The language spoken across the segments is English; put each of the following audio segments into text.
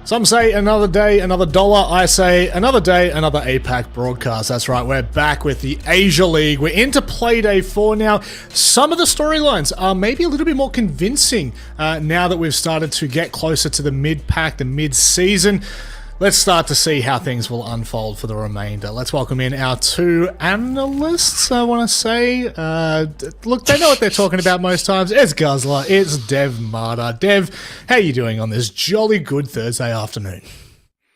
Some say another day, another dollar. I say another day, another APAC broadcast. That's right, we're back with the Asia League. We're into Play Day 4 now. Some of the storylines are maybe a little bit more convincing now that we've started to get closer to the mid-pack, the mid-season. Let's start to see how things will unfold for the remainder. Let's welcome in our two analysts, I want to say. Look, they know what they're talking about most times. It's Guzzler, it's Dev Martyr. Dev, how are you doing on this jolly good Thursday afternoon?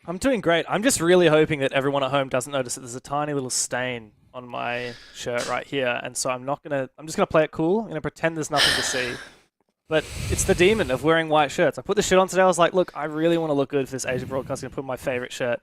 I'm doing great. I'm just really hoping that everyone at home doesn't notice that there's a tiny little stain on my shirt right here, and so I'm just gonna play it cool. I'm gonna pretend there's nothing to see. But it's the demon of wearing white shirts. I put the shit on today. I was like, look, I really want to look good for this Asia broadcast. I'm going to put my favorite shirt.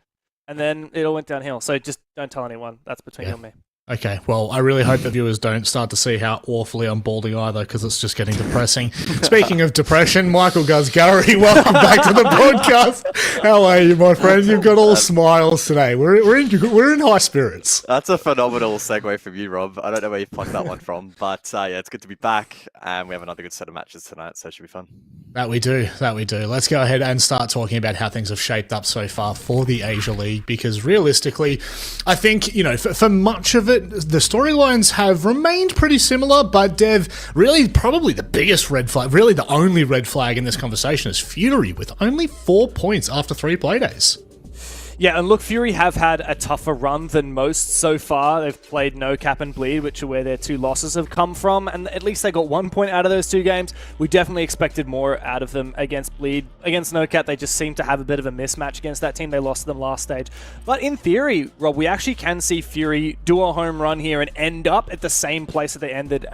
And then it all went downhill. So just don't tell anyone. That's between you and me. Okay, well, I really hope the viewers don't start to see how awfully I'm balding either, because it's just getting depressing. Speaking of depression, Michael Guzgari, welcome back to the broadcast. How are you, my friend? You've got all smiles today. We're in high spirits. That's a phenomenal segue from you, Rob. I don't know where you plucked that one from, but yeah, it's good to be back, and we have another good set of matches tonight, so it should be fun. That we do. Let's go ahead and start talking about how things have shaped up so far for the Asia League, because realistically, I think, you know, for much of it, the storylines have remained pretty similar, but Dev, really probably the biggest red flag, really the only red flag in this conversation is Fury with only 4 points after 3 playdays. Yeah, and look, Fury have had a tougher run than most so far. They've played No Cap and Bleed, which are where their 2 losses have come from, and at least they got 1 point out of those 2 games. We definitely expected more out of them against Bleed. Against No Cap, they just seem to have a bit of a mismatch against that team. They lost to them last stage. But in theory, Rob, we actually can see Fury do a home run here and end up at the same place that they ended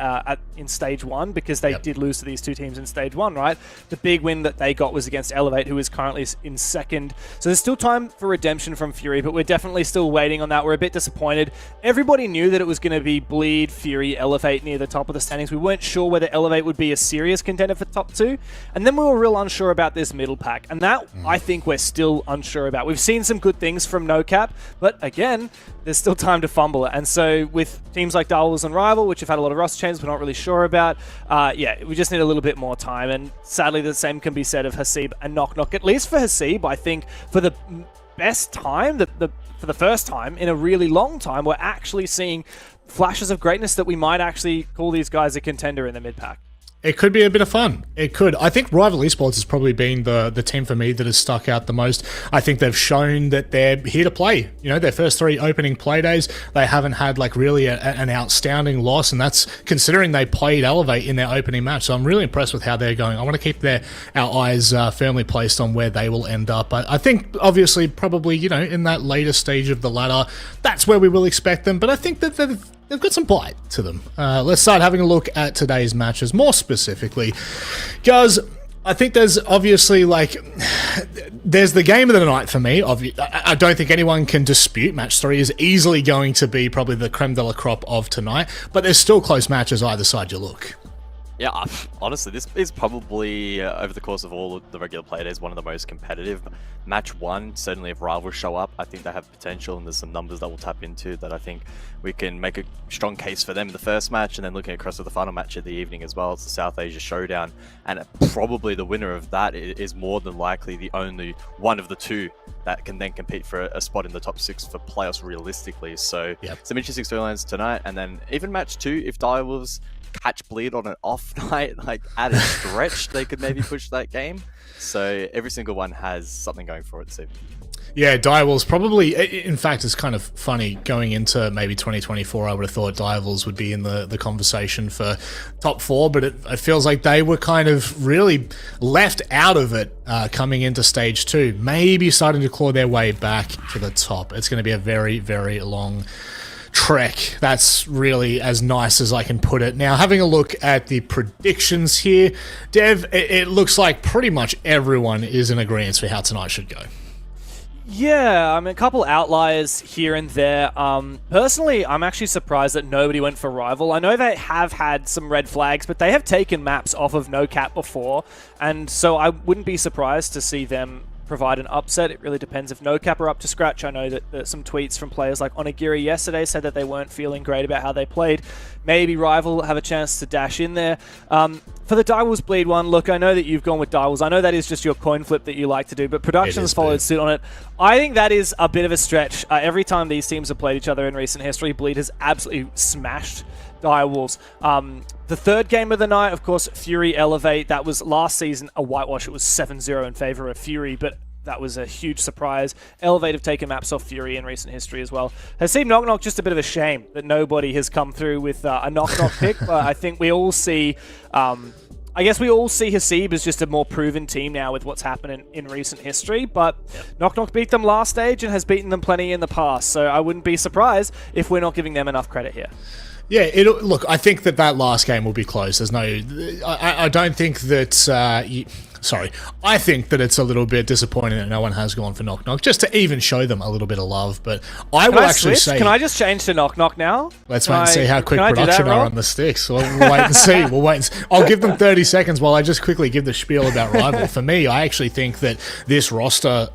in Stage 1, because they did lose to these 2 teams in Stage 1, right? The big win that they got was against Elevate, who is currently in 2nd. So there's still time for redemption from Fury, but we're definitely still waiting on that. We're a bit disappointed. Everybody knew that it was going to be Bleed, Fury, Elevate near the top of the standings. We weren't sure whether Elevate would be a serious contender for top 2, and then we were real unsure about this middle pack, and that I think we're still unsure about. We've seen some good things from No Cap, but again, there's still time to fumble it. And so with teams like Darwolves and Rival, which have had a lot of roster changes we're not really sure about, yeah, we just need a little bit more time. And sadly, the same can be said of Hasib and Knock Knock. At least for Hasib, I think for the best time, for the first time in a really long time, we're actually seeing flashes of greatness that we might actually call these guys a contender in the mid-pack. It could be a bit of fun. It could. I think Rival Esports has probably been the team for me that has stuck out the most. I think they've shown that they're here to play. You know, their first 3 opening play days, they haven't had like really an outstanding loss, and that's considering they played Elevate in their opening match. So I'm really impressed with how they're going. I want to keep our eyes firmly placed on where they will end up. I think obviously probably, you know, in that later stage of the ladder, that's where we will expect them. But I think that they've got some bite to them. Let's start having a look at today's matches more specifically. Guys, I think there's obviously there's the game of the night for me. I don't think anyone can dispute match 3 is easily going to be probably the creme de la crop of tonight, but there's still close matches either side you look. Yeah, honestly, this is probably, over the course of all of the regular play days, one of the most competitive. Match 1, certainly if rivals show up, I think they have potential, and there's some numbers that we'll tap into that I think we can make a strong case for them in the first match, and then looking across to the final match of the evening as well. It's the South Asia Showdown, and probably the winner of that is more than likely the only one of the 2 that can then compete for a spot in the top 6 for playoffs realistically. So some interesting storylines tonight, and then even match 2, if Direwolves catch Bleed on an off night, like at a stretch, they could maybe push that game. So every single one has something going for it this evening. Yeah, Direwolves probably, in fact, it's kind of funny going into maybe 2024. I would have thought Direwolves would be in the conversation for top 4, but it feels like they were kind of really left out of it coming into stage 2, maybe starting to claw their way back to the top. It's going to be a very, very long trek. That's really as nice as I can put it. Now, having a look at the predictions here, Dev, it looks like pretty much everyone is in agreement for how tonight should go. Yeah, I mean, a couple outliers here and there. Personally, I'm actually surprised that nobody went for Rival. I know they have had some red flags, but they have taken maps off of No Cap before, and so I wouldn't be surprised to see them provide an upset. It really depends if NoCap are up to scratch. I know that some tweets from players like Onigiri yesterday said that they weren't feeling great about how they played. Maybe Rival have a chance to dash in there. For the Direwolves Bleed one, look, I know that you've gone with Direwolves. I know that is just your coin flip that you like to do, but Productions followed suit on it. I think that is a bit of a stretch. Every time these teams have played each other in recent history, Bleed has absolutely smashed Direwolves. The third game of the night, of course, Fury Elevate. That was last season a whitewash. It was 7-0 in favor of Fury, but that was a huge surprise. Elevate have taken maps off Fury in recent history as well. Has seemed Knock Knock just a bit of a shame that nobody has come through with a Knock Knock pick, but I think we all see... I guess we all see Hasib as just a more proven team now with what's happened in recent history, but Knock Knock beat them last stage and has beaten them plenty in the past, so I wouldn't be surprised if we're not giving them enough credit here. Yeah, look, I think that last game will be close. There's no... I don't think that... I think that it's a little bit disappointing that no one has gone for Knock Knock, just to even show them a little bit of love. But I will actually say... Can I just change to Knock Knock now? Let's wait and see how quick production are on the sticks. We'll wait and see. We'll wait and see. I'll give them 30 seconds while I just quickly give the spiel about Rival. For me, I actually think that this roster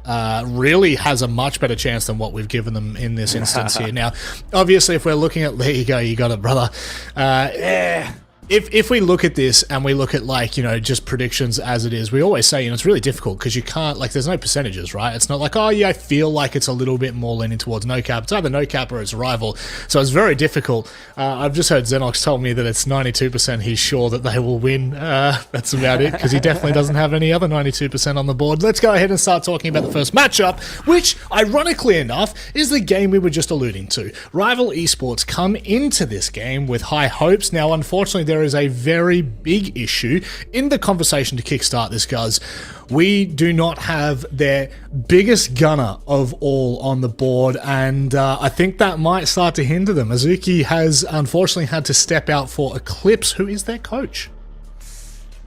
really has a much better chance than what we've given them in this instance here. Now, obviously, if we're looking at... There you go, you got it, brother. Yeah. If we look at this and we look at, like, you know, just predictions as it is, we always say, you know, it's really difficult because you can't, like, there's no percentages, right? It's not like, oh yeah, I feel like it's a little bit more leaning towards NoCap. It's either NoCap or it's Rival. So it's very difficult. I've just heard Xenox tell me that it's 92% he's sure that they will win. That's about it, because he definitely doesn't have any other 92% on the board. Let's go ahead and start talking about the first matchup, which, ironically enough, is the game we were just alluding to. Rival Esports come into this game with high hopes. Now, unfortunately, there is a very big issue in the conversation to kickstart this, guys. We do not have their biggest gunner of all on the board, and I think that might start to hinder them. Azuki has unfortunately had to step out for Eclipse, who is their coach.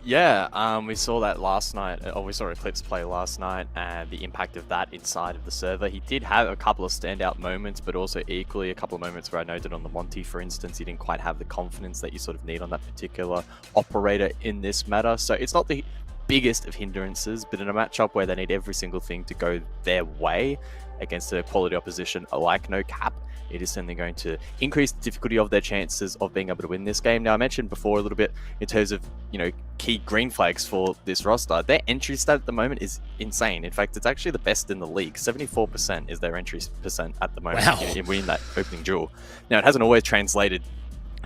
Yeah, we saw that last night, or we saw Eclipse play last night, and the impact of that inside of the server. He did have a couple of standout moments, but also equally a couple of moments where I noted on the Monty, for instance, he didn't quite have the confidence that you sort of need on that particular operator in this matter. So it's not the biggest of hindrances, but in a matchup where they need every single thing to go their way against a quality opposition like NoCap, it is certainly going to increase the difficulty of their chances of being able to win this game. Now, I mentioned before a little bit in terms of, you know, key green flags for this roster. Their entry stat at the moment is insane. In fact, it's actually the best in the league. 74% is their entry percent at the moment. Wow. In winning that opening duel. Now, it hasn't always translated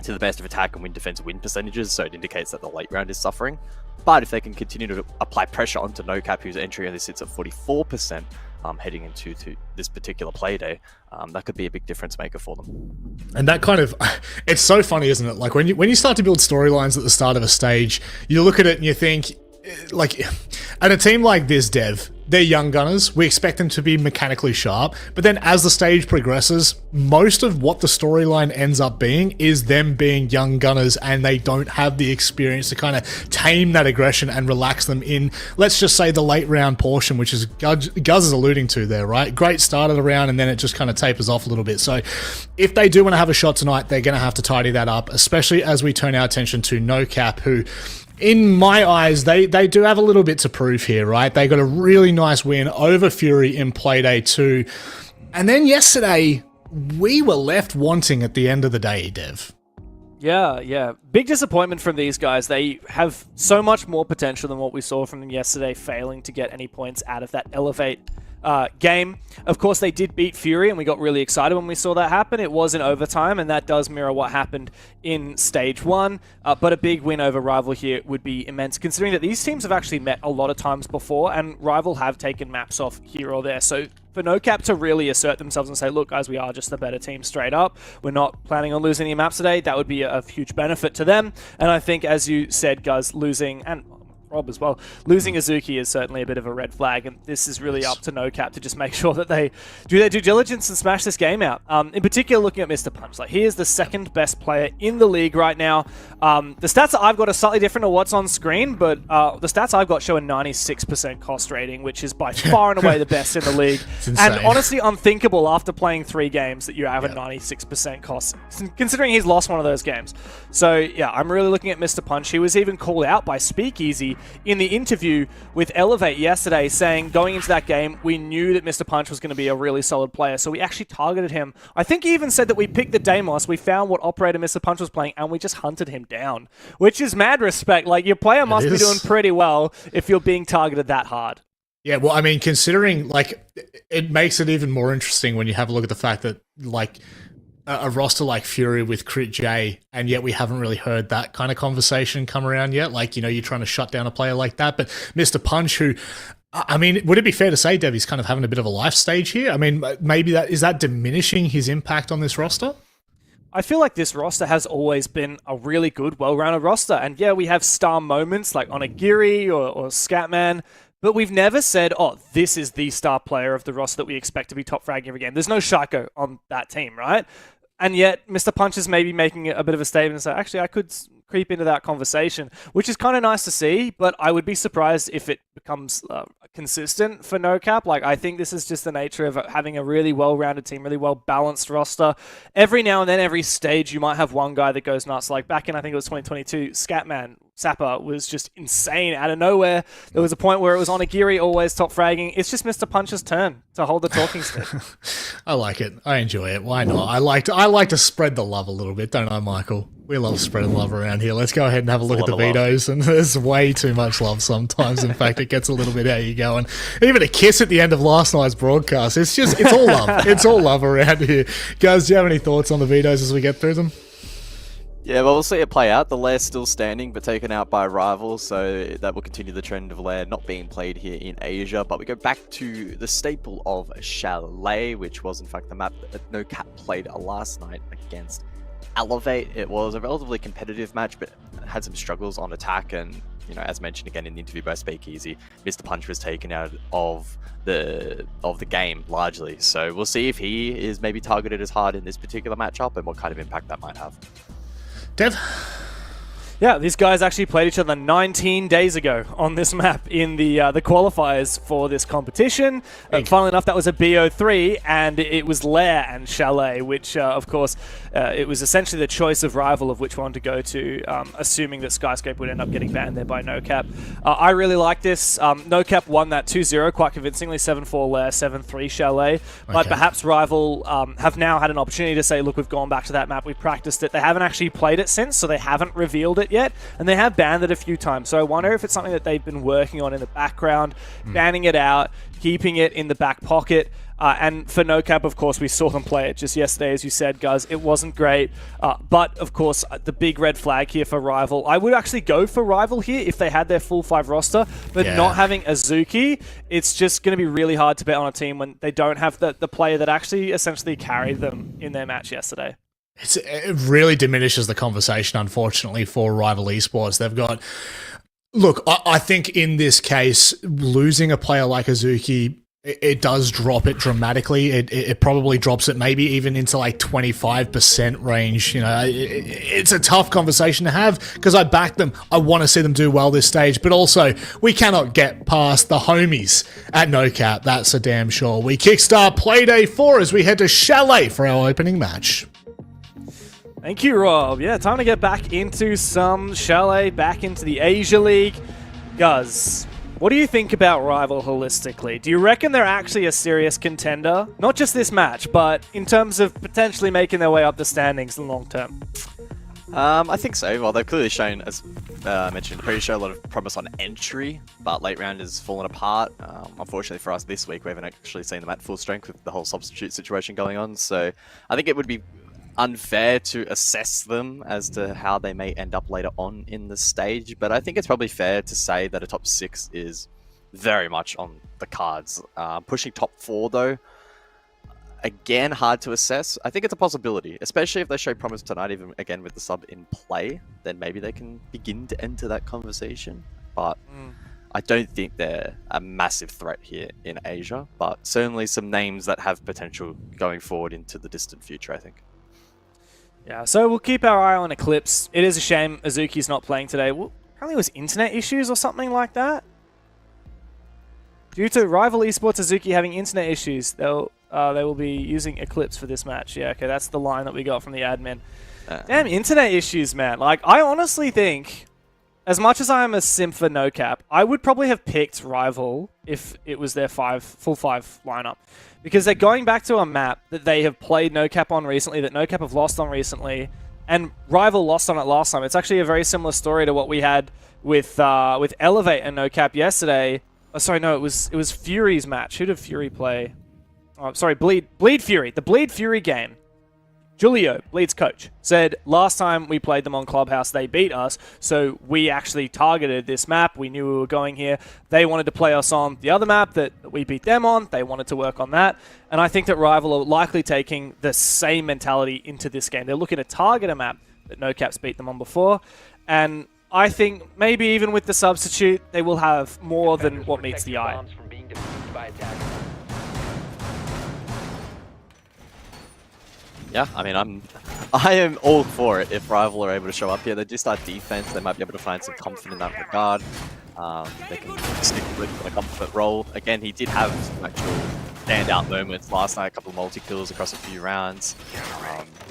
to the best of attack and defense win percentages, so it indicates that the late round is suffering. But if they can continue to apply pressure onto NoCap, whose entry only sits at 44%, heading into this particular play day, that could be a big difference maker for them. And that kind of, it's so funny, isn't it? Like when you start to build storylines at the start of a stage, you look at it and you think, like, at a team like this, Dev, they're young gunners. We expect them to be mechanically sharp, but then as the stage progresses, most of what the storyline ends up being is them being young gunners, and they don't have the experience to kind of tame that aggression and relax them in, let's just say, the late round portion, which is Guz is alluding to there, right? Great start of the round, and then it just kind of tapers off a little bit. So if they do want to have a shot tonight, they're going to have to tidy that up, especially as we turn our attention to NoCap, who, in my eyes, they do have a little bit to prove here, right? They got a really nice win over Fury in Playday 2. And then yesterday, we were left wanting at the end of the day, Dev. Yeah. Big disappointment from these guys. They have so much more potential than what we saw from them yesterday, failing to get any points out of that Elevate game. Of course, they did beat Fury, and we got really excited when we saw that happen. It was in overtime, and that does mirror what happened in Stage 1. But a big win over Rival here would be immense, considering that these teams have actually met a lot of times before, and Rival have taken maps off here or there. So for NoCap to really assert themselves and say, look, guys, we are just the better team straight up. We're not planning on losing any maps today. That would be a huge benefit to them. And I think, as you said, guys, losing, and Rob as well, losing Azuki is certainly a bit of a red flag, and this is really up to NoCap to just make sure that they do their due diligence and smash this game out. In particular, looking at Mr. Punch, like, he is the second best player in the league right now. The stats that I've got are slightly different to what's on screen, but the stats I've got show a 96% cost rating, which is by far and away the best in the league. And honestly unthinkable after playing 3 games that you have a 96% cost, considering he's lost one of those games. So yeah, I'm really looking at Mr. Punch. He was even called out by Speakeasy in the interview with Elevate yesterday saying going into that game, we knew that Mr. Punch was going to be a really solid player, so we actually targeted him. I think he even said that we picked the Deimos, we found what operator Mr. Punch was playing, and we just hunted him down, which is mad respect. Like, your player must be doing pretty well if you're being targeted that hard. Yeah, well, I mean, considering, like, it makes it even more interesting when you have a look at the fact that, like, a roster like Fury with Crit J, and yet we haven't really heard that kind of conversation come around yet. Like, you know, you're trying to shut down a player like that. But Mr. Punch, who, I mean, would it be fair to say, Dev, he's kind of having a bit of a life stage here? I mean, maybe is that diminishing his impact on this roster? I feel like this roster has always been a really good, well-rounded roster. And yeah, we have star moments like Onigiri or Scatman, but we've never said, oh, this is the star player of the roster that we expect to be top fragging every game. There's no Shaco on that team, right? And yet, Mr. Punch is maybe making a bit of a statement and say, actually, I could creep into that conversation, which is kind of nice to see, but I would be surprised if it becomes consistent for NoCap. Like, I think this is just the nature of having a really well-rounded team, really well-balanced roster. Every now and then, every stage, you might have one guy that goes nuts. Like, back in, I think it was 2022, Scatman, Sapper was just insane out of nowhere. There was a point where it was Onigiri always top fragging. It's just Mr. Punch's turn to hold the talking stick. I like it. I enjoy it. Why not? I like to spread the love a little bit, don't I, Michael? We love spreading love around here. Let's go ahead and have a look at the vetoes. And there's way too much love sometimes. In fact, it gets a little bit how you going. Even a kiss at the end of last night's broadcast. It's all love. It's all love around here. Guys, do you have any thoughts on the vetoes as we get through them? Yeah, well, we'll see it play out. The Lair's still standing, but taken out by a rival, so that will continue the trend of Lair not being played here in Asia. But we go back to the staple of Chalet, which was in fact the map that NoCap played last night against Elevate. It was a relatively competitive match, but had some struggles on attack, and, you know, as mentioned again in the interview by Speakeasy, Mr. Punch was taken out of the game largely. So we'll see if he is maybe targeted as hard in this particular matchup and what kind of impact that might have. Dev? Yeah, these guys actually played each other 19 days ago on this map in the qualifiers for this competition. Funnily enough, that was a BO3, and it was Lair and Chalet, which, of course, it was essentially the choice of rival of which one to go to, assuming that Skyscape would end up getting banned there by NoCap. I really like this. NoCap won that 2-0 quite convincingly, 7-4 Lair, 7-3 Chalet. But perhaps rival have now had an opportunity to say, look, we've gone back to that map, we've practiced it. They haven't actually played it since, so they haven't revealed it yet, and they have banned it a few times. So I wonder if it's something that they've been working on in the background, banning it out, keeping it in the back pocket. And for NoCap, of course, we saw them play it just yesterday, as you said, guys. It wasn't great. But, of course, the big red flag here for Rival. I would actually go for Rival here if they had their full 5 roster. But not having Azuki, it's just going to be really hard to bet on a team when they don't have the player that actually essentially carried them in their match yesterday. It really diminishes the conversation, unfortunately, for Rival Esports. They've got... Look, I think in this case, losing a player like Azuki, it does drop it dramatically. It probably drops it maybe even into like 25% range. You know, it's a tough conversation to have because I back them. I want to see them do well this stage, but also we cannot get past the homies at NoCap. That's a damn sure. We kickstart Playday 4 as we head to Chalet for our opening match. Thank you, Rob. Yeah, time to get back into some Chalet, back into the Asia League. Guz, what do you think about Rival holistically? Do you reckon they're actually a serious contender? Not just this match, but in terms of potentially making their way up the standings in the long term? I think so. Well, they've clearly shown, as mentioned, a lot of promise on entry, but late round has fallen apart. Unfortunately for us this week, we haven't actually seen them at full strength with the whole substitute situation going on. So I think it would be unfair to assess them as to how they may end up later on in the stage, but I think it's probably fair to say that a top 6 is very much on the cards. Pushing top 4 though, again, hard to assess. I think it's a possibility, especially if they show promise tonight, even again with the sub in play, then maybe they can begin to enter that conversation, but I don't think they're a massive threat here in Asia, but certainly some names that have potential going forward into the distant future, I think. Yeah, so we'll keep our eye on Eclipse. It is a shame Azuki's not playing today. Well, apparently it was internet issues or something like that. Due to Rival Esports Azuki having internet issues, they will be using Eclipse for this match. Yeah, okay, that's the line that we got from the admin. Damn, internet issues, man. Like, I honestly think as much as I'm a simp for No Cap, I would probably have picked Rival if it was their full five lineup. Because they're going back to a map that they have played No Cap on recently, that No Cap have lost on recently, and Rival lost on it last time. It's actually a very similar story to what we had with Elevate and No Cap yesterday. Oh, sorry, no, it was Fury's match. Who did Fury play? Oh, sorry, Bleed Fury. The Bleed Fury game. Julio, Bleed's coach, said last time we played them on Clubhouse, they beat us, so we actually targeted this map. We knew we were going here. They wanted to play us on the other map that we beat them on. They wanted to work on that. And I think that Rival are likely taking the same mentality into this game. They're looking to target a map that No Cap's beat them on before. And I think maybe even with the substitute, they will have more than what meets the eye. Yeah, I mean, I am all for it if Rival are able to show up here. They do start defense. They might be able to find some comfort in that regard. They can stick with a comfort role. Again, he did have some actual standout moments last night, a couple of multi-kills across a few rounds.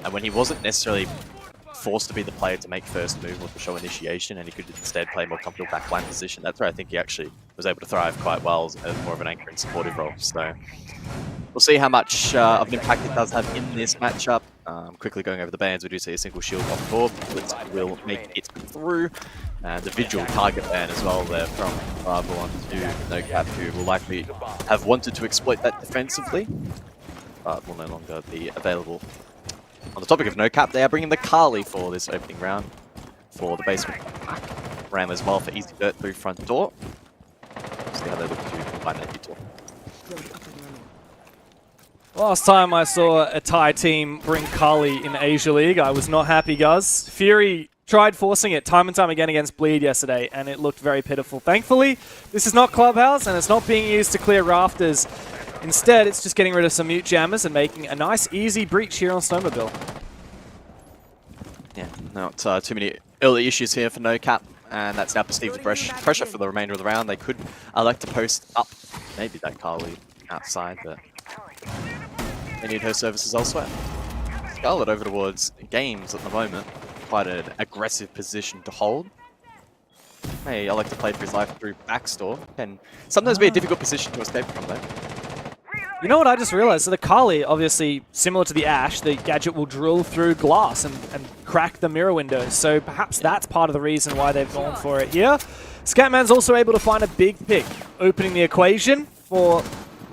And when he wasn't necessarily forced to be the player to make first move or to show initiation, and he could instead play a more comfortable backline position, that's where I think he actually was able to thrive quite well as more of an anchor and supportive role. So we'll see how much of an impact it does have in this matchup. Quickly going over the bans, we do see a single shield off board. Blitz will make it through. And the Vigil target ban as well there from Rival onto No Cap, who will likely have wanted to exploit that defensively, but will no longer be available. On the topic of No Cap, they are bringing the Kali for this opening round for the basement ram as well for easy dirt through front door. See how they look to combine that detour. Last time I saw a Thai team bring Kali in Asia League, I was not happy, guys. Fury tried forcing it time and time again against Bleed yesterday, and it looked very pitiful. Thankfully, this is not Clubhouse, and it's not being used to clear rafters. Instead, it's just getting rid of some mute jammers and making a nice, easy breach here on Snowmobile. Yeah, not too many early issues here for No Cap, and that's now perceived pressure for the remainder of the round. They could elect to post up, maybe that Kali outside, but they need her services elsewhere. Scarlet over towards Games at the moment. Quite an aggressive position to hold. May elect to play for his life through backstore. Can sometimes be a difficult position to escape from though. You know what I just realized? So the Kali, obviously similar to the Ash, the gadget will drill through glass and crack the mirror windows. So perhaps that's part of the reason why they've gone for it here. Scatman's also able to find a big pick, opening the equation for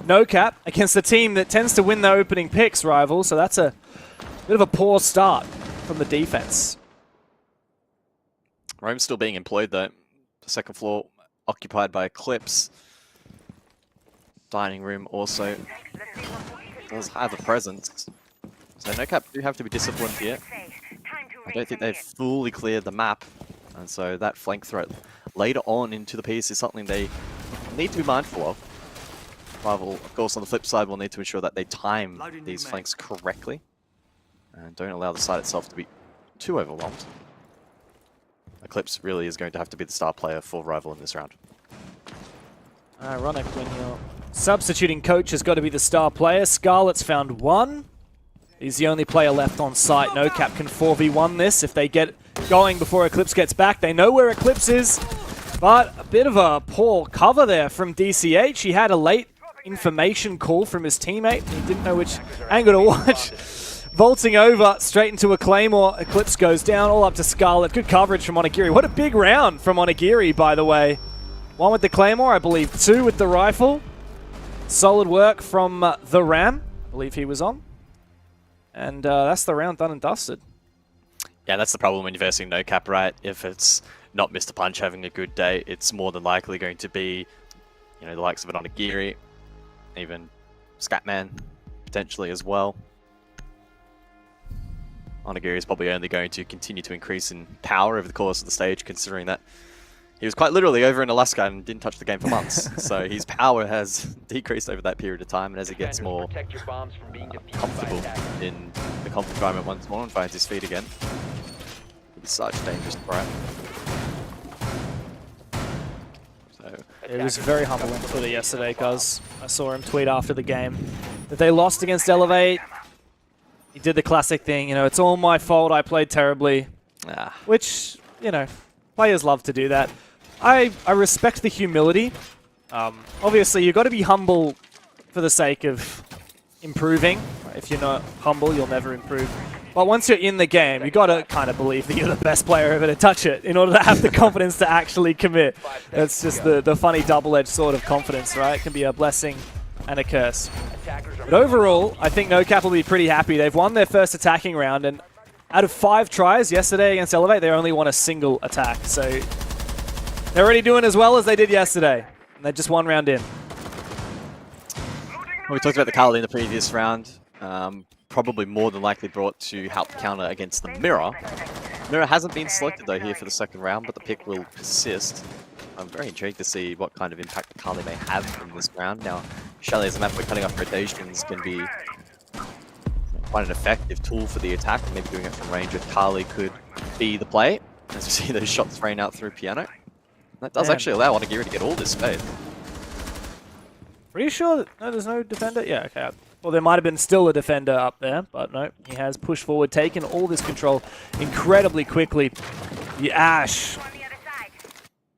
No Cap against the team that tends to win their opening picks, Rival. So that's a bit of a poor start from the defense. Rome's still being employed though. The second floor occupied by Eclipse. Dining room also does have a presence. So No Cap do have to be disciplined here. I don't think they've fully cleared the map. And so that flank threat later on into the piece is something they need to be mindful of. Rival, of course, on the flip side, will need to ensure that they time these flanks correctly. And don't allow the side itself to be too overwhelmed. Eclipse really is going to have to be the star player for Rival in this round. Ironic when your substituting coach has got to be the star player. Scarlet's found one. He's the only player left on site. No Cap can 4v1 this if they get going before Eclipse gets back. They know where Eclipse is, but a bit of a poor cover there from DCH. He had a late information call from his teammate. He didn't know which angle to watch. Vaulting over straight into a Claymore. Eclipse goes down, all up to Scarlet. Good coverage from Onigiri. What a big round from Onigiri, by the way. One with the Claymore, I believe two with the rifle. Solid work from the Ram, I believe he was on. And that's the round done and dusted. Yeah, that's the problem when you're versing No Cap, right? If it's not Mr. Punch having a good day, it's more than likely going to be, you know, the likes of an Onigiri, even Scatman, potentially as well. Onigiri is probably only going to continue to increase in power over the course of the stage, considering that he was quite literally over in Alaska and didn't touch the game for months. So his power has decreased over that period of time, and as he gets more comfortable in the comp environment once more and finds his feet again, he's such a dangerous threat. So It was very humbling on Twitter yesterday, because I saw him tweet after the game that they lost against Elevate. He did the classic thing, you know, it's all my fault, I played terribly. Which, you know, Players love to do that. I respect the humility. Obviously, you've got to be humble for the sake of improving. If you're not humble, you'll never improve. But once you're in the game, you've got to kind of believe that you're the best player ever to touch it in order to have the confidence to actually commit. That's just the funny double-edged sword of confidence, right? It can be a blessing and a curse. But overall, I think NoCap will be pretty happy. They've won their first attacking round, and out of 5 tries yesterday against Elevate, they only won a single attack. So they're already doing as well as they did yesterday. And they're just 1 round in. Well, we talked about the Carly in the previous round. Probably more than likely brought to help counter against the Mirror. Mirror hasn't been selected though here for the second round, but the pick will persist. I'm very intrigued to see what kind of impact the Carly may have in this round. Now, Chalet as a map where cutting off rotations can be quite an effective tool for the attack. Maybe doing it from range with Carly could be the play. As you see those shots rain out through Piano. That does actually allow Onigiri to get all this space. Pretty sure that, no, there's no defender? Yeah, okay. Well, there might have been still a defender up there, but no, he has pushed forward, taken all this control incredibly quickly. The Ash.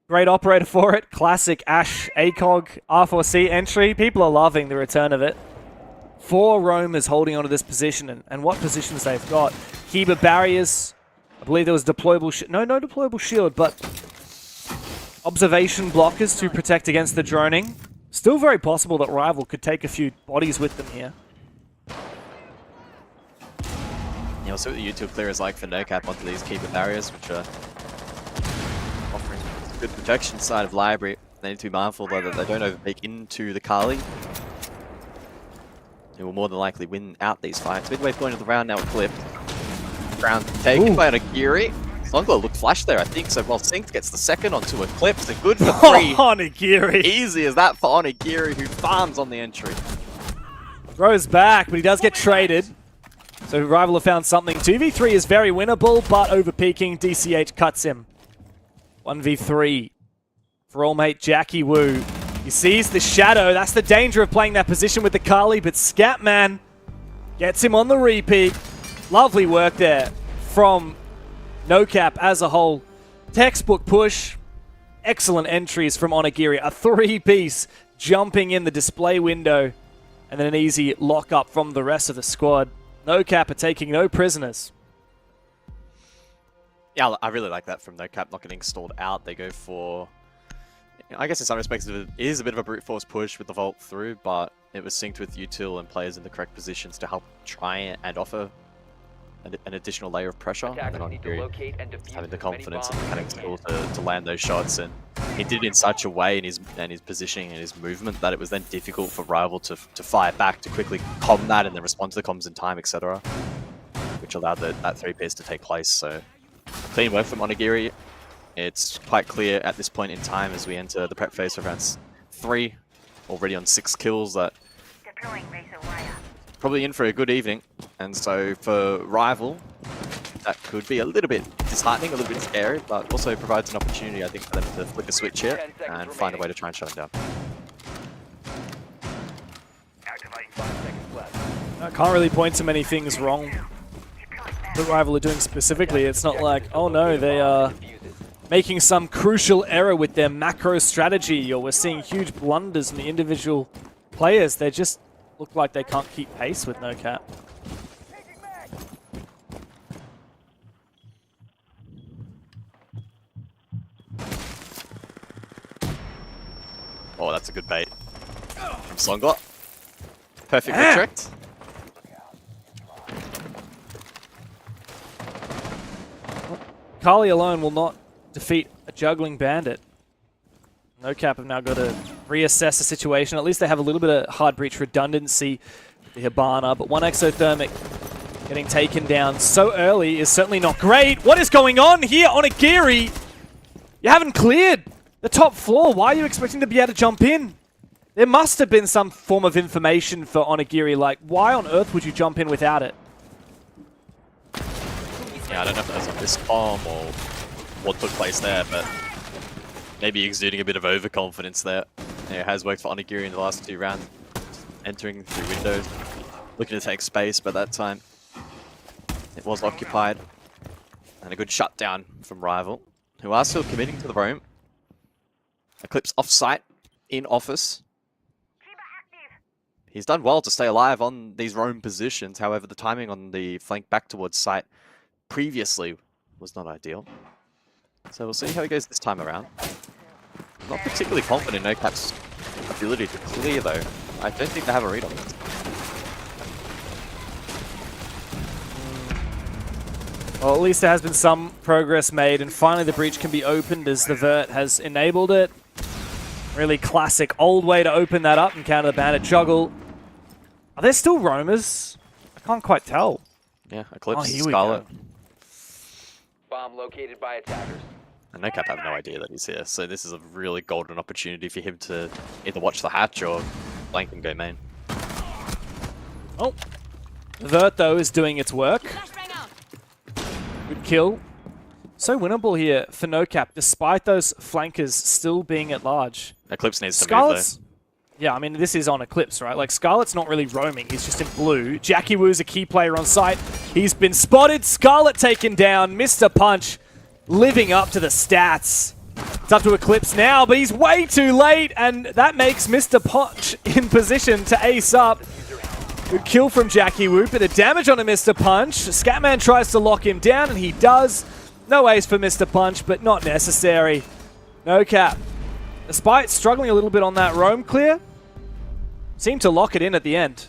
Great operator for it. Classic Ash ACOG R4C entry. People are loving the return of it. 4 roamers holding onto this position, and what positions they've got. Kiba barriers. I believe there was deployable no deployable shield, but observation blockers to protect against the droning. Still very possible that Rival could take a few bodies with them here. Yeah, we'll see what the YouTube clear is like for NoCap onto these keeper barriers, which are offering good protection side of Library. They need to be mindful though that they don't overpeak into the Kali. They will more than likely win out these fights. Midway point of the round now clipped. Ground taken by Onigiri. Songler looked flash there, I think, so while Synced gets the second onto Eclipse, and good for 3. Onigiri! Easy as that for Onigiri, who farms on the entry. Throws back, but he does get traded. So Rival have found something. 2v3 is very winnable, but overpeaking, DCH cuts him. 1v3 for all mate Jackie Wu. He sees the shadow. That's the danger of playing that position with the Kali, but Scatman gets him on the repeat. Lovely work there from NoCap as a whole. Textbook push. Excellent entries from Onigiri. A 3-piece jumping in the display window. And then an easy lock-up from the rest of the squad. NoCap are taking no prisoners. Yeah, I really like that from NoCap, not getting stalled out. They go for... I guess in some respects it is a bit of a brute force push with the vault through, but it was synced with util and players in the correct positions to help try and offer an additional layer of pressure, and then Onigiri having the confidence and mechanics to land those shots, and he did it in such a way in his positioning and his movement that it was then difficult for Rival to fire back, to quickly comm that and then respond to the comms in time, etc., which allowed that 3-piece to take place. So clean work from Onigiri. It's quite clear at this point in time as we enter the prep phase for round 3, already on 6 kills, that probably in for a good evening. And so for Rival, that could be a little bit disheartening, a little bit scary, but also provides an opportunity, I think, for them to flick a switch here and find a way to try and shut him down. I can't really point to many things wrong that Rival are doing specifically. It's not like, oh no, they are making some crucial error with their macro strategy, or we're seeing huge blunders in the individual players. They just look like they can't keep pace with NoCap. Oh, that's a good bait from Songler. Perfectly tricked. Kali alone will not defeat a juggling bandit. NoCap have now got to reassess the situation. At least they have a little bit of hard breach redundancy with the Hibana, but one exothermic getting taken down so early is certainly not great. What is going on here, Onigiri? You haven't cleared the top floor. Why are you expecting to be able to jump in? There must have been some form of information for Onigiri, like why on earth would you jump in without it? Yeah, I don't know if that was on this bomb or what took place there, but maybe exuding a bit of overconfidence there. Yeah, it has worked for Onigiri in the last 2 rounds. Entering through windows, looking to take space, but that time it was occupied. And a good shutdown from Rival. who are still committing to the roam. Eclipse off-site in office. He's done well to stay alive on these roam positions. However, the timing on the flank back towards site previously was not ideal. So we'll see how he goes this time around. Not particularly confident in NoCap's ability to clear, though. I don't think they have a read on this. Well, at least there has been some progress made, and finally the breach can be opened as the Vert has enabled it. Really classic old way to open that up and counter the bandit juggle. Are there still roamers? I can't quite tell. Yeah, Eclipse, here we Scarlet. go. Bomb located by attackers. And NoCap have no idea that he's here, so this is a really golden opportunity for him to either watch the hatch or blank and go main. Oh. The Vert, though, is doing its work. Good kill. So winnable here for NoCap, despite those flankers still being at large. Eclipse needs to Scarlet's, move, yeah, I mean, this is on Eclipse, right? Like, Scarlet's not really roaming. He's just in blue. Jackie Woo's a key player on site. He's been spotted. Scarlet taken down. Mr. Punch living up to the stats. It's up to Eclipse now, but he's way too late, and that makes Mr. Punch in position to ace up. Good kill from Jackie Woo, but the damage on a Mr. Punch. Scatman tries to lock him down, and he does. No ace for Mr. Punch, but not necessary. NoCap, despite struggling a little bit on that roam clear, seemed to lock it in at the end.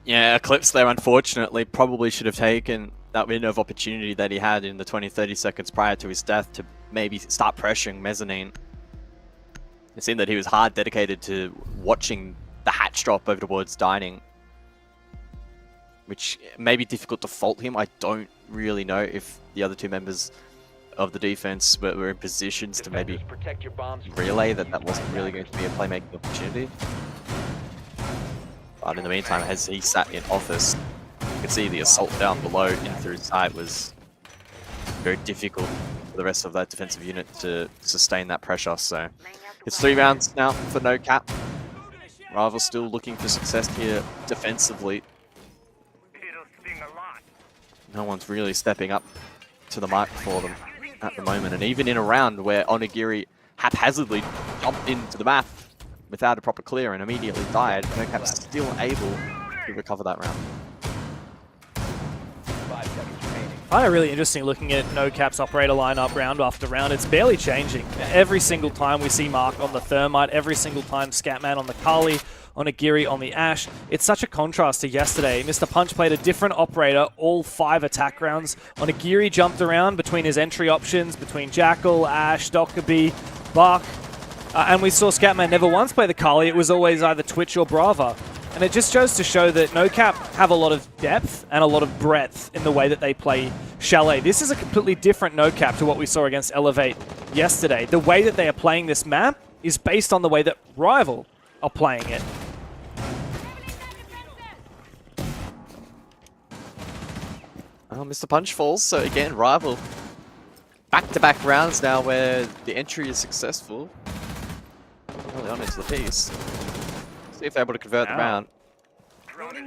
Yeah, Eclipse there, unfortunately, probably should have taken that window of opportunity that he had in the 20-30 seconds prior to his death to maybe start pressuring Mezzanine. It seemed that he was hard dedicated to watching the hatch drop over towards Dining, which may be difficult to fault him. I don't really know if the other two members of the defense were in positions to maybe relay that wasn't really going to be a playmaking opportunity. But in the meantime, as he sat in office, you can see the assault down below in through sight was very difficult for the rest of that defensive unit to sustain that pressure. So it's 3 rounds now for NoCap. Rival still looking for success here defensively. No one's really stepping up to the mark for them at the moment. And even in a round where Onigiri haphazardly jumped into the map without a proper clear and immediately died, NoCap's still able to recover that round. 5 seconds remaining. I find it really interesting looking at NoCap's operator lineup round after round. It's barely changing. Every single time we see Mark on the Thermite, every single time Scatman on the Kali, Onigiri on the Ash. It's such a contrast to yesterday. Mr. Punch played a different operator all 5 attack rounds. Onigiri jumped around between his entry options, between Jackal, Ash, Dockerby, Buck. And we saw Scatman never once play the Kali. It was always either Twitch or Brava. And it just goes to show that NoCap have a lot of depth and a lot of breadth in the way that they play Chalet. This is a completely different NoCap to what we saw against Elevate yesterday. The way that they are playing this map is based on the way that Rival are playing it. Well, Mr. Punch falls, so again, Rival back-to-back rounds now where the entry is successful. Really on into the piece. See if they're able to convert the round. I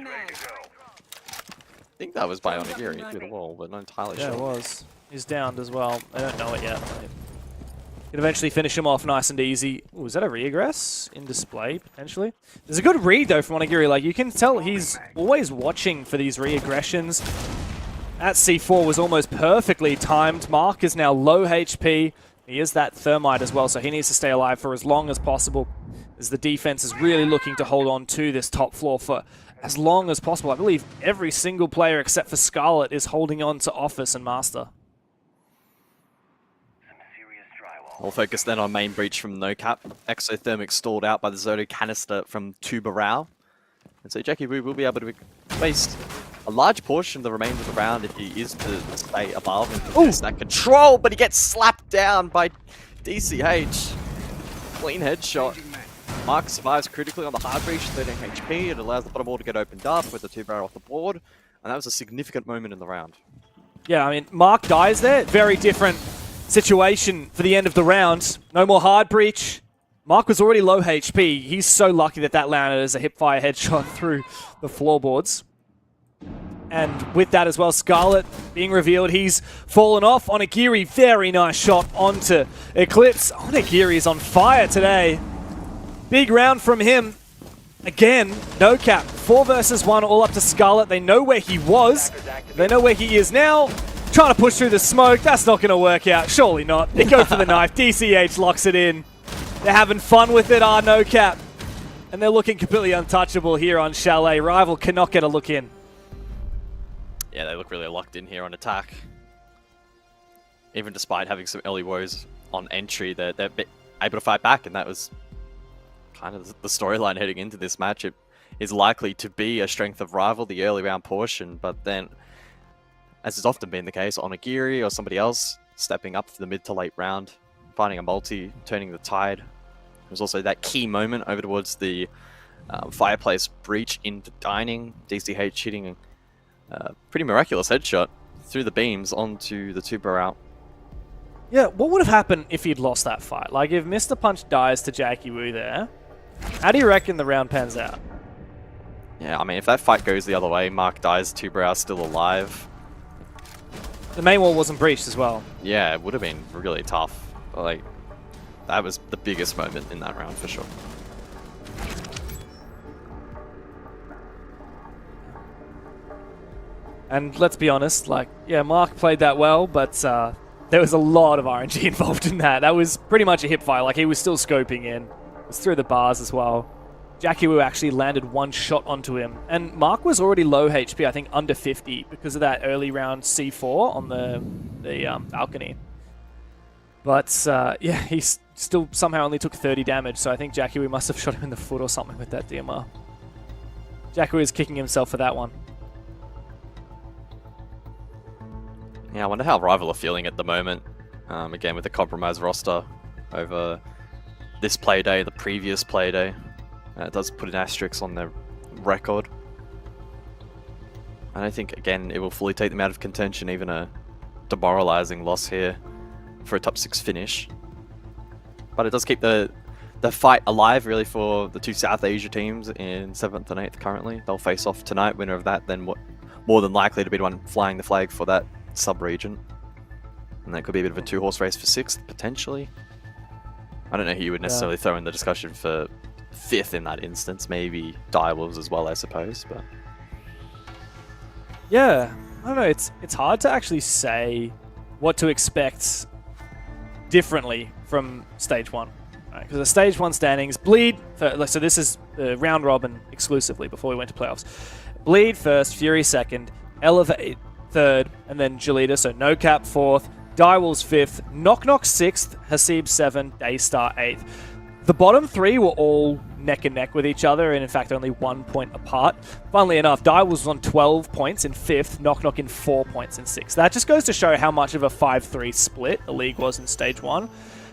think that was by Onigiri through the wall, but not entirely sure. Yeah, it was. He's downed as well. I don't know it yet. Could eventually finish him off nice and easy. Ooh, is that a regress in display, potentially? There's a good read, though, from Onigiri. Like, you can tell he's always watching for these reaggressions. That C4 was almost perfectly timed. Mark is now low HP. He is that Thermite as well, so he needs to stay alive for as long as possible, as the defense is really looking to hold on to this top floor for as long as possible. I believe every single player except for Scarlet is holding on to Office and Master. We'll focus then on main breach from NoCap. Exothermic stalled out by the Zoto canister from Tubarao. And so Jackie Woo will be able to waste a large portion of the remainder of the round if he is to stay above and possess that control, but he gets slapped down by DCH. Clean headshot. Mark survives critically on the hard breach, 13 HP. It allows the bottom wall to get opened up with the Tubarao off the board, and that was a significant moment in the round. Yeah, I mean, Mark dies there. Very different situation for the end of the round. No more hard breach. Mark was already low HP. He's so lucky that that landed as a hipfire headshot through the floorboards. And with that as well, Scarlet being revealed, he's fallen off. Onigiri, very nice shot onto Eclipse. Onigiri is on fire today. Big round from him. Again, no cap. 4 versus 1, all up to Scarlet. They know where he was. They know where he is now. Trying to push through the smoke. That's not going to work out. Surely not. They go for the knife. DCH locks it in. They're having fun with it, no cap. And they're looking completely untouchable here on Chalet. Rival cannot get a look in. Yeah, they look really locked in here on attack. Even despite having some early woes on entry, they're able to fight back, and that was kind of the storyline heading into this match. It is likely to be a strength of Rival, the early round portion, but then, as has often been the case, Onigiri or somebody else stepping up for the mid to late round, finding a multi, turning the tide. There was also that key moment over towards the fireplace breach into dining. DCH hitting a pretty miraculous headshot through the beams onto the tuber out. Yeah, what would have happened if he'd lost that fight? Like, if Mr. Punch dies to Jackie Wu there, how do you reckon the round pans out? Yeah, I mean, if that fight goes the other way, Mark dies, Tuber still alive. The main wall wasn't breached as well. Yeah, it would have been really tough. Like, that was the biggest moment in that round for sure. And let's be honest, like, yeah, Mark played that well, but there was a lot of RNG involved in that. That was pretty much a hip fire. Like, he was still scoping in. It was through the bars as well. Jackie Wu actually landed 1 shot onto him. And Mark was already low HP, I think under 50, because of that early round C4 on the balcony. But, yeah, he still somehow only took 30 damage, so I think Jackie Wu must have shot him in the foot or something with that DMR. Jackie Wu is kicking himself for that one. Yeah, I wonder how Rival are feeling at the moment. Again, with the compromised roster over this play day, the previous play day. It does put an asterisk on their record. And I think, again, it will fully take them out of contention, even a demoralizing loss here for a top 6 finish. But it does keep the fight alive, really, for the 2 South Asia teams in 7th and 8th currently. They'll face off tonight. Winner of that, then more than likely to be the one flying the flag for that sub-region. And that could be a bit of a 2-horse race for 6th, potentially. I don't know who you would necessarily throw in the discussion for 5th in that instance. Maybe Direwolves as well, I suppose. But yeah, I don't know. It's hard to actually say what to expect differently from Stage 1. Because the Stage 1 standings, Bleed, so this is the round robin exclusively before we went to playoffs. Bleed first, Fury second, Elevate third, and then Jalita, so No Cap 4th, Direwolves 5th, Knock Knock 6th, Hasib 7th, Daystar 8th. The bottom 3 were all neck and neck with each other, and in fact only 1 point apart. Funnily enough, Direwolves was on 12 points in 5th, Knock Knock in 4 points in 6th. That just goes to show how much of a 5-3 split the league was in Stage 1.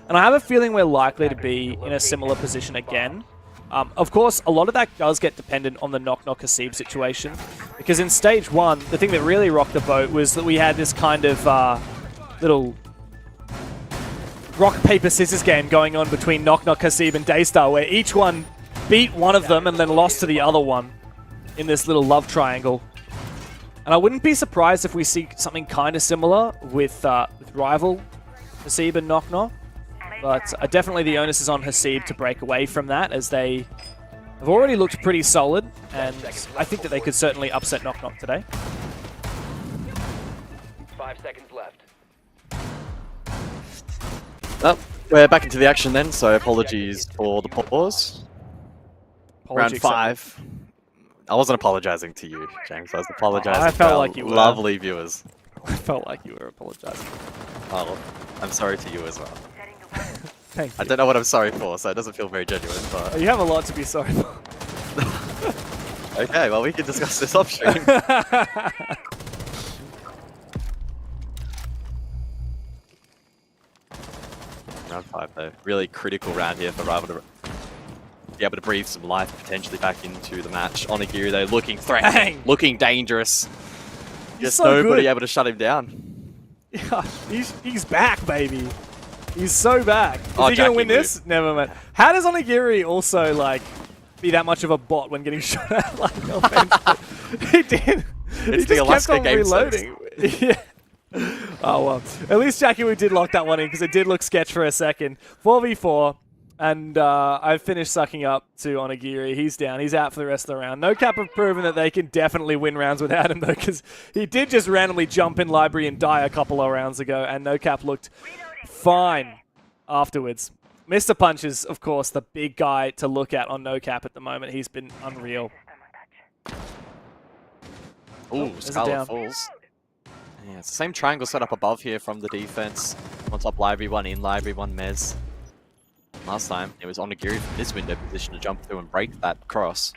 And I have a feeling we're likely to be in a similar position again. Of course, a lot of that does get dependent on the Knock Knock Hasib situation, because in Stage 1, the thing that really rocked the boat was that we had this kind of little rock, paper, scissors game going on between Knock Knock Hasib and Daystar, where each one beat one of them and then lost to the other one in this little love triangle. And I wouldn't be surprised if we see something kind of similar with Rival, Hasib and Knock Knock. But definitely the onus is on Hasib to break away from that, as they have already looked pretty solid, and I think that they could certainly upset Knock Knock today. 5 seconds left. Well, we're back into the action then, so apologies for the pause. Round 5. I wasn't apologizing to you, James. I was apologizing I felt to like you were. lovely viewers. I felt like you were apologizing. Oh, I'm sorry to you as well. Thank you. I don't know what I'm sorry for, so it doesn't feel very genuine, but... You have a lot to be sorry for. Okay, well, we can discuss this off stream. Round 5, though. Really critical round here for Rival to be able to breathe some life potentially back into the match. Onigiri, though, looking threatening, looking dangerous. Just so nobody good. able to shut him down. Yeah, he's back, baby. He's so back. Is Oh, he going to win Jackie this? Never mind. How does Onigiri also, like, be that much of a bot when getting shot at? Like, no offense. He did. It's the Alaska game reloading. Yeah. Oh, well. At least Jackie, we did lock that one in because it did look sketch for a second. 4v4. And I've finished sucking up to Onigiri. He's down. He's out for the rest of the round. No Cap have proven that they can definitely win rounds without him, though, because he did just randomly jump in library and die a couple of rounds ago, and No Cap looked fine afterwards. Mr. Punch is, of course, the big guy to look at on No Cap at the moment. He's been unreal. Ooh, Scarlet falls. Yeah, it's the same triangle set up above here from the defense. On top library, one in library, one mez. Last time, it was Onigiri from this window position to jump through and break that cross.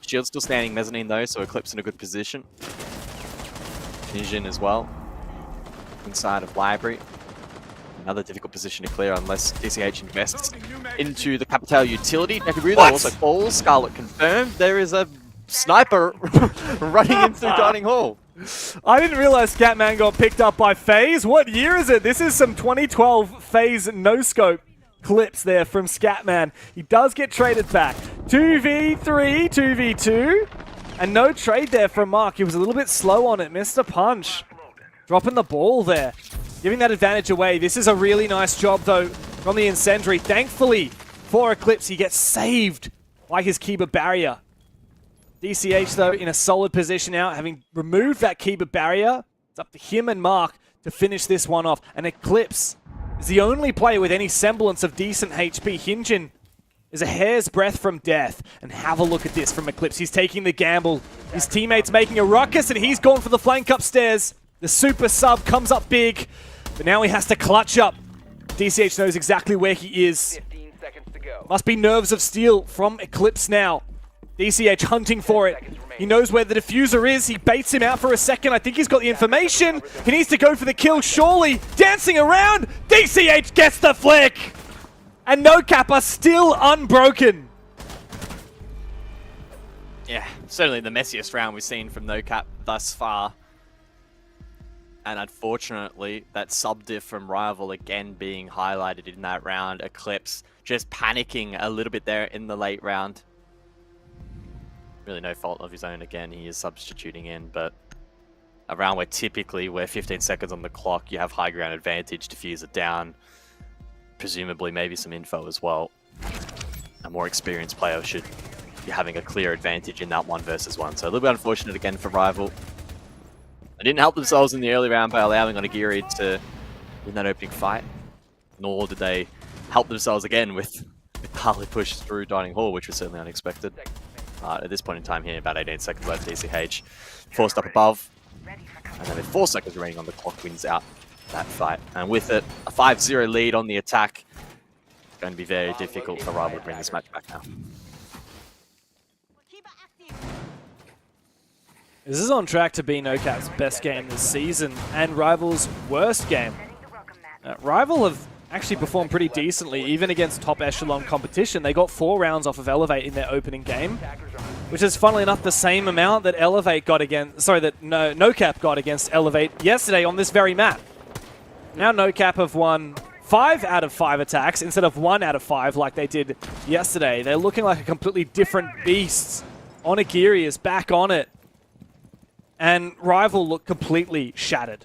Shield's still standing mezzanine though, so Eclipse in a good position. Vision as well. Inside of library. Another difficult position to clear unless DCH invests into the Capital utility. Nekaruda also falls. Scarlet confirmed. There is a sniper running in through Dining Hall. I didn't realize Scatman got picked up by FaZe. What year is it? This is some 2012 FaZe no-scope clips there from Scatman. He does get traded back. 2v3, 2v2. And no trade there from Mark. He was a little bit slow on it. Mr. Punch dropping the ball there. Giving that advantage away. This is a really nice job, though, from the Incendiary. Thankfully, for Eclipse, he gets saved by his Kiba barrier. DCH, though, in a solid position now, having removed that Kiba barrier. It's up to him and Mark to finish this one off. And Eclipse is the only player with any semblance of decent HP. Hyunjin is a hair's breadth from death. And have a look at this from Eclipse. He's taking the gamble. His teammate's making a ruckus, and he's gone for the flank upstairs. The super sub comes up big, but now he has to clutch up. DCH knows exactly where he is. 15 seconds to go. Must be nerves of steel from Eclipse now. DCH hunting for it. He knows where the diffuser is. He baits him out for a second. I think he's got the information. He needs to go for the kill, surely. Dancing around. DCH gets the flick. And No Cap are still unbroken. Yeah, certainly the messiest round we've seen from No Cap thus far. And unfortunately, that sub-diff from Rival again being highlighted in that round. Eclipse just panicking a little bit there in the late round. Really no fault of his own again, he is substituting in, but a round where typically we're 15 seconds on the clock, you have high ground advantage, diffuse it down, presumably maybe some info as well. A more experienced player should be having a clear advantage in that 1 versus 1. So a little bit unfortunate again for Rival. They didn't help themselves in the early round by allowing Onigiri to win that opening fight, nor did they help themselves again with Harley push through Dining Hall, which was certainly unexpected. At this point in time here, about 18 seconds left, DCH forced up above, and then with 4 seconds remaining on the clock, wins out that fight. And with it, a 5-0 lead on the attack. It's going to be very difficult for Rival to bring this match back now. This is on track to be No Cap's best game this season, and Rival's worst game. Rival have actually performed pretty decently, even against top echelon competition. They got 4 rounds off of Elevate in their opening game, which is funnily enough the same amount that Elevate got against, sorry, that No Cap got against Elevate yesterday on this very map. Now No Cap have won 5 out of 5 attacks instead of 1 out of 5 like they did yesterday. They're looking like a completely different beast. Onigiri is back on it, and Rival look completely shattered.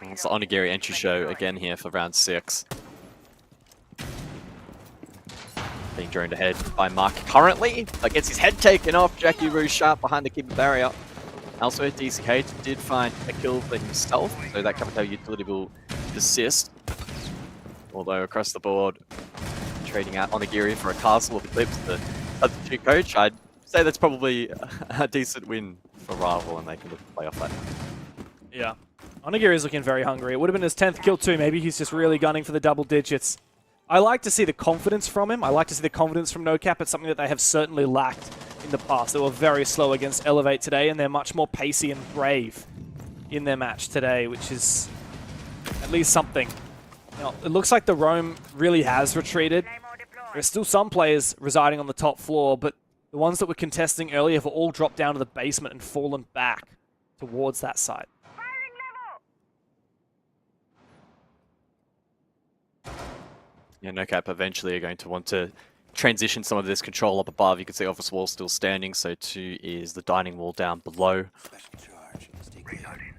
It's the Onigiri entry show again here for round 6. Being droned ahead by Mark currently, but gets his head taken off. Jackie Rouge sharp behind the keeper barrier. Elsewhere, DCH did find a kill for himself, so that Capital utility will persist. Although across the board, trading out Onigiri for a castle of Eclipse, the substitute coach, I'd say that's probably a decent win for Rival, and they can look to play off that. Yeah. Onigiri is looking very hungry. It would have been his 10th kill too. Maybe he's just really gunning for the double digits. I like to see the confidence from him. I like to see the confidence from No Cap. It's something that they have certainly lacked in the past. They were very slow against Elevate today, and they're much more pacey and brave in their match today, which is at least something. Now, it looks like the roam really has retreated. There's still some players residing on the top floor, but the ones that were contesting earlier have all dropped down to the basement and fallen back towards that side. Yeah, NoCap eventually are going to want to transition some of this control up above. You can see office wall still standing, so too is the dining wall down below.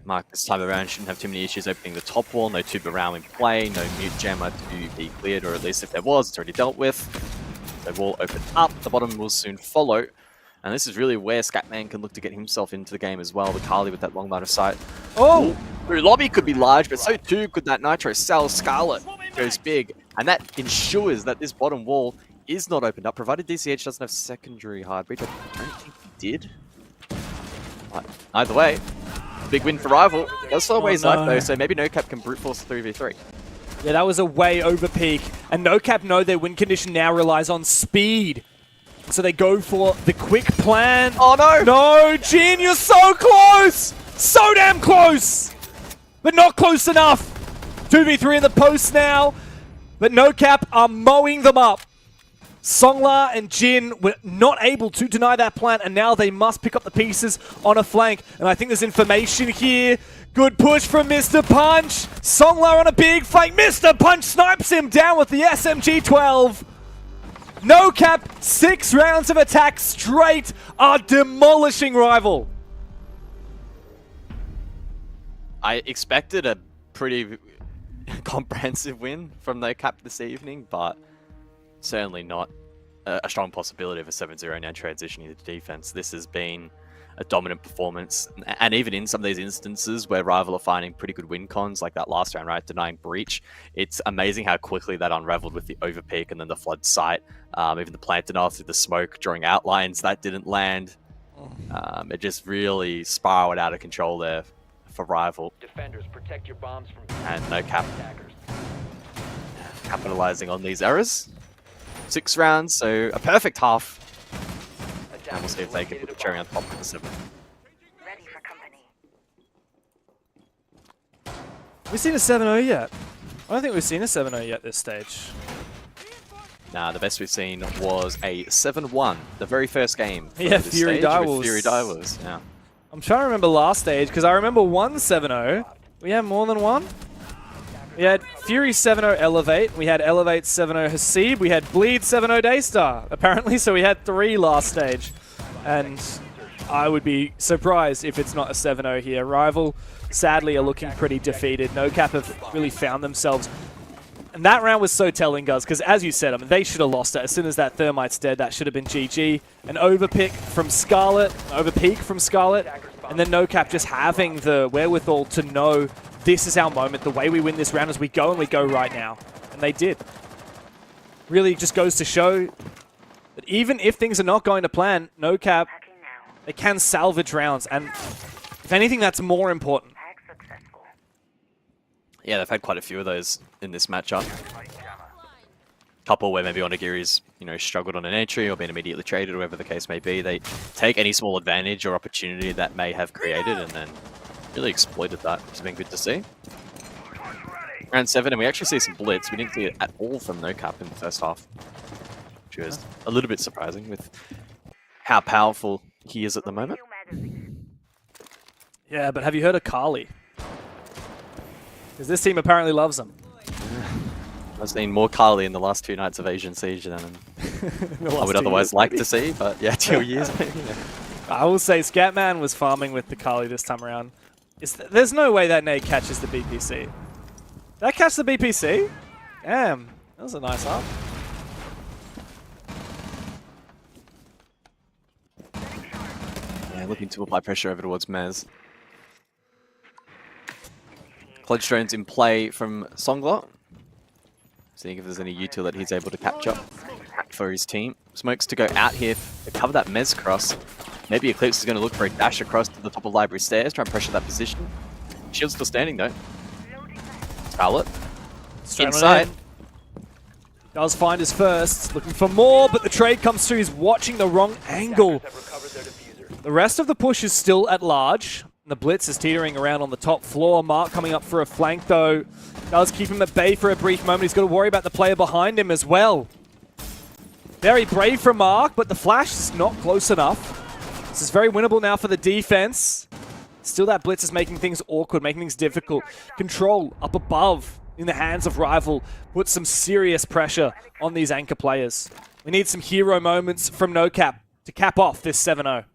Mark this time around shouldn't have too many issues opening the top wall. No tube around in play, no mute jammer to be cleared, or at least if there was, it's already dealt with. So wall open up, the bottom will soon follow. And this is really where Scatman can look to get himself into the game as well. The Carly with that long line of sight. Oh! Ooh, lobby could be large, but so too could that Nitro Cell. Scarlet goes big, and that ensures that this bottom wall is not opened up, provided DCH doesn't have secondary hard breach. I don't think he did. But either way, big win for Rival. Does still ways left though, so maybe NoCap can brute force 3v3. Yeah, that was a way over peak. And NoCap know their win condition now relies on speed. So they go for the quick plan. Oh no! No, Jin, you're so close! So damn close! But not close enough. 2v3 in the post now. But NoCap are mowing them up. Songla and Jin were not able to deny that plan, and now they must pick up the pieces on a flank. And I think there's information here. Good push from Mr. Punch. Songla on a big flank. Mr. Punch snipes him down with the SMG-12. NoCap, 6 rounds of attack straight, are demolishing Rival. I expected a pretty comprehensive win from NoCap this evening, but certainly not a strong possibility of a 7-0 now transitioning to defense. This has been a dominant performance, and even in some of these instances where Rival are finding pretty good win cons, like that last round, right, denying breach, it's amazing how quickly that unraveled with the overpeak and then the flood sight, even the plant denial through the smoke, drawing outlines, that didn't land. It just really spiraled out of control there for Rival. Defenders, protect your bombs from And NoCap attackers. capitalizing on these errors. 6 rounds, so a perfect half. And we'll see if they can put the cherry on top of the 7th. Ready for company. Have we seen a 7-0 yet? I don't think we've seen a 7-0 yet this stage. Nah, the best we've seen was a 7-1, the very first game. For Yeah, this Fury stage Direwolves. with Fury Direwolves, yeah. I'm trying to remember last stage, because I remember one 7-0. We had more than one? We had Fury 7-0 Elevate, we had Elevate 7-0 Hasib, we had Bleed 7-0 Daystar, apparently, so we had 3 last stage. And I would be surprised if it's not a 7-0 here. Rival, sadly, are looking pretty defeated. NoCap have really found themselves. And that round was so telling, guys, because as you said, I mean, they should have lost it. As soon as that Thermite's dead, that should have been GG. An overpick from Scarlet, an overpeak from Scarlet, and then NoCap just having the wherewithal to know this is our moment. The way we win this round is we go and we go right now. And they did. Really just goes to show that even if things are not going to plan, NoCap, they can salvage rounds. And if anything, that's more important. Yeah, they've had quite a few of those in this matchup. Couple where maybe Onigiri's, struggled on an entry or been immediately traded, or whatever the case may be. They take any small advantage or opportunity that may have created and then really exploited that, which has been good to see. Round 7, and we actually see some blitz. We didn't see it at all from NoCap in the first half, which was a little bit surprising with how powerful he is at the moment. Yeah, but have you heard of Carly? Because this team apparently loves him. I've seen more Carly in the last 2 nights of Asian Siege than I would otherwise like to see, but yeah, 2 years maybe. I will say Scatman was farming with the Carly this time around. There's no way that nade catches the BPC. That catch the BPC? Damn, that was a nice up. Yeah, looking to apply pressure over towards Mez. Clutch drones in play from Songla. Seeing if there's any util that he's able to capture for his team. Smokes to go out here to cover that Mez cross. Maybe Eclipse is going to look for a dash across to the top of Library Stairs, try and pressure that position. Shield's still standing though. Scarlet. Inside. Does find his first, looking for more, but the trade comes through. He's watching the wrong angle. The rest of the push is still at large. The blitz is teetering around on the top floor. Mark coming up for a flank though. Does keep him at bay for a brief moment. He's got to worry about the player behind him as well. Very brave from Mark, but the flash is not close enough. This is very winnable now for the defense. Still that blitz is making things awkward, making things difficult. Control up above. in the hands of Rival put some serious pressure on these anchor players. We need some hero moments from NoCap to cap off this 7-0.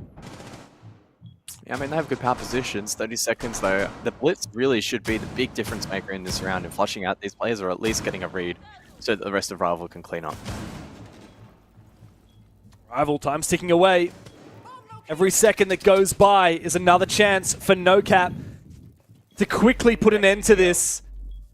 Yeah, I mean, they have good power positions. 30 seconds, though. The Blitz really should be the big difference maker in this round in flushing out these players, or at least getting a read so that the rest of Rival can clean up. Rival time's ticking away. Every second that goes by is another chance for NoCap to quickly put an end to this.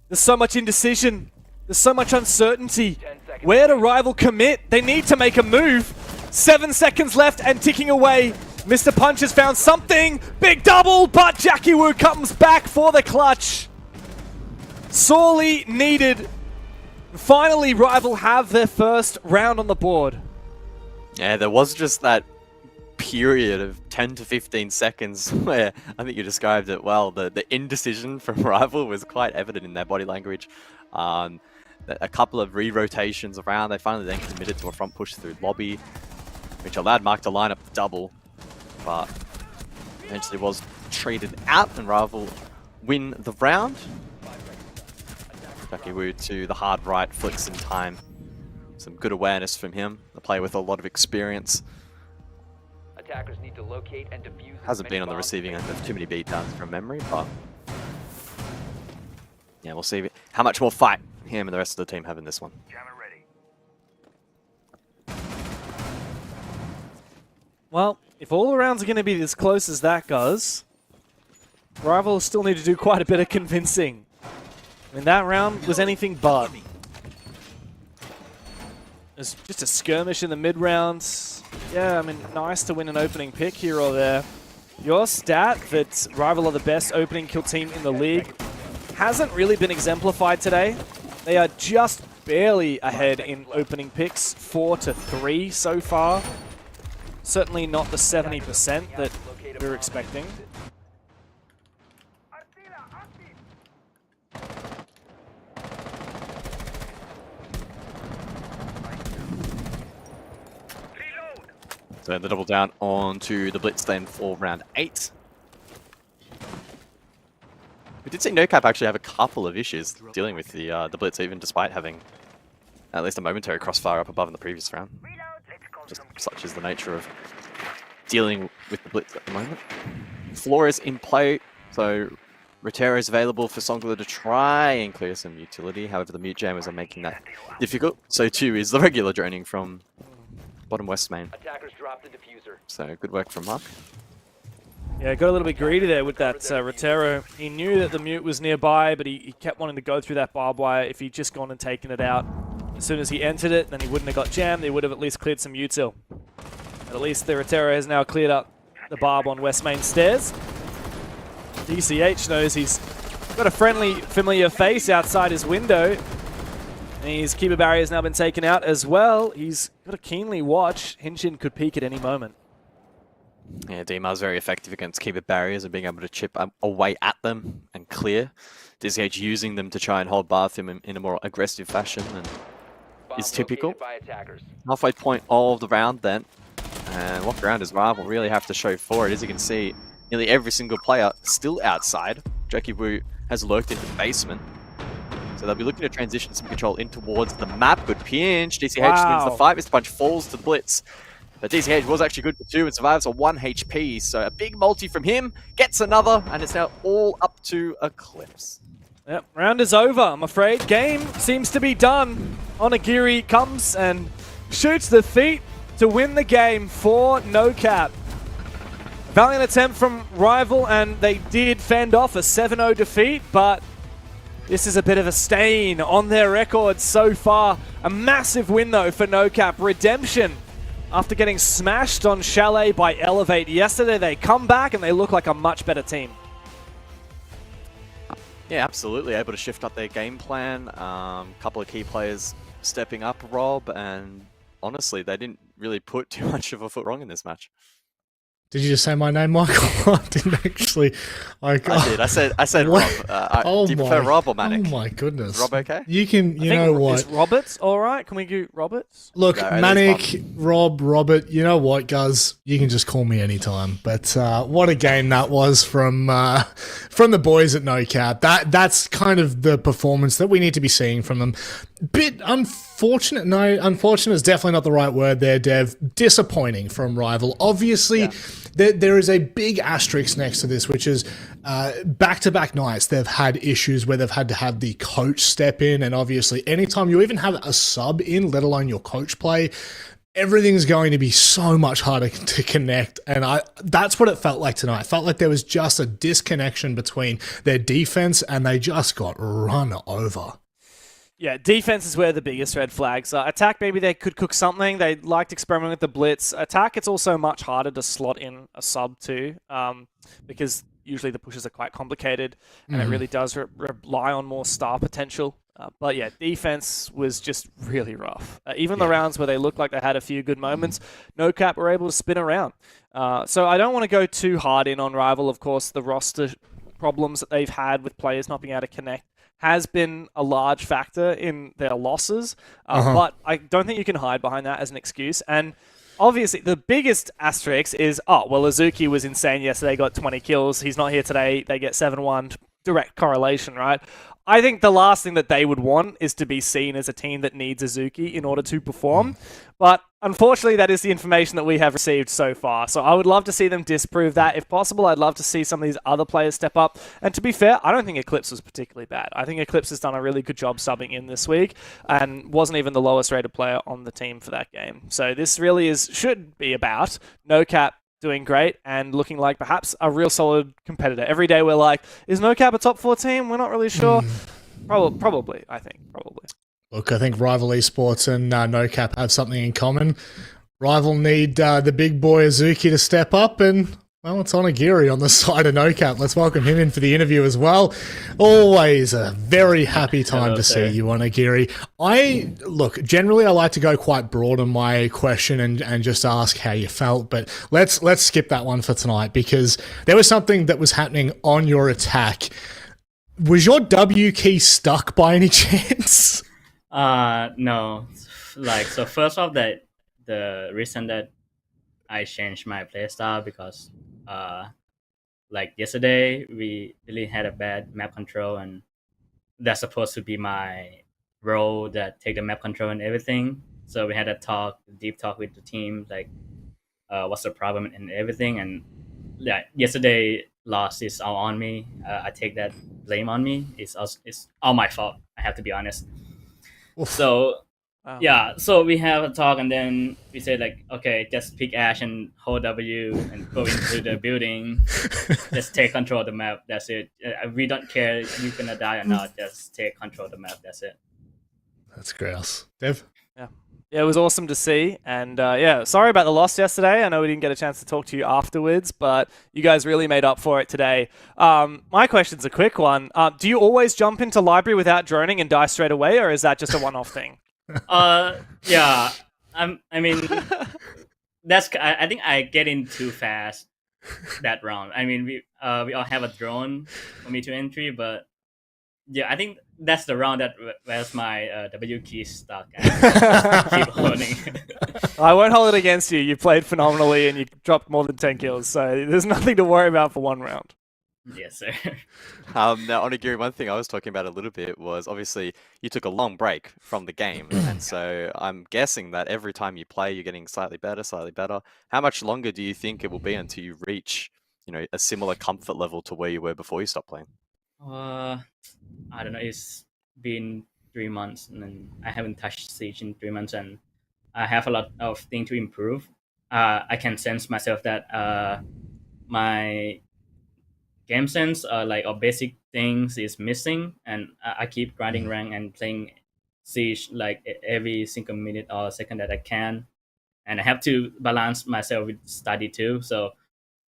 There's so much indecision. There's so much uncertainty. Where do Rival commit? They need to make a move. 7 seconds left and ticking away. Mr. Punch has found something. Big double, but Jackie Wu comes back for the clutch. Sorely needed. Finally, Rival have their first round on the board. Yeah, there was just that period of 10 to 15 seconds where I think you described it well. The indecision from Rival was quite evident in their body language. A couple of re-rotations around, they finally then committed to a front push through lobby, which allowed Mark to line up the double, but eventually was traded out and Rival win the round. Jackie Wu to the hard right, flicks in time. Some good awareness from him, a player with a lot of experience. Attackers need to locate and defuse. Hasn't been on the receiving end of too many beatdowns from memory, but yeah, we'll see how much more fight him and the rest of the team have in this one. Well, if all the rounds are going to be as close as that goes, Rival still need to do quite a bit of convincing. I mean, that round was anything but. It's just a skirmish in the mid-rounds. Yeah, I mean, nice to win an opening pick here or there. Your stat that Rival are the best opening kill team in the league hasn't really been exemplified today. They are just barely ahead in opening picks, 4-3 so far. Certainly not the 70% that we were expecting. So the double down onto the Blitz then for round 8. We did see NoCap actually have a couple of issues dealing with the Blitz, even despite having at least a momentary crossfire up above in the previous round. Just such is the nature of dealing with the Blitz at the moment. Floor is in play, so Rotero is available for Songler to try and clear some utility. However, the mute jammers are making that difficult. So too is the regular droning from bottom west main. Attackers drop the diffuser. So good work from Mark. Yeah, got a little bit greedy there with that Rotero. He knew that the mute was nearby, but he kept wanting to go through that barbed wire. If he'd just gone and taken it out as soon as he entered it, then he wouldn't have got jammed. He would have at least cleared some util. But at least the Rotero has now cleared up the barb on west main stairs. DCH knows he's got a friendly, familiar face outside his window. And his keeper barrier has now been taken out as well. He's got to keenly watch. Hinshin could peek at any moment. Yeah, Dimar's very effective against keeper barriers and being able to chip away at them and clear. DCH using them to try and hold Bartham in a more aggressive fashion and is typical. Halfway point of the round then. And what round does Rival really have to show for it? As you can see, nearly every single player still outside. Jackie Wu has lurked in the basement. So they'll be looking to transition some control in towards the map. Good pinch. DCH wins the fight. Mr. Punch falls to the Blitz. But DCH was actually good for 2 and survives a 1 HP. So a big multi from him. Gets another. And it's now all up to Eclipse. Yep, round is over, I'm afraid. Game seems to be done. Onigiri comes and shoots the feet to win the game for NoCap. Valiant attempt from Rival, and they did fend off a 7-0 defeat, but this is a bit of a stain on their record so far. A massive win, though, for NoCap. Redemption. After getting smashed on Chalet by Elevate yesterday, they come back and they look like a much better team. Yeah, absolutely. Able to shift up their game plan. Couple of key players stepping up, Rob, and honestly, they didn't really put too much of a foot wrong in this match. Did you just say my name, Michael? I didn't actually. I did. I said What? Rob. Do you prefer Rob or Manic? Oh my goodness. Is Rob okay? You can. You I know think, what? Is Roberts all right? Can we do Roberts? Look, No, it Manic, is Rob, Robert. You know what, guys? You can just call me anytime. But what a game that was from the boys at No Cap. That's kind of the performance that we need to be seeing from them. Bit unfortunate. No, unfortunate is definitely not the right word there, Dev. Disappointing from Rival. Obviously, there is a big asterisk next to this, which is back-to-back nights they've had issues where they've had to have the coach step in, and obviously anytime you even have a sub in, let alone your coach play, everything's going to be so much harder to connect. And that's what it felt like tonight. It felt like there was just a disconnection between their defense and they just got run over. Yeah, defense is where the biggest red flags are. Attack, maybe they could cook something. They liked experimenting with the blitz. Attack, it's also much harder to slot in a sub too, because usually the pushes are quite complicated, and it really does rely on more star potential. But yeah, defense was just really rough. Even the rounds where they looked like they had a few good moments, No Cap were able to spin around. So I don't want to go too hard in on Rival. Of course, the roster problems that they've had with players not being able to connect has been a large factor in their losses, but I don't think you can hide behind that as an excuse. And obviously, the biggest asterisk is, Azuki was insane yesterday, got 20 kills. He's not here today. They get 7-1. Direct correlation, right? I think the last thing that they would want is to be seen as a team that needs Azuki in order to perform. But unfortunately, that is the information that we have received so far. So I would love to see them disprove that. If possible, I'd love to see some of these other players step up. And to be fair, I don't think Eclipse was particularly bad. I think Eclipse has done a really good job subbing in this week and wasn't even the lowest rated player on the team for that game. So this really should be about No Cap doing great and looking like perhaps a real solid competitor. Every day we're like, is No Cap a top 4 team? We're not really sure. Probably, I think. Probably. Look, I think Rival Esports and No Cap have something in common. Rival need the big boy Azuki to step up, and well, it's Onigiri on the side of No Cap. Let's welcome him in for the interview as well. Always a very happy time to see you, Onigiri. Generally I like to go quite broad on my question and just ask how you felt, but let's skip that one for tonight because there was something that was happening on your attack. Was your W key stuck by any chance? No. So first off, that the reason that I changed my playstyle because yesterday we really had a bad map control, and that's supposed to be my role that take the map control and everything. So we had a deep talk with the team, what's the problem and everything. And yesterday loss is all on me. I take that blame on me. It's all my fault. I have to be honest. Oof. So so we have a talk, and then we say okay, just pick Ash and hold W and go into the building. Just take control of the map. That's it. We don't care if you're gonna die or not. Just take control of the map. That's it. That's grouse. Dev? Yeah, it was awesome to see. And sorry about the loss yesterday. I know we didn't get a chance to talk to you afterwards, but you guys really made up for it today. My question's a quick one. Do you always jump into library without droning and die straight away, or is that just a one-off thing? Yeah. I mean, I think I get in too fast that round. I mean, we all have a drone for me to entry, but yeah, I think that's the round where's my W key stuck. Keep holding. I won't hold it against you. You played phenomenally and you dropped more than 10 kills, so there's nothing to worry about for one round. Yes, sir. Now, Onigiri, one thing I was talking about a little bit was obviously you took a long break from the game, and so I'm guessing that every time you play, you're getting slightly better. How much longer do you think it will be until you reach, a similar comfort level to where you were before you stopped playing? I don't know. It's been 3 months, and I haven't touched Siege in 3 months, and I have a lot of things to improve. I can sense myself that my game sense, or basic things, is missing, and I keep grinding rank and playing Siege every single minute or second that I can, and I have to balance myself with study too. So,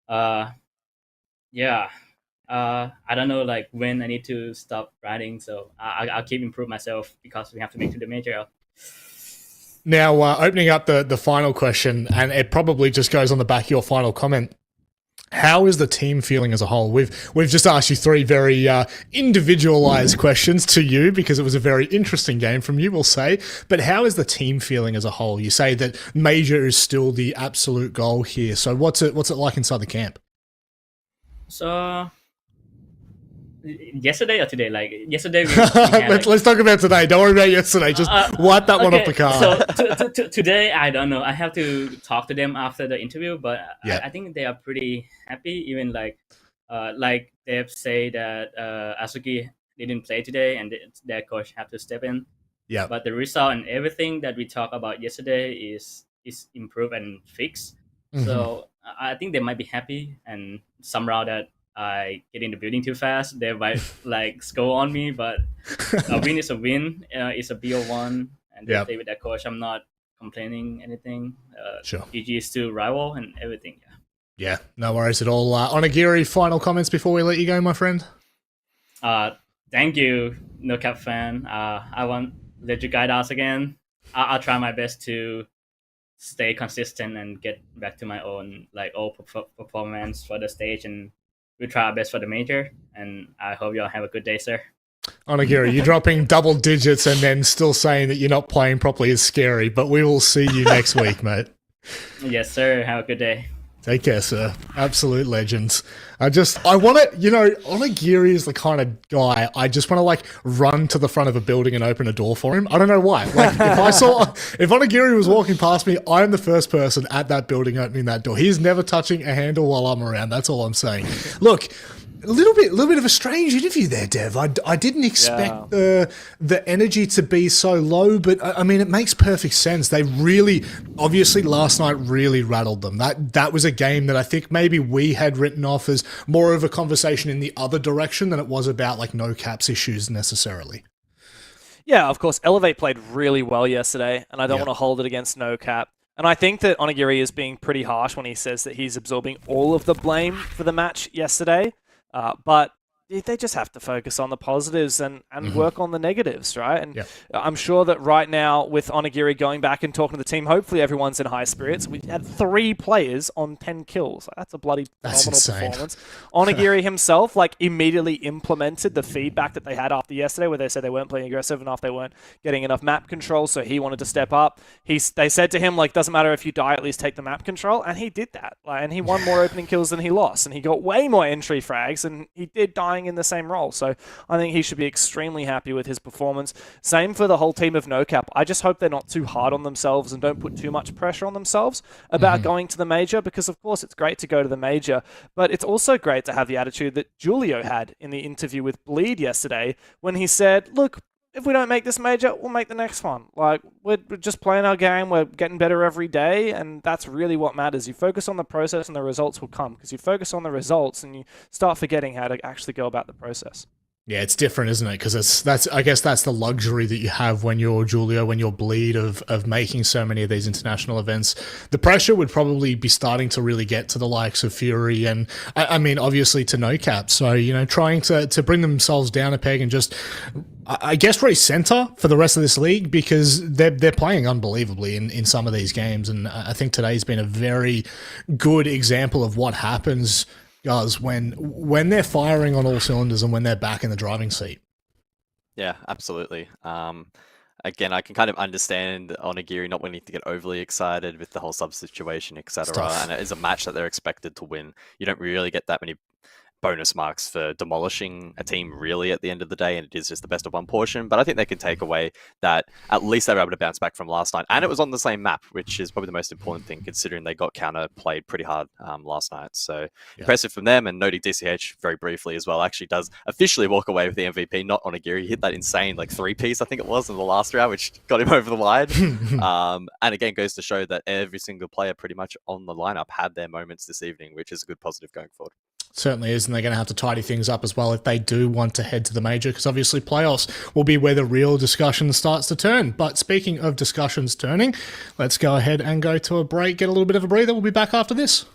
I don't know when I need to stop grinding. So I'll keep improve myself because we have to make to the major. Now, opening up the final question, and it probably just goes on the back of your final comment. How is the team feeling as a whole? We've just asked you three very individualized questions to you because it was a very interesting game from you, we'll say. But how is the team feeling as a whole? You say that Major is still the absolute goal here. So what's it like inside the camp? So yesterday or today? Like yesterday, we had, Let's talk about today. Don't worry about yesterday. Just wipe that one off the card. So today, I don't know. I have to talk to them after the interview, but Yeah. I think they are pretty happy. Even like they've said that Asuki didn't play today, and their coach have to step in. Yeah. But the result and everything that we talked about yesterday is improved and fixed. So I think they might be happy, and somehow that I get in the building too fast, they might like score on me. But a win is a win. It's a BO1, and they Yeah. play with their coach. I'm not complaining anything. Sure. GG is still rival and everything. Yeah. Yeah, no worries at all. Onigiri, final comments before we let you go, my friend? Thank you, No Cap fan. I want let you guide us again. I'll try my best to stay consistent and get back to my own like old performance for the stage, and we try our best for the major. And I hope y'all have a good day, sir. Onigiri, you're dropping double digits and then still saying that you're not playing properly is scary, but we will see you next week, mate. Yes, sir. Have a good day. Take care, sir. Absolute legends. I want to, Onigiri is the kind of guy I just want to like run to the front of a building and open a door for him. I don't know why. Like if Onigiri was walking past me, I'm the first person at that building opening that door. He's never touching a handle while I'm around. That's all I'm saying. Look, a little bit of a strange interview there, Dev. I didn't expect the energy to be so low, but I mean, it makes perfect sense. They really, obviously, last night really rattled them. That was a game that I think maybe we had written off as more of a conversation in the other direction than it was about like no caps issues necessarily. Yeah, of course. Elevate played really well yesterday, and I don't want to hold it against no cap. And I think that Onigiri is being pretty harsh when he says that he's absorbing all of the blame for the match yesterday. But they just have to focus on the positives and work on the negatives, right? And I'm sure that right now, with Onigiri going back and talking to the team, hopefully everyone's in high spirits. We had 3 players on 10 kills. That's a bloody phenomenal performance. Onigiri himself, like, immediately implemented the feedback that they had after yesterday, where they said they weren't playing aggressive enough, they weren't getting enough map control, so he wanted to step up. They said to him, like, doesn't matter if you die, at least take the map control, and he did that. Like, and he won more opening kills than he lost, and he got way more entry frags, and he did dying in the same role. So I think he should be extremely happy with his performance. Same for the whole team of No Cap. I just hope they're not too hard on themselves and don't put too much pressure on themselves about going to the major, because of course it's great to go to the major, but it's also great to have the attitude that Julio had in the interview with Bleed yesterday when he said, look, if we don't make this major, we'll make the next one. Like, we're just playing our game, we're getting better every day, and that's really what matters. You focus on the process and the results will come, because you focus on the results and you start forgetting how to actually go about the process. Yeah, it's different, isn't it? Because I guess that's the luxury that you have when you're Julio, when you're Bleed of making so many of these international events. The pressure would probably be starting to really get to the likes of Fury and, I mean, obviously to No Cap. So, trying to bring themselves down a peg and just, I guess, recenter for the rest of this league, because they're playing unbelievably in some of these games. And I think today's been a very good example of what happens, guys, when they're firing on all cylinders and when they're back in the driving seat. Yeah, absolutely. Again, I can kind of understand Onigiri not wanting to get overly excited with the whole sub situation, etc. And it is a match that they're expected to win. You don't really get that many bonus marks for demolishing a team really at the end of the day, and it is just the best of one portion. But I think they can take away that at least they were able to bounce back from last night, and it was on the same map, which is probably the most important thing considering they got counter played pretty hard last night. So impressive from them. And noting DCH very briefly as well actually does officially walk away with the MVP, not Onigiri. He hit that insane like 3-piece I think it was in the last round, which got him over the line. And again goes to show that every single player pretty much on the lineup had their moments this evening, which is a good positive going forward. Certainly is, and they're going to have to tidy things up as well if they do want to head to the major, because obviously playoffs will be where the real discussion starts to turn. But speaking of discussions turning, let's go ahead and go to a break, get a little bit of a breather. We'll be back after this.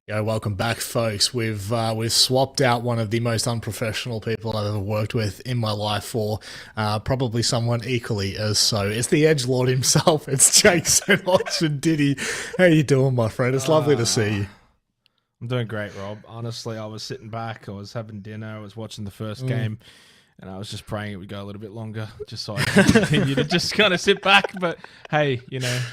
Yo, welcome back, folks. We've swapped out one of the most unprofessional people I've ever worked with in my life for probably someone equally as so. It's the edgelord himself. It's Jake Senoch and Diddy. How you doing, my friend? It's lovely to see you. I'm doing great, Rob. Honestly, I was sitting back, I was having dinner, I was watching the first game, and I was just praying it would go a little bit longer, just so I could continue to just kind of sit back. But hey,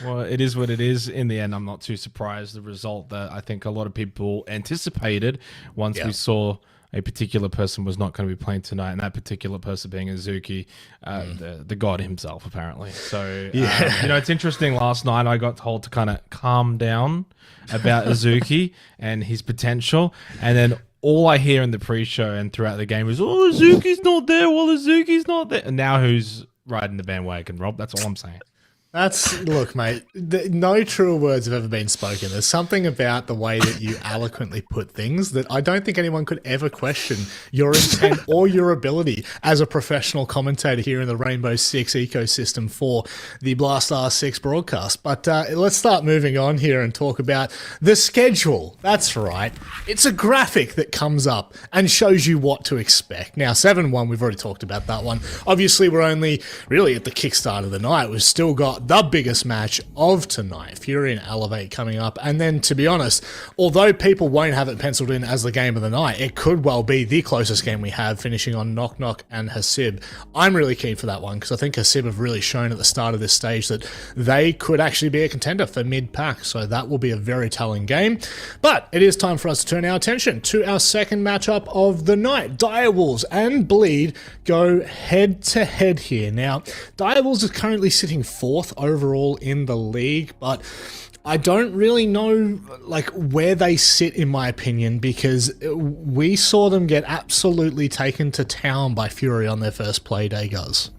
well, it is what it is. In the end, I'm not too surprised. The result that I think a lot of people anticipated once we saw a particular person was not going to be playing tonight, and that particular person being Azuki, the god himself, apparently. So, it's interesting. Last night, I got told to kind of calm down about Azuki and his potential, and then all I hear in the pre-show and throughout the game is, "Oh, Azuki's not there. Well, Azuki's not there." And now who's riding the bandwagon, Rob? That's all I'm saying. Look, mate, no truer words have ever been spoken. There's something about the way that you eloquently put things that I don't think anyone could ever question your intent or your ability as a professional commentator here in the Rainbow Six ecosystem for the Blast R6 broadcast. But let's start moving on here and talk about the schedule. That's right. It's a graphic that comes up and shows you what to expect. Now, 7-1, we've already talked about that one. Obviously, we're only really at the kickstart of the night. We've still got the biggest match of tonight, Fury and Elevate coming up. And then, to be honest, although people won't have it penciled in as the game of the night, it could well be the closest game we have, finishing on Knock Knock and Hasib. I'm really keen for that one because I think Hasib have really shown at the start of this stage that they could actually be a contender for mid-pack, so that will be a very telling game. But it is time for us to turn our attention to our second matchup of the night. Direwolves and Bleed go head-to-head here. Now, Direwolves is currently sitting 4th overall in the league, but I don't really know where they sit, in my opinion, because we saw them get absolutely taken to town by Fury on their first play day, Guz.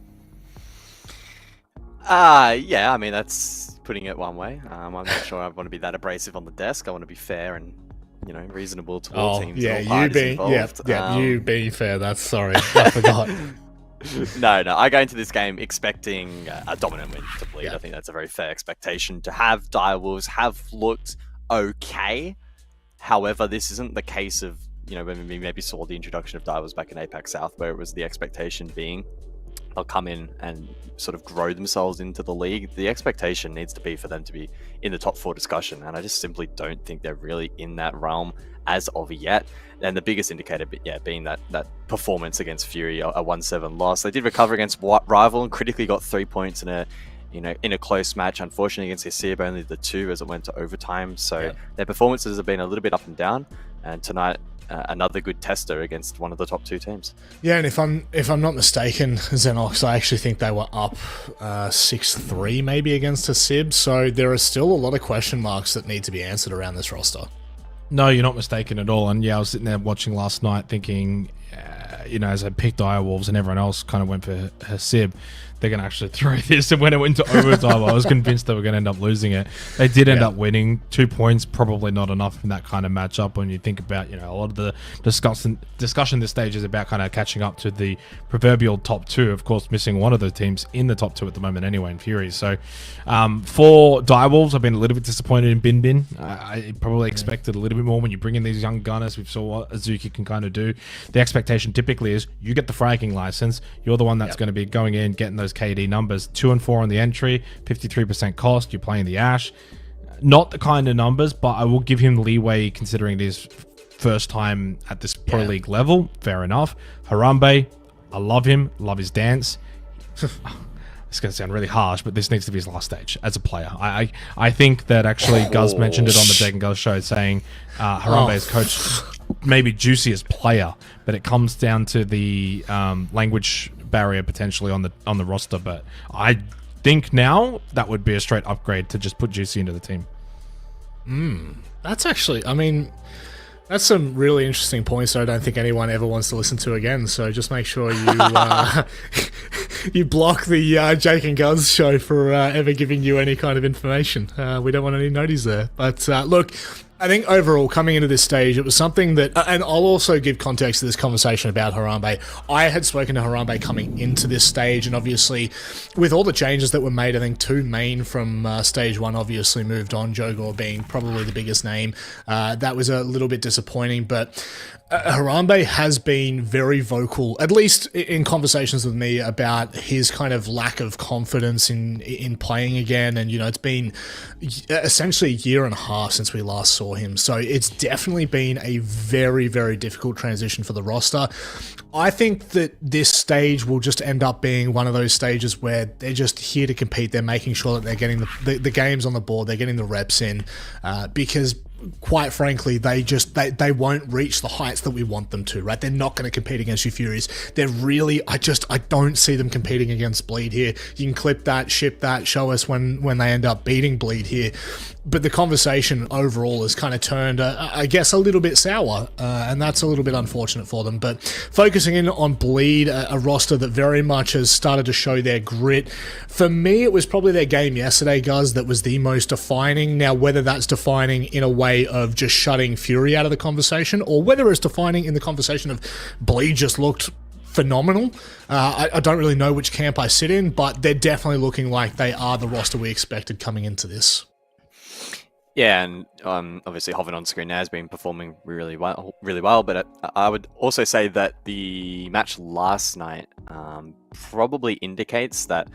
Yeah, I mean, that's putting it one way. I'm not sure I want to be that abrasive on the desk. I want to be fair and reasonable to all teams. Yeah, and all parties involved. You being fair. That's sorry, I forgot. No, I go into this game expecting a dominant win to Bleed. I think that's a very fair expectation to have. Direwolves have looked okay. However, this isn't the case of, when we maybe saw the introduction of Direwolves back in APAC South, where it was the expectation being they'll come in and sort of grow themselves into the league. The expectation needs to be for them to be in the top 4 discussion, and I just simply don't think they're really in that realm as of yet. And the biggest indicator, being that performance against Fury, a 1-7 loss. They did recover against Rival and critically got 3 points in a close match. Unfortunately, against Hasib, only the 2 as it went to overtime. So their performances have been a little bit up and down. And tonight, another good tester against one of the top 2 teams. Yeah, and if I'm not mistaken, Xenox, I actually think they were up 6-3 maybe against Hasib. So there are still a lot of question marks that need to be answered around this roster. No, you're not mistaken at all. And I was sitting there watching last night thinking, as I picked Direwolves and everyone else kind of went for Hasib, they're going to actually throw this. And when it went to overtime, I was convinced they were going to end up losing it. They did end up winning. 2 points, probably not enough in that kind of matchup. When you think about, a lot of the discussion this stage is about kind of catching up to the proverbial top 2. Of course, missing one of the teams in the top 2 at the moment anyway, in Fury. So for Direwolves, I've been a little bit disappointed in Bin Bin. I probably expected a little bit more when you bring in these young gunners. We saw what Azuki can kind of do. The expectation typically is you get the fragging license. You're the one that's going to be going in, getting those KD numbers. 2 and 4 on the entry, 53% cost. You're playing the Ash. Not the kind of numbers, but I will give him leeway considering it is first time at this pro league level. Fair enough. Harambe, I love him. Love his dance. It's going to sound really harsh, but this needs to be his last stage as a player. I think that actually Guz mentioned it on the Jake and Guz show, saying Harambe is coach, maybe juiciest player, but it comes down to the language barrier potentially on the roster. But I think now that would be a straight upgrade to just put Juicy into the team. That's actually, that's some really interesting points that I don't think anyone ever wants to listen to again. So just make sure you you block the Jake and Guz show for ever giving you any kind of information. We don't want any noties there. But look, I think overall, coming into this stage, it was something that, and I'll also give context to this conversation about Harambe. I had spoken to Harambe coming into this stage, and obviously, with all the changes that were made, I think two main from stage one obviously moved on, Jogor being probably the biggest name. That was a little bit disappointing, but Harambe has been very vocal, at least in conversations with me, about his kind of lack of confidence in playing again. And, it's been essentially a year and a half since we last saw him. So it's definitely been a very, very difficult transition for the roster. I think that this stage will just end up being one of those stages where they're just here to compete. They're making sure that they're getting the games on the board, they're getting the reps in, because quite frankly, they won't reach the heights that we want them to, right? They're not going to compete against you Furies. They're really, I don't see them competing against Bleed here. You can clip that, ship that, show us when they end up beating Bleed here. But the conversation overall has kind of turned, I guess, a little bit sour, and that's a little bit unfortunate for them. But focusing in on Bleed, a roster that very much has started to show their grit. For me, it was probably their game yesterday, guys, that was the most defining. Now, whether that's defining in a way of just shutting Fury out of the conversation, or whether it's defining in the conversation of Bleed just looked phenomenal. I don't really know which camp I sit in, but they're definitely looking like they are the roster we expected coming into this. Yeah, and obviously Hoven on screen now has been performing really well. But I would also say that the match last night probably indicates that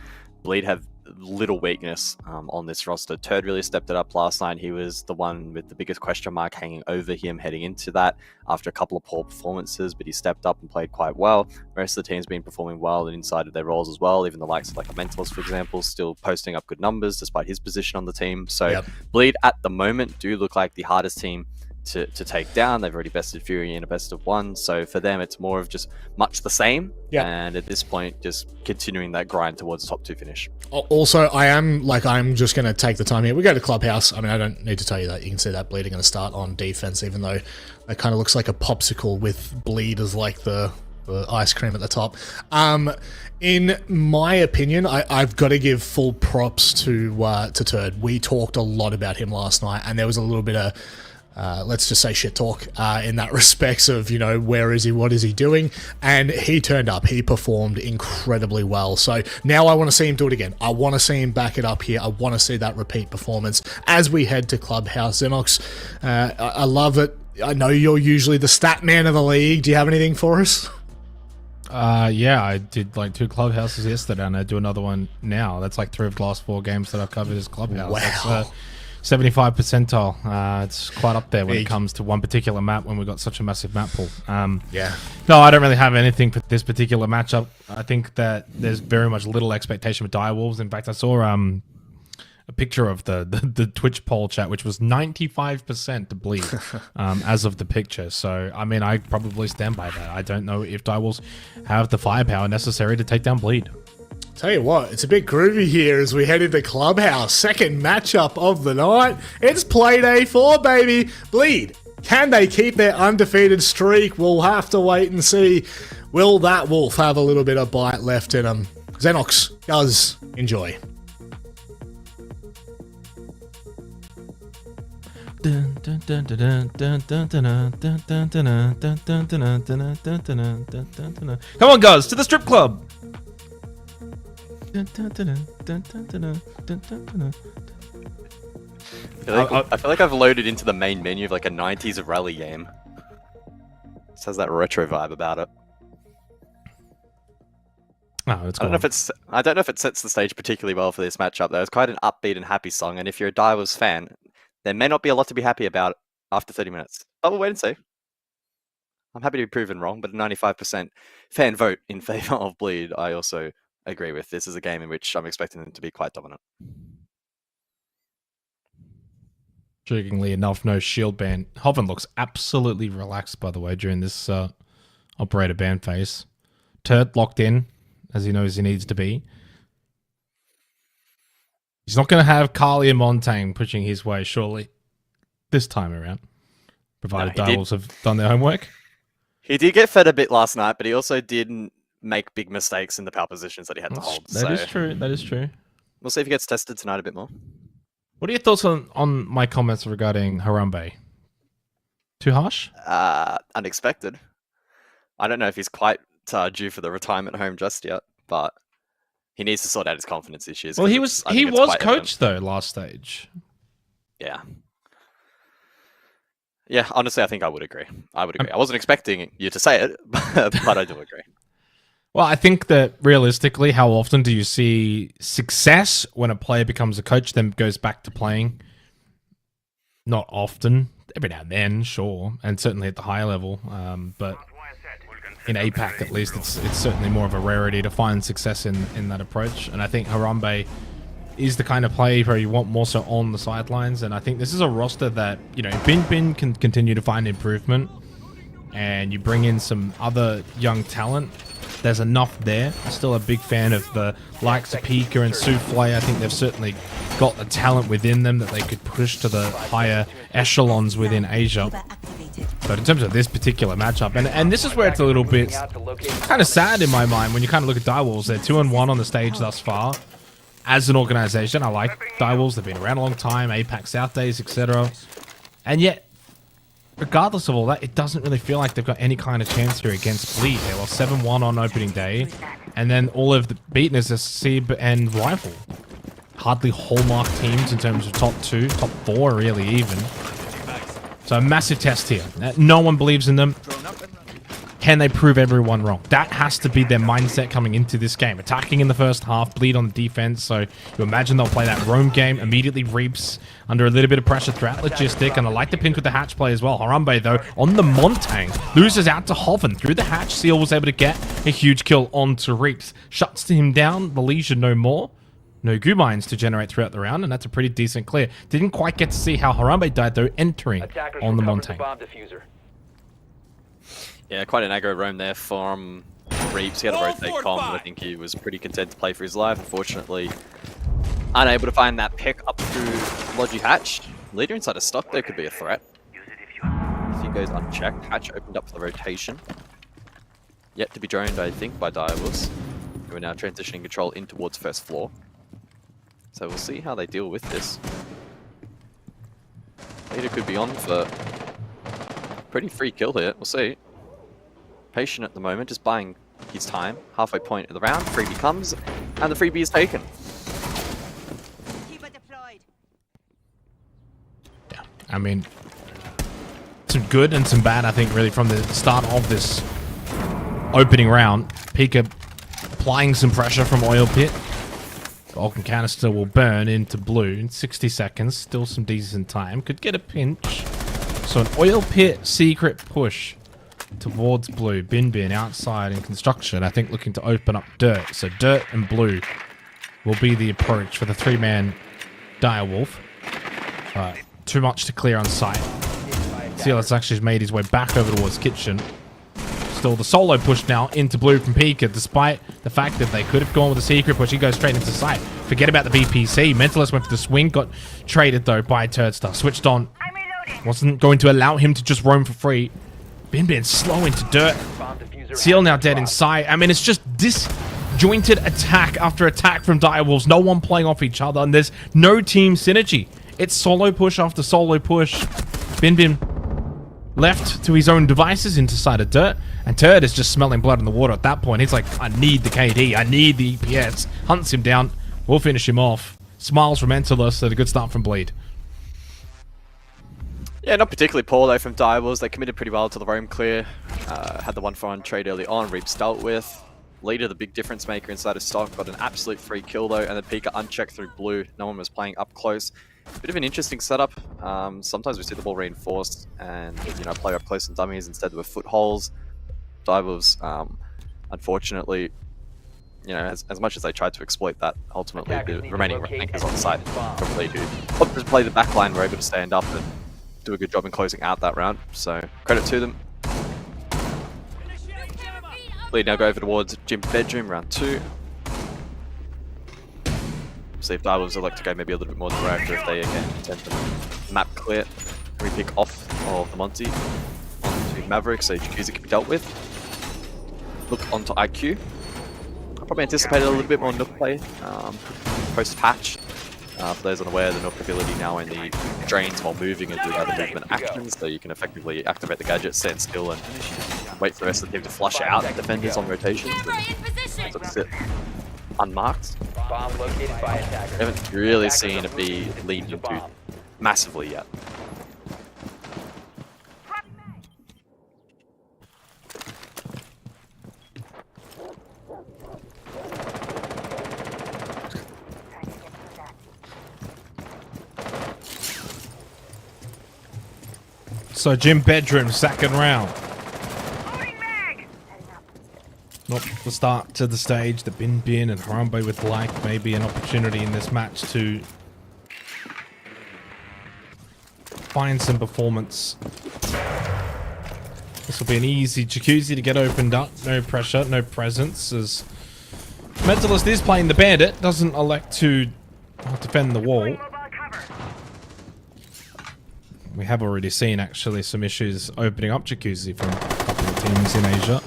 Bleed have little weakness on this roster. Turd really stepped it up last night. He was the one with the biggest question mark hanging over him heading into that after a couple of poor performances, but he stepped up and played quite well. The rest of the team's been performing well and inside of their roles as well. Even the likes of like a Mentalist, for example, still posting up good numbers despite his position on the team. So yep. Bleed at the moment do look like the hardest team to take down. They've already bested Fury in a best of one, so for them it's more of just much the same. And at this point just continuing that grind towards the top 2 finish. Also, I'm just going to take the time here. We go to Clubhouse. I mean, I don't need to tell you that. You can see that Bleed are going to start on defense, even though it kind of looks like a popsicle with Bleed as like the ice cream at the top. In my opinion, I've got to give full props to Turd. We talked a lot about him last night, and there was a little bit of let's just say shit talk in that respects of, where is he, what is he doing? And he turned up, he performed incredibly well. So now I want to see him do it again. I want to see him back it up here. I want to see that repeat performance as we head to Clubhouse. Xenox, I love it. I know you're usually the stat man of the league. Do you have anything for us? Yeah, I did like 2 Clubhouses yesterday, and I do another one now. That's like 3 of the last 4 games that I've covered as Clubhouse. Wow. That's, 75 percentile. It's quite up there when it comes to one particular map when we've got such a massive map pool. Yeah. No, I don't really have anything for this particular matchup. I think that there's very much little expectation with Direwolves. In fact, I saw a picture of the Twitch poll chat, which was 95% to Bleed as of the picture. So, I mean, I probably stand by that. I don't know if Direwolves have the firepower necessary to take down Bleed. Tell you what, it's a bit groovy here as we head into Clubhouse. Second matchup of the night. It's Playday 4, baby. Bleed, can they keep their undefeated streak? We'll have to wait and see. Will that wolf have a little bit of bite left in them? Xenox does enjoy. Come on, guys, to the strip club. I feel like I've loaded into the main menu of like a 90s rally game. It has that retro vibe about it. Oh, it's I don't know if it sets the stage particularly well for this matchup though. It's quite an upbeat and happy song, and if you're a Divers fan, there may not be a lot to be happy about after 30 minutes. But we'll wait and see. I'm happy to be proven wrong, but a 95% fan vote in favor of Bleed, I also agree with. This is a game in which I'm expecting them to be quite dominant. Jokingly enough, no shield ban. Hoven looks absolutely relaxed, by the way, during this operator ban phase. Turd locked in, as he knows he needs to be. He's not going to have Carly and Montaigne pushing his way, surely, this time around, provided Direwolves have done their homework. He did get fed a bit last night, but he also didn't make big mistakes in the power positions that he had to hold. That is true. That is true. We'll see if he gets tested tonight a bit more. What are your thoughts on my comments regarding Harambe Too harsh? Unexpected. I don't know if he's quite due for the retirement home just yet, but he needs to sort out his confidence issues. Well, 'cause I he think it's was quite evident. coached though last stage. Yeah. Yeah, honestly, I think I would agree. I wasn't expecting you to say it, but I do agree. Well, I think that realistically, how often do you see success when a player becomes a coach, then goes back to playing? Not often. Every now and then, sure, and certainly at the higher level. But in APAC, at least, it's certainly more of a rarity to find success in that approach. And I think Harambe is the kind of player where you want more so on the sidelines. And I think this is a roster that, you know, Bin can continue to find improvement, and you bring in some other young talent. There's enough there. I'm still a big fan of the likes of Pika and Souffle. I think they've certainly got the talent within them that they could push to the higher echelons within Asia. But in terms of this particular matchup, and this is where it's a little bit kind of sad in my mind when you kind of look at Direwolves. They're 2-1 on the stage thus far. As an organization, I like Direwolves. They've been around a long time, APAC South Days, etc. And yet, regardless of all that, it doesn't really feel like they've got any kind of chance here against Bleed. They lost 7-1 on opening day, and then all of the beaten is Sib and Rifle. Hardly hallmark teams in terms of top 2, top 4 really even. So a massive test here. No one believes in them. Can they prove everyone wrong? That has to be their mindset coming into this game. Attacking in the first half, Bleed on the defense. So you imagine they'll play that roam game, immediately reaps under a little bit of pressure throughout Logistic. And I like the pink with the hatch play as well. Harambe, though, on the Montang, loses out to Hoven. Through the hatch, Seal was able to get a huge kill onto Reaps. Shuts him down. The Legion no more. No goo mines to generate throughout the round, and that's a pretty decent clear. Didn't quite get to see how Harambe died, though, entering on the Montang. Yeah, quite an aggro roam there from Reeves. He had a rotate comp. I think he was pretty content to play for his life. Unfortunately, unable to find that pick up through Logi Hatch. Leader inside a stock there could be a threat. As he goes unchecked. Hatch opened up for the rotation. Yet to be droned, I think, by Direwolves, who are now transitioning control in towards first floor. So we'll see how they deal with this. Leader could be on for pretty free kill here. We'll see. Patient at the moment, just buying his time. Halfway point of the round, freebie comes, and the freebie is taken. Yeah, I mean, some good and some bad, I think, really, from the start of this opening round. Pika applying some pressure from Oil Pit. Vulcan Canister will burn into blue in 60 seconds. Still some decent time. Could get a pinch. So an Oil Pit secret push towards blue. Bin outside in construction, I think, looking to open up dirt. So dirt and blue will be the approach for the 3-man Direwolf. Too much to clear on site. Seal has actually made his way back over towards kitchen. Still the solo push now into blue from Pika, despite the fact that they could have gone with a secret push. He goes straight into sight. Forget about the BPC. Mentalist went for the swing, got traded though by Turdstar. Switched on. Wasn't going to allow him to just roam for free. Bin slow into dirt. Seal now dead inside. I mean, it's just disjointed attack after attack from Direwolves. No one playing off each other, and there's no team synergy. It's solo push after solo push. Bin left to his own devices into side of dirt, and Turd is just smelling blood in the water at that point. He's like, I need the KD, I need the EPS. Hunts him down. We'll finish him off. Smiles from Mentalist at a good start from Bleed. Yeah, not particularly poor though from Direwolves. They committed pretty well to the roam clear. Had the 1-for-1 trade early on. Reaps dealt with. Leader, the big difference maker inside of stock, got an absolute free kill though, and then Pika unchecked through blue. No one was playing up close. Bit of an interesting setup. Sometimes we see the ball reinforced and, you know, play up close and dummies instead of footholds. Direwolves, unfortunately, you know, as much as they tried to exploit that, ultimately the remaining anchors on site from Bleed, who opted to play the backline, were able to stand up and do a good job in closing out that round, so credit to them. Bleed now go over towards Jim's bedroom, round 2. See if Direwolves would like to go maybe a little bit more direct, or if they again intend to map clear, re-pick off of the Monty onto Maverick, so Jacuzzi can be dealt with. Look onto IQ. I probably anticipated a little bit more Nook play post-patch. For those unaware, the knock ability now only drains while moving and doing other movement actions, so you can effectively activate the gadget, stand still, and wait for the rest of the team to flush out defenders on rotations. And sort of sit unmarked. Bomb located by attacker. We haven't really seen it be leaned into massively yet. So Jim Bedroom, second round. Not the start to the stage that Bin Bin and Harambe would like. Maybe an opportunity in this match to find some performance. This will be an easy jacuzzi to get opened up. No pressure, no presence. As Mentalist is playing the bandit, doesn't elect to defend the wall. We have already seen actually some issues opening up jacuzzi from a couple of teams in Asia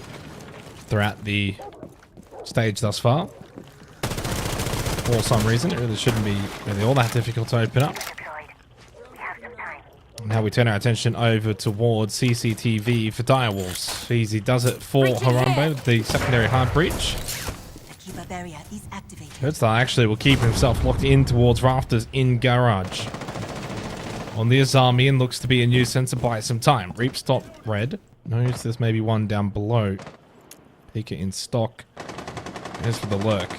throughout the stage thus far. For some reason, it really shouldn't be really all that difficult to open up. Now we turn our attention over towards CCTV for Direwolves. Easy does it for Harambe with the secondary hard breach. Heartstar actually will keep himself locked in towards rafters in garage. On the Azamian looks to be a nuisance and buy some time. Reap's top red. Notice there's maybe one down below. Pika in stock. Here's for the lurk.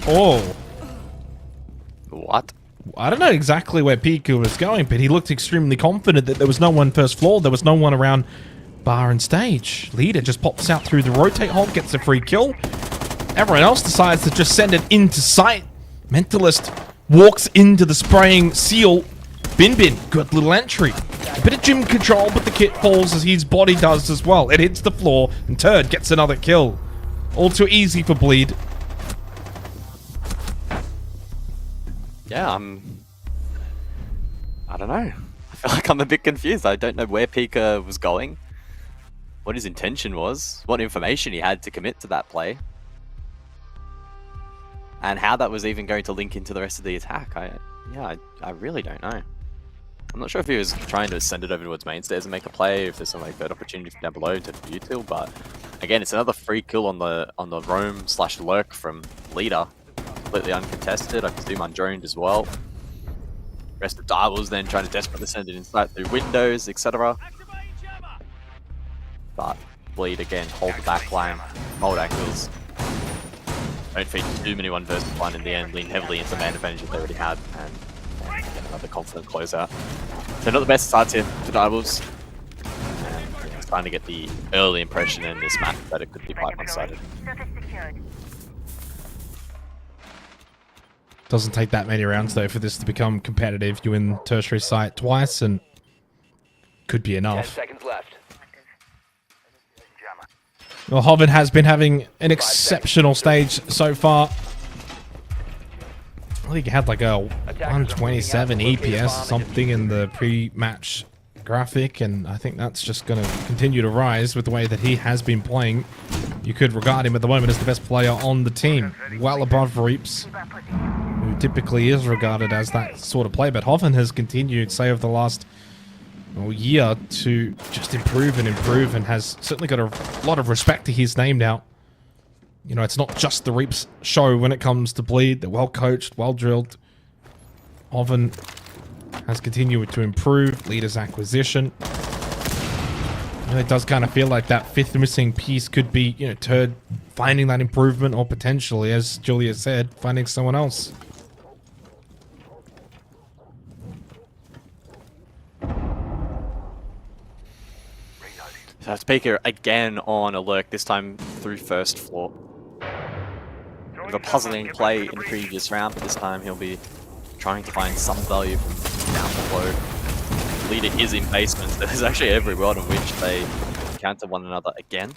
Oh! What? I don't know exactly where Pika was going, but he looked extremely confident that there was no one first floor. There was no one around bar and stage. Leader just pops out through the rotate hole, gets a free kill. Everyone else decides to just send it into sight. Mentalist walks into the spraying seal. Bin Bin, good little entry. A bit of gym control, but the kit falls as his body does as well. It hits the floor, and Turd gets another kill. All too easy for Bleed. Yeah, I don't know. I feel like I'm a bit confused. I don't know where Pika was going, what his intention was, what information he had to commit to that play, and how that was even going to link into the rest of the attack. I really don't know. I'm not sure if he was trying to send it over towards main stairs and make a play, if there's some like third opportunity from down below to util, but again, it's another free kill on the roam / lurk from Leader. Completely uncontested. I presume undroned as well. Rest of Direwolves then trying to desperately send it inside through windows, etc. But Bleed again, hold the back line, hold angles. Don't feed too many 1 versus 1 in the end, lean heavily into man advantage that they already had, and get another confident closeout. So not the best starts here for Direwolves. And it's trying to get the early impression in this match that it could be quite one-sided. Doesn't take that many rounds though for this to become competitive. You win tertiary site twice and could be 10 enough. seconds left. Well, Hoven has been having an exceptional stage so far. I think he had like a 127 EPS something in the pre-match graphic, and I think that's just going to continue to rise with the way that he has been playing. You could regard him at the moment as the best player on the team, well above Reaps, who typically is regarded as that sort of player. But Hoven has continued, say, over the last year to just improve and has certainly got a lot of respect to his name now. You know, it's not just the Reaps show when it comes to Bleed. They're well coached, well drilled. Hoven has continued to improve. Leader's acquisition. And it does kind of feel like that fifth missing piece could be, you know, Turd finding that improvement, or potentially, as Julia said, finding someone else. So that's Pika again on a lurk, this time through first floor. With a puzzling play in the previous round, but this time he'll be trying to find some value from down below. Leader is in basements. There's actually every world in which they encounter one another again.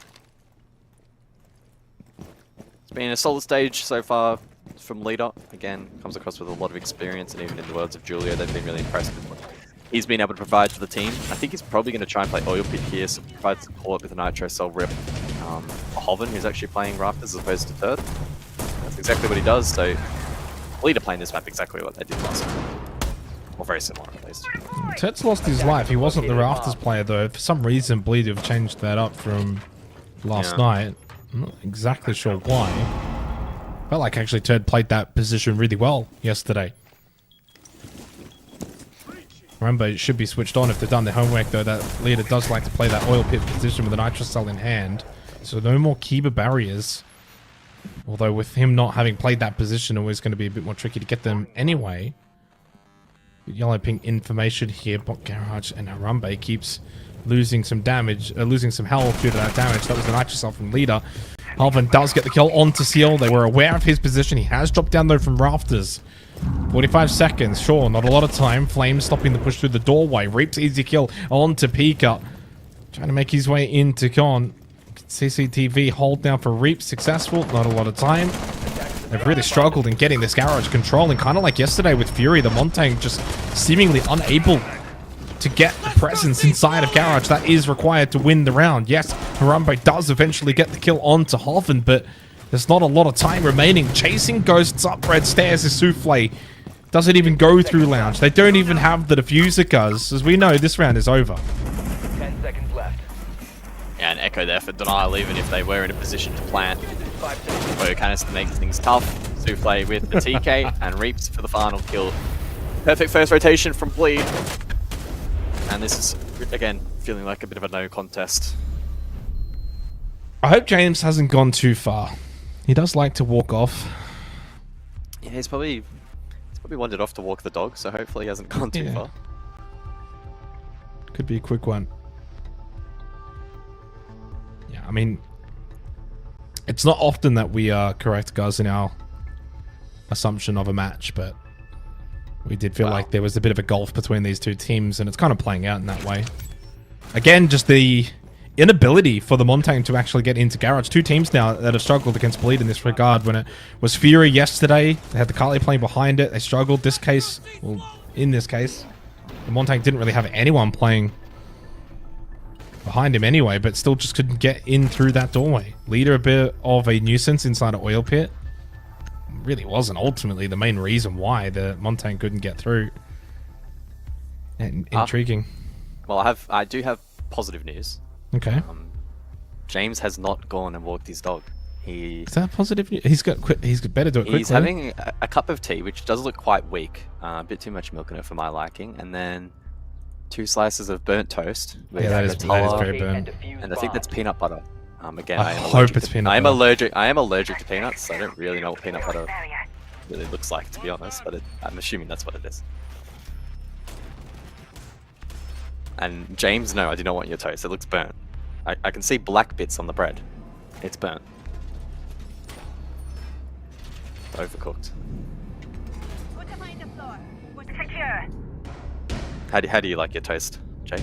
It's been a solid stage so far from Leader. Again, comes across with a lot of experience, and even in the words of Julio, they've been really impressed with what he's been able to provide for the team. I think he's probably going to try and play Oil Pit here, so provide support with a Nitro Cell rip. Hoven, who's actually playing Rafters as opposed to Turd. That's exactly what he does. So Bleed are playing this map exactly what they did last time. Or very similar, at least. Ted's lost his life. He wasn't the Rafters player, though. For some reason, Bleed have changed that up from last night. I'm not exactly sure why. Felt like actually Ted played that position really well yesterday. Remember, it should be switched on if they've done their homework, though. That leader does like to play that oil pit position with a Nitro Cell in hand. So no more Kiba barriers. Although with him not having played that position, always going to be a bit more tricky to get them anyway. Yellow ping information here. Bot Garage and Harambe keeps losing some damage, losing some health due to that damage. That was the Nitro Cell from leader. Alvin does get the kill onto Seal. They were aware of his position. He has dropped down though from Rafters. 45 seconds, sure, not a lot of time. Flames stopping the push through the doorway. Reaps easy kill onto Pika. Trying to make his way into Con. CCTV hold down for Reap. Successful, not a lot of time. They've really struggled in getting this garage controlling, kind of like yesterday with Fury. The Montang just seemingly unable to get the presence inside of garage that is required to win the round. Yes, Harambe does eventually get the kill onto Hoffen, but there's not a lot of time remaining. Chasing ghosts up red stairs is Souffle. Doesn't even go through lounge. They don't even have the diffuser, cuz as we know, this round is over. 10 seconds left. Yeah, an echo there for Denial, even if they were in a position to plant. Oil canister makes things tough. Souffle with the TK and Reaps for the final kill. Perfect first rotation from Bleed. And this is, again, feeling like a bit of a no contest. I hope James hasn't gone too far. He does like to walk off. Yeah, he's probably wandered off to walk the dog, so hopefully he hasn't gone too far. Could be a quick one. Yeah, I mean, it's not often that we are correct, guys, in our assumption of a match, but we did feel like there was a bit of a gulf between these two teams, and it's kind of playing out in that way. Again, just the inability for the Montang to actually get into garage. Two teams now that have struggled against Bleed in this regard. When it was Fury yesterday, they had the Kali playing behind it. They struggled. This case, well, in this case, the Montang didn't really have anyone playing behind him anyway, but still just couldn't get in through that doorway. Leader a bit of a nuisance inside an oil pit. Really wasn't ultimately the main reason why the Montang couldn't get through. And intriguing. Well, I do have positive news. Okay. James has not gone and walked his dog. Is that positive news? He's better do it quickly. He's having a cup of tea, which does look quite weak. A bit too much milk in it for my liking, and then 2 slices of burnt toast. Yeah, that is very burnt. And I think that's peanut butter. Again, I hope it's peanut butter. I am allergic to peanuts, so I don't really know what peanut butter really looks like, to be honest, but I'm assuming that's what it is. And James, no, I do not want your toast. It looks burnt. I can see black bits on the bread. It's burnt. Overcooked. Secure. How do you like your toast, Jake?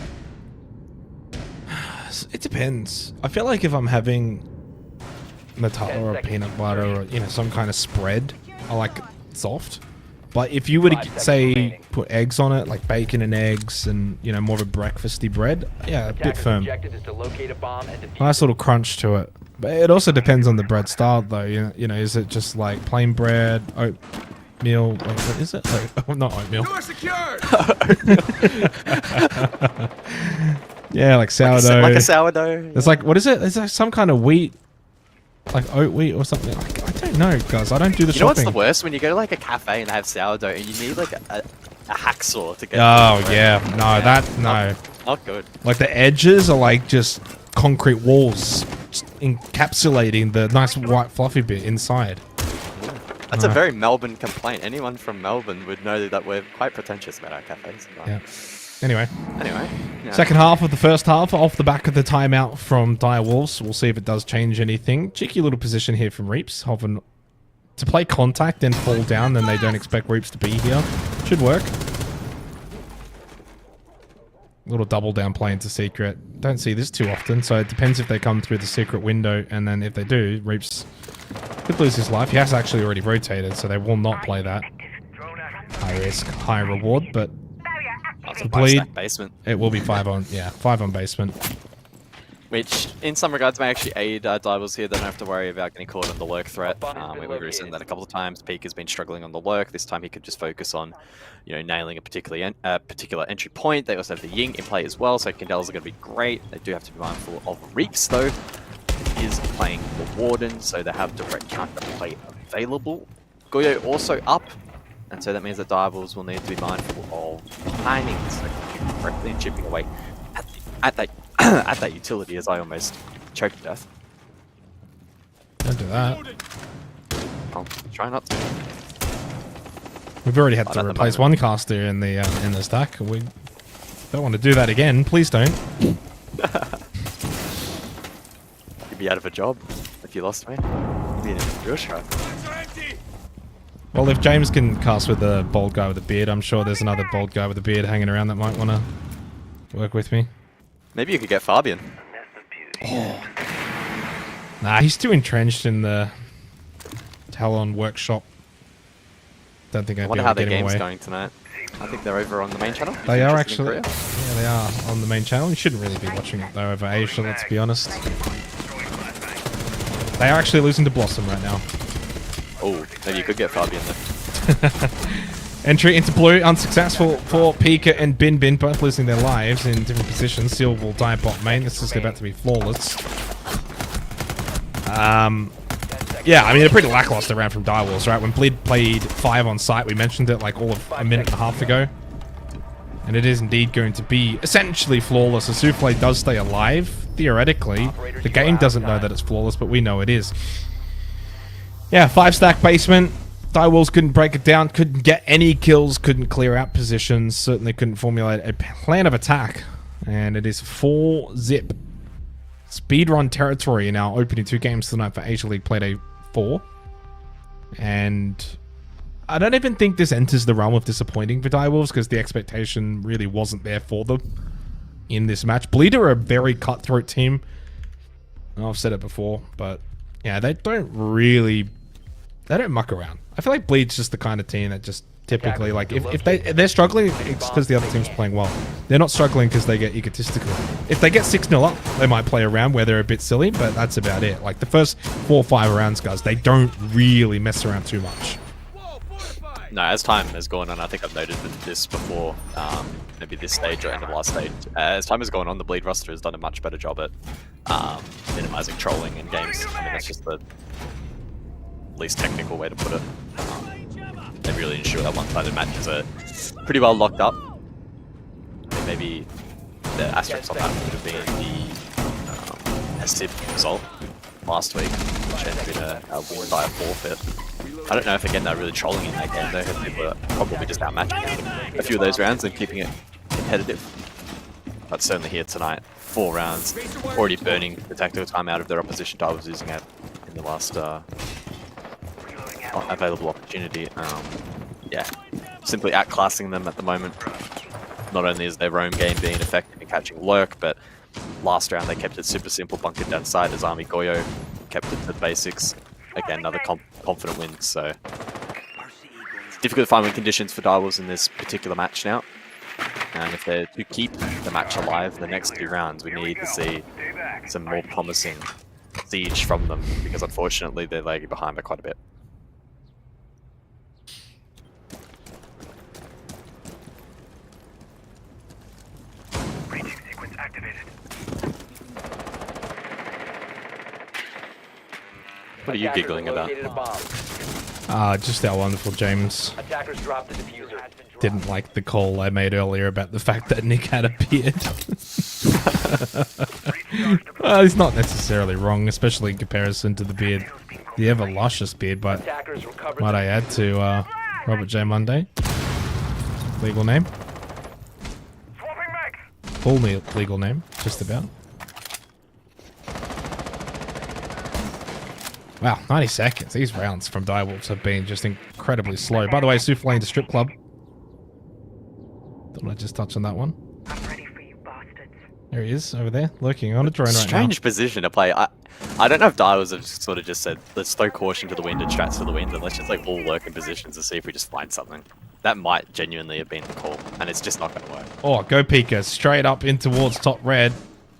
It depends. I feel like if I'm having Nutella or peanut butter or some kind of spread, I like it soft. But if you were to say put eggs on it, like bacon and eggs, and more of a breakfasty bread, yeah, a bit firm. Nice little crunch to it. But it also depends on the bread style, though. Is it just like plain bread, oatmeal? Like, what is it? Like, not oatmeal. Yeah, like sourdough. Like a sourdough. It's like, what is it? Is there some kind of wheat? Like oat wheat or something? I don't know, guys. I don't do the shopping. You know what's the worst? When you go to like a cafe and they have sourdough and you need like a hacksaw to get. Oh yeah, no. Not good. Like the edges are like just concrete walls, just encapsulating the nice white fluffy bit inside. That's a very Melbourne complaint. Anyone from Melbourne would know that we're quite pretentious about our cafes. Yeah. Anyway. Yeah. Second half of the first half, off the back of the timeout from Dire Wolves. We'll see if it does change anything. Cheeky little position here from Reaps. Hoffen to play contact and fall down, then they don't expect Reaps to be here. Should work. Little double down play into secret. Don't see this too often, so it depends if they come through the secret window, and then if they do, Reaps could lose his life. He has actually already rotated, so they will not play that. High risk, high reward, but It's a Bleed. basement. It will be 5 on basement. which in some regards may actually aid Divers here. They don't have to worry about getting caught on the lurk threat. We've already seen that a couple of times. Peak has been struggling on the lurk. This time he could just focus on, nailing a particular entry point. They also have the Ying in play as well, so Candles are going to be great. They do have to be mindful of Reeks though. He is playing the Warden, so they have direct counter play available. Goyo also up, and so that means that Divers will need to be mindful of timing, so correctly and chipping away at that at that utility, as I almost choked to death. Don't do that. I'll try not to. We've already had to replace one caster in the stack. We don't want to do that again. Please don't. You'd be out of a job if you lost me. You'd be in a real strife. Well, if James can cast with the bald guy with the beard, I'm sure there's another bald guy with a beard hanging around that might want to work with me. Maybe you could get Fabian. Nah, he's too entrenched in the Talon workshop. Don't think I'd I be wonder able how to their get him game's away. going tonight. I think they're over on the main channel. They are actually. Yeah, they are on the main channel. You shouldn't really be watching it though over Asia, let's be honest. They are actually losing to Blossom right now. Oh, maybe you could get Fabian there. Entry into blue, unsuccessful for Pika and Bin Bin, both losing their lives in different positions. Seal will die bot main. This is about to be flawless. Yeah, I mean, a pretty lackluster round from Direwolves, right? When Bleed played 5 on site, we mentioned it like all of a minute and a half ago. And it is indeed going to be essentially flawless. The Souffle does stay alive, theoretically. The game doesn't know that it's flawless, but we know it is. Yeah, 5-stack basement. Direwolves couldn't break it down, couldn't get any kills, couldn't clear out positions, certainly couldn't formulate a plan of attack. And it is 4-zip. Speedrun territory in our opening 2 games tonight for Asia League Playday 4. And I don't even think this enters the realm of disappointing for Direwolves because the expectation really wasn't there for them in this match. Bleed are a very cutthroat team. I've said it before, but yeah, they don't muck around. I feel like Bleed's just the kind of team that just typically, like, if they're struggling, it's because the other team's playing well. They're not struggling because they get egotistical. If they get 6-0 up, they might play around where they're a bit silly, but that's about it. Like, the first 4 or 5 rounds, guys, they don't really mess around too much. No, as time has gone on, I think I've noted this before, maybe this stage or end of last stage. As time has gone on, the Bleed roster has done a much better job at minimizing trolling in games. I mean, that's just the least technical way to put it. They really ensure that one-sided matches are pretty well locked up. And maybe the asterisk on that would have been the SIP result last week, which ended in a win by a forfeit. I don't know if again they're really trolling in that game though, because they were probably just outmatching a few of those rounds and keeping it competitive. But certainly here tonight, 4 rounds, already burning the tactical time out of their opposition. I was using it in the last available opportunity. Yeah, simply outclassing them at the moment. Not only is their roam game being effective in catching lurk, but last round they kept it super simple, bunkered down side as Army Goyo kept it to the basics. Again, another confident win. So it's difficult to find win conditions for Direwolves in this particular match now. And if they're to keep the match alive the next 2 rounds, we need to see some more promising siege from them, because unfortunately they're lagging behind by quite a bit. What are you giggling about? Just how wonderful James Attackers dropped the diffuser. didn't like the call I made earlier about the fact that Nick had a beard. Well, he's not necessarily wrong, especially in comparison to the beard, the ever luscious beard, but might I add to Robert J. Monday? Legal name? Full legal name, just about. Wow, 90 seconds. These rounds from Direwolves have been just incredibly slow. By the way, Souffle into strip club. Thought I'd just touch on that one. I'm ready for you bastards. There he is, over there, lurking on a drone right now. Strange position to play. I don't know if Direwolves have sort of just said, let's throw caution to the wind and strats to the wind, and let's just like all lurk in positions to see if we just find something. That might genuinely have been the call, and it's just not going to work. Oh, go Pika, straight up in towards top red.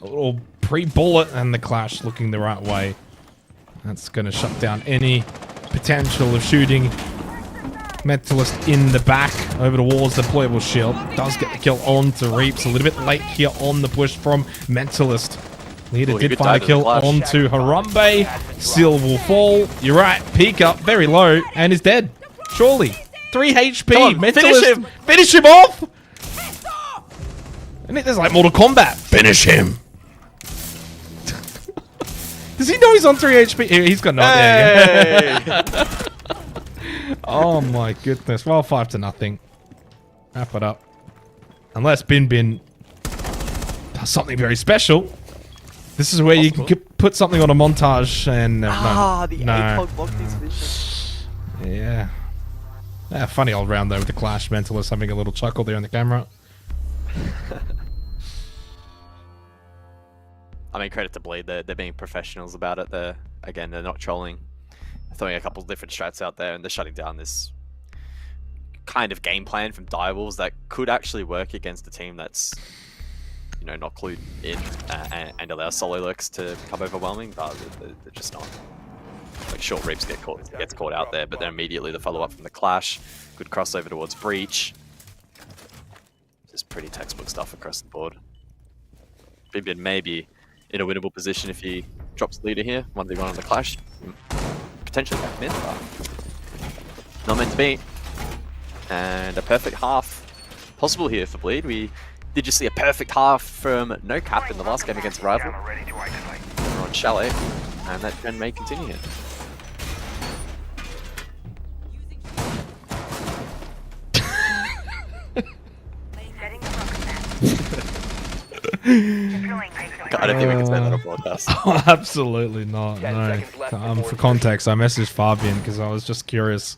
A little pre-bullet and the clash looking the right way. That's going to shut down any potential of shooting. Mentalist in the back over towards the deployable shield. Does get the kill on to Reaps. A little bit late here on the push from Mentalist. Leader did find a kill onto Harambe. Seal will fall. You're right. Peek up very low and is dead. Surely. 3 HP. On, Mentalist. Finish him off. And there's like Mortal Kombat. Finish him. Does he know he's on 3 HP? He's got not. Hey. Oh my goodness. Well, 5-0. Wrap it up. Unless Bin Bin does something very special. This is where you can put something on a montage and... the APOG blocked his vision. Yeah. Funny old round though with the Clash. Mentalist having a little chuckle there on the camera. I mean, credit to Bleed. They're being professionals about it. They're not trolling. They're throwing a couple of different strats out there, and they're shutting down this kind of game plan from Direwolves that could actually work against a team that's, you know, not clued in and allow solo lurks to become overwhelming, but they're just not. Like, short Reaps gets caught out there, but then immediately the follow-up from the Clash. Good crossover towards Breach. Just pretty textbook stuff across the board. Bibian maybe in a winnable position if he drops the leader here. 1v1 on the Clash. Potentially back mid, but not meant to be. And a perfect half possible here for Bleed. We did just see a perfect half from No Cap in the last game against Rival. We're on Chalet, and that trend may continue. I don't think we can say that on broadcast. Oh, absolutely not. No. For context, I messaged Fabian because I was just curious.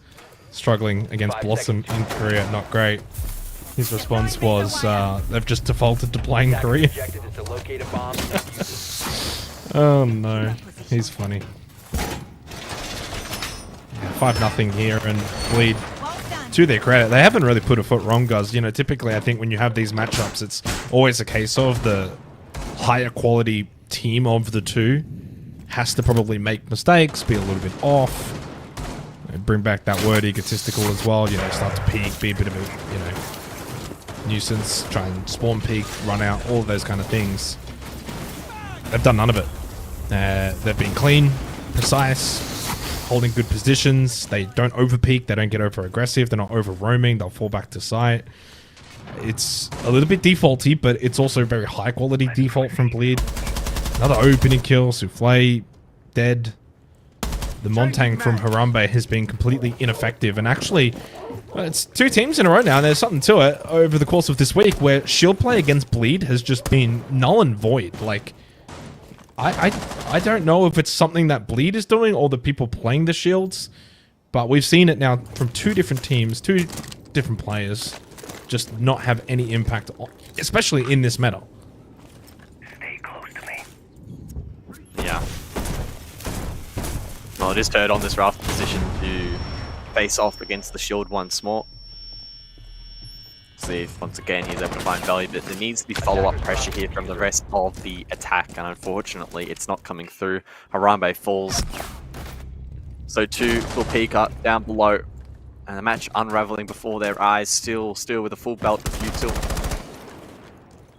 Struggling against Blossom in Korea, not great. His response was, they've just defaulted to playing Korea. Oh no, he's funny. 5-0 here, and Bleed, to their credit, they haven't really put a foot wrong, guys. You know, typically I think when you have these matchups, it's always a case of the higher quality team of the two has to probably make mistakes, be a little bit off, bring back that word egotistical as well, you know, start to peek, be a bit of a, you know, nuisance, try and spawn peek, run out, all of those kind of things. They've done none of it. They've been clean, precise, holding good positions. They don't over peek, they don't get over aggressive, they're not over roaming, they'll fall back to site. It's a little bit defaulty, but it's also very high quality default from Bleed. Another opening kill, Souffle dead. The Montang from Harambe has been completely ineffective, and actually, it's 2 teams in a row now, and there's something to it over the course of this week where shield play against Bleed has just been null and void. Like, I don't know if it's something that Bleed is doing or the people playing the shields, but we've seen it now from 2 different teams, 2 different players, just not have any impact, especially in this meta. Stay close to me. Yeah. Well, it is Turd on this raft position to face off against the shield once more. See if once again he's able to find value, but there needs to be follow-up pressure here from the rest of the attack, and unfortunately it's not coming through. Harambe falls. So too will peek up down below, and the match unraveling before their eyes, still with a full belt of util.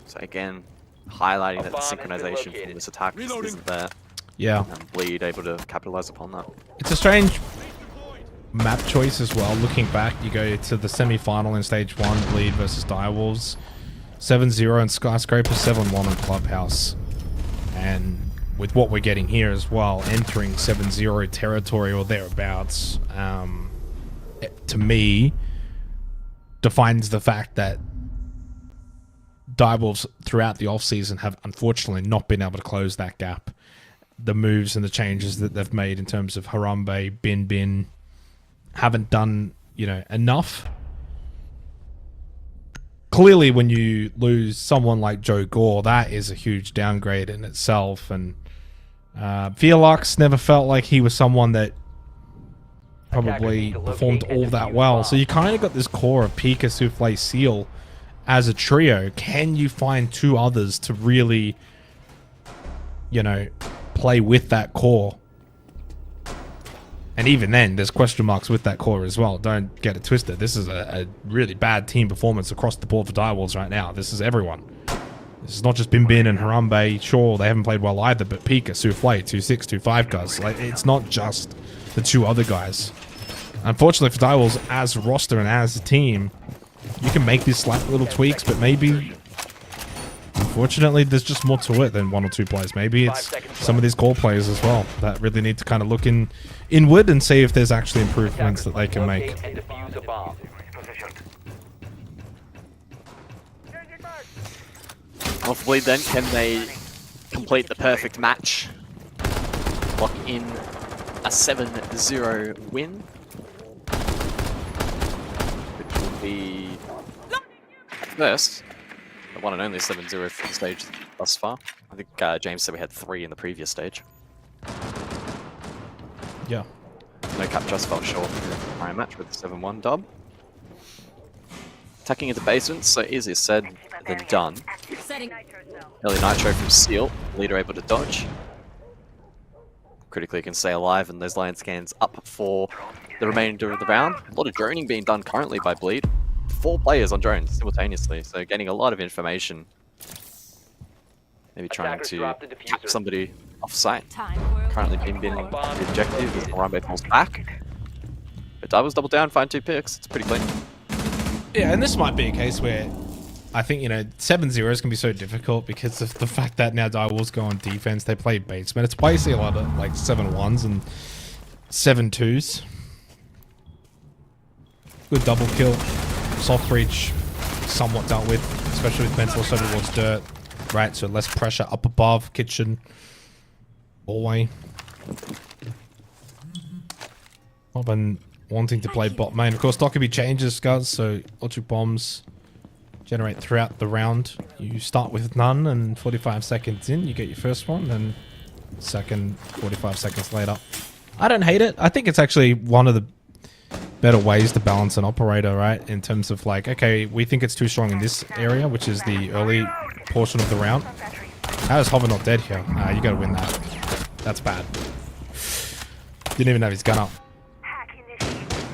So again, highlighting that the synchronization from this attack just isn't there. Yeah. And Bleed able to capitalize upon that. It's a strange map choice as well. Looking back, you go to the semi-final in stage 1, Bleed versus Direwolves, 7-0 and Skyscraper, 7-1 in Clubhouse. And with what we're getting here as well, entering 7-0 territory or thereabouts, to me, defines the fact that Direwolves throughout the off-season have unfortunately not been able to close that gap. The moves and the changes that they've made in terms of Harambe, Bin haven't done, you know, enough. Clearly, when you lose someone like Joe Gore, that is a huge downgrade in itself. And Fearlux never felt like he was someone that probably performed all that well. So you kind of got this core of Pika, Souffle, Seal as a trio. Can you find 2 others to really you know, play with that core. And even then, there's question marks with that core as well. Don't get it twisted. This is a really bad team performance across the board for Direwolves right now. This is everyone. This is not just Bin Bin and Harambe. Sure, they haven't played well either, but Pika, Souffle, 2-6, 2-5 guys. Like, it's not just the two other guys. Unfortunately for Direwolves, as a roster and as a team, you can make these slight little tweaks, but maybe... Unfortunately, there's just more to it than one or two players. Maybe it's some of these core players as well that really need to kind of look inward and see if there's actually improvements that they can make. Hopefully then, can they complete the perfect match? Lock in a 7-0 win. Which will be first. The one and only 7-0 for the stage thus far. I think James said we had 3 in the previous stage. Yeah. No cap just fell short in the prior match with the 7-1 dub. Attacking into basements, so easier said than done. Early Nitro from Seal, leader able to dodge. Critically can stay alive, and those line scans up for the remainder of the round. A lot of droning being done currently by Bleed. 4 players on drones simultaneously, so getting a lot of information. Maybe trying to cap somebody off site. Currently Bin Bin the objective as Harambe falls back. But Divers double down, find 2 picks. It's pretty clean. Yeah, and this might be a case where I think, you know, 7-0s can be so difficult because of the fact that now Direwolves go on defense. They play basement. It's basically a lot of like 7-1s and 7-2s. Good double kill. Soft reach somewhat dealt with, especially with Mentalist over towards dirt. Right, so less pressure up above, kitchen, hallway. I've been wanting to play bot main. Of course, Dockerby changes, Scuzz, so logic bombs generate throughout the round. You start with none, and 45 seconds in, you get your first one, and second 45 seconds later. I don't hate it. I think it's actually one of the better ways to balance an operator, right? In terms of like, okay, we think it's too strong in this area, which is the early portion of the round. How is Hover not dead here? You gotta win that. That's bad. Didn't even have his gun up.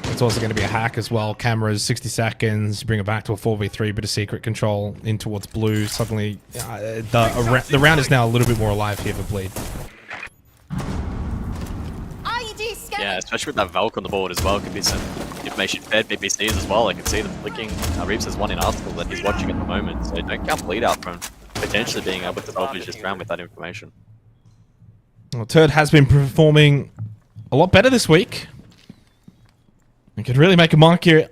It's also going to be a hack as well. Cameras, 60 seconds, bring it back to a 4v3, bit of secret control in towards blue. Suddenly, the round is now a little bit more alive here for Bleed. Yeah, especially with that Valk on the board as well. Could be some information fed BPCs as well. I can see them flicking. Reeves has one in Arsenal that he's watching at the moment, so don't count Bleed out from potentially being able to salvage this round with that information. Well, Turd has been performing a lot better this week. He could really make a mark here.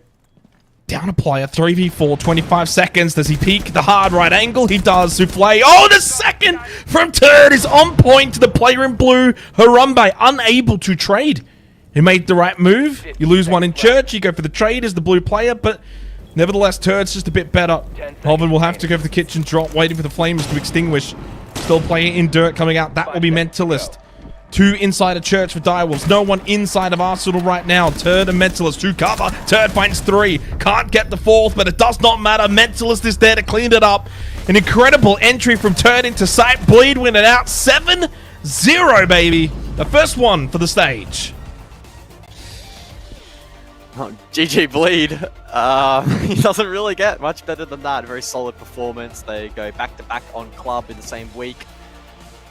Down a player, 3v4, 25 seconds. Does he peek the hard right angle? He does. Souffle. Oh, the second from Turd is on point to the player in blue. Harambe unable to trade. He made the right move. You lose one in church. You go for the trade as the blue player, but nevertheless, Turd's just a bit better. Hoven will have to go for the kitchen drop, waiting for the flames to extinguish. Still playing in dirt coming out. That will be Mentalist. 2 inside a church for Direwolves. No one inside of Arsenal right now. Turd and Mentalist 2 cover. Turd finds 3. Can't get the 4th, but it does not matter. Mentalist is there to clean it up. An incredible entry from Turd into sight. Bleed win it out. 7-0, baby. The first one for the stage. Oh, GG Bleed. He doesn't really get much better than that. Very solid performance. They go back-to-back on club in the same week.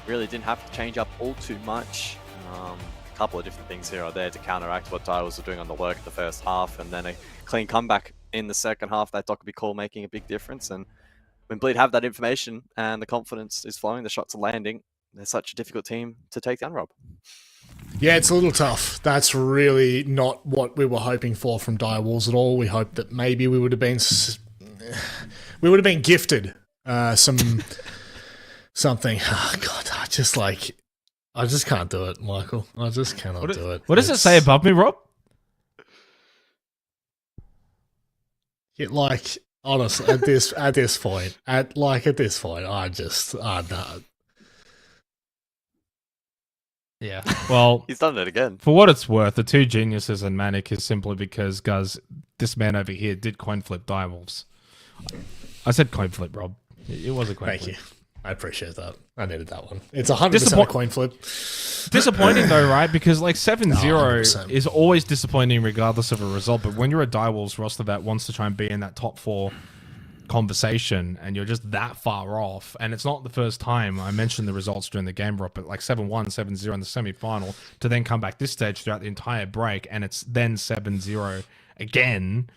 Really didn't have to change up all too much. A couple of different things here or there to counteract what Tiles were doing on the work in the first half, and then a clean comeback in the second half. That Dockerby call making a big difference. And when Bleed have that information and the confidence is flowing, the shots are landing, they're such a difficult team to take down, Rob. Yeah, it's a little tough. That's really not what we were hoping for from Direwolves at all. We hoped that maybe we would have been gifted something. Oh God, I just can't do it, Michael. I just cannot do it. What does it say above me, Rob? Like, honestly, at this point, I just, no. Yeah. Well, he's done it again. For what it's worth, the 2 geniuses and Manic is simply because, guys, this man over here did coin flip Direwolves. I said coin flip, Rob. It was a coin flip. Thank you. I appreciate that. I needed that one. It's 100% a Disappoint- coin flip. Disappointing though, right? Because like 7-0 100%. is always disappointing regardless of a result. But when you're a Direwolves roster that wants to try and be in that top 4 conversation and you're just that far off, and it's not the first time I mentioned the results during the game, Rob, but like 7-1, 7-0 in the semi-final to then come back this stage throughout the entire break, and it's then 7-0 again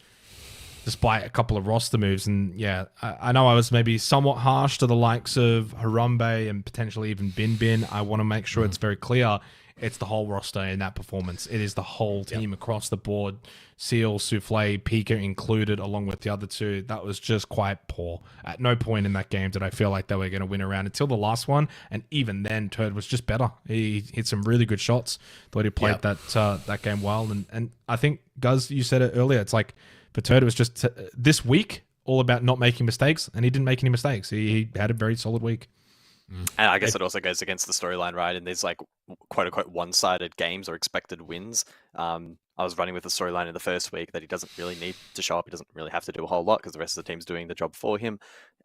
despite a couple of roster moves. And yeah, I know I was maybe somewhat harsh to the likes of Harambe and potentially even Bin Bin. I want to make sure it's very clear it's the whole roster in that performance. It is the whole team across the board. Seal, Souffle, Pika included, along with the other two. That was just quite poor. At no point in that game did I feel like they were going to win around until the last one, and even then, Turd was just better. He hit some really good shots. Thought he played that game well, and I think, Guz, you said it earlier, it's like for Turd, it was just this week all about not making mistakes, and he didn't make any mistakes. He had a very solid week. And I guess it also goes against the storyline, right? And these like quote unquote one-sided games or expected wins. I was running with the storyline in the first week that he doesn't really need to show up. He doesn't really have to do a whole lot because the rest of the team's doing the job for him.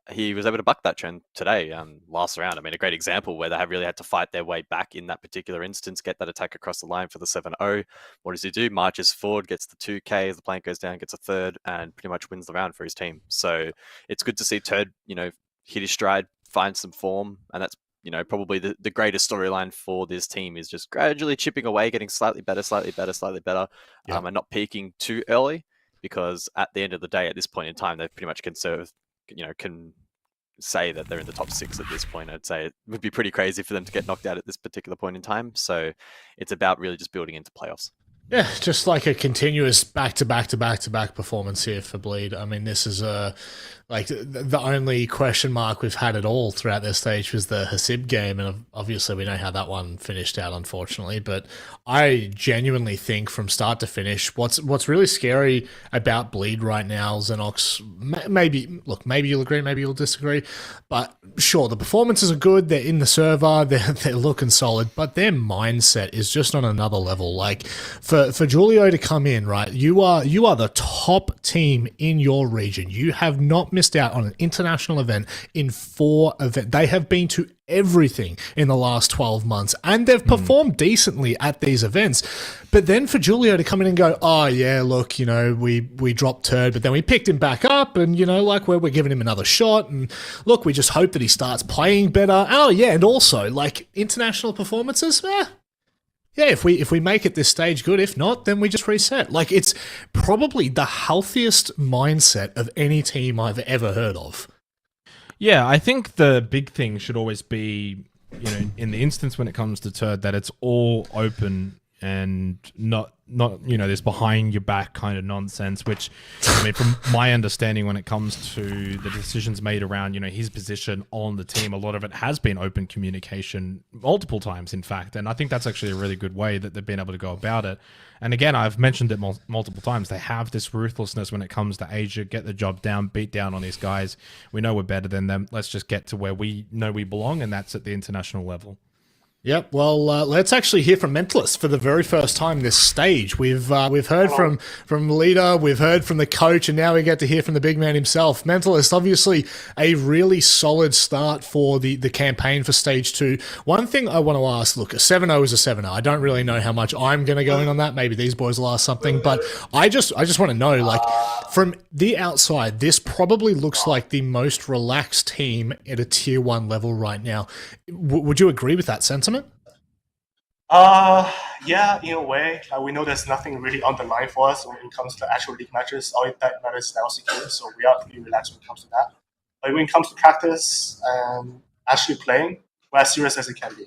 He was able to buck that trend today, last round. I mean, a great example where they have really had to fight their way back in that particular instance, get that attack across the line for the 7-0. What does he do? Marches forward, gets the 2K as the plank goes down, gets a third, and pretty much wins the round for his team. So it's good to see Turd, hit his stride, find some form, and that's probably the greatest storyline for this team is just gradually chipping away, getting slightly better, and not peaking too early, because at the end of the day, at this point in time, they've pretty much can say that they're in the top 6 at this point. I'd say it would be pretty crazy for them to get knocked out at this particular point in time. So it's about really just building into playoffs. Yeah, just like a continuous back-to-back performance here for Bleed. I mean, this is the only question mark we've had at all throughout this stage was the Hasib game, and obviously we know how that one finished out, unfortunately. But I genuinely think from start to finish, what's really scary about Bleed right now, Xenox, maybe you'll agree, maybe you'll disagree, but sure, the performances are good, they're in the server, they're looking solid, but their mindset is just on another level. Like, for Julio to come in, right, you are the top team in your region. You have not missed out on an international event in 4 events. They have been to everything in the last 12 months, and they've performed decently at these events. But then for Julio to come in and go, oh yeah, look, we dropped Turd, but then we picked him back up, and we're giving him another shot, and look, we just hope that he starts playing better. Oh yeah, and also like international performances, yeah, if we make it this stage, good. If not, then we just reset. Like, it's probably the healthiest mindset of any team I've ever heard of. Yeah, I think the big thing should always be, in the instance when it comes to Turd, that it's all open and not this behind your back kind of nonsense, which, I mean, from my understanding, when it comes to the decisions made around, his position on the team, a lot of it has been open communication multiple times, in fact. And I think that's actually a really good way that they've been able to go about it. And again, I've mentioned it multiple times. They have this ruthlessness when it comes to Asia, get the job down, beat down on these guys. We know we're better than them. Let's just get to where we know we belong, and that's at the international level. Yep. Well, let's actually hear from Mentalist for the very first time this stage. We've heard from leader, we've heard from the coach, and now we get to hear from the big man himself. Mentalist, obviously a really solid start for the campaign for stage 2. One thing I want to ask, look, a 7-0 is a 7-0. I don't really know how much I'm going to go in on that. Maybe these boys will ask something, but I just want to know, like, from the outside, this probably looks like the most relaxed team at a tier 1 level right now. Would you agree with that sentiment? Yeah, in a way. We know there's nothing really on the line for us when it comes to actual league matches. All that matters is LC games, so we are pretty relaxed when it comes to that. But when it comes to practice and actually playing, we're as serious as it can be,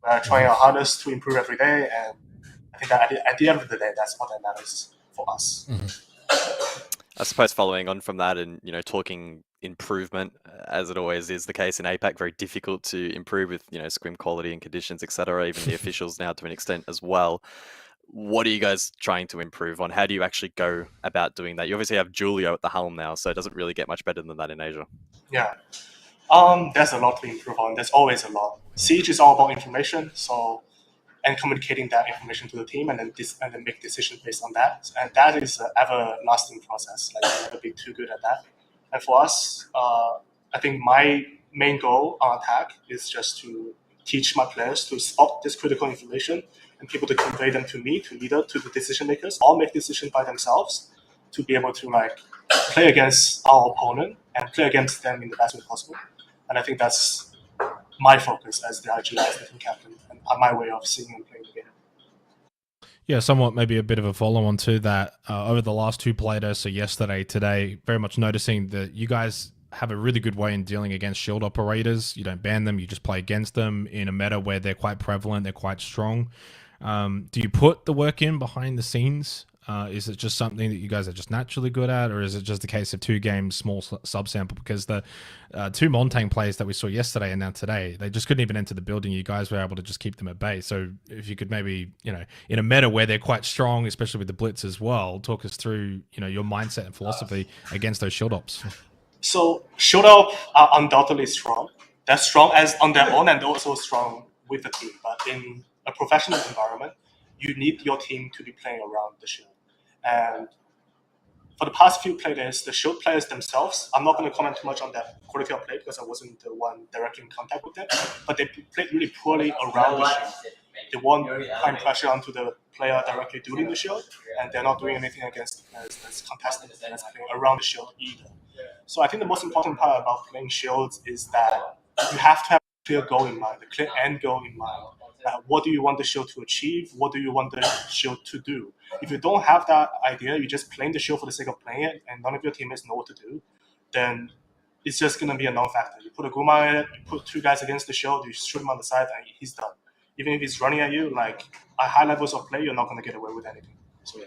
We're trying our hardest to improve every day, and I think that at the end of the day, that's what that matters for us. I suppose following on from that and, talking improvement, as it always is the case in APAC, very difficult to improve with, scrim quality and conditions, etc. Even the officials now to an extent as well. What are you guys trying to improve on? How do you actually go about doing that? You obviously have Julio at the helm now, so it doesn't really get much better than that in Asia. Yeah. There's a lot to improve on. There's always a lot. Siege is all about information, and communicating that information to the team, and then make decisions based on that. And that is an everlasting process. Like, you never be too good at that. And for us, I think my main goal on attack is just to teach my players to spot this critical information and be able to convey them to me, to leader, to the decision makers, all make decisions by themselves to be able to like play against our opponent and play against them in the best way possible. And I think that's my focus as the IG, as the team captain, and my way of seeing and playing the game. Yeah, somewhat maybe a bit of a follow-on to that. Over the last 2 play days, so yesterday, today, very much noticing that you guys have a really good way in dealing against shield operators. You don't ban them, you just play against them in a meta where they're quite prevalent, they're quite strong. Do you put the work in behind the scenes? Is it just something that you guys are just naturally good at, or is it just a case of 2 games, small subsample? Because the 2 Montang players that we saw yesterday and now today, they just couldn't even enter the building. You guys were able to just keep them at bay. So if you could maybe, in a meta where they're quite strong, especially with the blitz as well, talk us through, your mindset and philosophy against those shield ops. So shield op are undoubtedly strong. They're strong as on their own and also strong with the team. But in a professional environment, you need your team to be playing around the shield. And for the past few play days, the shield players themselves, I'm not going to comment too much on their quality of play because I wasn't the one directly in contact with them, but they played really poorly around the shield. They won't applying pressure onto the player directly doing the shield, and they're not doing anything against the players that's contesting, that's playing around the shield either. So I think the most important part about playing shields is that you have to have a clear goal in mind, a clear end goal in mind. What do you want the shield to achieve? What do you want the shield to do? If you don't have that idea, you're just playing the shield for the sake of playing it, and none of your teammates know what to do, then it's just going to be a non-factor. You put a Guma in it, you put 2 guys against the shield, you shoot him on the side, and he's done. Even if he's running at you, like at high levels of play, you're not going to get away with anything. So yeah.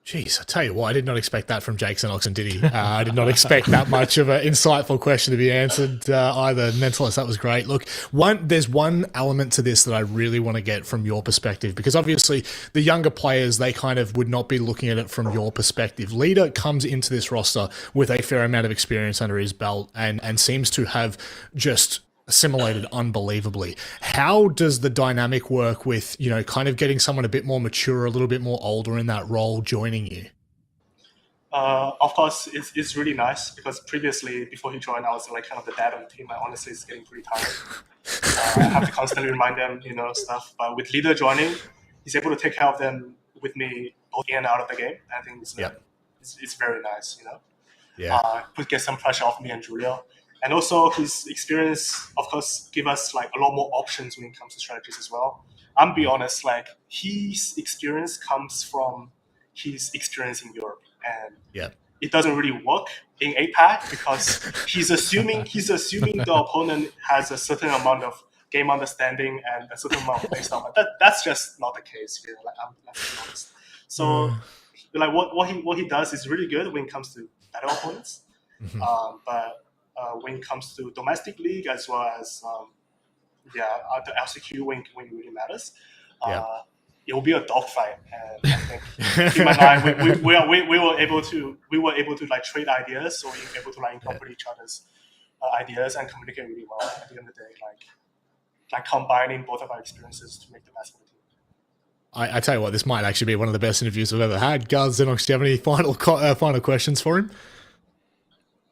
Jeez, I tell you what, I did not expect that from Jake Xenox, did he? I did not expect that much of an insightful question to be answered either. Mentalist, that was great. Look, there's one element to this that I really want to get from your perspective, because obviously the younger players, they kind of would not be looking at it from your perspective. Leader comes into this roster with a fair amount of experience under his belt and seems to have just assimilated unbelievably. How does the dynamic work with, kind of getting someone a bit more mature, a little bit more older in that role joining you? Of course, it's really nice because previously, before he joined, I was like kind of the dad on the team. I honestly is getting pretty tired. I have to constantly remind them, stuff. But with Leader joining, he's able to take care of them with me both in and out of the game. I think it's very nice, get some pressure off me and Julio. And also his experience, of course, give us like a lot more options when it comes to strategies as well. I'm be honest, like his experience comes from his experience in Europe, and it doesn't really work in APAC because he's assuming the opponent has a certain amount of game understanding and a certain amount of play style. But that's just not the case here. Like I'm honest. So like what he does is really good when it comes to better opponents, but when it comes to domestic league as well as the LCQ when it really matters, it will be a dogfight. And I think him and I we were able to like trade ideas, so we were able to like incorporate each other's ideas and communicate really well. At the end of the day, like combining both of our experiences to make the best of the team. I tell you what, this might actually be one of the best interviews we've ever had. Guz, Xenox, do you have any final questions for him?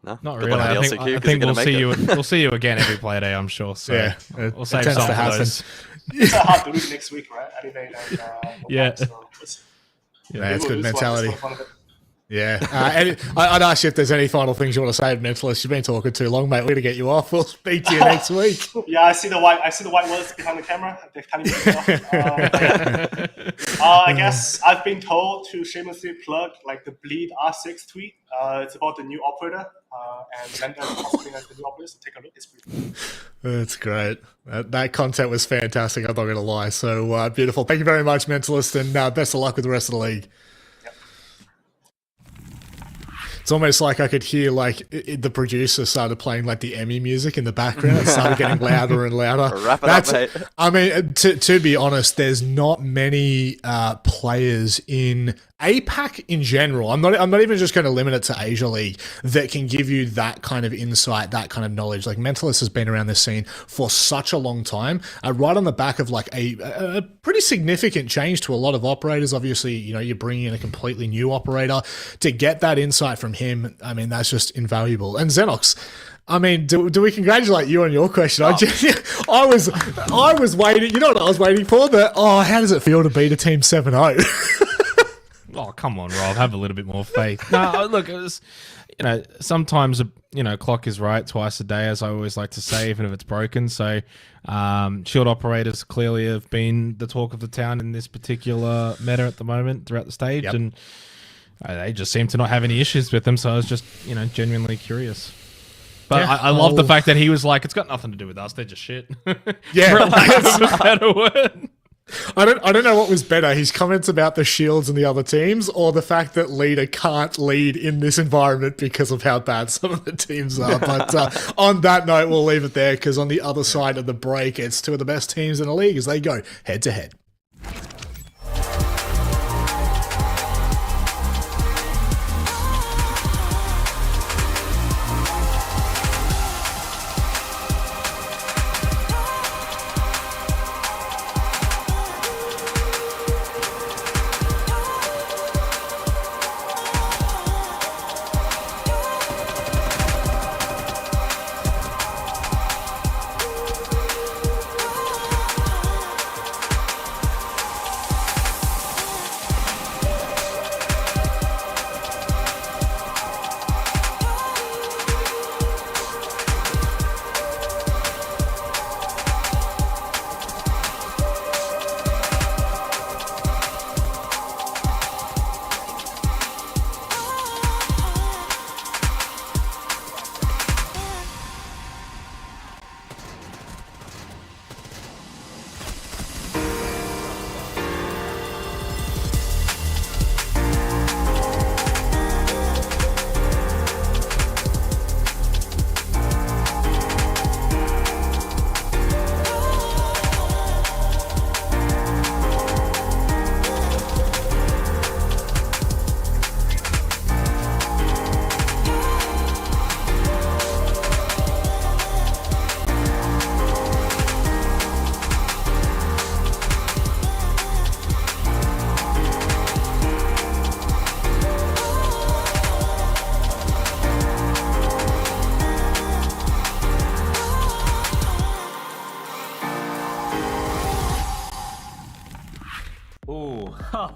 No, not really. I think we'll see you again every play day, I'm sure. So we'll save some of those. It's a hard to lose next week, right? It's good mentality. Yeah. And I'd ask you if there's any final things you want to say, Mentalist. You've been talking too long, mate. We're gonna get you off. We'll speak to you next week. Yeah, I see the white words behind the camera. They're telling me I guess I've been told to shamelessly plug like the Bleed R6 tweet. It's about the new operator and Lender possibly as the new operator. So take a look. It's pretty cool. That's great. That content was fantastic. I'm not going to lie. So beautiful. Thank you very much, Mentalist, and best of luck with the rest of the league. It's almost like I could hear the producer started playing like the Emmy music in the background. It started getting louder and louder. Wrap it up, mate. I mean, to be honest, there's not many players in APAC in general. I'm not even just going to limit it to Asia League that can give you that kind of insight, that kind of knowledge. Like Mentalist has been around this scene for such a long time, right on the back of like a pretty significant change to a lot of operators. Obviously, you're bringing in a completely new operator to get that insight from him. I mean, that's just invaluable. And Xenox, I mean, do we congratulate you on your question? I was waiting. You know what I was waiting for? How does it feel to beat a team 7-0? Oh, come on, Rob. Have a little bit more faith. No, look, it was, sometimes, clock is right twice a day, as I always like to say, even if it's broken. So, shield operators clearly have been the talk of the town in this particular meta at the moment throughout the stage. Yep. And they just seem to not have any issues with them. So I was just, genuinely curious. But Yeah, I love the fact that he was like, it's got nothing to do with us. They're just shit. Yeah. For lack of a better word. I don't know what was better, his comments about the shields and the other teams, or the fact that leader can't lead in this environment because of how bad some of the teams are. But on that note, we'll leave it there, because on the other side of the break, it's two of the best teams in the league as they go head to head.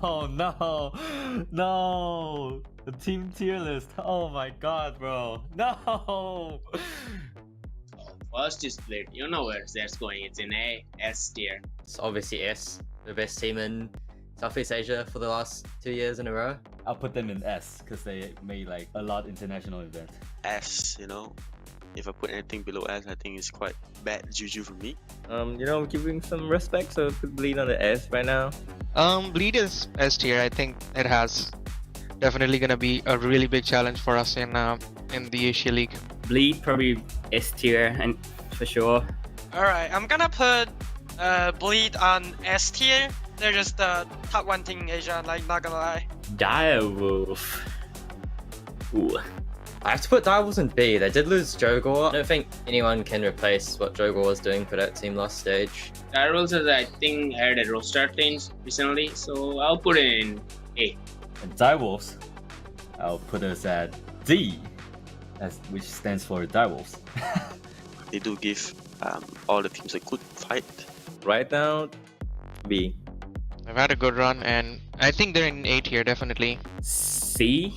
Oh no, no, the team tier list. Oh my god, bro, no. First is split. You know where that's going. It's in A, S tier. It's obviously S, the best team in Southeast Asia for the last 2 years in a row. I'll put them in S because they made like a lot international events. S, if I put anything below S, I think it's quite bad juju for me. I'm giving some respect, so put Bleed on the S right now. Bleed is S tier. I think it has definitely gonna be a really big challenge for us in the Asia League. Bleed probably S tier and for sure. Alright, I'm gonna put Bleed on S tier. They're just the top one thing in Asia, like, not gonna lie. Direwolf. Ooh. I have to put Direwolves in B. They did lose Jogor. I don't think anyone can replace what Jogor was doing for that team last stage. Direwolves has, I think, had a roster change recently, so I'll put it in A. And Direwolves, I'll put us at D, which stands for Direwolves. They do give all the teams a good fight. Right now, B. They've had a good run, and I think they're in A tier, definitely. C.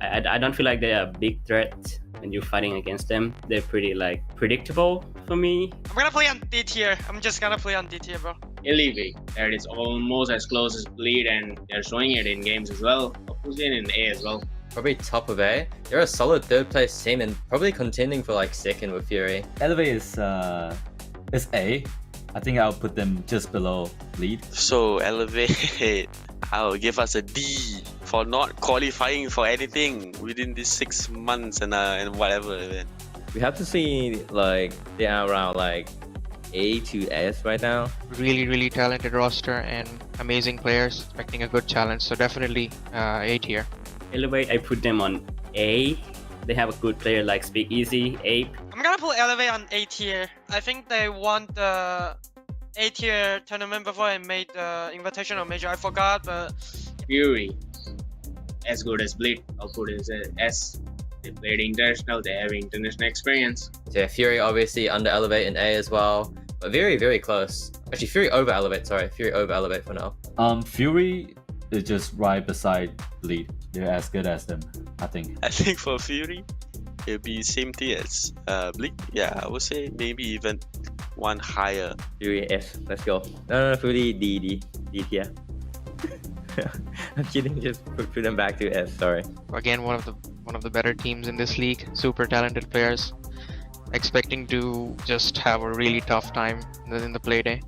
I don't feel like they're a big threat when you're fighting against them. They're pretty predictable for me. I'm gonna play on D tier. I'm just gonna play on D tier, bro. Elevate. That is almost as close as Bleed, and they're showing it in games as well. I'll put it in A as well. Probably top of A. They're a solid third place team and probably contending for second with Fury. Elevate is A. I think I'll put them just below Bleed. So Elevate, I'll give us a D for not qualifying for anything within these 6 months and whatever event. We have to see they are around A to S right now. Really, really talented roster and amazing players, expecting a good challenge. So definitely A tier. Elevate, I put them on A. They have a good player like Speak Easy, Ape. I'm gonna put Elevate on A tier. I think they won the A tier tournament before and made the Invitational Major. I forgot, but Fury. As good as Bleed. I'll put it as S. They played international. They have international experience. So yeah, Fury obviously under Elevate in A as well, but very, very close. Actually, Fury over Elevate, sorry. Fury over Elevate for now. Fury is just right beside Bleed. They're as good as them, I think. I think for Fury, it'll be same thing as Bleak. Yeah, I would say maybe even one higher. Fury F, let's go. No, Fury D tier. I'm kidding, just put them back to F, sorry. Again, one of the better teams in this league. Super talented players. Expecting to just have a really tough time in the play day.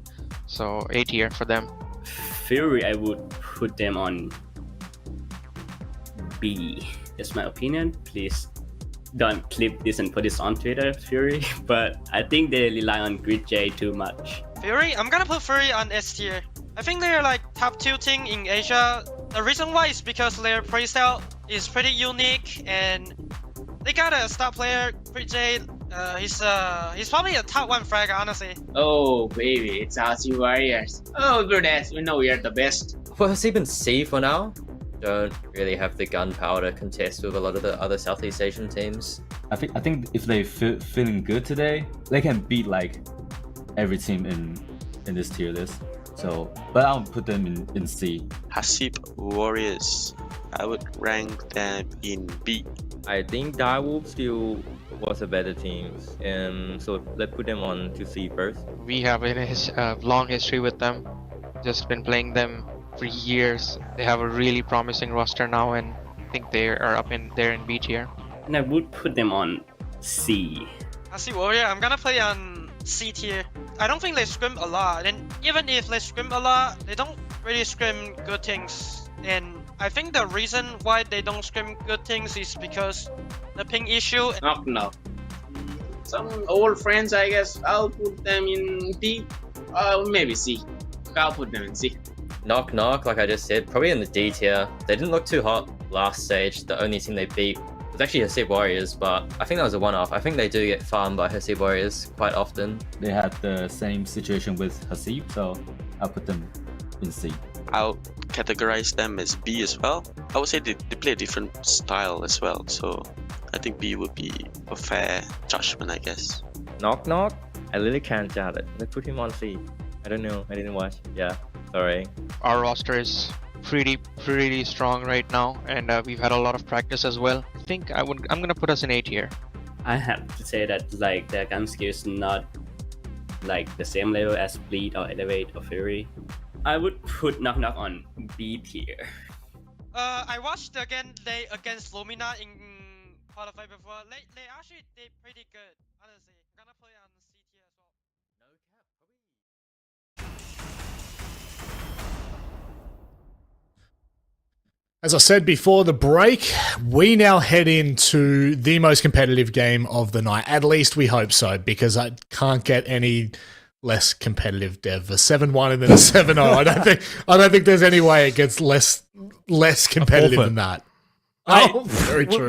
So A tier for them. Fury, I would put them on B. That's my opinion. Please don't clip this and put this on Twitter, Fury. But I think they rely on Grid J too much. Fury? I'm gonna put Fury on S tier. I think they're like top 2 team in Asia. The reason why is because their playstyle is pretty unique and they got a star player, Grid J. He's probably a top 1 fragger, honestly. Oh baby, it's Aussie Warriors. Oh goodness, we know we are the best. Well, has he been C for now? Don't really have the gunpowder to contest with a lot of the other Southeast Asian teams. I think if they feeling good today, they can beat like every team in this tier list. So, but I'll put them in C. Hasib Warriors, I would rank them in B. I think Direwolves still was a better team, so let's put them on to C first. We have a long history with them. Just been playing them for years. They have a really promising roster now, and I think they are up in there in B tier. And I would put them on C. Hasib Warrior, I'm gonna play on C tier. I don't think they scrim a lot, and even if they scrim a lot, they don't really scrim good things. And I think the reason why they don't scrim good things is because the ping issue. Knock. Some old friends, I guess. I'll put them in D. Maybe C. I'll put them in C. Knock, like I just said, probably in the D tier. They didn't look too hot last stage. The only team they beat was actually Hasib Warriors, but I think that was a one-off. I think they do get farmed by Hasib Warriors quite often. They had the same situation with Hasib, so I'll put them in C. I'll categorize them as B as well. I would say they play a different style as well, so I think B would be a fair judgment, I guess. Knock. I really can't judge it. Let's put him on C. I don't know. I didn't watch. Yeah, sorry. Our roster is pretty strong right now, and we've had a lot of practice as well. I think I'm gonna put us in A tier. I have to say that like their gun skill is not like the same level as Bleed or Elevate or Fury. I would put Knock on B tier. I watched again they against Lumina in qualifier before. They actually did pretty good, honestly. I'm gonna play on C tier as well. As I said before the break, we now head into the most competitive game of the night. At least we hope so, because I can't get any less competitive, Dev. A 7-1 and then a 7-0. I don't think there's any way it gets less competitive than that. Oh, very true.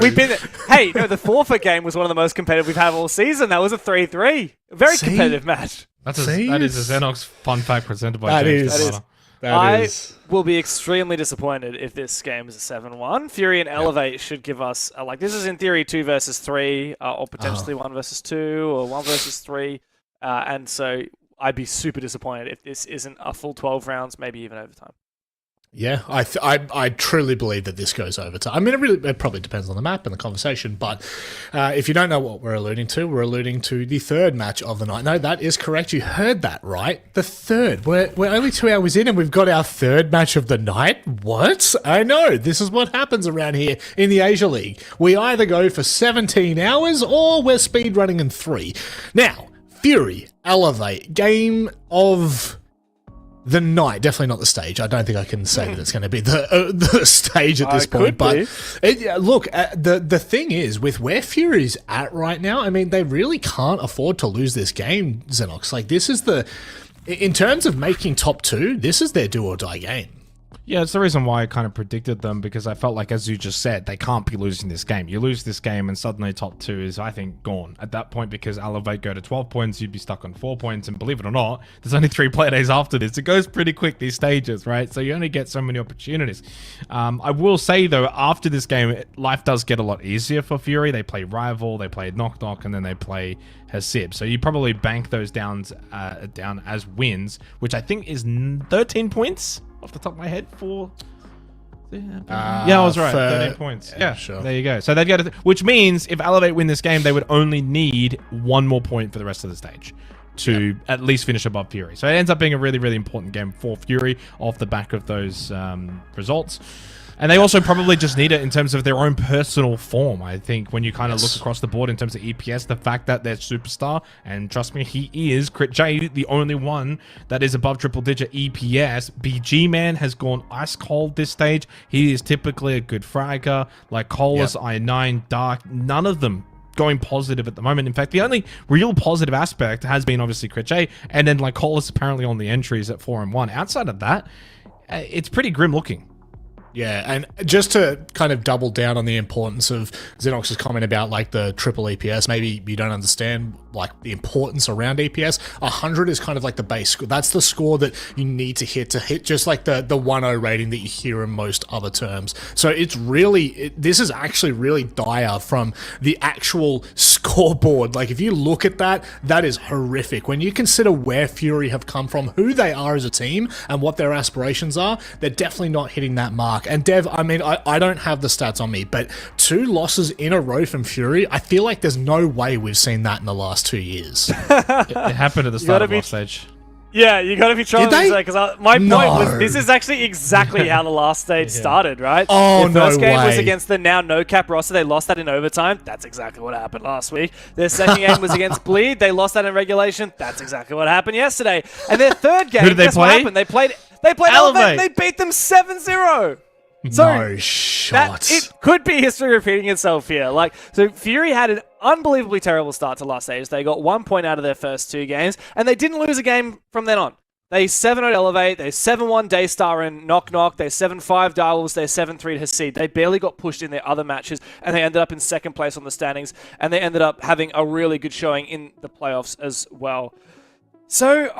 Hey, no, the forfeit game was one of the most competitive we've had all season. That was a 3-3. A very competitive match. That is a Xenox fun fact presented by James. I will be extremely disappointed if this game is a 7-1. Fury and Elevate should give us, this is in theory 2 versus 3, or potentially 1 versus 2, or 1 versus 3. And so I'd be super disappointed if this isn't a full 12 rounds, maybe even overtime. Yeah, I truly believe that this goes overtime. I mean, it probably depends on the map and the conversation, but if you don't know what we're alluding to the third match of the night. No, that is correct. You heard that right. The third. We're only 2 hours in and we've got our third match of the night. What? I know. This is what happens around here in the Asia League. We either go for 17 hours or we're speed running in 3. Now, Fury, Elevate, game of the night, definitely not the stage. I don't think I can say that it's going to be the stage at this point. But look, the thing is, with where Fury's at right now, I mean, they really can't afford to lose this game, Xenox. Like, this is in terms of making top 2, this is their do or die game. Yeah, it's the reason why I kind of predicted them, because I felt like, as you just said, they can't be losing this game. You lose this game and suddenly top 2 is, I think, gone at that point, because Elevate go to 12 points, you'd be stuck on 4 points, and believe it or not, there's only 3 play days after this. It goes pretty quick, these stages, right? So you only get so many opportunities. I will say, though, after this game, life does get a lot easier for Fury. They play Rival, they play Knock Knock, and then they play Hasib. So you probably bank those down as wins, which I think is 13 points off the top of my head for... yeah, I was right. 13 points. Yeah, sure. There you go. So they'd get which means if Elevate win this game, they would only need 1 more point for the rest of the stage to at least finish above Fury. So it ends up being a really, really important game for Fury off the back of those results. And they also probably just need it in terms of their own personal form. I think when you kind of look across the board in terms of EPS, the fact that their superstar, and trust me, he is, Crit J, the only one that is above triple-digit EPS. BG Man has gone ice cold this stage. He is typically a good fragger, like Colas, I9, Dark, none of them going positive at the moment. In fact, the only real positive aspect has been obviously Crit J, and then like Colas apparently on the entries at 4-1. Outside of that, it's pretty grim looking. Yeah, and just to kind of double down on the importance of Xenox's comment about like the triple EPS, maybe you don't understand like the importance around EPS. 100 is kind of like the base score. That's the score that you need to hit just like the 1-0 rating that you hear in most other terms. So it's really, this is actually really dire from the actual scoreboard. Like if you look at that, that is horrific. When you consider where Fury have come from, who they are as a team, and what their aspirations are, they're definitely not hitting that mark. And Dev, I mean, I don't have the stats on me, but 2 losses in a row from Fury, I feel like there's no way we've seen that in the last 2 years. It happened at the start of last stage. Yeah, you got to be trying to say, because my point was this is actually exactly how the last stage started, right? Oh, Their first game was way. against the now no-cap roster. They lost that in overtime. That's exactly what happened last week. Their second game was against Bleed. They lost that in regulation. That's exactly what happened yesterday. And their third game, Who did they guess what play? happened? They played Elevate. They beat them 7-0. So no shot. It could be history repeating itself here. So Fury had an unbelievably terrible start to last stage. They got 1 point out of their first 2 games, and they didn't lose a game from then on. They 7-0 Elevate, they 7-1 Daystar and Knock Knock, they 7-5 Direwolves, they 7-3 Hasid. They barely got pushed in their other matches, and they ended up in second place on the standings, and they ended up having a really good showing in the playoffs as well. So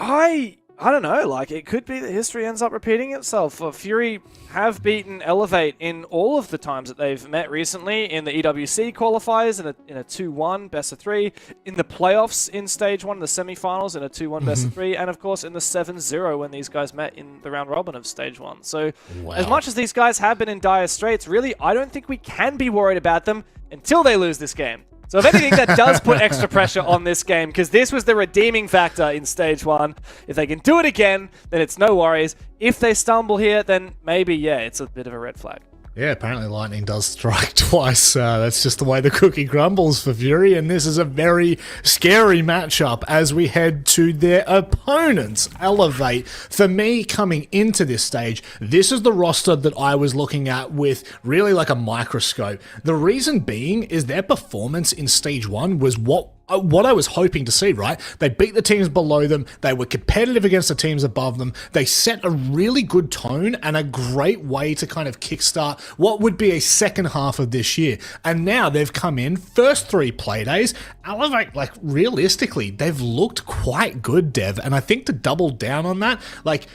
I don't know, like, it could be that history ends up repeating itself. Fury have beaten Elevate in all of the times that they've met recently, in the EWC qualifiers, in a 2-1 best of 3, in the playoffs in stage 1, the semi-finals in a 2-1 best of 3, and of course in the 7-0 when these guys met in the round robin of stage 1. So as much as these guys have been in dire straits, really, I don't think we can be worried about them until they lose this game. So if anything, that does put extra pressure on this game, because this was the redeeming factor in stage 1. If they can do it again, then it's no worries. If they stumble here, then maybe, yeah, it's a bit of a red flag. Yeah, apparently lightning does strike twice. That's just the way the cookie crumbles for Fury, and this is a very scary matchup as we head to their opponents, Elevate. For me, coming into this stage, this is the roster that I was looking at with really like a microscope. The reason being is their performance in stage 1 was what I was hoping to see, right? They beat the teams below them. They were competitive against the teams above them. They set a really good tone and a great way to kind of kickstart what would be a second half of this year. And now they've come in, first 3 play days, Elevate, like, realistically, they've looked quite good, Dev. And I think to double down on that, like,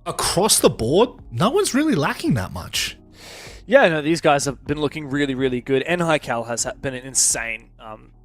across the board, no one's really lacking that much. Yeah, no, these guys have been looking really, really good. And Cal has been an insane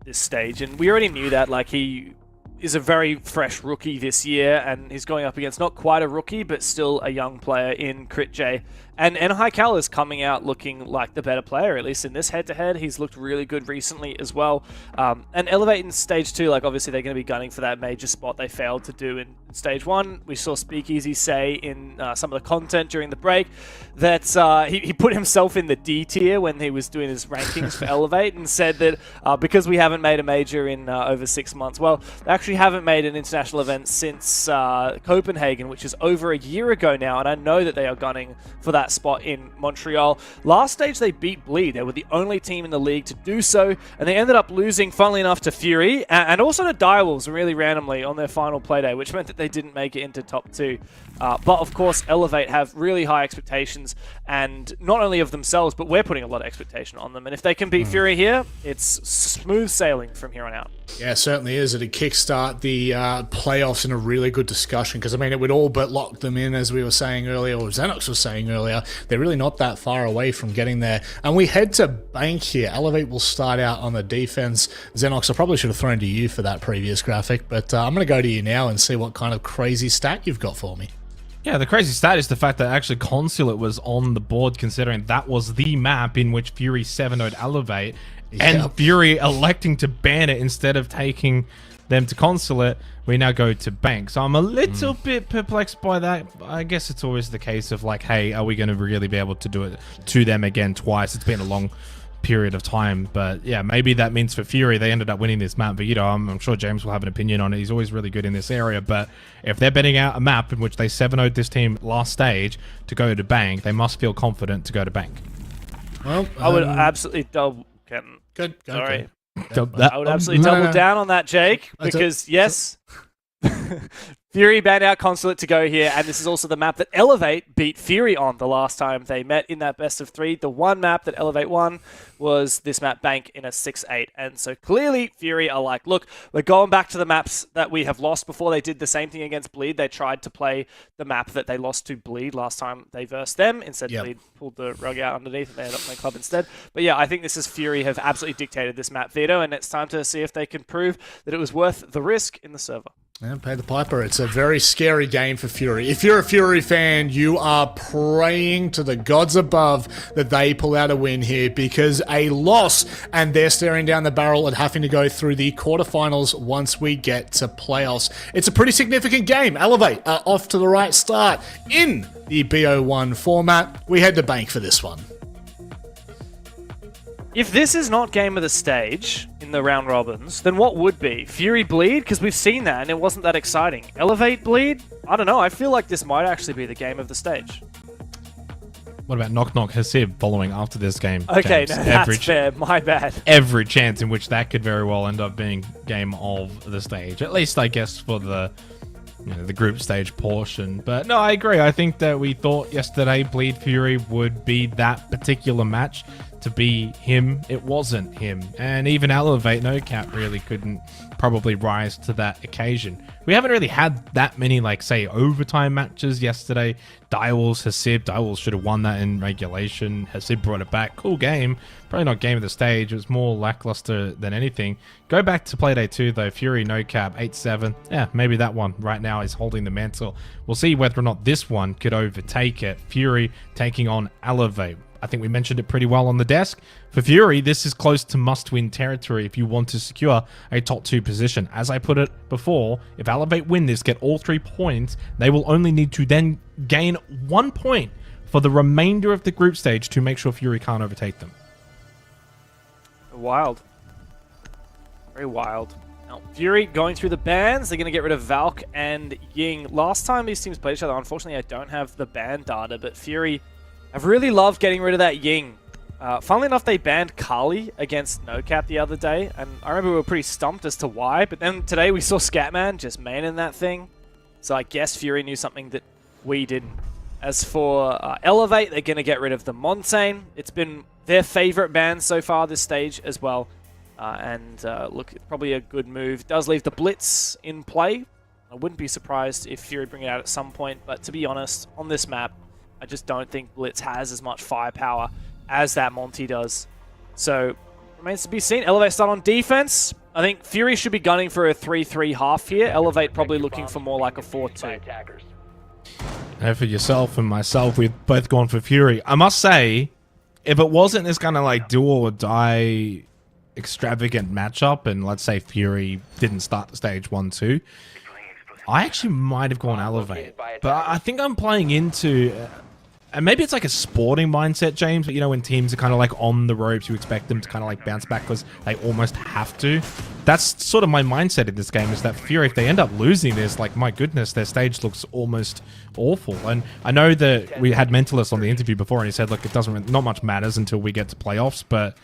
this stage, and we already knew that. Like, he is a very fresh rookie this year, and he's going up against not quite a rookie, but still a young player in Crit J. And Cal is coming out looking like the better player, at least in this head-to-head. He's looked really good recently as well. And Elevate in Stage 2, like, obviously they're going to be gunning for that major spot they failed to do in Stage 1. We saw Speakeasy say in some of the content during the break that he put himself in the D tier when he was doing his rankings for Elevate, and said that because we haven't made a major in over 6 months, well, they actually haven't made an international event since Copenhagen, which is over a year ago now, and I know that they are gunning for that spot in Montreal. Last stage they beat Bleed. They were the only team in the league to do so, and they ended up losing, funnily enough, to Fury and also to Direwolves really randomly on their final playday, which meant that they didn't make it into top 2. But of course, Elevate have really high expectations, and not only of themselves, but we're putting a lot of expectation on them. And if they can beat Fury here, it's smooth sailing from here on out. Yeah, it certainly is. It'd kickstart the playoffs in a really good discussion, because, I mean, it would all but lock them in, as we were saying earlier, or Xenox was saying earlier. They're really not that far away from getting there. And we head to Bank here. Elevate will start out on the defense. Xenox, I probably should have thrown to you for that previous graphic, but I'm going to go to you now and see what kind of crazy stat you've got for me. Yeah, the crazy stat is the fact that actually Consulate was on the board, considering that was the map in which Fury 7-0'd Elevate, and Fury electing to ban it instead of taking them to Consulate. We now go to Bank. So I'm a little bit perplexed by that. I guess it's always the case of like, hey, are we going to really be able to do it to them again twice? It's been a long period of time, but yeah, maybe that means for Fury they ended up winning this map. But you know, I'm sure James will have an opinion on it. He's always really good in this area. But if they're betting out a map in which they 7-0'd this team last stage to go to Bank, they must feel confident to go to Bank. Well, I would absolutely double. Good. Sorry. Okay. I would absolutely double down on that, Jake, because yes, Fury banned out Consulate to go here, and this is also the map that Elevate beat Fury on the last time they met in that best of 3. The one map that Elevate won was this map Bank in a 6-8, and so clearly Fury are like, look, we're going back to the maps that we have lost before. They did the same thing against Bleed. They tried to play the map that they lost to Bleed last time they versed them. Instead, Bleed pulled the rug out underneath, and they ended up playing Club instead. But yeah, I think this is Fury have absolutely dictated this map veto, and it's time to see if they can prove that it was worth the risk in the server. Yeah, pay the piper. It's a very scary game for Fury. If you're a Fury fan, you are praying to the gods above that they pull out a win here, because a loss and they're staring down the barrel at having to go through the quarterfinals once we get to playoffs. It's a pretty significant game. Elevate are off to the right start in the BO1 format. We head to Bank for this one. If this is not game of the stage in the round robins, then what would be? Fury Bleed? Because we've seen that and it wasn't that exciting. Elevate Bleed? I don't know. I feel like this might actually be the game of the stage. What about Knock Knock Hasib following after this game? Okay, James? no, that's fair. My bad. Every chance in which that could very well end up being game of the stage. At least, I guess, for the the group stage portion. But no, I agree. I think that we thought yesterday Bleed Fury would be that particular match to be him. It wasn't him. And even Elevate No Cap really couldn't probably rise to that occasion. We haven't really had that many, like, say, overtime matches yesterday. Direwolves, Hasib. Direwolves should have won that in regulation. Hasib brought it back. Cool game. Probably not game of the stage. It was more lackluster than anything. Go back to Playday 2, though. Fury No Cap, 8-7. Yeah, maybe that one right now is holding the mantle. We'll see whether or not this one could overtake it. Fury taking on Elevate. I think we mentioned it pretty well on the desk. For Fury, this is close to must-win territory if you want to secure a top 2 position. As I put it before, if Elevate win this, get all 3 points, they will only need to then gain 1 point for the remainder of the group stage to make sure Fury can't overtake them. Wild. Very wild. Now, Fury going through the bans. They're going to get rid of Valk and Ying. Last time these teams played each other, unfortunately, I don't have the ban data, but Fury have really loved getting rid of that Ying. Funnily enough, they banned Kali against NoCap the other day, and I remember we were pretty stumped as to why, but then today we saw Scatman just manning that thing, so I guess Fury knew something that we didn't. As for Elevate, they're going to get rid of the Montaigne. It's been their favorite ban so far this stage as well, look, it's probably a good move. Does leave the Blitz in play. I wouldn't be surprised if Fury bring it out at some point, but to be honest, on this map, I just don't think Blitz has as much firepower as that Monty does. So, remains to be seen. Elevate start on defense. I think Fury should be gunning for a 3-3 half here. Elevate probably looking for more like a 4-2. And for yourself and myself, we've both gone for Fury. I must say, if it wasn't this kind of like do or die extravagant matchup, and let's say Fury didn't start the stage 1-2, I actually might have gone Elevate. But I think I'm playing into... and maybe it's like a sporting mindset, James, but you know, when teams are kind of like on the ropes, you expect them to kind of like bounce back because they almost have to. That's sort of my mindset in this game, is that Fury, if they end up losing this, like, my goodness, their stage looks almost awful. And I know that we had Mentalist on the interview before, and he said, look, it doesn't, not much matters until we get to playoffs, but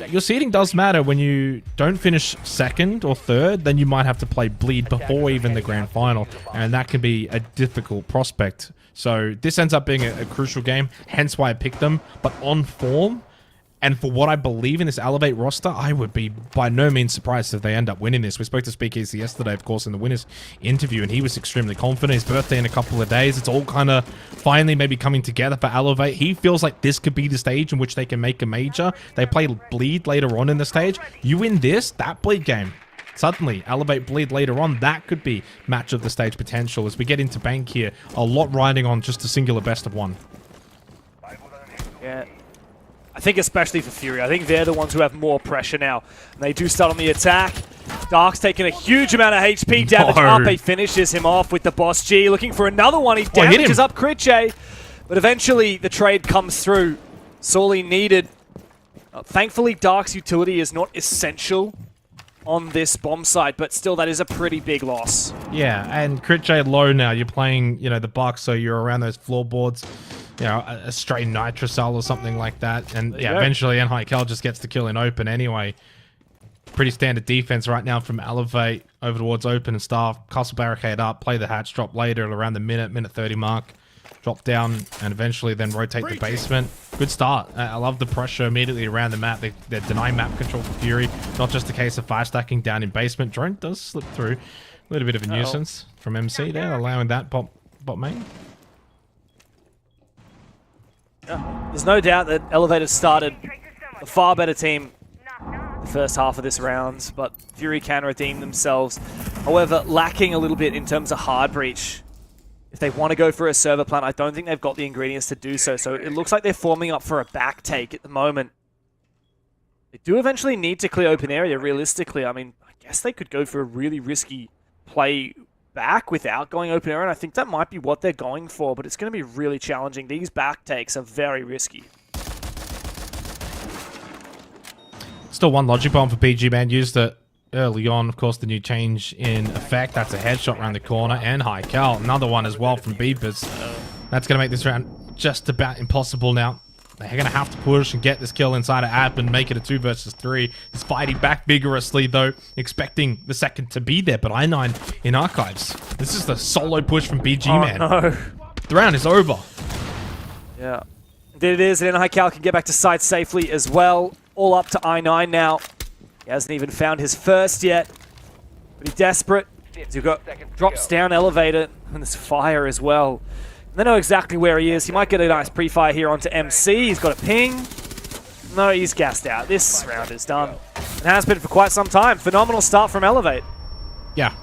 your seeding does matter. When you don't finish second or third, then you might have to play Bleed before even the grand final, and that can be a difficult prospect. So this ends up being a crucial game, hence why I picked them. But on form, and for what I believe in this Elevate roster, I would be by no means surprised if they end up winning this. We spoke to Speakeasy yesterday, of course, in the winners interview, and he was extremely confident. His birthday in a couple of days. It's all kind of finally maybe coming together for Elevate. He feels like this could be the stage in which they can make a major. They play Bleed later on in the stage. You win this, that Bleed game. Suddenly, Elevate Bleed later on, that could be match of the stage potential. As we get into Bank here, a lot riding on just a singular best of one. Yeah. I think especially for Fury, I think they're the ones who have more pressure now. And they do start on the attack. Dark's taking a huge amount of HP damage up. He finishes him off with the Boss G. Looking for another one. He damages up Critche. But eventually the trade comes through. Sorely needed. Thankfully, Dark's utility is not essential on this bomb site, but still that is a pretty big loss. Yeah, and Critche low now. You're playing, you know, the Bucks, so you're around those floorboards. You know, a straight Nitrocell or something like that. And yeah, eventually Enhykel just gets the kill in open anyway. Pretty standard defense right now from Elevate over towards open and Staff. Castle barricade up, play the hatch, drop later at around the minute 30 mark. Drop down and eventually then rotate the basement. Good start. I love the pressure immediately around the map. They're denying map control for Fury. Not just a case of fire stacking down in basement. Drone does slip through. A little bit of a nuisance from MC there, allowing that bot main. Yeah. There's no doubt that Elevator started a far better team the first half of this round, but Fury can redeem themselves. However, lacking a little bit in terms of hard breach. If they want to go for a server plant, I don't think they've got the ingredients to do so. So it looks like they're forming up for a back take at the moment. They do eventually need to clear open area, realistically. I mean, I guess they could go for a really risky play back without going open area, and I think that might be what they're going for, but it's going to be really challenging. These back takes are very risky. Still one logic bomb for BG Man. Used it early on. Of course, the new change in effect. That's a headshot around the corner. And Hykel, another one as well from Beepers. That's going to make this round just about impossible now. They're going to have to push and get this kill inside of App and make it a 2 versus 3. He's fighting back vigorously, though, expecting the second to be there. But I9 in Archives. This is the solo push from BG Man. No. The round is over. Yeah. There it is, and Hykel can get back to site safely as well. All up to I9 now. He hasn't even found his first yet. But he's desperate. He's got drops down elevator, and there's fire as well. They know exactly where he is. He might get a nice pre-fire here onto MC. He's got a ping. No, he's gassed out. This round is done. It has been for quite some time. Phenomenal start from Elevate. Yeah.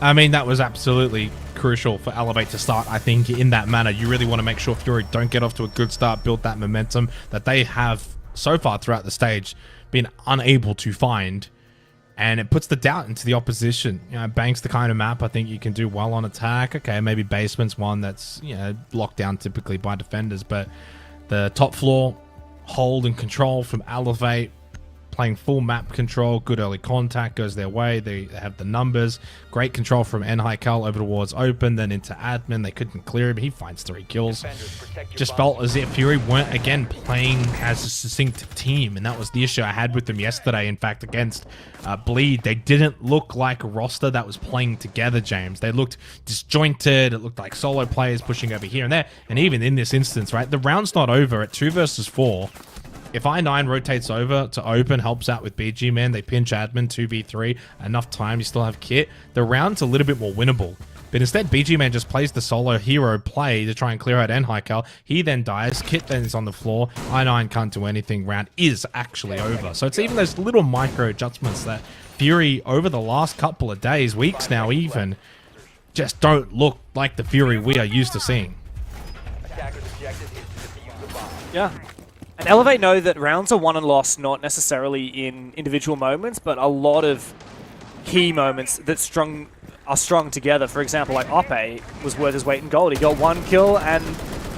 I mean, that was absolutely crucial for Elevate to start, I think, in that manner. You really want to make sure Fury don't get off to a good start, build that momentum that they have so far throughout the stage been unable to find. And it puts the doubt into the opposition. You know, Bank's the kind of map I think you can do well on attack. Okay, maybe Basement's one that's, you know, locked down typically by defenders, but the top floor hold and control from Elevate, playing full map control, good early contact, goes their way. They have the numbers. Great control from Enhykel over towards open, then into admin. They couldn't clear him. He finds 3 kills. Just felt as if Fury weren't, again, playing as a succinct team, and that was the issue I had with them yesterday. In fact, against Bleed, they didn't look like a roster that was playing together, James. They looked disjointed. It looked like solo players pushing over here and there. And even in this instance, right, the round's not over at 2 versus 4. If I9 rotates over to open, helps out with BG Man, they pinch admin, 2v3, enough time, you still have kit, the round's a little bit more winnable. But instead, BG Man just plays the solo hero play to try and clear out Enhykel. He then dies, kit then is on the floor, I9 can't do anything, round is actually over. So it's even those little micro adjustments that Fury, over the last couple of days, weeks now even, just don't look like the Fury we are used to seeing. Yeah. And Elevate know that rounds are won and lost not necessarily in individual moments, but a lot of key moments that are strung together. For example, like Oppe was worth his weight in gold. He got 1 kill and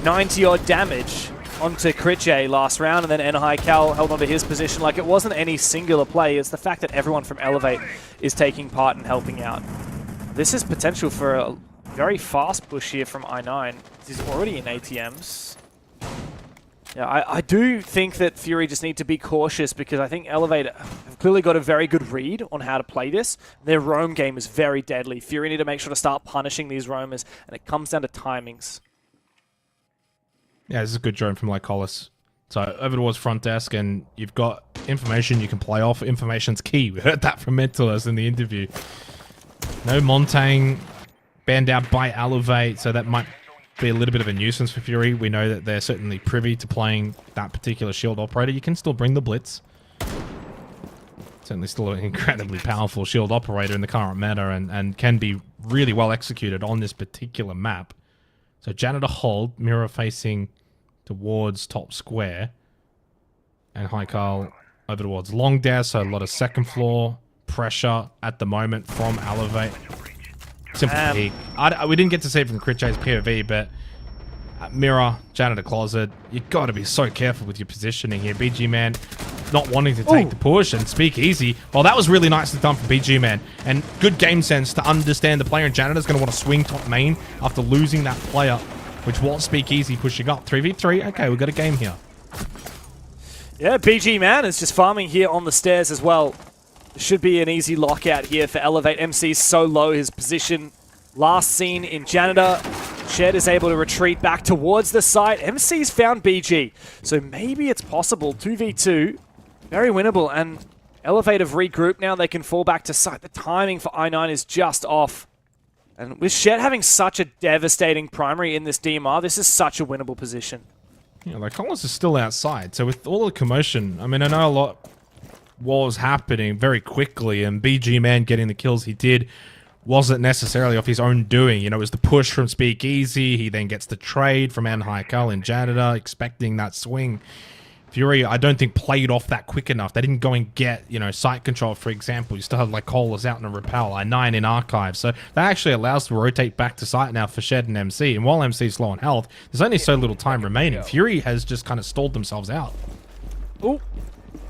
90-odd damage onto Critche last round, and then Enhykel held onto his position. Like, it wasn't any singular play. It's the fact that everyone from Elevate is taking part and helping out. This is potential for a very fast push here from I9. He's already in ATMs. Yeah, I do think that Fury just need to be cautious because I think Elevate have clearly got a very good read on how to play this. Their roam game is very deadly. Fury need to make sure to start punishing these roamers, and it comes down to timings. Yeah, this is a good drone from Lycolis. So over towards front desk, and you've got information you can play off. Information's key. We heard that from Mentalist in the interview. No Montang, banned out by Elevate, so that might be a little bit of a nuisance for Fury. We know that they're certainly privy to playing that particular shield operator. You can still bring the Blitz. Certainly still an incredibly powerful shield operator in the current meta and can be really well executed on this particular map. So Janitor hold, mirror facing towards top square. And Haikal over towards long dash, so a lot of second floor pressure at the moment from Elevate. Simple peek. We didn't get to see it from Critchay's POV, but mirror, janitor closet, you got to be so careful with your positioning here. BG Man not wanting to take the push and speak easy. Well, that was really nicely done from BG Man. And good game sense to understand the player and janitor's going to want to swing top main after losing that player, which was speak easy pushing up. 3v3, okay, we've got a game here. Yeah, BG Man is just farming here on the stairs as well. Should be an easy lockout here for Elevate. MC so low, his position last seen in Janitor. Shed is able to retreat back towards the site. MC's found BG, so maybe it's possible. 2v2, very winnable, and Elevate have regrouped now. They can fall back to site. The timing for I9 is just off. And with Shed having such a devastating primary in this DMR, this is such a winnable position. Yeah, like Collins is still outside, so with all the commotion, I mean, I know a lot was happening very quickly, and BG Man getting the kills he did wasn't necessarily off his own doing. You know, it was the push from Speakeasy. He then gets the trade from Haikal and Janitor, expecting that swing. Fury, I don't think, played off that quick enough. They didn't go and get, you know, site control, for example. You still have like Colas out in a repel, I9 in archive. So that actually allows to rotate back to site now for Shed and MC. And while MC's low on health, there's only so little time remaining. Fury has just kind of stalled themselves out. Oh.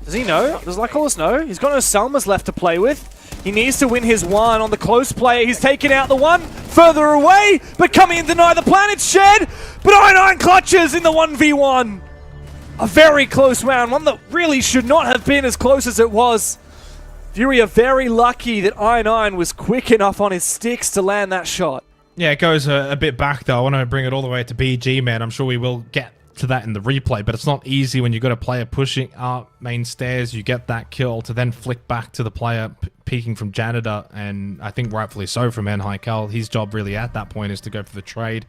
Does he know? Does Lycolis know? He's got no Selmas left to play with. He needs to win his one on the close player. He's taken out the one further away, but coming in to deny the planet Shed. But I9 clutches in the 1v1. A very close round, one that really should not have been as close as it was. Fury are very lucky that I9 was quick enough on his sticks to land that shot. Yeah, it goes a bit back though. I want to bring it all the way to BG Man. I'm sure we will get to that in the replay, but it's not easy when you've got a player pushing up main stairs. You get that kill to then flick back to the player peeking from Janitor, and I think rightfully so from Haikal. His job really at that point is to go for the trade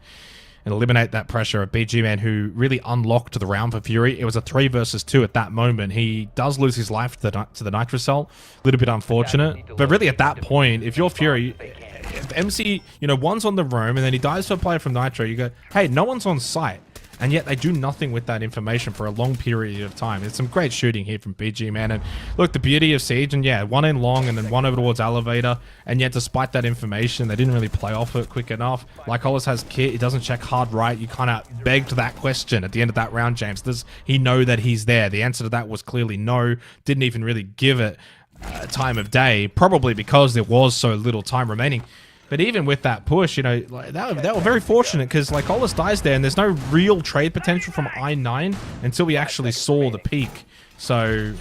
and eliminate that pressure of BG Man, who really unlocked the round for Fury. It was a 3 versus 2 at that moment. He does lose his life to the Nitrocell. A little bit unfortunate, but really at that point, if you're Fury, if MC, you know, one's on the roam and then he dies to a player from Nitro, you go, hey, no one's on site. And yet they do nothing with that information for a long period of time. It's some great shooting here from BG Man. And look, the beauty of Siege, and yeah, one in long and then one over towards Elevator. And yet despite that information, they didn't really play off it quick enough. Like Hollis has kit, he doesn't check hard right. You kind of begged that question at the end of that round, James. Does he know that he's there? The answer to that was clearly no. Didn't even really give it time of day, probably because there was so little time remaining. But even with that push, you know, like, they were very fortunate because like Hollis dies there and there's no real trade potential from I9 until we actually saw the peak. So,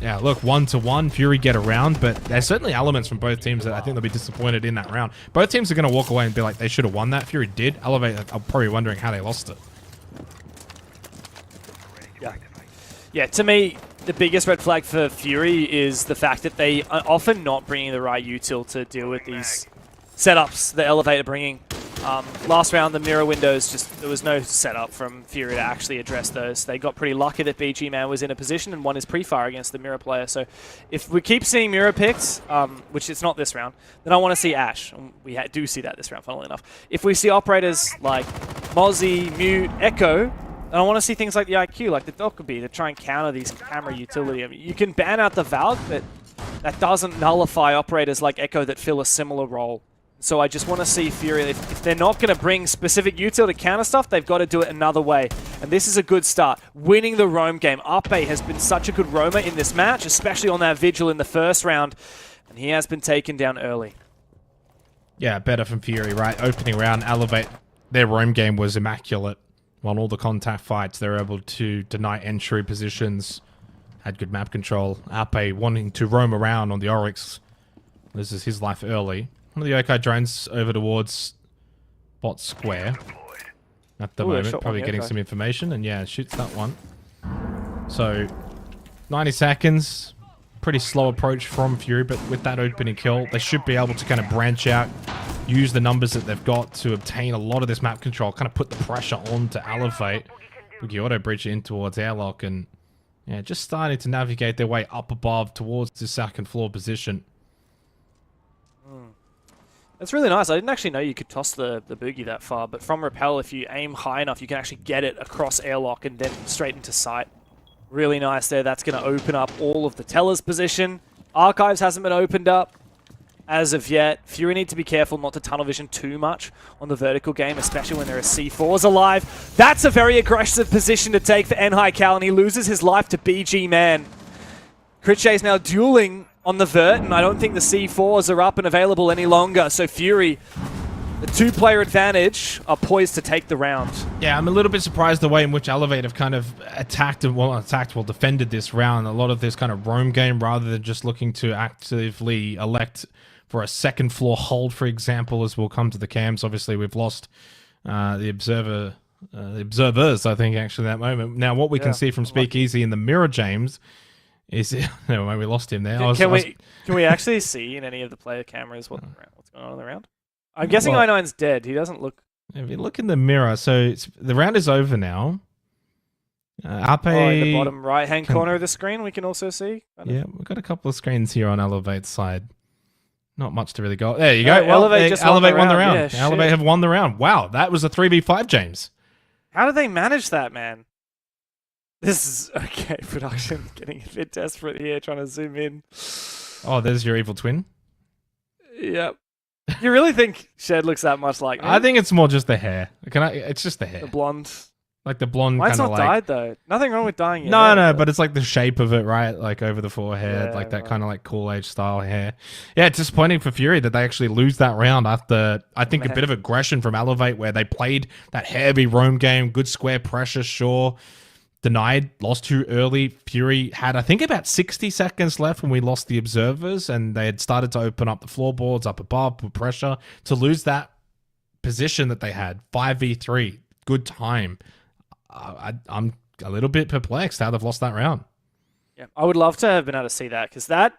yeah, look, 1-1, Fury get around, but there's certainly elements from both teams that I think they'll be disappointed in that round. Both teams are going to walk away and be like, they should have won that. Fury did. Elevate are probably wondering how they lost it. Yeah, to me, the biggest red flag for Fury is the fact that they are often not bringing the right util to deal with these setups the Elevate are bringing. Last round, the mirror windows, there was no setup from Fury to actually address those. They got pretty lucky that BG Man was in a position and won his pre-fire against the mirror player. So if we keep seeing mirror picks, which it's not this round, then I want to see Ash. And we do see that this round, funnily enough. If we see operators like Mozzie, Mute, Echo, and I want to see things like the IQ, like the Dokkaebi, to try and counter these camera utility. I mean, you can ban out the Valk, but that doesn't nullify operators like Echo that fill a similar role. So I just want to see Fury, if they're not going to bring specific util to counter stuff, they've got to do it another way. And this is a good start. Winning the roam game. Arpe has been such a good roamer in this match, especially on that Vigil in the first round. And he has been taken down early. Yeah, better from Fury, right? Opening round, Elevate. Their roam game was immaculate. won all the contact fights. They were able to deny entry positions, had good map control. Ape wanting to roam around on the Oryx. This is his life early. One of the Yokai drones over towards bot square at the moment, probably getting some information, and yeah, shoots that one. So 90 seconds, pretty slow approach from Fury, but with that opening kill, they should be able to kind of branch out, use the numbers that they've got to obtain a lot of this map control, kind of put the pressure on to Elevate. Boogie auto bridge in towards airlock, and yeah, just starting to navigate their way up above towards the second floor position. That's really nice. I didn't actually know you could toss the boogie that far, but from rappel, if you aim high enough, you can actually get it across airlock and then straight into sight. Really nice there. That's going to open up all of the teller's position. Archives hasn't been opened up as of yet. Fury need to be careful not to tunnel vision too much on the vertical game, especially when there are C4s alive. That's a very aggressive position to take for Enhai, and he loses his life to BG Man. Critche is now dueling on the vert, and I don't think the C4s are up and available any longer. So Fury, the two-player advantage, are poised to take the round. Yeah, I'm a little bit surprised the way in which Elevate have kind of defended this round. A lot of this kind of roam game rather than just looking to actively elect for a second floor hold, for example, as we'll come to the cams. Obviously, we've lost the observers, I think, actually, at that moment. Now, what we can see from Speakeasy in the mirror, James, is no, we lost him there. Can we actually see in any of the player cameras what's going on in the round? I'm guessing I9's dead. He doesn't look. If you look in the mirror, so the round is over now. Ape in the bottom right-hand corner of the screen, we can also see. Yeah, we've got a couple of screens here on Elevate's side. Not much to really go. There you go. Elevate won the round. Yeah, Elevate have won the round. Wow, that was a 3v5, James. How did they manage that, man? This is okay. Production getting a bit desperate here, trying to zoom in. Oh, there's your evil twin. Yep. You really think Shed looks that much like me? I think it's more just the hair. It's just the hair. The blonde. Like the blonde. Mine's not dyed though. Nothing wrong with dyeing it. No, but it's like the shape of it, right? Like over the forehead, like that kind of like Cool Age style hair. Yeah, it's disappointing for Fury that they actually lose that round after, I think, a bit of aggression from Elevate where they played that heavy roam game, good square pressure, sure. Denied, lost too early. Fury had, I think, about 60 seconds left when we lost the observers, and they had started to open up the floorboards up above, put pressure. To lose that position that they had, 5v3, good time. I'm a little bit perplexed how they've lost that round. Yeah, I would love to have been able to see that, because that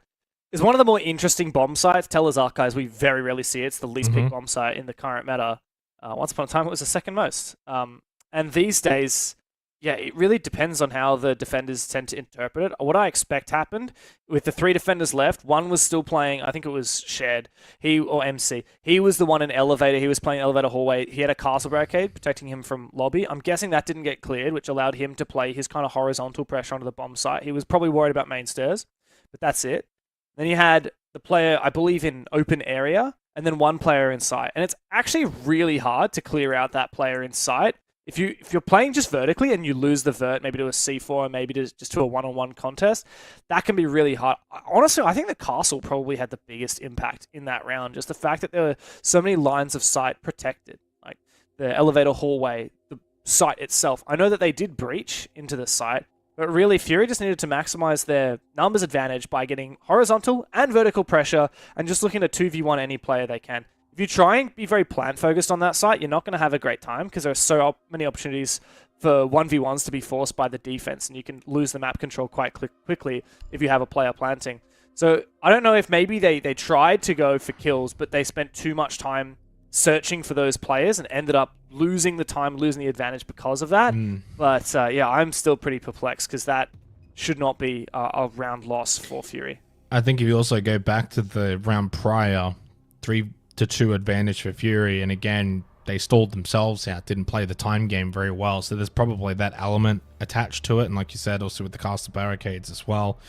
is one of the more interesting bomb sites. Teller's Archives, we very rarely see it. It's the least picked bomb site in the current meta. Once upon a time, it was the second most. And these days, yeah, it really depends on how the defenders tend to interpret it. What I expect happened with the 3 defenders left, one was still playing, I think it was Shared, or MC. He was the one in Elevator. He was playing Elevator Hallway. He had a castle barricade protecting him from lobby. I'm guessing that didn't get cleared, which allowed him to play his kind of horizontal pressure onto the bomb site. He was probably worried about main stairs, but that's it. Then you had the player, I believe, in open area, and then one player in sight. And it's actually really hard to clear out that player in sight. If you're playing just vertically and you lose the vert, maybe to a C4 or maybe just to a one-on-one contest, that can be really hard. Honestly, I think the castle probably had the biggest impact in that round. Just the fact that there were so many lines of sight protected, like the elevator hallway, the site itself. I know that they did breach into the site, but really Fury just needed to maximize their numbers advantage by getting horizontal and vertical pressure and just looking to 2v1 any player they can. If you try and be very plan-focused on that site, you're not going to have a great time because there are so many opportunities for 1v1s to be forced by the defense, and you can lose the map control quite quickly if you have a player planting. So I don't know if maybe they tried to go for kills, but they spent too much time searching for those players and ended up losing the time, losing the advantage because of that. But yeah, I'm still pretty perplexed because that should not be a round loss for Fury. I think if you also go back to the round prior, 3-2 advantage for Fury, and again, they stalled themselves out, didn't play the time game very well, so there's probably that element attached to it, and like you said, also with the castle barricades as well,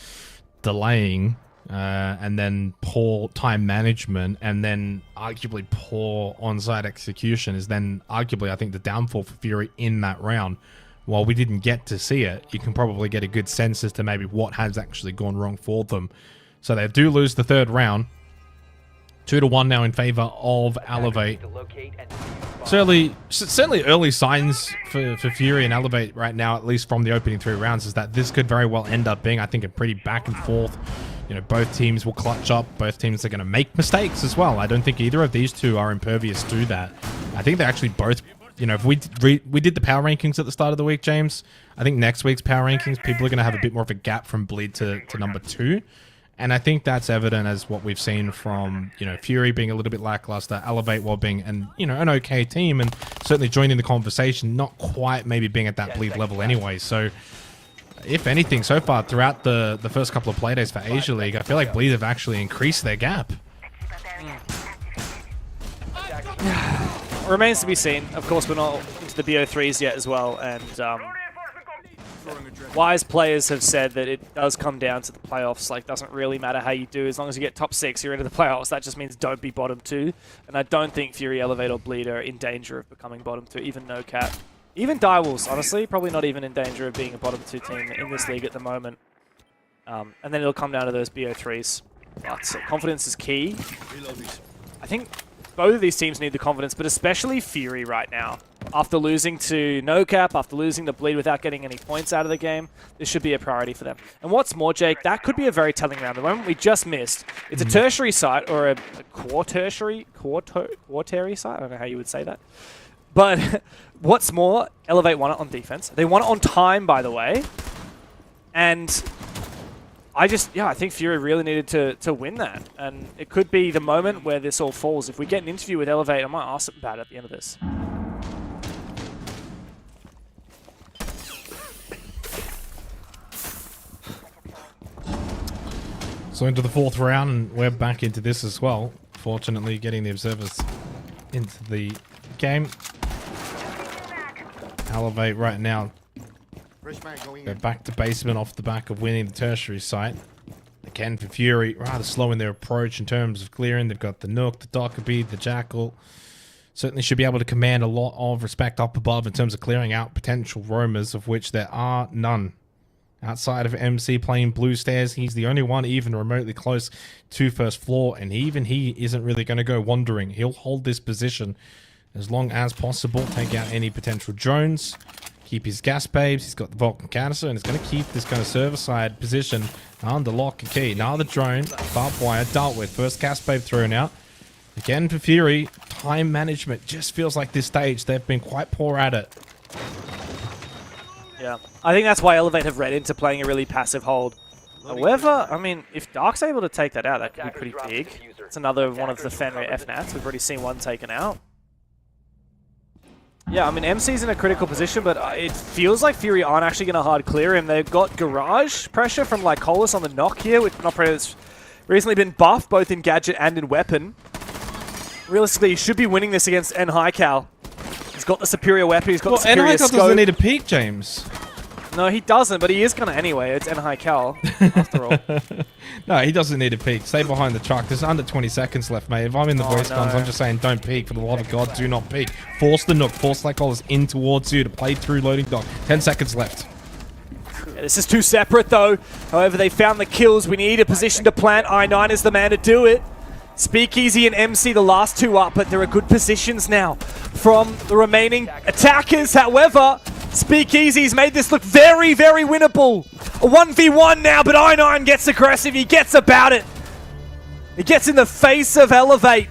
delaying, and then poor time management, and then arguably poor on-site execution is then arguably, I think, the downfall for Fury in that round. While we didn't get to see it, you can probably get a good sense as to maybe what has actually gone wrong for them. So they do lose the third round. 2-1 now in favor of Elevate. Certainly early signs for Fury and Elevate right now, at least from the opening 3 rounds, is that this could very well end up being, I think, a pretty back and forth. You know, both teams will clutch up. Both teams are going to make mistakes as well. I don't think either of these two are impervious to that. I think they're actually both, you know, if we did the power rankings at the start of the week, James, I think next week's power rankings, people are going to have a bit more of a gap from Bleed to number 2. And I think that's evident as what we've seen from, you know, Fury being a little bit lackluster, Elevate while being an okay team and certainly joining the conversation, not quite maybe being at that Bleed level anyway. So, if anything, so far throughout the first couple of playdays for Asia League, I feel like Bleed have actually increased their gap. Remains to be seen. Of course, we're not into the BO3s yet as well, and wise players have said that it does come down to the playoffs. Like, doesn't really matter how you do. As long as you get top 6, you're into the playoffs. That just means don't be bottom 2. And I don't think Fury, Elevate, or Bleed are in danger of becoming bottom 2, even No Cap. Even Direwolves, honestly, probably not even in danger of being a bottom 2 team in this league at the moment. And then it'll come down to those BO3s. But confidence is key. I think both of these teams need the confidence, but especially Fury right now. After losing to No Cap, after losing to Bleed without getting any points out of the game, this should be a priority for them. And what's more, Jake, that could be a very telling round. The moment we just missed, it's a tertiary site, or a quaternary site? I don't know how you would say that. But what's more, Elevate won it on defense. They won it on time, by the way. And I think Fury really needed to win that. And it could be the moment where this all falls. If we get an interview with Elevate, I might ask them about it at the end of this. So into the 4th round, and we're back into this as well. Fortunately, getting the observers into the game. Elevate right now. They're back to basement off the back of winning the tertiary site. Again, for Fury, rather slow in their approach in terms of clearing. They've got the Nook, the Dockerbee, the Jackal. Certainly should be able to command a lot of respect up above in terms of clearing out potential roamers, of which there are none. Outside of MC playing Blue Stairs, he's the only one even remotely close to first floor, and even he isn't really going to go wandering. He'll hold this position as long as possible, take out any potential drones, keep his gas babes, he's got the Vulcan canister, and it's going to keep this kind of server side position under lock and key. Now the drone, barbed wire, dealt with. First gas babe thrown out. Again for Fury, time management just feels like this stage, they've been quite poor at it. Yeah, I think that's why Elevate have read into playing a really passive hold. However, I mean, if Dark's able to take that out, that could be pretty big. It's another one of the Fenrir FNATs. We've already seen one taken out. Yeah, I mean, MC's in a critical position, but it feels like Fury aren't actually going to hard clear him. They've got garage pressure from Lycolis on the knock here, with an operator that's recently been buffed, both in gadget and in weapon. Realistically, he should be winning this against N-Highcal. He's got the superior weapon, he's got the superior scope. N-Highcal doesn't need a peek, James. No, he doesn't, but he is going to anyway. It's N-Highcal, after all. No, he doesn't need a peek. Stay behind the truck. There's under 20 seconds left, mate. If I'm in the voice guns, I'm just saying don't peek. For the love of God, do not peek. Force the Nook. Force Lycolis in towards you to play through loading dock. 10 seconds left. Yeah, this is too separate, though. However, they found the kills. We need a position to plant. I9 is the man to do it. Speakeasy and MC, the last two up, but there are good positions now from the remaining attackers. However, Speakeasy's made this look very, very winnable. A 1v1 now, but I9 gets aggressive. He gets about it. He gets in the face of Elevate.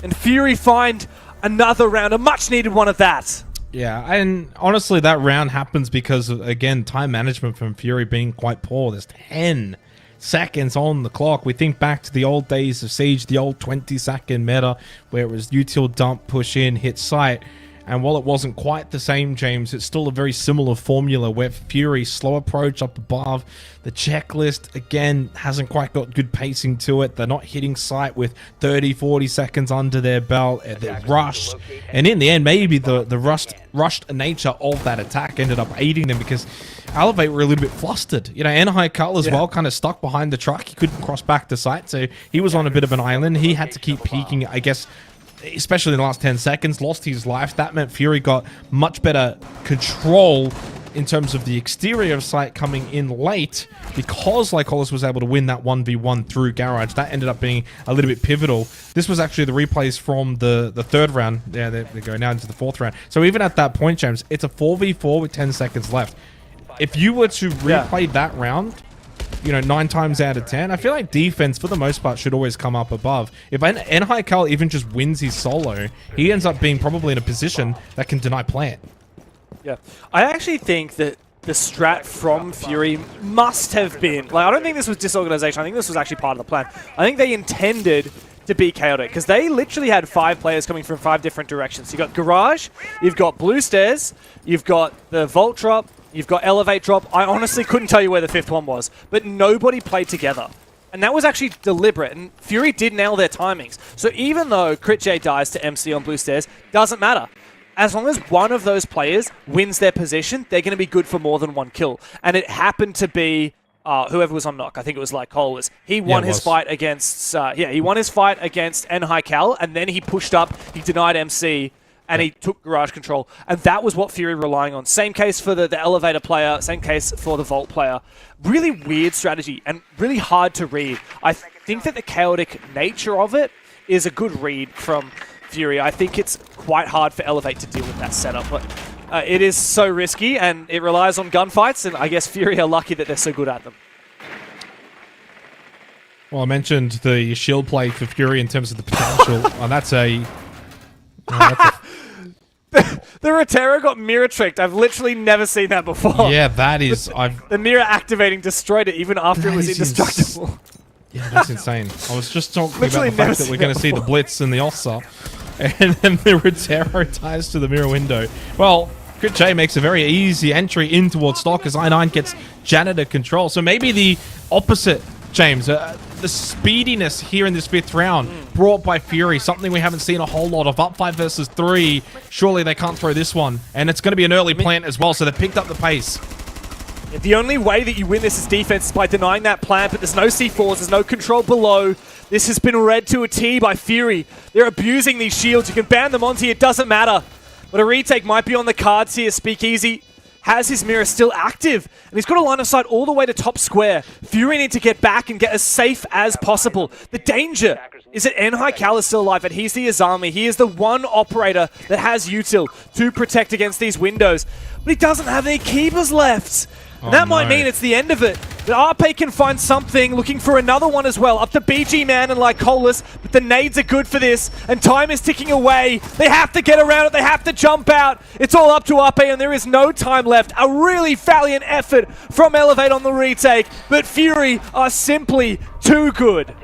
And Fury find another round, a much-needed one of that. Yeah, and honestly, that round happens because of, again, time management from Fury being quite poor. There's 10 seconds on the clock. We think back to the old days of Siege, the old 20-second meta, where it was util dump, push in, hit site. And while it wasn't quite the same, James, it's still a very similar formula where Fury, slow approach up above. The checklist, again, hasn't quite got good pacing to it. They're not hitting site with 30, 40 seconds under their belt. They're rushed. And in the end, maybe the rushed nature of that attack ended up aiding them because Elevate were a little bit flustered. You know, N-Highcal as well, kind of stuck behind the truck. He couldn't cross back to site, so he was on a bit of an island. He had to keep peeking, I guess, especially in the last 10 seconds, lost his life. That meant Fury got much better control in terms of the exterior of site coming in late, because Lycolis was able to win that 1v1 through Garage. That ended up being a little bit pivotal. This was actually the replays from the third round. Yeah, they go now into the fourth round. So even at that point, James, it's a 4v4 with 10 seconds left. If you were to replay that round, you know, 9 times out of 10, I feel like defense, for the most part, should always come up above. If N-High-Cal even just wins his solo, he ends up being probably in a position that can deny plant. Yeah. I actually think that the strat from Fury must have been... Like, I don't think this was disorganization. I think this was actually part of the plan. I think they intended to be chaotic, because they literally had 5 players coming from 5 different directions. You've got Garage, you've got Blue Stairs, you've got the Vault Drop, you've got Elevate Drop. I honestly couldn't tell you where the 5th one was, but nobody played together. And that was actually deliberate, and Fury did nail their timings. So even though Crit J dies to MC on Blue Stairs, doesn't matter. As long as one of those players wins their position, they're going to be good for more than 1 kill. And it happened to be whoever was on knock. I think it was Lycolis. He won his fight against... he won his fight against N-High-Cal, and then he pushed up, he denied MC, and he took Garage control. And that was what Fury were relying on. Same case for the Elevator player, same case for the Vault player. Really weird strategy, and really hard to read. I think that the chaotic nature of it is a good read from Fury. I think it's quite hard for Elevate to deal with that setup, but it is so risky, and it relies on gunfights, and I guess Fury are lucky that they're so good at them. Well, I mentioned the shield play for Fury in terms of the potential. That's a... The Rotero got mirror tricked. I've literally never seen that before. Yeah, that is... The mirror activating destroyed it even after it was indestructible. Yeah, that's insane. I was just talking about the fact that we're going to see the Blitz and the Ossa, and then the Rotero ties to the mirror window. Well, Crit J makes a very easy entry in towards stock as I9 gets Janitor control. So maybe the opposite, James. The speediness here in this 5th round brought by Fury, something we haven't seen a whole lot of. Up 5 versus 3. Surely they can't throw this one. And it's going to be an early plant as well, so they picked up the pace. The only way that you win this as defense is by denying that plant, but there's no C4s, there's no control below. This has been read to a T by Fury. They're abusing these shields. You can ban them onto you, it doesn't matter. But a retake might be on the cards here. Speakeasy has his mirror still active, and he's got a line of sight all the way to top square. Fury need to get back and get as safe as possible. The danger is that N-High-Cal is still alive, and he's the Azami. He is the one operator that has util to protect against these windows, but he doesn't have any keepers left. And that might mean it's the end of it. But RP can find something, looking for another one as well. Up to BG Man and Lycolis, but the nades are good for this, and time is ticking away. They have to get around it, they have to jump out. It's all up to RP, and there is no time left. A really valiant effort from Elevate on the retake, but Fury are simply too good.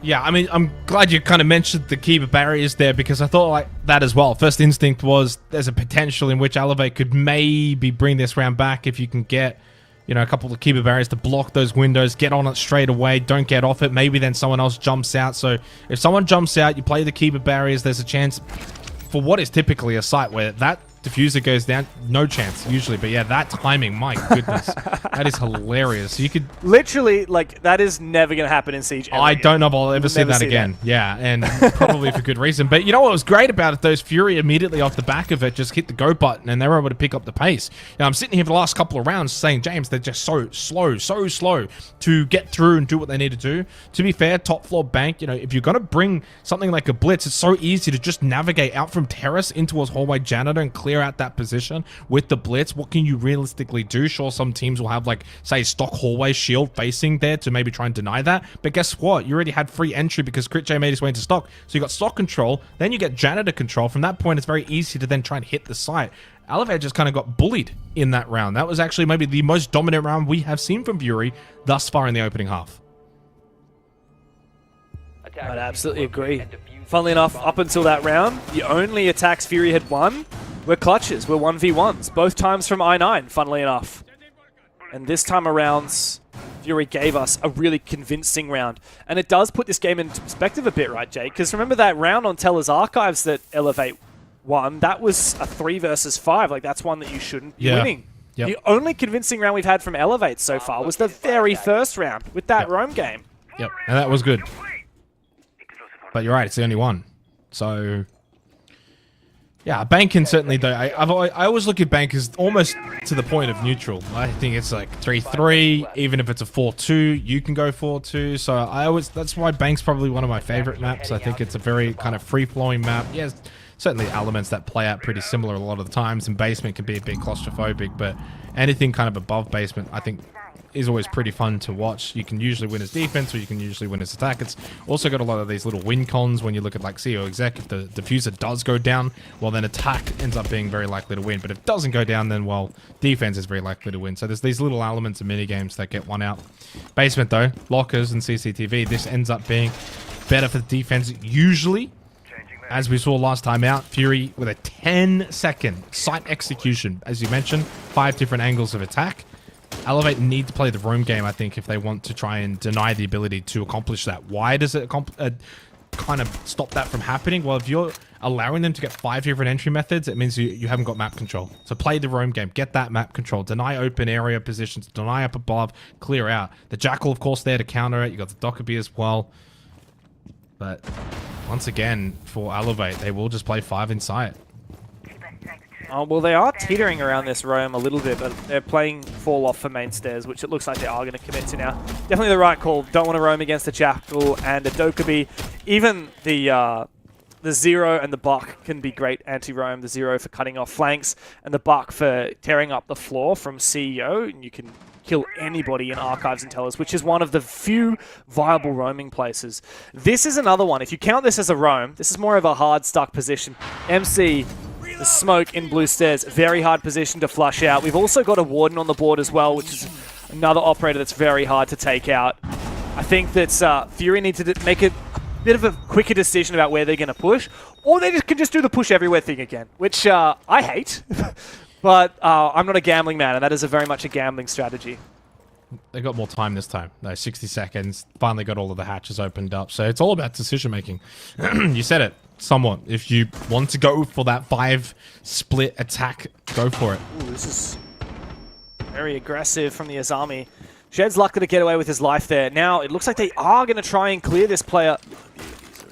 Yeah, I mean, I'm glad you kind of mentioned the keeper barriers there, because I thought like that as well. First instinct was there's a potential in which Elevate could maybe bring this round back if you can get, you know, a couple of keeper barriers to block those windows, get on it straight away, don't get off it. Maybe then someone else jumps out. So if someone jumps out, you play the keeper barriers, there's a chance for what is typically a site where that diffuser goes down, no chance usually, but yeah, that timing, my goodness, that is hilarious. You could literally, like, that is never gonna happen in Siege ever I again. don't know if I'll ever see that again. Yeah, and probably for good reason. But you know what was great about it, those Fury immediately off the back of it just hit the go button, and they were able to pick up the pace. Now I'm sitting here for the last couple of rounds saying, James, they're just so slow to get through and do what they need to do. To be fair, top floor bank, you know, if you're gonna bring something like a blitz, it's so easy to just navigate out from terrace into a hallway janitor and clear out that position with the blitz. What can you realistically do? Sure, some teams will have, like, say, stock hallway shield facing there to maybe try and deny that, but guess what? You already had free entry because Crit J made his way into stock, so you got stock control, then you get janitor control. From that point, it's very easy to then try and hit the site. Elevate just kind of got bullied in that round. That was actually maybe the most dominant round we have seen from Fury thus far in the opening half. I'd absolutely agree. Funnily enough, up until that round, the only attacks Fury had won were clutches, were 1v1s, both times from I9, funnily enough. And this time around, Fury gave us a really convincing round. And it does put this game into perspective a bit, right, Jake? Because remember that round on Teller's Archives that Elevate won? That was a 3 versus 5. Like, that's one that you shouldn't be winning. Yep. The only convincing round we've had from Elevate so far was the very first round with that roam game. Yep, and that was good. But you're right, it's the only one. So Yeah, Bank can certainly though. I always look at Bank as almost to the point of neutral. I think it's like 3-3, even if it's a 4-2, you can go 4-2. So that's why Bank's probably one of my favorite maps. I think it's a very kind of free-flowing map. Yes, certainly elements that play out pretty similar a lot of the times, and basement can be a bit claustrophobic, but anything kind of above basement, I think, is always pretty fun to watch. You can usually win as defense, or you can usually win as attack. It's also got a lot of these little win cons when you look at like CEO exec. If the diffuser does go down, well then attack ends up being very likely to win. But if it doesn't go down, then well, defense is very likely to win. So there's these little elements of mini games that get one out. Basement though, lockers and CCTV, this ends up being better for the defense usually. As we saw last time out, Fury with a 10-second site execution. As you mentioned, 5 different angles of attack. Elevate need to play the roam game, I think, if they want to try and deny the ability to accomplish that. Why does it kind of stop that from happening? Well, if you're allowing them to get 5 different entry methods, it means you haven't got map control. So play the roam game, get that map control, deny open area positions, deny up above, clear out. The Jackal, of course, there to counter it. You got the Dockerby as well. But once again, for Elevate, they will just play 5 in sight. Well, they are teetering around this roam a little bit, but they're playing fall off for main stairs, which it looks like they are going to commit to now. Definitely the right call. Don't want to roam against the Jackal and the Dokkaebi. Even the Zero and the Buck can be great anti-roam. The Zero for cutting off flanks, and the Buck for tearing up the floor from CEO. And you can kill anybody in Archives and Tellers, which is one of the few viable roaming places. This is another one. If you count this as a roam, this is more of a hard stuck position. MC, the smoke in blue stairs, very hard position to flush out. We've also got a Warden on the board as well, which is another operator that's very hard to take out. I think that Fury need to make a bit of a quicker decision about where they're going to push, or they can just do the push everywhere thing again, which I hate. But I'm not a gambling man, and that is very much a gambling strategy. They got more time this time. No, 60 seconds. Finally got all of the hatches opened up. So it's all about decision making. You said it somewhat. If you want to go for that 5 split attack, go for it. Ooh, this is very aggressive from the Azami. Shed's lucky to get away with his life there. Now, it looks like they are going to try and clear this player.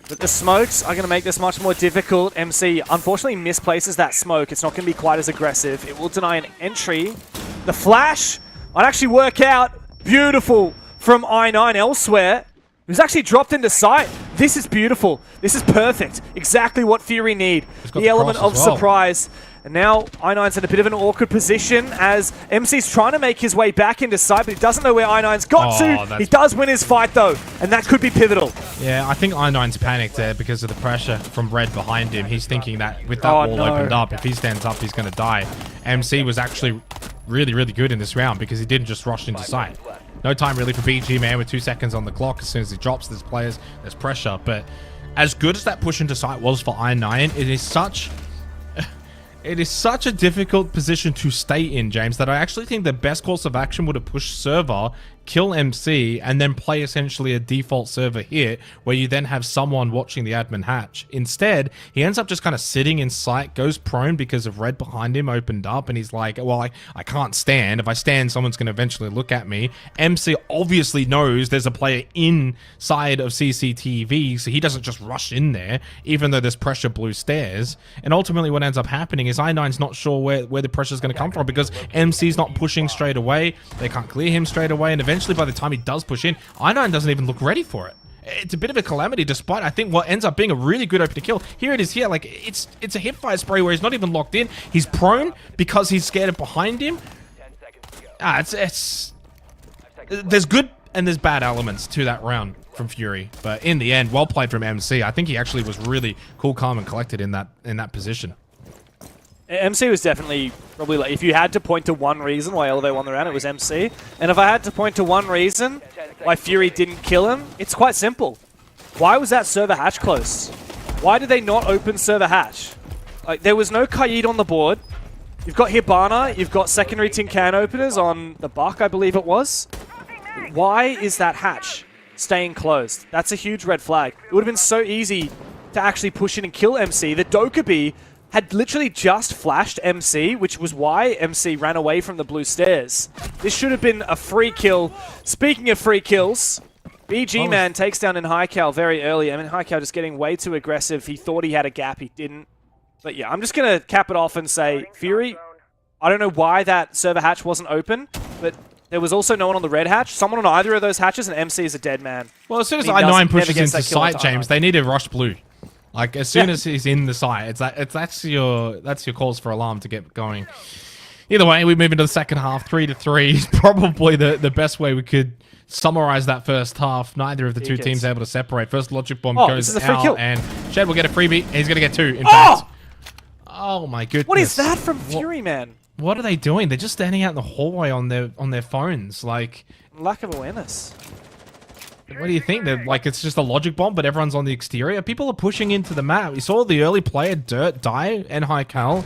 But the smokes are going to make this much more difficult. MC unfortunately misplaces that smoke. It's not going to be quite as aggressive. It will deny an entry. The flash might actually work out. Beautiful from I9 elsewhere. Who's actually dropped into sight. This is beautiful. This is perfect. Exactly what Fury need. The element of surprise. And now I9's in a bit of an awkward position as MC's trying to make his way back into sight, but he doesn't know where I9's got to. He does win his fight though, and that could be pivotal. Yeah, I think I9's panicked there because of the pressure from Red behind him. He's thinking that with that wall opened up, if he stands up, he's going to die. MC was actually really, really good in this round because he didn't just rush into sight. No time really for BG, man, with 2 seconds on the clock. As soon as he drops, there's players, there's pressure. But as good as that push into sight was for I9, it is such a difficult position to stay in, James, that I actually think the best course of action would have pushed server, kill MC, and then play essentially a default server hit where you then have someone watching the admin hatch. Instead, he ends up just kind of sitting in sight, goes prone because of Red behind him opened up, and he's like, well, I can't stand. If I stand, someone's going to eventually look at me. MC obviously knows there's a player inside of CCTV, so he doesn't just rush in there, even though there's pressure blue stairs. And ultimately what ends up happening is I9's not sure where the pressure is going to come from because MC's not pushing straight away. They can't clear him straight away, and eventually by the time he does push in, I9 doesn't even look ready for it. It's a bit of a calamity despite, I think, what ends up being a really good opening kill. Here it is here. Like, it's a hipfire spray where he's not even locked in. He's prone because he's scared of behind him. There's good and there's bad elements to that round from Fury. But in the end, well played from MC. I think he actually was really cool, calm, and collected in that position. MC was definitely probably, like, if you had to point to one reason why Elevate won the round, it was MC. And if I had to point to one reason why Fury didn't kill him, it's quite simple. Why was that server hatch close? Why did they not open server hatch? Like, there was no Kaid on the board. You've got Hibana, you've got secondary tin can openers on the Buck, I believe it was. Why is that hatch staying closed? That's a huge red flag. It would have been so easy to actually push in and kill MC. The Dokkaebi had literally just flashed MC, which was why MC ran away from the blue stairs. This should have been a free kill. Speaking of free kills, BG Man takes down in High Cal very early. I mean, High Cal just getting way too aggressive. He thought he had a gap, he didn't. But yeah, I'm just going to cap it off and say, Fury, I don't know why that server hatch wasn't open, but there was also no one on the red hatch. Someone on either of those hatches, and MC is a dead man. Well, as soon as He I9 pushes never gets into that kill on site, time. James, they need to rush blue. Like, as soon as he's in the site, that's your cause for alarm to get going. Either way, we move into the second half. 3-3 is probably the best way we could summarize that first half. Neither of the two teams able to separate. First logic bomb goes out, and Shed will get a freebie. He's going to get 2, in fact. Oh my goodness. What is that from Fury, man? What are they doing? They're just standing out in the hallway on their phones. Like, lack of awareness. What do you think? They're like, it's just a logic bomb, but everyone's on the exterior. People are pushing into the map. You saw the early player Dirt die and High Cal.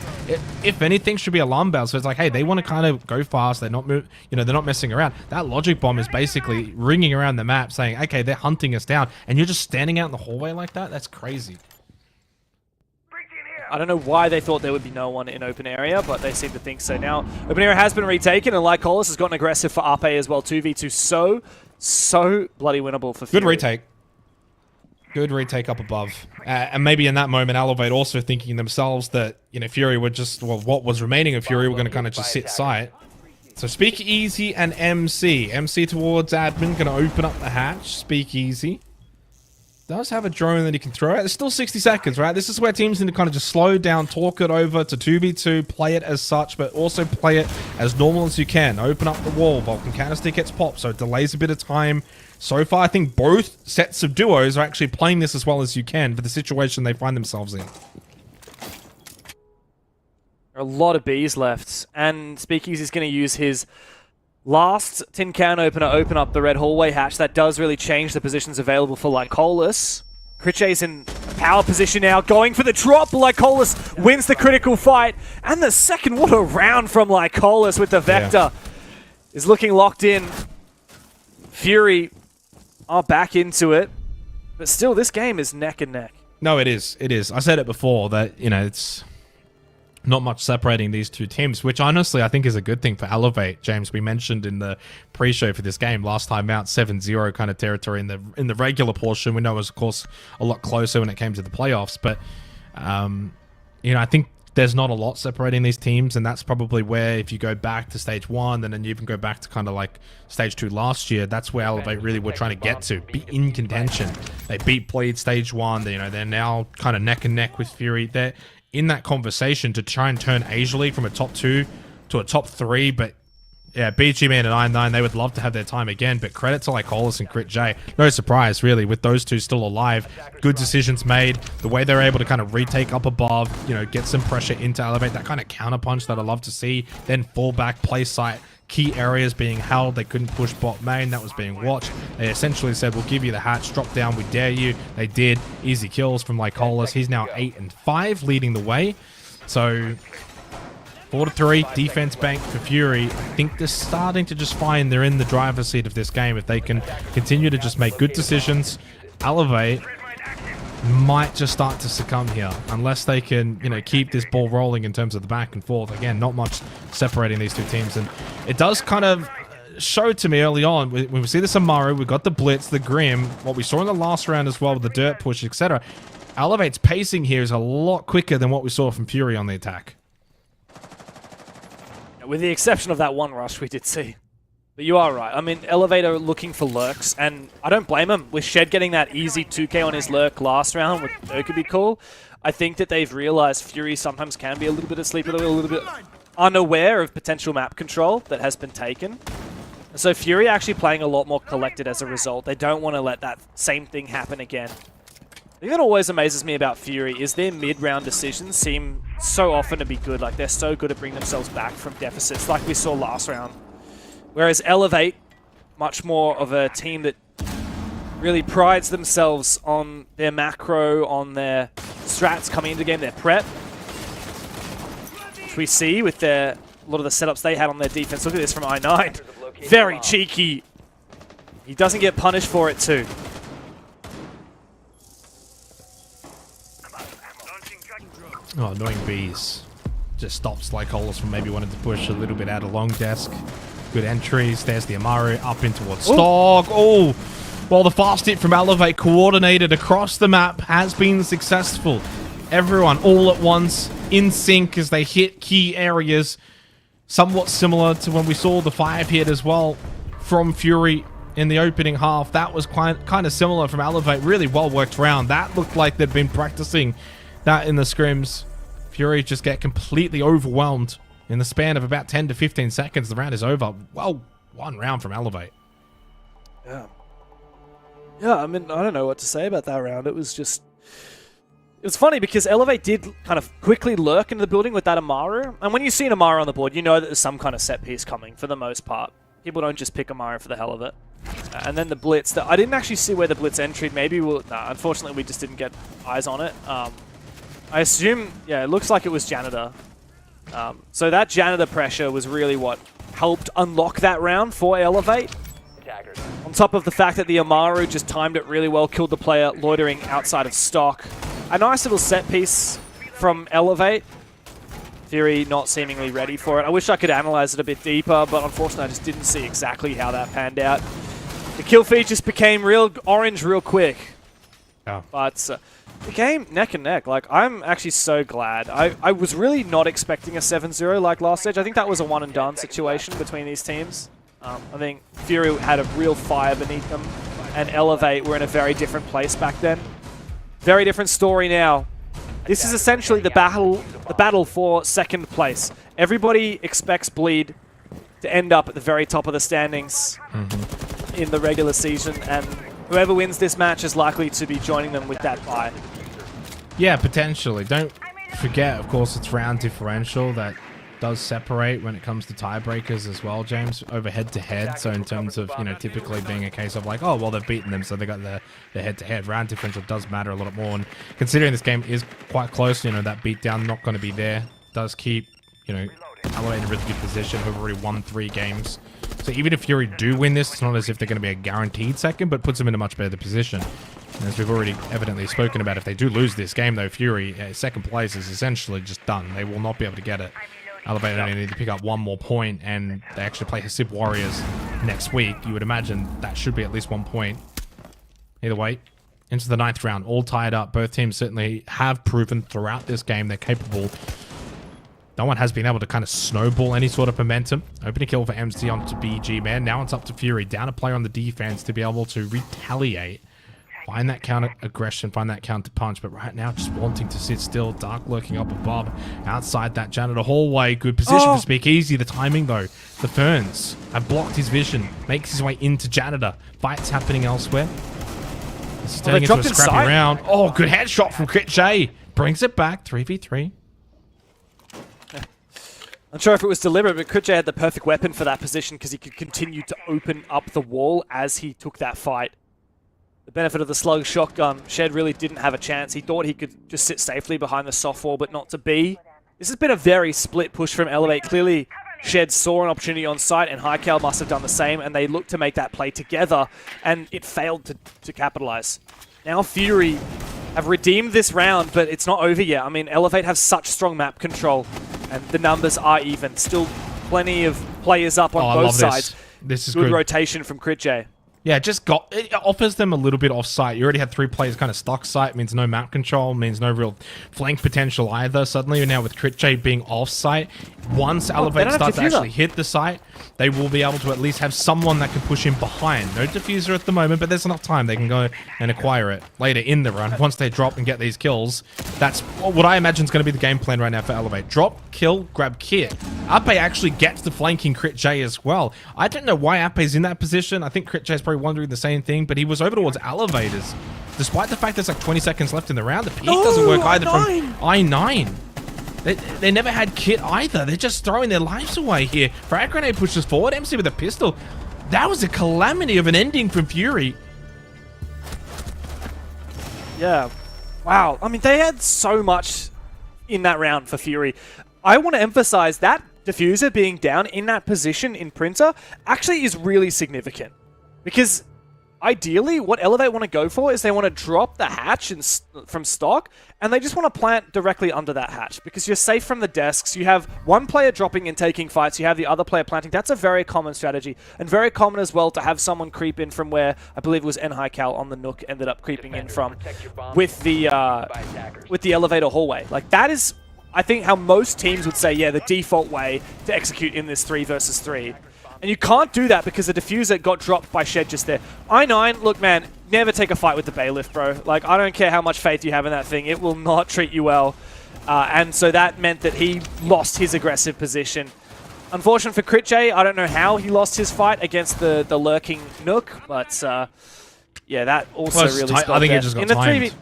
If anything, should be alarm bells. So it's like, hey, they want to kind of go fast. They're not, they're not messing around. That logic bomb is basically ringing around the map, saying, okay, they're hunting us down, and you're just standing out in the hallway like that. That's crazy. I don't know why they thought there would be no one in open area, but they seem to think so now. Open area has been retaken, and like Collis has gotten aggressive for Ape as well. 2v2, so bloody winnable for Fury. Good retake. Good retake up above. And maybe in that moment, Elevate also thinking themselves that, Fury would just, well, what was remaining of Fury were going to kind of just sit sight. So Speakeasy and MC. MC towards admin, going to open up the hatch. Speakeasy does have a drone that he can throw out. There's still 60 seconds, right? This is where teams need to kind of just slow down, talk it over to 2v2, play it as such, but also play it as normal as you can. Open up the wall. Vulcan canister gets popped, so it delays a bit of time. So far, I think both sets of duos are actually playing this as well as you can for the situation they find themselves in. There are a lot of Bs left, and Speakeasy's going to use his last tin can opener, open up the red hallway hatch. That does really change the positions available for Lycolis. Critchay's in power position now, going for the drop. Lycolis wins the critical fight. And the second, what a round from Lycolis with the Vector. Is looking locked in. Fury are back into it. But still, this game is neck and neck. No, it is. It is. I said it before that, it's not much separating these two teams, which honestly I think is a good thing for Elevate. James, we mentioned in the pre-show for this game last time out 7-0 kind of territory in the regular portion. We know it was of course a lot closer when it came to the playoffs, but I think there's not a lot separating these teams, and that's probably where, if you go back to stage 1 and then you even go back to kind of like stage 2 last year, that's where Elevate really were trying to get to, be in contention. They beat Bleed stage 1. They're now kind of neck and neck with Fury. They're in that conversation to try and turn Asia League from a top 2 to a top 3, but yeah, BG Man and I9, they would love to have their time again, but credit to Lycolis and Crit J. No surprise, really, with those two still alive. Good decisions made. The way they're able to kind of retake up above, get some pressure into Elevate, that kind of counterpunch that I love to see, then fall back, play site, key areas being held. They couldn't push bot main. That was being watched. They essentially said, we'll give you the hatch. Drop down. We dare you. They did. Easy kills from Lycolis. He's now 8-5, leading the way. So 4-3, defense bank for Fury. I think they're starting to just find they're in the driver's seat of this game. If they can continue to just make good decisions, Elevate might just start to succumb here unless they can, keep this ball rolling in terms of the back and forth. Again, not much separating these two teams, and it does kind of show to me early on when we see the Samaru, we got the Blitz, the Grim, what we saw in the last round as well with the Dirt push, etc. Elevate's pacing here is a lot quicker than what we saw from Fury on the attack. With the exception of that one rush we did see. But you are right. I mean, Elevator looking for lurks, and I don't blame him. With Shed getting that easy 2k on his lurk last round, which could be cool, I think that they've realized Fury sometimes can be a little bit asleep, a little bit unaware of potential map control that has been taken. And so Fury actually playing a lot more collected as a result. They don't want to let that same thing happen again. The thing that always amazes me about Fury is their mid-round decisions seem so often to be good. Like, they're so good at bringing themselves back from deficits, like we saw last round. Whereas Elevate, much more of a team that really prides themselves on their macro, on their strats coming into the game, their prep. Which we see with a lot of the setups they had on their defense. Look at this from I9. Very cheeky. He doesn't get punished for it too. Oh, annoying bees. Just stops Lycolis from maybe wanting to push a little bit out of long desk. Good entries. There's the Amaru up in towards Stog. Oh, well, the fast hit from Elevate coordinated across the map has been successful. Everyone all at once, in sync as they hit key areas. Somewhat similar to when we saw the 5 hit as well from Fury in the opening half. That was kind of similar from Elevate. Really well worked round. That looked like they'd been practicing that in the scrims. Fury just get completely overwhelmed in the span of about 10 to 15 seconds. The round is over. Well, one round from Elevate. Yeah. Yeah, I mean, I don't know what to say about that round. It was funny because Elevate did kind of quickly lurk into the building with that Amaru. And when you see an Amaru on the board, you know that there's some kind of set piece coming for the most part. People don't just pick Amaru for the hell of it. And then the Blitz. I didn't actually see where the Blitz entered. Maybe unfortunately, we just didn't get eyes on it. I assume, yeah, it looks like it was Janitor. So that Janitor pressure was really what helped unlock that round for Elevate. On top of the fact that the Amaru just timed it really well, killed the player loitering outside of stock. A nice little set piece from Elevate. Fury not seemingly ready for it. I wish I could analyze it a bit deeper, but unfortunately I just didn't see exactly how that panned out. The kill feed just became real orange real quick. Yeah. But the game neck and neck. Like, I'm actually so glad. I was really not expecting a 7-0 like last stage. I think that was a one and done situation between these teams. I think Fury had a real fire beneath them, and Elevate were in a very different place back then. Very different story now. This is essentially the battle for second place. Everybody expects Bleed to end up at the very top of the standings in the regular season, and whoever wins this match is likely to be joining them with that bye. Yeah, potentially. Don't forget, of course, it's round differential that does separate when it comes to tiebreakers as well, James, over head-to-head. So in terms of, you know, typically being a case of like, oh, well, they've beaten them, so they got the head-to-head. Round differential does matter a lot more. And considering this game is quite close, you know, that beatdown not going to be there. Does keep, you know, Elevate in a really good position, who've already won 3 games. So even if Fury do win this, it's not as if they're going to be a guaranteed second, but puts them in a much better position. And as we've already evidently spoken about, if they do lose this game, though, Fury, second place is essentially just done. They will not be able to get it. Elevate only need to pick up 1 more point, and they actually play Hasib Warriors next week. You would imagine that should be at least 1 point. Either way, into the 9th round, all tied up. Both teams certainly have proven throughout this game they're capable. No one has been able to kind of snowball any sort of momentum. Opening kill for MC onto BG, man. Now it's up to Fury. Down a player on the defense to be able to retaliate. Find that counter aggression, find that counter punch, but right now just wanting to sit still. Dark lurking up above, outside that janitor hallway. Good position for Speakeasy. The timing though, the Ferns have blocked his vision. Makes his way into janitor. Fights happening elsewhere. This is turning into a scrappy round. Oh, good headshot from Crit J. Brings it back, 3v3. I'm sure if it was deliberate, but Crit J had the perfect weapon for that position because he could continue to open up the wall as he took that fight. The benefit of the slug shotgun, Shed really didn't have a chance. He thought he could just sit safely behind the soft wall, but not to be. This has been a very split push from Elevate. Clearly, Shed saw an opportunity on site, and Hycal must have done the same, and they looked to make that play together, and it failed to capitalize. Now Fury have redeemed this round, but it's not over yet. I mean, Elevate have such strong map control, and the numbers are even. Still plenty of players up on both sides. This is good rotation from Crit J. Yeah, it offers them a little bit off site. You already had 3 players kind of stuck site, means no map control, means no real flank potential either. Suddenly now with Crit J being off site, once Elevate starts to actually hit the site, they will be able to at least have someone that can push him behind. No diffuser at the moment, but there's enough time. They can go and acquire it later in the run. Once they drop and get these kills, that's what I imagine is going to be the game plan right now for Elevate. Drop, kill, grab kit. Ape actually gets the flanking Crit J as well. I don't know why Ape's in that position. I think Crit J's probably wondering the same thing, but he was over towards Elevators. Despite the fact there's like 20 seconds left in the round, the peek doesn't work either from I9. They never had kit either. They're just throwing their lives away here. Frag Grenade pushes forward. MC with a pistol. That was a calamity of an ending from Fury. Yeah. Wow. I mean, they had so much in that round for Fury. I want to emphasize that diffuser being down in that position in Printer actually is really significant. Because ideally, what Elevate want to go for is they want to drop the hatch from stock, and they just want to plant directly under that hatch, because you're safe from the desks. You have one player dropping and taking fights, you have the other player planting. That's a very common strategy, and very common as well to have someone creep in from where, I believe it was Cal on the Nook ended up creeping in from, with the elevator hallway. Like, that is, I think, how most teams would say, yeah, the default way to execute in this 3 versus 3. And you can't do that because the diffuser got dropped by Shed just there. I9, look, man, never take a fight with the Bailiff, bro. Like, I don't care how much faith you have in that thing. It will not treat you well. And so that meant that he lost his aggressive position. Unfortunate for Critj, I don't know how he lost his fight against the lurking Nook, but yeah, that also really I think he just got timed.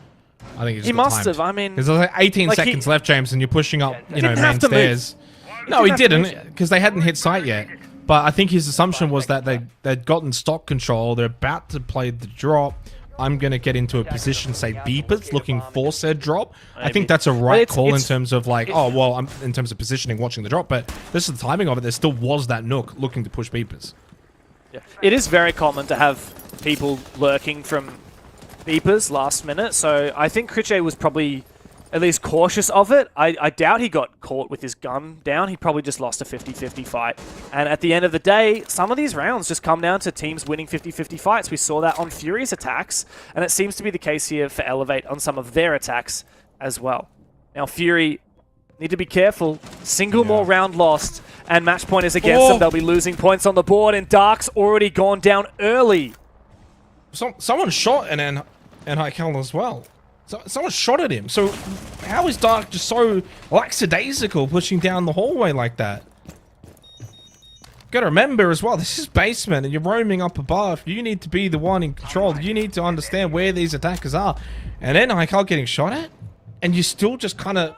I think he must have. I mean, there's like 18 seconds left, James, and you're pushing up, you know, main stairs. No, he didn't, because they hadn't hit sight yet. But I think his assumption was that they'd gotten stock control. They're about to play the drop. I'm going to get into a position, say beepers, looking for said drop. I think that's a right call in terms of like, oh, well, I'm in terms of positioning, watching the drop. But this is the timing of it. There still was that Nook looking to push beepers. Yeah. It is very common to have people lurking from beepers last minute. So I think Critj was probably at least cautious of it. I doubt he got caught with his gun down. He probably just lost a 50-50 fight. And at the end of the day, some of these rounds just come down to teams winning 50-50 fights. We saw that on Fury's attacks, and it seems to be the case here for Elevate on some of their attacks as well. Now, Fury need to be careful. Single more round lost, and match point is against them. They'll be losing points on the board, and Dark's already gone down early. Someone shot an Cal as well. Someone shot at him. So how is Dark just so lackadaisical pushing down the hallway like that? Gotta remember as well, this is basement and you're roaming up above. You need to be the one in control. You need to understand where these attackers are. And then Cal getting shot at, and you're still just kind of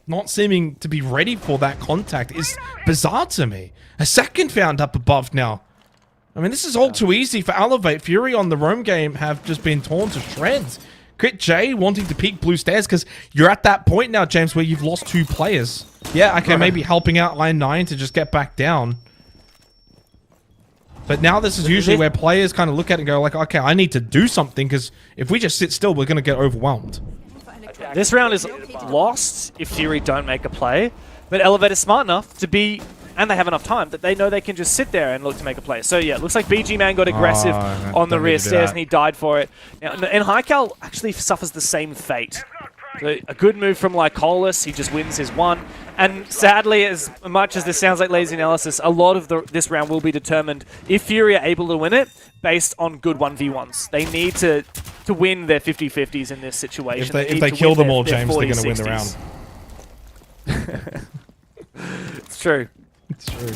not seeming to be ready for that contact is bizarre to me. A second found up above now. I mean, this is all too easy for Elevate. Fury on the roam game have just been torn to shreds. Critj wanting to peek blue stairs because you're at that point now, James, where you've lost 2 players. Yeah, okay, maybe helping out line 9 to just get back down. But now this is usually where players kind of look at it and go like, okay, I need to do something because if we just sit still, we're going to get overwhelmed. This round is lost if Fury don't make a play, but Elevate is smart enough to be, and they have enough time, that they know they can just sit there and look to make a play. So yeah, it looks like BG Man got aggressive on the rear stairs and he died for it. Now, and Cal actually suffers the same fate. So a good move from Lycolis, he just wins his one. And sadly, as much as this sounds like lazy analysis, a lot of this round will be determined if Fury are able to win it based on good 1v1s. They need to win their 50-50s in this situation. If they kill them all, James, they're going to win the round. It's true. It's true.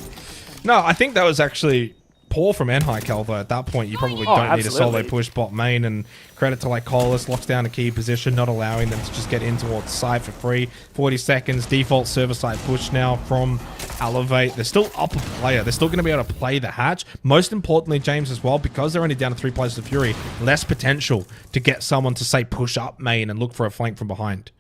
No, I think that was actually poor from Cal, though. At that point, you probably don't need a solo push bot main, and credit to Lycolis, locks down a key position, not allowing them to just get in towards side for free. 40 seconds, default server side push now from Elevate. They're still up a player. They're still going to be able to play the hatch. Most importantly, James, as well, because they're only down to 3 players to Fury, less potential to get someone to, say, push up main and look for a flank from behind.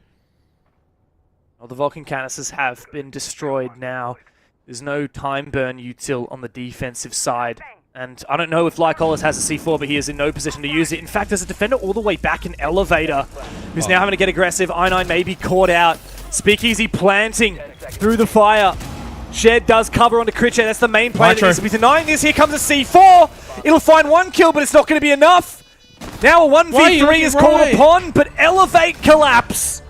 Well, the Vulcan canister have been destroyed now. There's no time burn util on the defensive side. And I don't know if Lycolis has a C4, but he is in no position to use it. In fact, there's a defender all the way back in Elevator who's now having to get aggressive. I9 may be caught out. Speakeasy planting through the fire. Shed does cover onto Critj. That's the main play that needs to be denying this. Here comes a C4. It'll find 1 kill, but it's not going to be enough. Now a 1v3 is called upon, but Elevate collapse.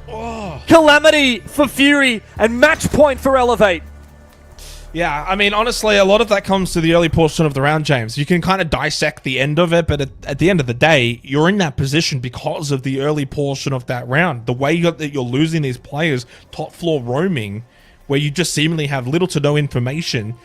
Calamity for Fury and match point for Elevate. Yeah, I mean, honestly, a lot of that comes to the early portion of the round, James. You can kind of dissect the end of it, but at the end of the day, you're in that position because of the early portion of that round. The way that you're losing these players, top floor roaming, where you just seemingly have little to no information.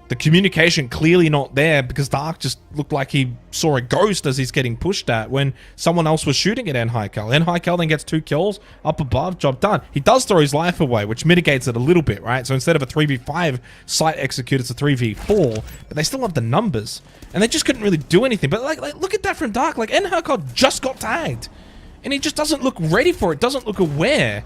The communication clearly not there because Dark just looked like he saw a ghost as he's getting pushed at when someone else was shooting at Cal. Cal then gets 2 kills up above, job done. He does throw his life away, which mitigates it a little bit, right? So instead of a 3v5 site execute, it's a 3v4, but they still have the numbers. And they just couldn't really do anything. But like look at that from Dark. Like Cal just got tagged. And he just doesn't look ready for it, doesn't look aware.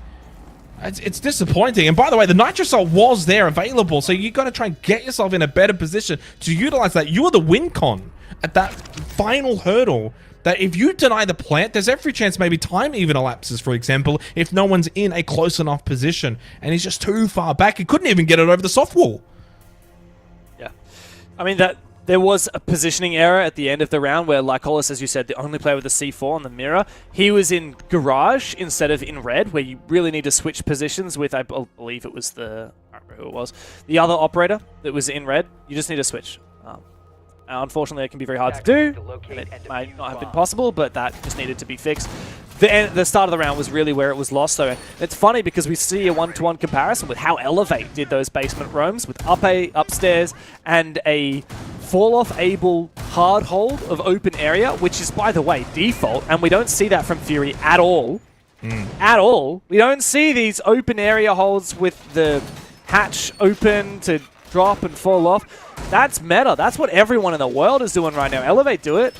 It's disappointing. And by the way, the Nitrosol was there available, so you got to try and get yourself in a better position to utilize that. You were the win con at that final hurdle that if you deny the plant, there's every chance maybe time even elapses, for example, if no one's in a close enough position and he's just too far back. He couldn't even get it over the soft wall. Yeah. I mean, that there was a positioning error at the end of the round where Lycolis, as you said, the only player with the C4 on the mirror, he was in garage instead of in red, where you really need to switch positions with, I believe it was the, I don't remember who it was, the other operator that was in red. You just need to switch. Unfortunately, it can be very hard to do, and it might not have been possible, but that just needed to be fixed. The start of the round was really where it was lost, though. It's funny because we see a one-to-one comparison with how Elevate did those basement roams with up A, upstairs, and a fall-off able hard hold of open area, which is, by the way, default, and we don't see that from Fury at all. At all. We don't see these open area holds with the hatch open to drop and fall off. That's meta. That's what everyone in the world is doing right now. Elevate do it.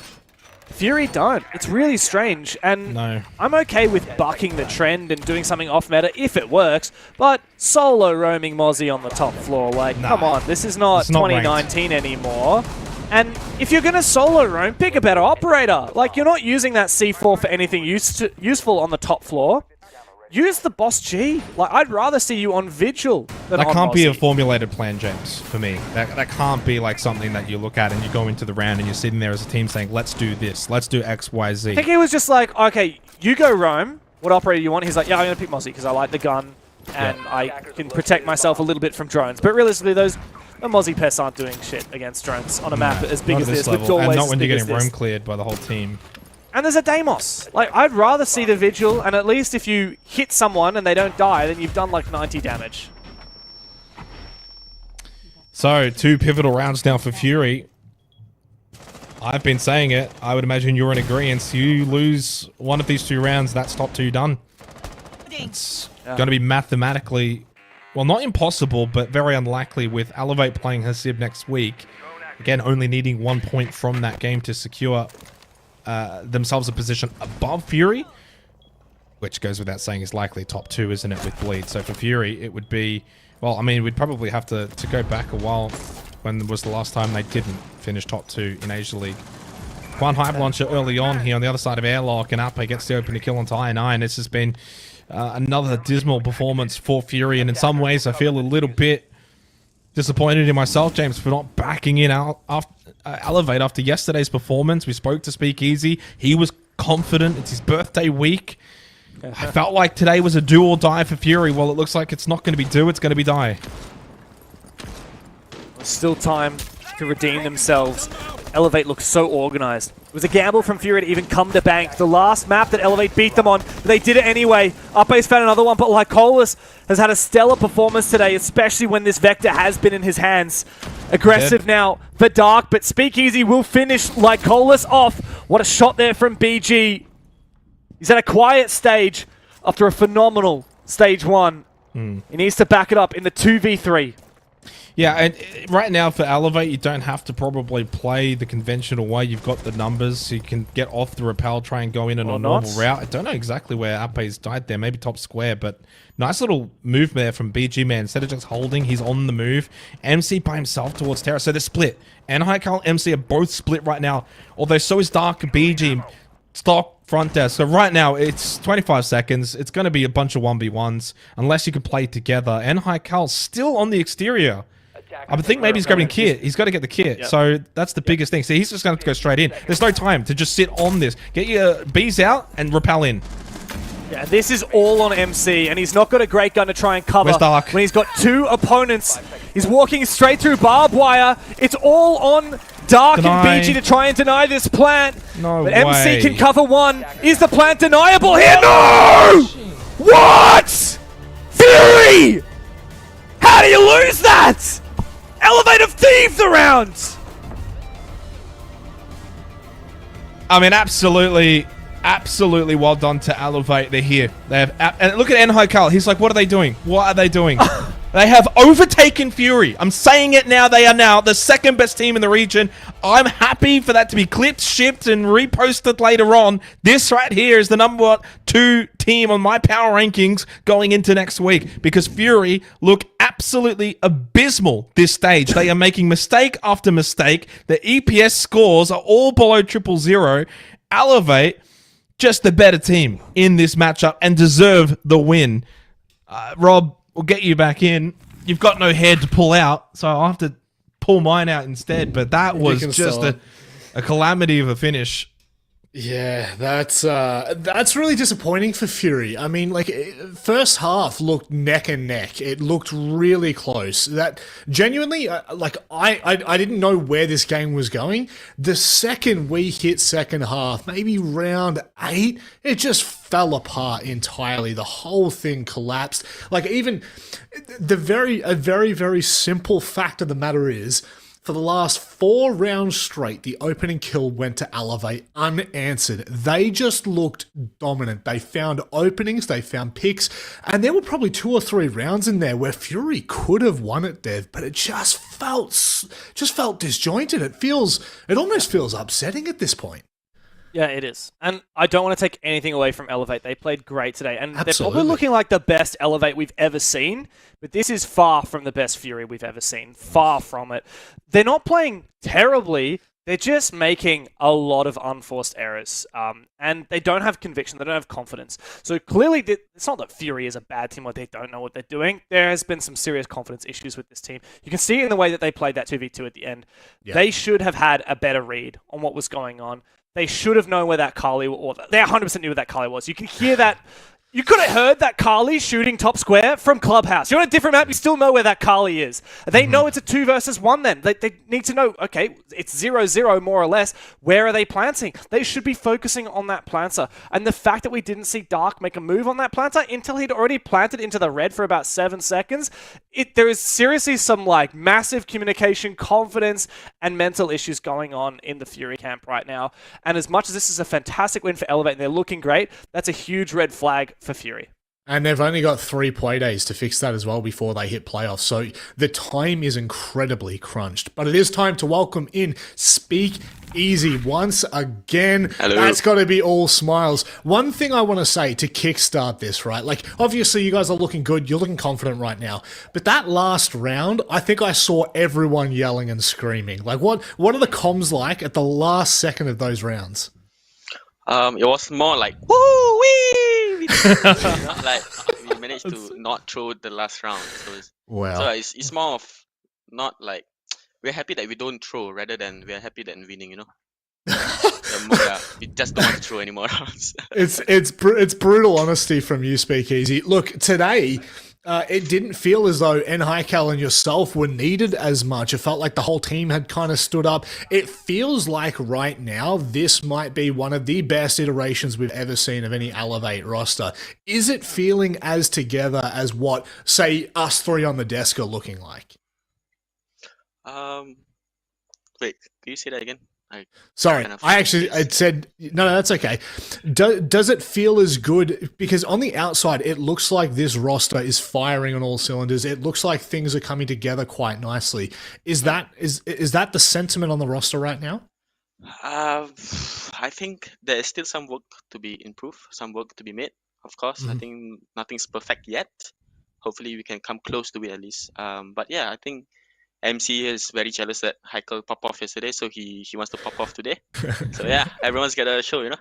Fury don't. It's really strange. And I'm okay with bucking the trend and doing something off meta if it works, but solo roaming Mozzie on the top floor, like, come on. This is not 2019 anymore. And if you're going to solo roam, pick a better operator. Like, you're not using that C4 for anything useful on the top floor. Use the boss G. Like, I'd rather see you on Vigil than on That can't be a Mozzie. formulated plan, James, for me. That can't be like something that you look at and you go into the round and you're sitting there as a team saying, let's do this. Let's do X, Y, Z. I think he was just like, okay, you go roam. What operator you want? He's like, yeah, I'm going to pick Mozzie because I like the gun and I can protect myself a little bit from drones. But realistically, the Mozzie pests aren't doing shit against drones on a map as big as this, with doorways and not when as big you're as getting this. roam cleared by the whole team. And there's a Deimos. Like, I'd rather see the Vigil, and at least if you hit someone and they don't die, then you've done like 90 damage. So, 2 pivotal rounds now for Fury. I've been saying it. I would imagine you're in agreement. You lose one of these 2 rounds, that's top 2 done. It's going to be mathematically, well, not impossible, but very unlikely with Elevate playing Hasib next week. Again, only needing 1 point from that game to secure themselves a position above Fury, which goes without saying is likely top 2, isn't it, with Bleed. So for Fury, it would be, well, I mean, we'd probably have to go back a while. When was the last time they didn't finish top 2 in Asia League? One Hive Launcher early on here on the other side of Airlock, and Ape gets the open to kill onto I9. This has been another dismal performance for Fury, and in some ways I feel a little bit disappointed in myself, James, for not backing in Elevate after yesterday's performance. We spoke to Speakeasy. He was confident. It's his birthday week. I felt like today was a do or die for Fury. Well, it looks like it's not going to be do, it's going to be die. Still time to redeem themselves. Elevate looks so organized. It was a gamble from Fury to even come to bank. The last map that Elevate beat them on, but they did it anyway. Upace found another one, but Lycolis has had a stellar performance today, especially when this Vector has been in his hands. Aggressive now for Dark, but Speakeasy will finish Lycolis off. What a shot there from BG. He's at a quiet stage after a phenomenal stage 1. He needs to back it up in the 2v3. Yeah, and right now for Elevate, you don't have to probably play the conventional way. You've got the numbers, so you can get off the rappel, try and go in a normal route. I don't know exactly where Ape's died there, maybe top square, but nice little move there from BG, man. Instead of just holding, he's on the move. MC by himself towards Terra, so they're split. And Haikal, MC are both split right now, although so is Dark, BG, stock, front desk. So right now, it's 25 seconds. It's going to be a bunch of 1v1s, unless you can play together. And Haikal still on the exterior. I think maybe he's grabbing kit. He's got to get the kit. So that's the biggest thing. See, he's just going to have to go straight in. There's no time to just sit on this. Get your bees out and rappel in. Yeah, this is all on MC, and he's not got a great gun to try and cover. Where's Dark? When he's got 2 opponents. He's walking straight through barbed wire. It's all on Dark and BG to try and deny this plant. No but way. MC can cover 1. Is the plant deniable here? No! What? Fury! How do you lose that? Elevate have thieved the round! I mean, absolutely well done to Elevate. They're here. They have, and look at Enhaikal. He's like, what are they doing? What are they doing? They have overtaken Fury. I'm saying it now. They are now the second best team in the region. I'm happy for that to be clipped, shipped, and reposted later on. This right here is the number 2 team on my power rankings going into next week, because Fury look absolutely abysmal this stage. They are making mistake after mistake. The EPS scores are all below 000. Elevate, just the better team in this matchup and deserve the win. Rob, we'll get you back in. You've got no hair to pull out, so I'll have to pull mine out instead. But that was just a calamity of a finish. Yeah, that's really disappointing for Fury. I mean, like, first half looked neck and neck. It looked really close. That genuinely, I didn't know where this game was going. The second we hit second half, maybe round 8, it just fell apart entirely. The whole thing collapsed. Like, even a very simple fact of the matter is, for the last 4 rounds straight, the opening kill went to Elevate unanswered. They just looked dominant. They found openings, they found picks, and there were probably 2 or 3 rounds in there where Fury could have won it, Dev, but it just felt disjointed. It almost feels upsetting at this point. Yeah, it is. And I don't want to take anything away from Elevate. They played great today. And Absolutely. They're probably looking like the best Elevate we've ever seen. But this is far from the best Fury we've ever seen. Far from it. They're not playing terribly. They're just making a lot of unforced errors. And they don't have conviction. They don't have confidence. So clearly, it's not that Fury is a bad team or they don't know what they're doing. There has been some serious confidence issues with this team. You can see it in the way that they played that 2v2 at the end. Yeah. They should have had a better read on what was going on. They should have known where that Kali, or they 100% knew where that Kali was. You can hear that. You could have heard that Kali shooting top square from Clubhouse. You're on a different map, you still know where that Kali is. They know it's a 2 versus 1 then. They need to know, okay, it's 0-0 more or less. Where are they planting? They should be focusing on that planter. And the fact that we didn't see Dark make a move on that planter until he'd already planted into the red for about 7 seconds, there is seriously some like massive communication, confidence, and mental issues going on in the Fury camp right now. And as much as this is a fantastic win for Elevate and they're looking great, that's a huge red flag for Fury. And they've only got 3 play days to fix that as well before they hit playoffs. So the time is incredibly crunched. But it is time to welcome in Speak Easy once again. Hello. That's got to be all smiles. One thing I want to say to kickstart this, right? Like, obviously you guys are looking good. You're looking confident right now. But that last round, I think I saw everyone yelling and screaming. Like, what are the comms like at the last second of those rounds? It was more like woo-wee! Not like we managed to not throw the last round. So it's more of not like we're happy that we don't throw rather than we're happy that we're winning, you know. We just don't want to throw any more rounds. It's brutal honesty from you, Speakeasy. Look, today it didn't feel as though Nhaikel and yourself were needed as much. It felt like the whole team had kind of stood up. It feels like right now this might be one of the best iterations we've ever seen of any Elevate roster. Is it feeling as together as what, say, us 3 on the desk are looking like? Wait, can you say that again? Sorry, I said, no, that's okay. Does it feel as good? Because on the outside, it looks like this roster is firing on all cylinders. It looks like things are coming together quite nicely. Is that the sentiment on the roster right now? I think there is still some work to be improved, some work to be made. Of course, I think nothing's perfect yet. Hopefully, we can come close to it at least. But yeah, I think MC is very jealous that Heikel popped off yesterday, so he wants to pop off today. So yeah, everyone's got a show, you know.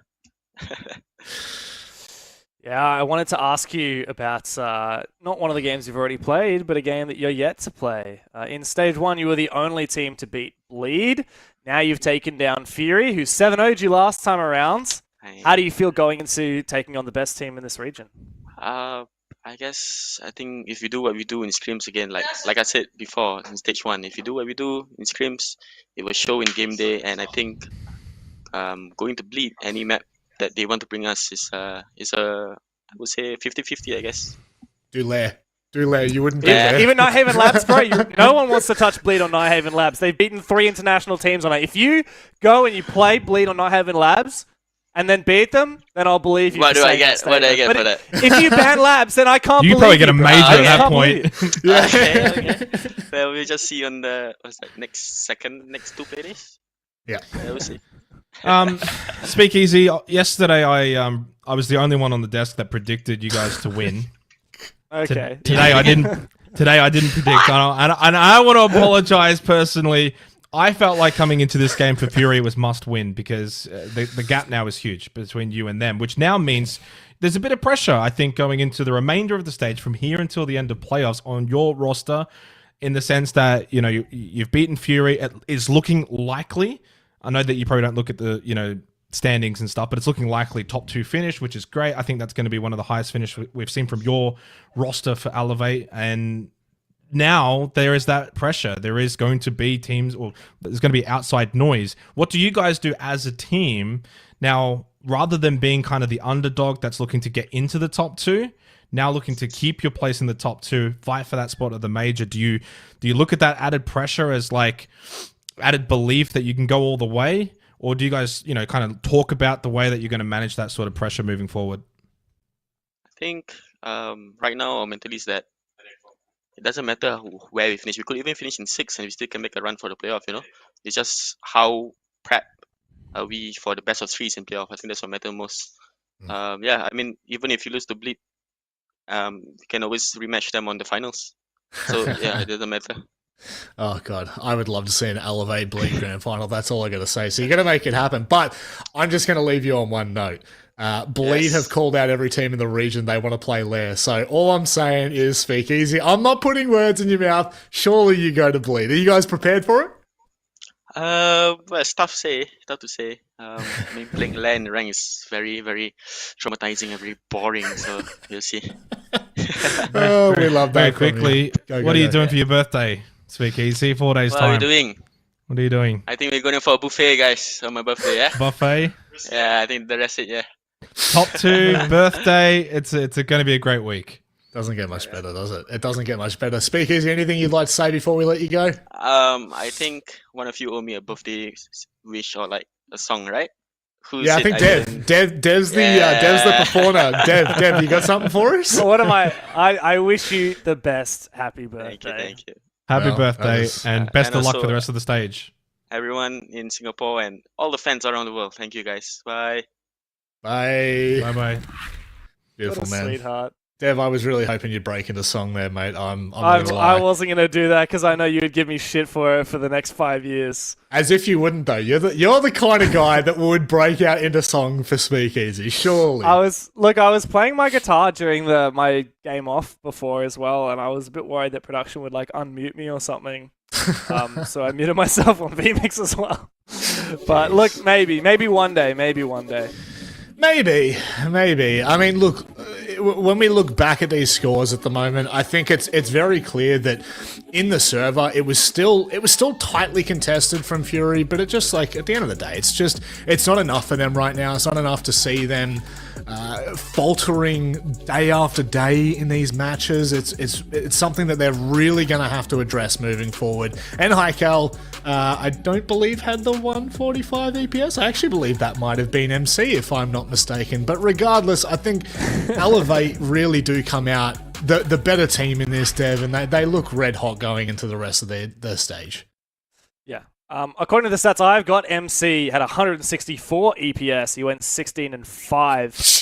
Yeah, I wanted to ask you about not one of the games you've already played, but a game that you're yet to play. In Stage 1, you were the only team to beat Bleed. Now you've taken down Fury, who 7-0'd you last time around. How do you feel going into taking on the best team in this region? I think if you do what we do in scrims again, like I said before in Stage 1, if you do what we do in scrims, it will show in game day. And I think going to Bleed, any map that they want to bring us is I would say 50-50, I guess. Dulare, you wouldn't do that. Even Nighthaven Labs, bro. No one wants to touch Bleed on Nighthaven Labs. They've beaten 3 international teams on it. If you go and you play Bleed on Nighthaven Labs and then beat them, then I'll believe you. What do I get? What do I get for that? If you ban Labs, then I can't believe you. You probably get a major at that point. Okay. Well, we'll just see on the next 2 playdays. Yeah. We'll see. Speakeasy. Yesterday, I was the only one on the desk that predicted you guys to win. Okay. Today I didn't. Today I didn't predict, and I want to apologize personally I felt like coming into this game for Fury was must win because the gap now is huge between you and them, which now means there's a bit of pressure, I think, going into the remainder of the stage from here until the end of playoffs on your roster, in the sense that, you know, you've beaten Fury. It is looking likely. I know that you probably don't look at the, you know, standings and stuff, but it's looking likely top 2 finish, which is great. I think that's going to be one of the highest finish we've seen from your roster for Elevate. And now there is that pressure. There is going to be teams, or there's going to be outside noise. What do you guys do as a team now, rather than being kind of the underdog that's looking to get into the top 2, now looking to keep your place in the top 2, fight for that spot at the major? Do you look at that added pressure as like added belief that you can go all the way? Or do you guys, you know, kind of talk about the way that you're going to manage that sort of pressure moving forward? I think right now our mentality is that it doesn't matter where we finish. We could even finish in 6th and we still can make a run for the playoff, you know. It's just how prep are we for the best of 3s in playoff. I think that's what matters most. Yeah, I mean, even if you lose to Bleed, you can always rematch them on the finals. So yeah, it doesn't matter. Oh god, I would love to see an Elevate Bleed Grand Final. That's all I got to say. So you're going to make it happen. But I'm just going to leave you on one note. Bleed have called out every team in the region they want to play Lair. So all I'm saying is speak easy. I'm not putting words in your mouth. Surely you go to Bleed. Are you guys prepared for it? Well, it's tough to say. I mean, playing Lair in rank is very, very traumatizing and very boring. So we'll see. Oh, we love that. Very quickly, what are you doing for your birthday? Speak easy, 4 days time. What are we doing? What are you doing? I think we're going for a buffet, guys, on my birthday, yeah? Buffet? Yeah, I think the rest yeah. Top 2, birthday. It's going to be a great week. Doesn't get much better, does it? It doesn't get much better. Speak easy, anything you'd like to say before we let you go? I think one of you owe me a birthday wish or like a song, right? Yeah, I think Dev's the performer. Dev, you got something for us? What am I wish you the best. Happy birthday. Thank you. Happy birthday, and best of luck for the rest of the stage. Everyone in Singapore and all the fans around the world. Thank you, guys. Bye. Bye. Bye-bye. Beautiful, man. Sweetheart. Dev, I was really hoping you'd break into song there, mate. I wasn't going to do that because I know you would give me shit for it for the next 5 years. As if you wouldn't, though. You're the kind of guy that would break out into song for Speakeasy, surely. I was playing my guitar during my game off before as well, and I was a bit worried that production would like unmute me or something. So I muted myself on VMix as well. But look, maybe one day. Maybe. I mean, look, when we look back at these scores at the moment, I think it's very clear that in the server it was still tightly contested from Fury, but it just like at the end of the day, it's not enough for them right now. It's not enough to see them faltering day after day in these matches. It's something that they're really going to have to address moving forward. And Hykel, I don't believe had the 145 EPS. I actually believe that might have been MC if I'm not mistaken. But regardless, I think Elevate really do come out the better team in this, Dev, and they look red hot going into the rest of their stage. Yeah. According to the stats I've got, MC had 164 EPS. He went 16-5.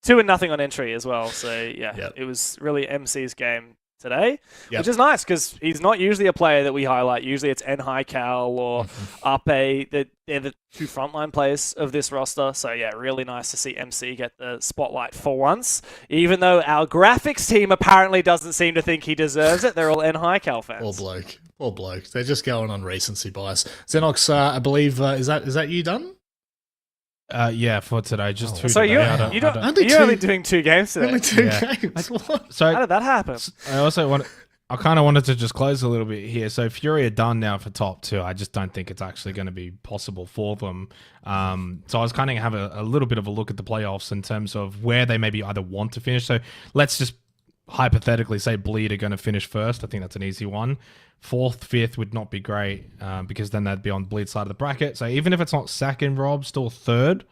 2-0 on entry as well. So yeah, It was really MC's game today, which is nice because he's not usually a player that we highlight. Usually it's N-Hycal or Ape. They're the two frontline players of this roster. So yeah, really nice to see MC get the spotlight for once. Even though our graphics team apparently doesn't seem to think he deserves it. They're all N-Hycal fans. Poor bloke. They're just going on recency bias. Xenox, I believe, is that you done? Yeah, for today, just 2 So today. you're only doing 2 games today. Only 2 games. What? So how did that happen? I kind of wanted to just close a little bit here. So Fury are done now for top 2. I just don't think it's actually going to be possible for them. So I was kind of have a little bit of a look at the playoffs in terms of where they maybe either want to finish. So let's just hypothetically say Bleed are going to finish first. I think that's an easy one. 4th, 5th would not be great because then they'd be on Bleed side of the bracket. So even if it's not second, Rob, still 3rd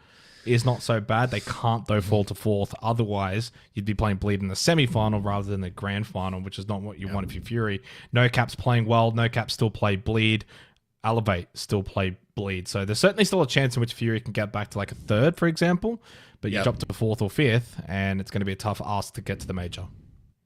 is not so bad. They can't though fall to 4th. Otherwise, you'd be playing Bleed in the semi-final rather than the grand final, which is not what you want if you're Fury. No Cap's playing well. No Cap still play Bleed. Elevate still play Bleed. So there's certainly still a chance in which Fury can get back to like a 3rd, for example. But you drop to 4th or 5th, and it's going to be a tough ask to get to the major.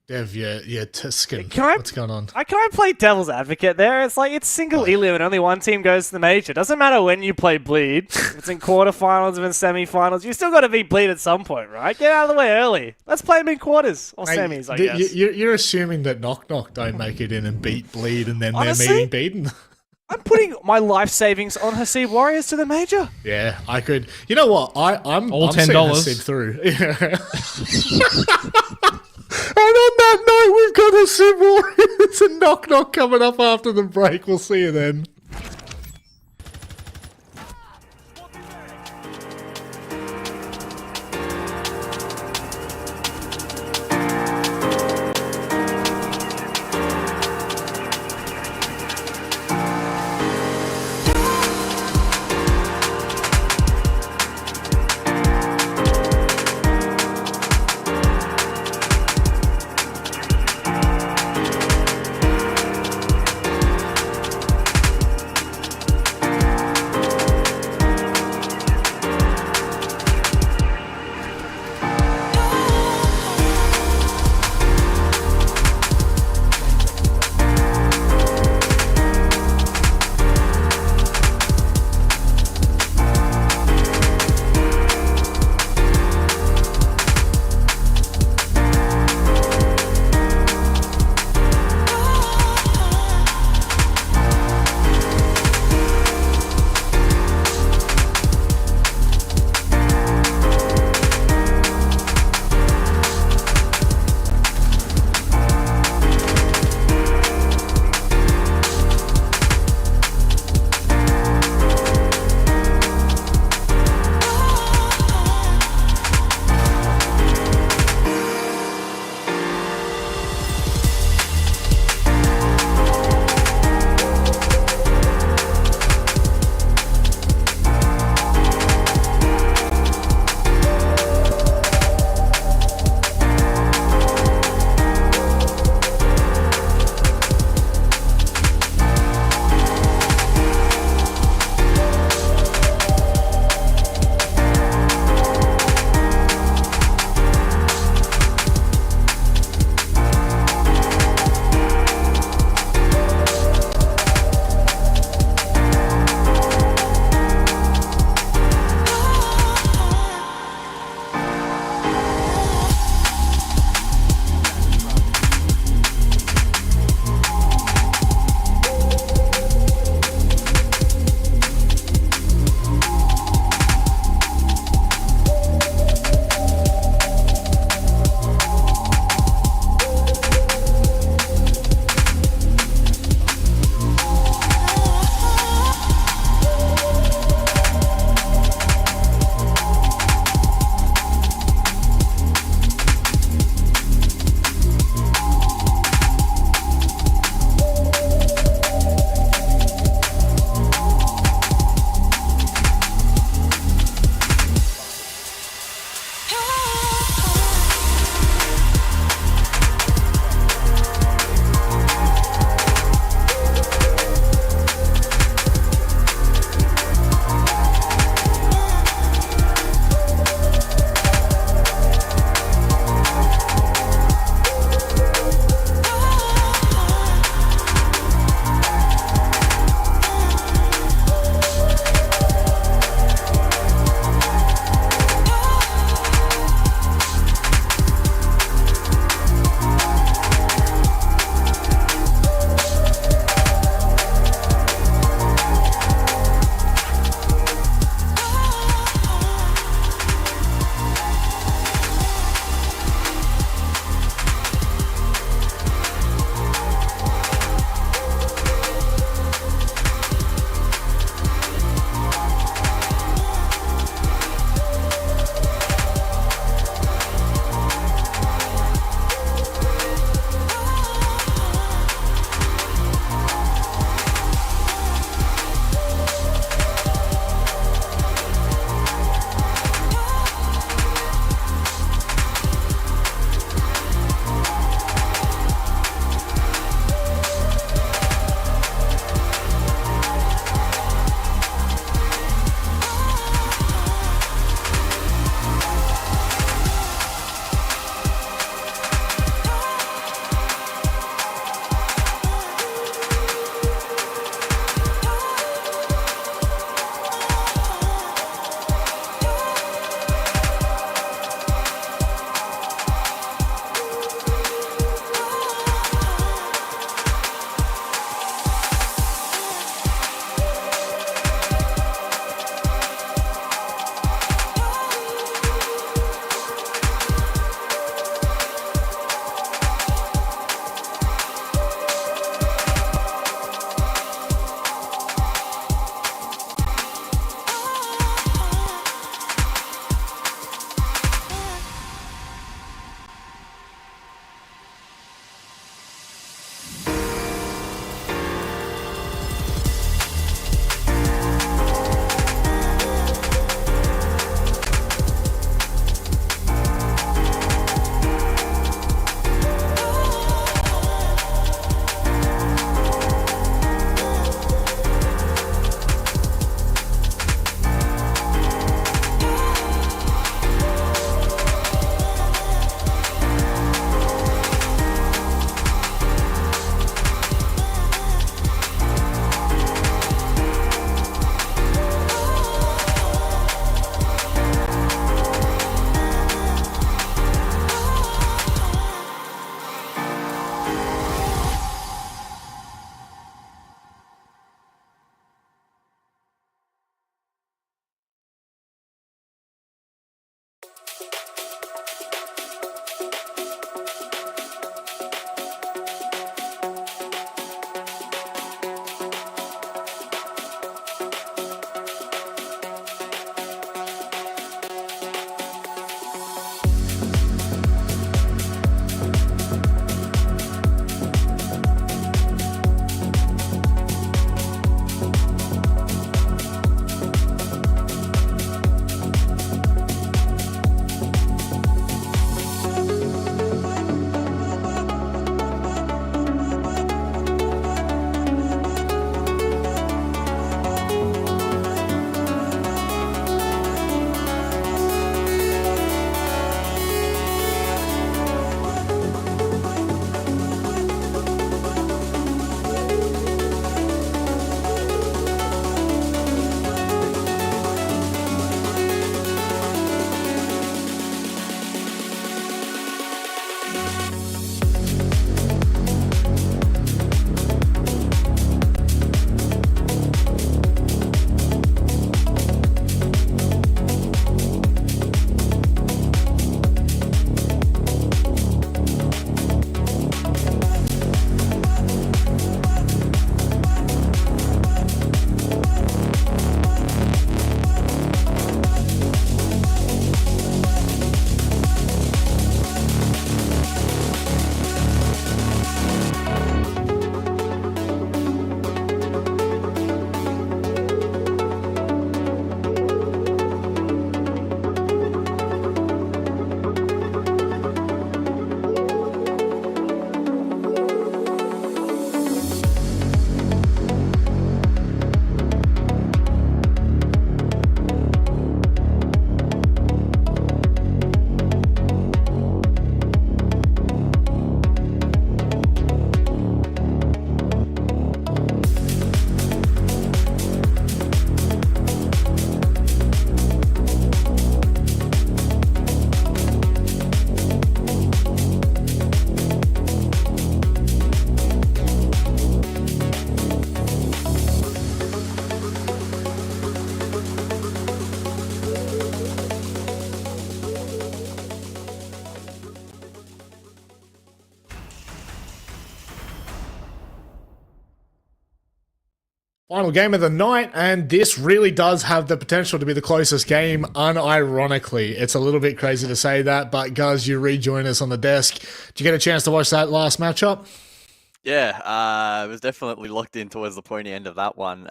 Dev, yeah, Tuscan. Can I- What's going on? Can I play devil's advocate there? It's like it's single elimination and only one team goes to the major. Doesn't matter when you play Bleed. If it's in quarterfinals, if it's in semifinals, you still got to beat Bleed at some point, right? Get out of the way early. Let's play them in quarters or Mate, semis, I guess. You're assuming that Knock Knock don't make it in and beat Bleed, and then Honestly, they're meeting Beaten. I'm putting my life savings on Hasib Warriors to the major. Yeah, I could. You know what? I'm All I'm seeing $10. Hasib through. And on that note, we've got Hasib Warriors and Knock Knock coming up after the break. We'll see you then. Final game of the night, and this really does have the potential to be the closest game, unironically. It's a little bit crazy to say that, but Guz, you rejoin us on the desk. Did you get a chance to watch that last matchup? Yeah, I was definitely locked in towards the pointy end of that one.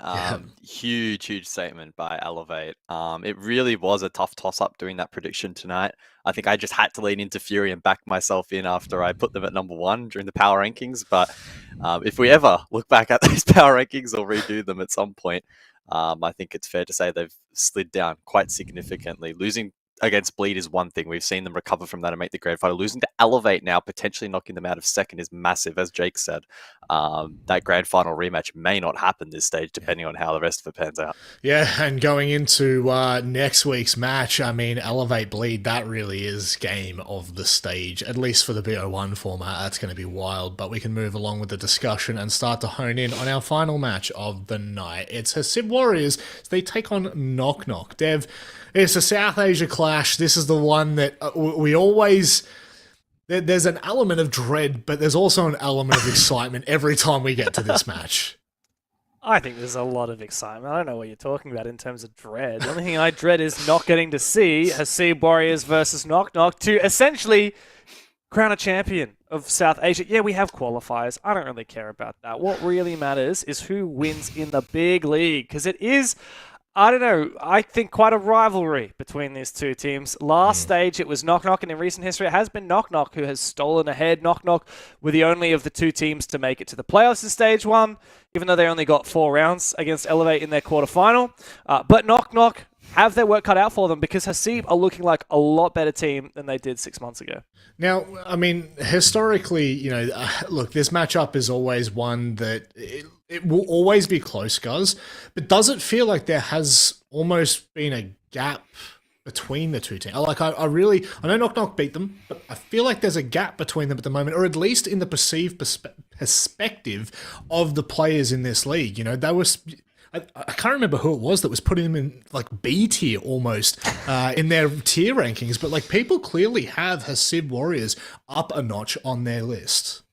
Huge statement by Elevate. It really was a tough toss-up doing that prediction tonight. I think I just had to lean into Fury and back myself in after I put them at number 1 during the power rankings. But if we ever look back at those power rankings or redo them at some point, I think it's fair to say they've slid down quite significantly. Losing against Bleed is one thing. We've seen them recover from that and make the grand final. Losing to Elevate now, potentially knocking them out of second, is massive. As Jake said, that grand final rematch may not happen this stage, depending on how the rest of it pans out. Yeah, and going into next week's match, I mean, Elevate Bleed, that really is game of the stage, at least for the BO1 format. That's going to be wild, but we can move along with the discussion and start to hone in on our final match of the night. It's Hasib Warriors. They take on Knock Knock. Dev, it's a South Asia clash. This is the one that we always... There's an element of dread, but there's also an element of excitement every time we get to this match. I think there's a lot of excitement. I don't know what you're talking about in terms of dread. The only thing I dread is not getting to see Hasib Warriors versus Knock Knock to essentially crown a champion of South Asia. Yeah, we have qualifiers. I don't really care about that. What really matters is who wins in the big league, because it is... I don't know, I think quite a rivalry between these two teams. Last stage, it was Knock Knock, and in recent history, it has been Knock Knock who has stolen ahead. Knock Knock were the only of the two teams to make it to the playoffs in stage 1, even though they only got 4 rounds against Elevate in their quarterfinal. But Knock Knock have their work cut out for them because Hasib are looking like a lot better team than they did 6 months ago. Now, I mean, historically, you know, look, this matchup is always one that it will always be close, guys. But does it feel like there has almost been a gap between the two teams? Like, I know Knock Knock beat them, but I feel like there's a gap between them at the moment, or at least in the perceived perspective of the players in this league. You know, they were... I can't remember who it was that was putting them in like B tier almost in their tier rankings, but like people clearly have Hasib Warriors up a notch on their list.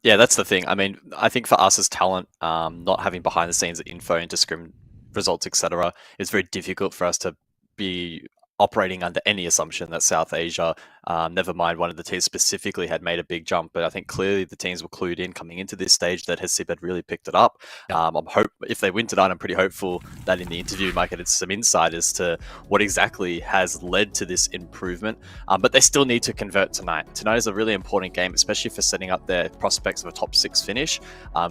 Yeah, that's the thing. I mean, I think for us as talent, not having behind the scenes info into scrim results, etc., it's very difficult for us to be operating under any assumption that South Asia, never mind one of the teams specifically, had made a big jump. But I think clearly the teams were clued in coming into this stage that Hasib had really picked it up. If they win tonight, I'm pretty hopeful that in the interview we might get some insight as to what exactly has led to this improvement. But they still need to convert tonight. Tonight is a really important game, especially for setting up their prospects of a top 6 finish.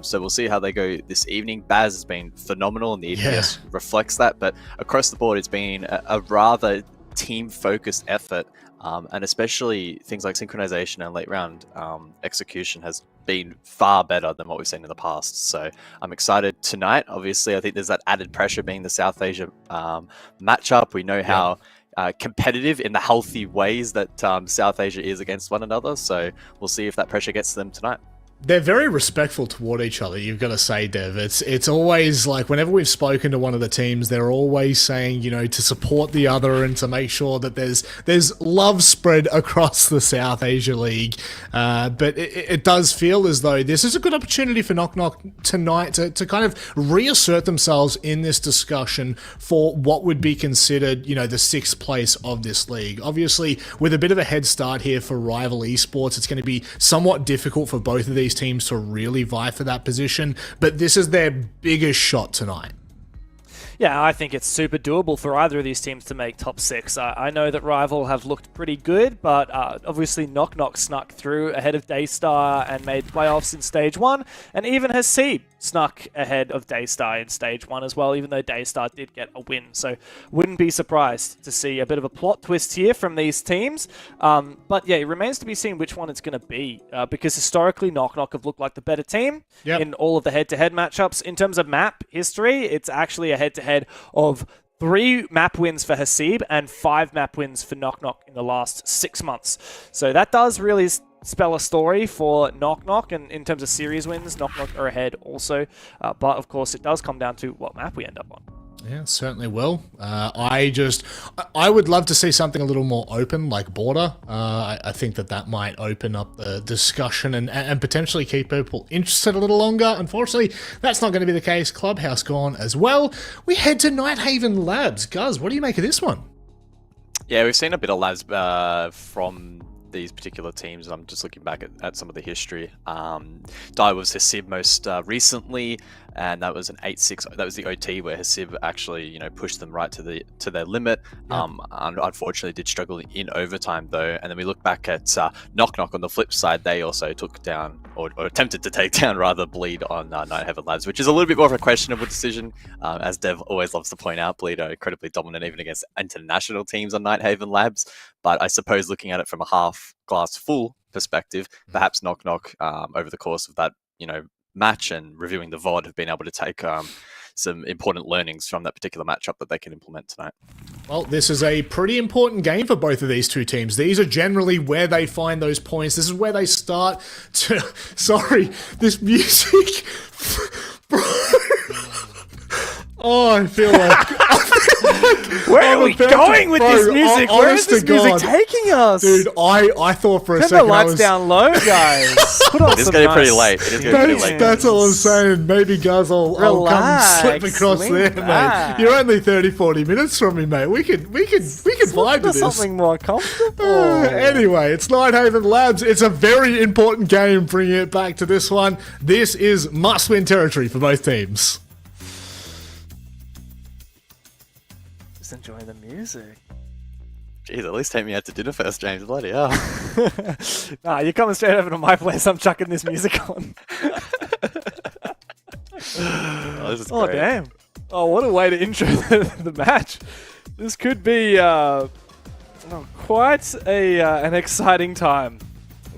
So we'll see how they go this evening. Baz has been phenomenal and the EPS reflects that. But across the board, it's been a rather team-focused effort, and especially things like synchronization and late round execution has been far better than what we've seen in the past. So I'm excited tonight. Obviously, I think there's that added pressure being the South Asia matchup. We know how competitive in the healthy ways that South Asia is against one another. So we'll see if that pressure gets to them tonight. They're very respectful toward each other, you've got to say, Dev. It's always like whenever we've spoken to one of the teams, they're always saying, you know, to support the other and to make sure that there's love spread across the South Asia League. But it does feel as though this is a good opportunity for Knock Knock tonight to kind of reassert themselves in this discussion for what would be considered, you know, the 6th place of this league. Obviously, with a bit of a head start here for rival esports, it's going to be somewhat difficult for both of these teams to really vie for that position, but this is their biggest shot tonight. Yeah, I think it's super doable for either of these teams to make top 6. I know that Rival have looked pretty good, but obviously Knock Knock snuck through ahead of Daystar and made playoffs in stage 1, and even Hasib snuck ahead of Daystar in stage 1 as well, even though Daystar did get a win. So wouldn't be surprised to see a bit of a plot twist here from these teams. But yeah, it remains to be seen which one it's going to be, because historically Knock Knock have looked like the better team in all of the head-to-head matchups. In terms of map history, it's actually a head-to-head of 3 map wins for Hasib and 5 map wins for Knock Knock in the last 6 months. So that does really spell a story for Knock Knock, and in terms of series wins, Knock Knock are ahead also. But of course, it does come down to what map we end up on. Yeah, certainly will. I would love to see something a little more open, like border. I think that might open up the discussion and potentially keep people interested a little longer. Unfortunately, that's not going to be the case. Clubhouse gone as well. We head to Nighthaven Labs. Guz, what do you make of this one? Yeah, we've seen a bit of labs from these particular teams. I'm just looking back at some of the history. Die was Hasib most recently, and that was an 8-6. That was the OT where Hasib actually, pushed them right to their limit. Yeah. Unfortunately, did struggle in overtime though. And then we look back at Knock Knock on the flip side. They also took down or attempted to take down rather Bleed on Nighthaven Labs, which is a little bit more of a questionable decision. As Dev always loves to point out, Bleed are incredibly dominant even against international teams on Nighthaven Labs. But I suppose looking at it from a half glass full perspective, perhaps Knock Knock over the course of that match and reviewing the VOD have been able to take some important learnings from that particular matchup that they can implement tonight. Well, this is a pretty important game for both of these two teams. These are generally where they find those points. This is where they start to... Sorry, this music... Bro... Oh, I feel like... Where are we going with this music? Where is this music taking us? Dude, I thought for a Turn second the lights down low, guys. Put on It's getting pretty late. It is getting pretty late. That's all I'm saying. Maybe Guz will come slip across there, mate. You're only 30-40 minutes from me, mate. We could vibe to this. Something more comfortable. Anyway, it's Nighthaven Labs. It's a very important game, bringing it back to this one. This is must-win territory for both teams. Just enjoying the music. Jeez, at least take me out to dinner first, James. Bloody hell. Nah, you're coming straight over to my place. I'm chucking this music on. This is Oh, great. damn. Oh, what a way to intro the match. This could be quite an exciting time.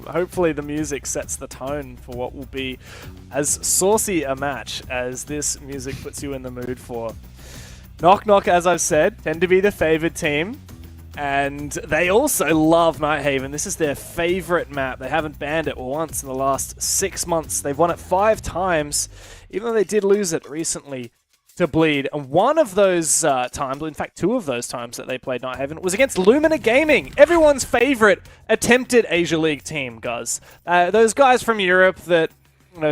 Hopefully the music sets the tone for what will be as saucy a match as this music puts you in the mood for. Knock Knock, as I've said, tend to be the favored team. And they also love Nighthaven. This is their favorite map. They haven't banned it once in the last 6 months. They've won it 5 times, even though they did lose it recently to Bleed. And one of those times, in fact 2 of those times that they played Nighthaven, was against Lumina Gaming, everyone's favorite attempted Asia League team, Guz. Those guys from Europe that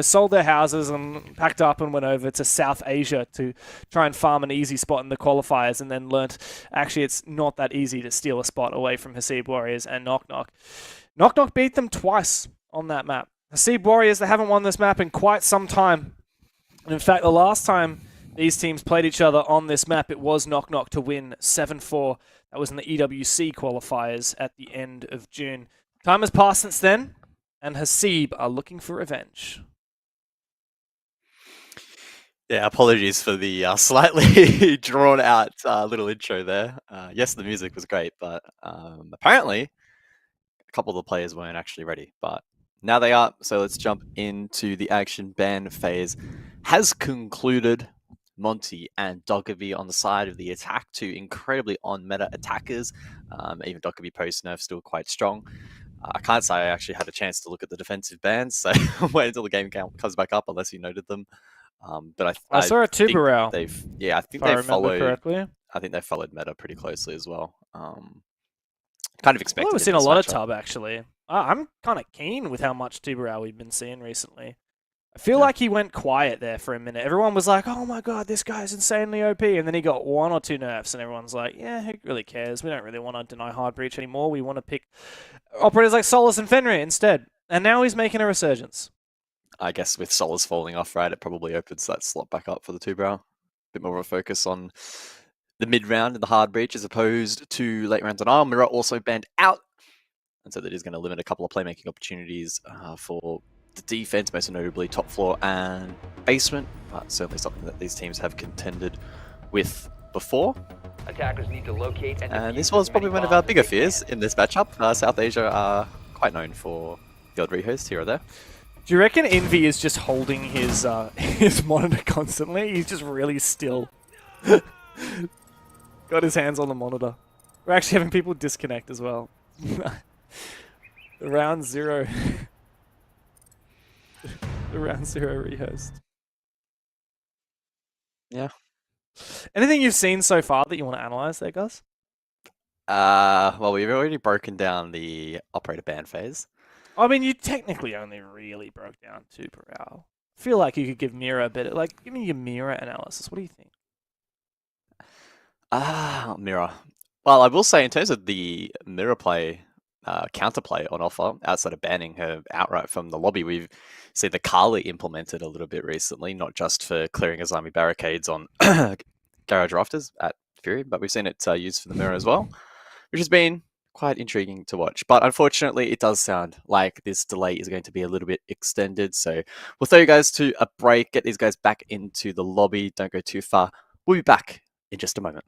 sold their houses and packed up and went over to South Asia to try and farm an easy spot in the qualifiers, and then learnt actually it's not that easy to steal a spot away from Hasib Warriors and Knock Knock. Knock Knock beat them twice on that map. Hasib Warriors, they haven't won this map in quite some time. And in fact, the last time these teams played each other on this map, it was Knock Knock to win 7-4. That was in the EWC qualifiers at the end of June. Time has passed since then, and Hasib are looking for revenge. Yeah, apologies for the slightly drawn out little intro there. Yes, the music was great, but apparently a couple of the players weren't actually ready. But now they are, so let's jump into the action. Ban phase has concluded. Monty and Doggerby on the side of the attack, 2 incredibly on-meta attackers. Even Doggerby post-nerf still quite strong. I can't say I actually had a chance to look at the defensive bans, so wait until the game count comes back up unless you noted them. But I saw a Tuberel. I think they followed correctly. I think they followed meta pretty closely as well. Kind of expected. We've seen a lot of Tub actually. I'm kind of keen with how much Tuberel we've been seeing recently. I feel like he went quiet there for a minute. Everyone was like, "Oh my god, this guy's insanely OP," and then he got 1 or 2 nerfs, and everyone's like, "Yeah, who really cares? We don't really want to deny hard breach anymore. We want to pick operators like Solus and Fenrir instead." And now he's making a resurgence. I guess with Solus falling off, right, it probably opens that slot back up for the 2-brow. A bit more of a focus on the mid-round and the hard breach as opposed to late rounds on Arm. Mirror also banned out, and so that is going to limit a couple of playmaking opportunities for the defense, most notably top floor and basement, but certainly something that these teams have contended with before. Attackers need to locate and this was probably one of our bigger fears in this matchup. South Asia are quite known for the odd rehost here or there. Do you reckon Envy is just holding his his monitor constantly? He's just really still. Got his hands on the monitor. We're actually having people disconnect as well. The round 0. The round 0 rehost. Yeah. Anything you've seen so far that you want to analyze there, Gus? Well, we've already broken down the operator ban phase. I mean, you technically only really broke down 2 per hour. I feel like you could give Mira a bit. Like, give me your Mira analysis. What do you think? Mirror. Well, I will say in terms of the mirror play, counterplay on offer, outside of banning her outright from the lobby, we've seen the Kali implemented a little bit recently, not just for clearing Azami barricades on garage rafters at Fury, but we've seen it used for the mirror as well, which has been quite intriguing to watch. But unfortunately, it does sound like this delay is going to be a little bit extended. So we'll throw you guys to a break, get these guys back into the lobby. Don't go too far. We'll be back in just a moment.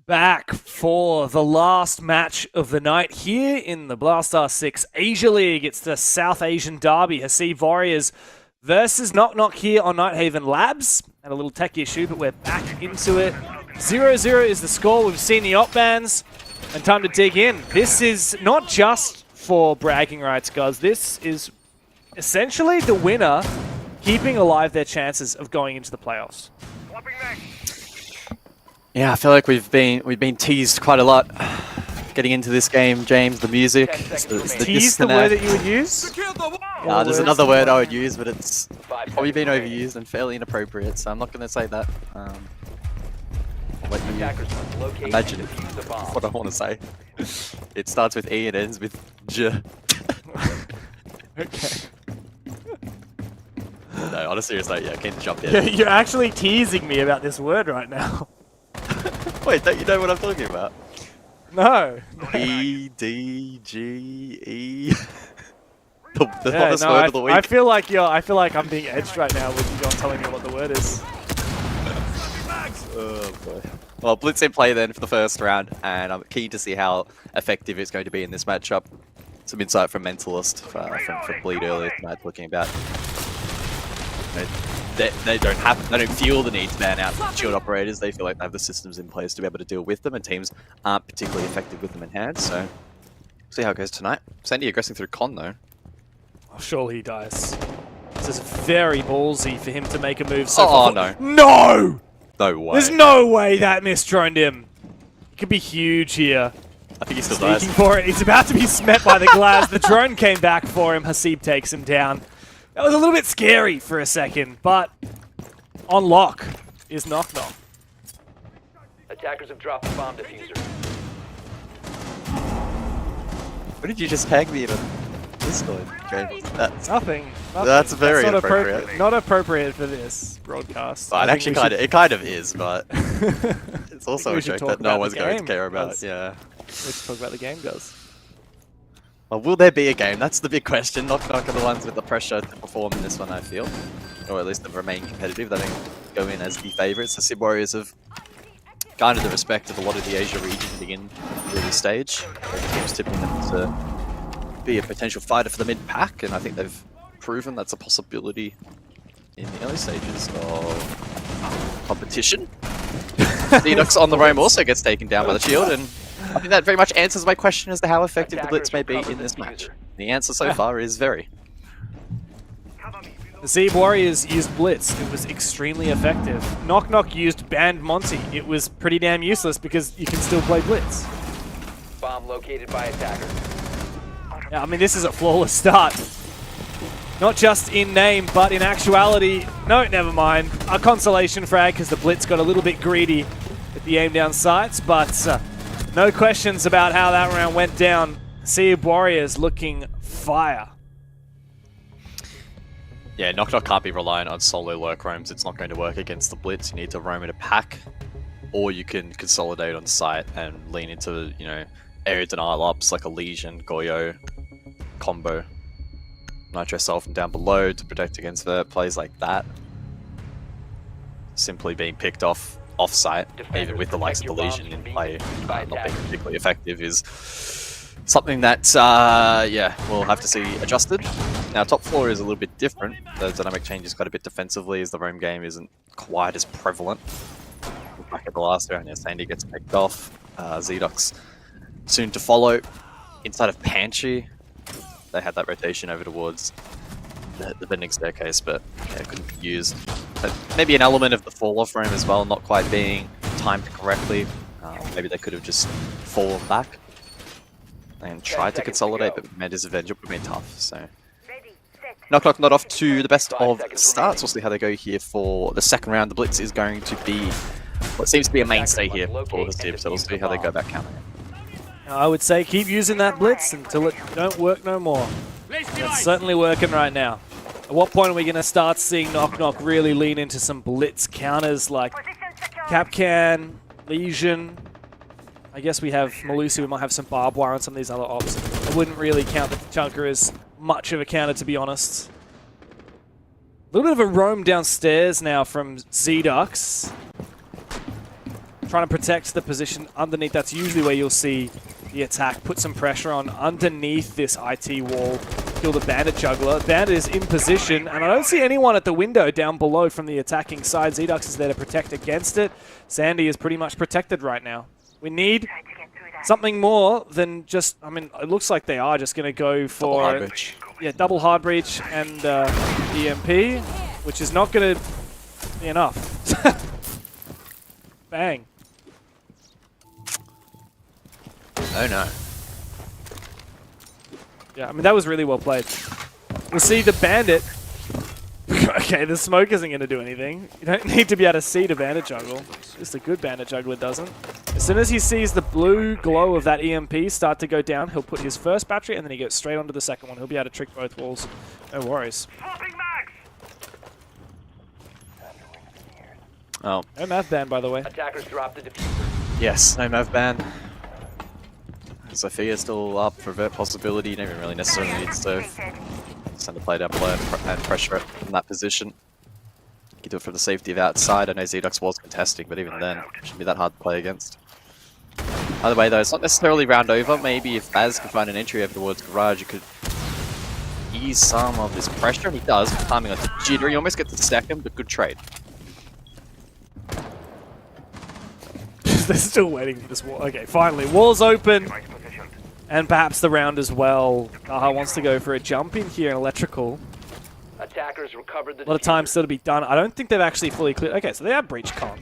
back for the last match of the night here in the Blastar 6 Asia League. It's the South Asian Derby. Hasib Warriors versus Knock Knock here on Nighthaven Labs. Had a little tech issue, but we're back into it. 0-0 is the score. We've seen the op bans, and time to dig in. This is not just for bragging rights, guys. This is essentially the winner keeping alive their chances of going into the playoffs. Yeah, I feel like we've been teased quite a lot getting into this game, James. The music, Teased the word that you would use? There's another word I would use, but it's probably been overused and fairly inappropriate, so I'm not going to say that. I'll let you imagine it. That's what I want to say. It starts with E and ends with J. Okay. No, on a serious note, yeah, I can't jump in. You're actually teasing me about this word right now. Wait, don't you know what I'm talking about? No. E, D, G, E. the hottest word of the week. I feel like I'm being edged right now with you not telling me what the word is. Oh boy. Well, Blitz in play then for the first round, and I'm keen to see how effective it's going to be in this matchup. Some insight from Mentalist from Bleed earlier tonight, talking about they don't feel the need to ban out shield operators. They feel like they have the systems in place to be able to deal with them, and teams aren't particularly effective with them in hand. So, see how it goes tonight. Sandy aggressing through con though. Oh, surely he dies. This is very ballsy for him to make a move so far. No! No! No way. There's no way that misdroned him. It could be huge here. I think he still dies. Sneaking for it. He's about to be met by the glass. The drone came back for him. Hasib takes him down. That was a little bit scary for a second, but on lock is Knock Knock. Attackers have dropped the bomb diffuser. What did you just tag me in Discord, James? That's nothing. That's very not inappropriate. Not appropriate for this broadcast. Well, it kind of is, but it's also a joke that no one's going to care about. Yeah. Let's talk about the game, guys. Well, will there be a game? That's the big question. Knock Knock are the ones with the pressure to perform in this one, I feel. Or at least to remain competitive. They don't go in as the favourites. The Sib Warriors have garnered the respect of a lot of the Asia region to begin the early stage. The team's tipping them to be a potential fighter for the mid-pack, and I think they've proven that's a possibility in the early stages of competition. Xenox on the roam also gets taken down by the shield, and I think that very much answers my question as to how effective the Blitz may be in this match. The answer so far is very. The Zeb Warriors used Blitz. It was extremely effective. Knock Knock used Banned Monty. It was pretty damn useless because you can still play Blitz. Bomb located by attacker. Yeah, I mean, this is a flawless start. Not just in name, but in actuality. No, never mind. A consolation frag because the Blitz got a little bit greedy at the aim down sights, but no questions about how that round went down. Zeb Warriors looking fire. Yeah, Knock Knock can't be reliant on solo lurk roams. It's not going to work against the Blitz. You need to roam in a pack, or you can consolidate on site and lean into, you know, area denial ops like a Legion, Goyo combo. Nitro Self from down below to protect against plays like that. Simply being picked off site, even with the likes of the Legion in play, not being particularly effective is something that, yeah, we'll have to see adjusted. Now, top floor is a little bit different. The dynamic changes quite a bit defensively as the roam game isn't quite as prevalent. Back at the last round, yeah, Sandy gets picked off. Zedox soon to follow. Inside of Panchi, they had that rotation over towards the bending staircase, but yeah, it couldn't be used. But maybe an element of the fall-off roam as well, not quite being timed correctly. Maybe they could have just fallen back and tried to consolidate, but Amanda's Avenger would have been tough, so... Knock Knock not off to the best of starts. We'll see how they go here for the second round. The Blitz is going to be what seems to be a mainstay here for the team, so we'll see how they go back counter. I would say keep using that Blitz until it don't work no more. It's certainly working right now. At what point are we going to start seeing Knock Knock really lean into some Blitz counters like Capcan, Legion? I guess we have Malusi, we might have some barbed wire on some of these other ops. I wouldn't really count the Chunker as much of a counter, to be honest. A little bit of a roam downstairs now from Zdux. trying to protect the position underneath. That's usually where you'll see the attack. Put some pressure on underneath this IT wall. Kill the Bandit Juggler. Bandit is in position, and I don't see anyone at the window down below from the attacking side. Zdux is there to protect against it. Sandy is pretty much protected right now. We need something more than just, I mean, it looks like they are just going to go for... Double hard breach. Yeah, double hard breach and EMP, which is not going to be enough. Bang. Oh no. Yeah, I mean, that was really well played. We'll see the Bandit. Okay, the smoke isn't going to do anything. You don't need to be able to see the Bandit Juggle. Just a good Bandit Juggler doesn't. As soon as he sees the blue glow of that EMP start to go down, he'll put his first battery and then he goes straight onto the second one. He'll be able to trick both walls. No worries. Oh. No math ban, by the way. Attackers drop the diffuser. Yes, no math ban. Sophia's still up for vert possibility. You don't even really necessarily need to send the play down below and pressure it from that position. You can do it from the safety of outside. I know Zdux was contesting, but even then, it shouldn't be that hard to play against. Either way, though, it's not necessarily round over. Maybe if Baz can find an entry over towards Garage, you could ease some of this pressure, and he does. Timing onto Jitter, you almost get to stack him, but good trade. They're still waiting for this wall. Okay, finally, wall's open. And perhaps the round as well. Taha wants to go for a jump in here in electrical. Attackers recovered the A lot of time still to be done. I don't think they've actually fully cleared. Okay, so they have breach con.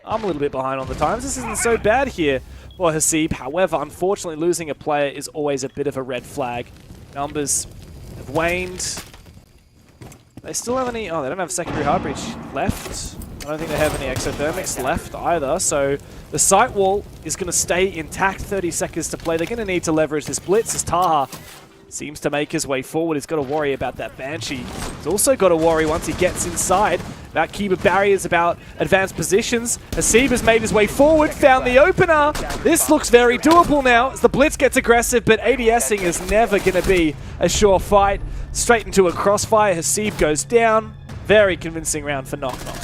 I'm a little bit behind on the times. This isn't so bad here for Hasib. However, unfortunately, losing a player is always a bit of a red flag. Numbers have waned. They still have any... Oh, they don't have secondary hard breach left. I don't think they have any exothermics left either, so the site wall is going to stay intact. 30 seconds to play. They're going to need to leverage this blitz as Taha seems to make his way forward. He's got to worry about that Banshee. He's also got to worry once he gets inside about Kiba barriers, about advanced positions. Hasib has made his way forward, found the opener. This looks very doable now as the blitz gets aggressive, but ADSing is never going to be a sure fight. Straight into a crossfire. Hasib goes down. Very convincing round for Knock Knock.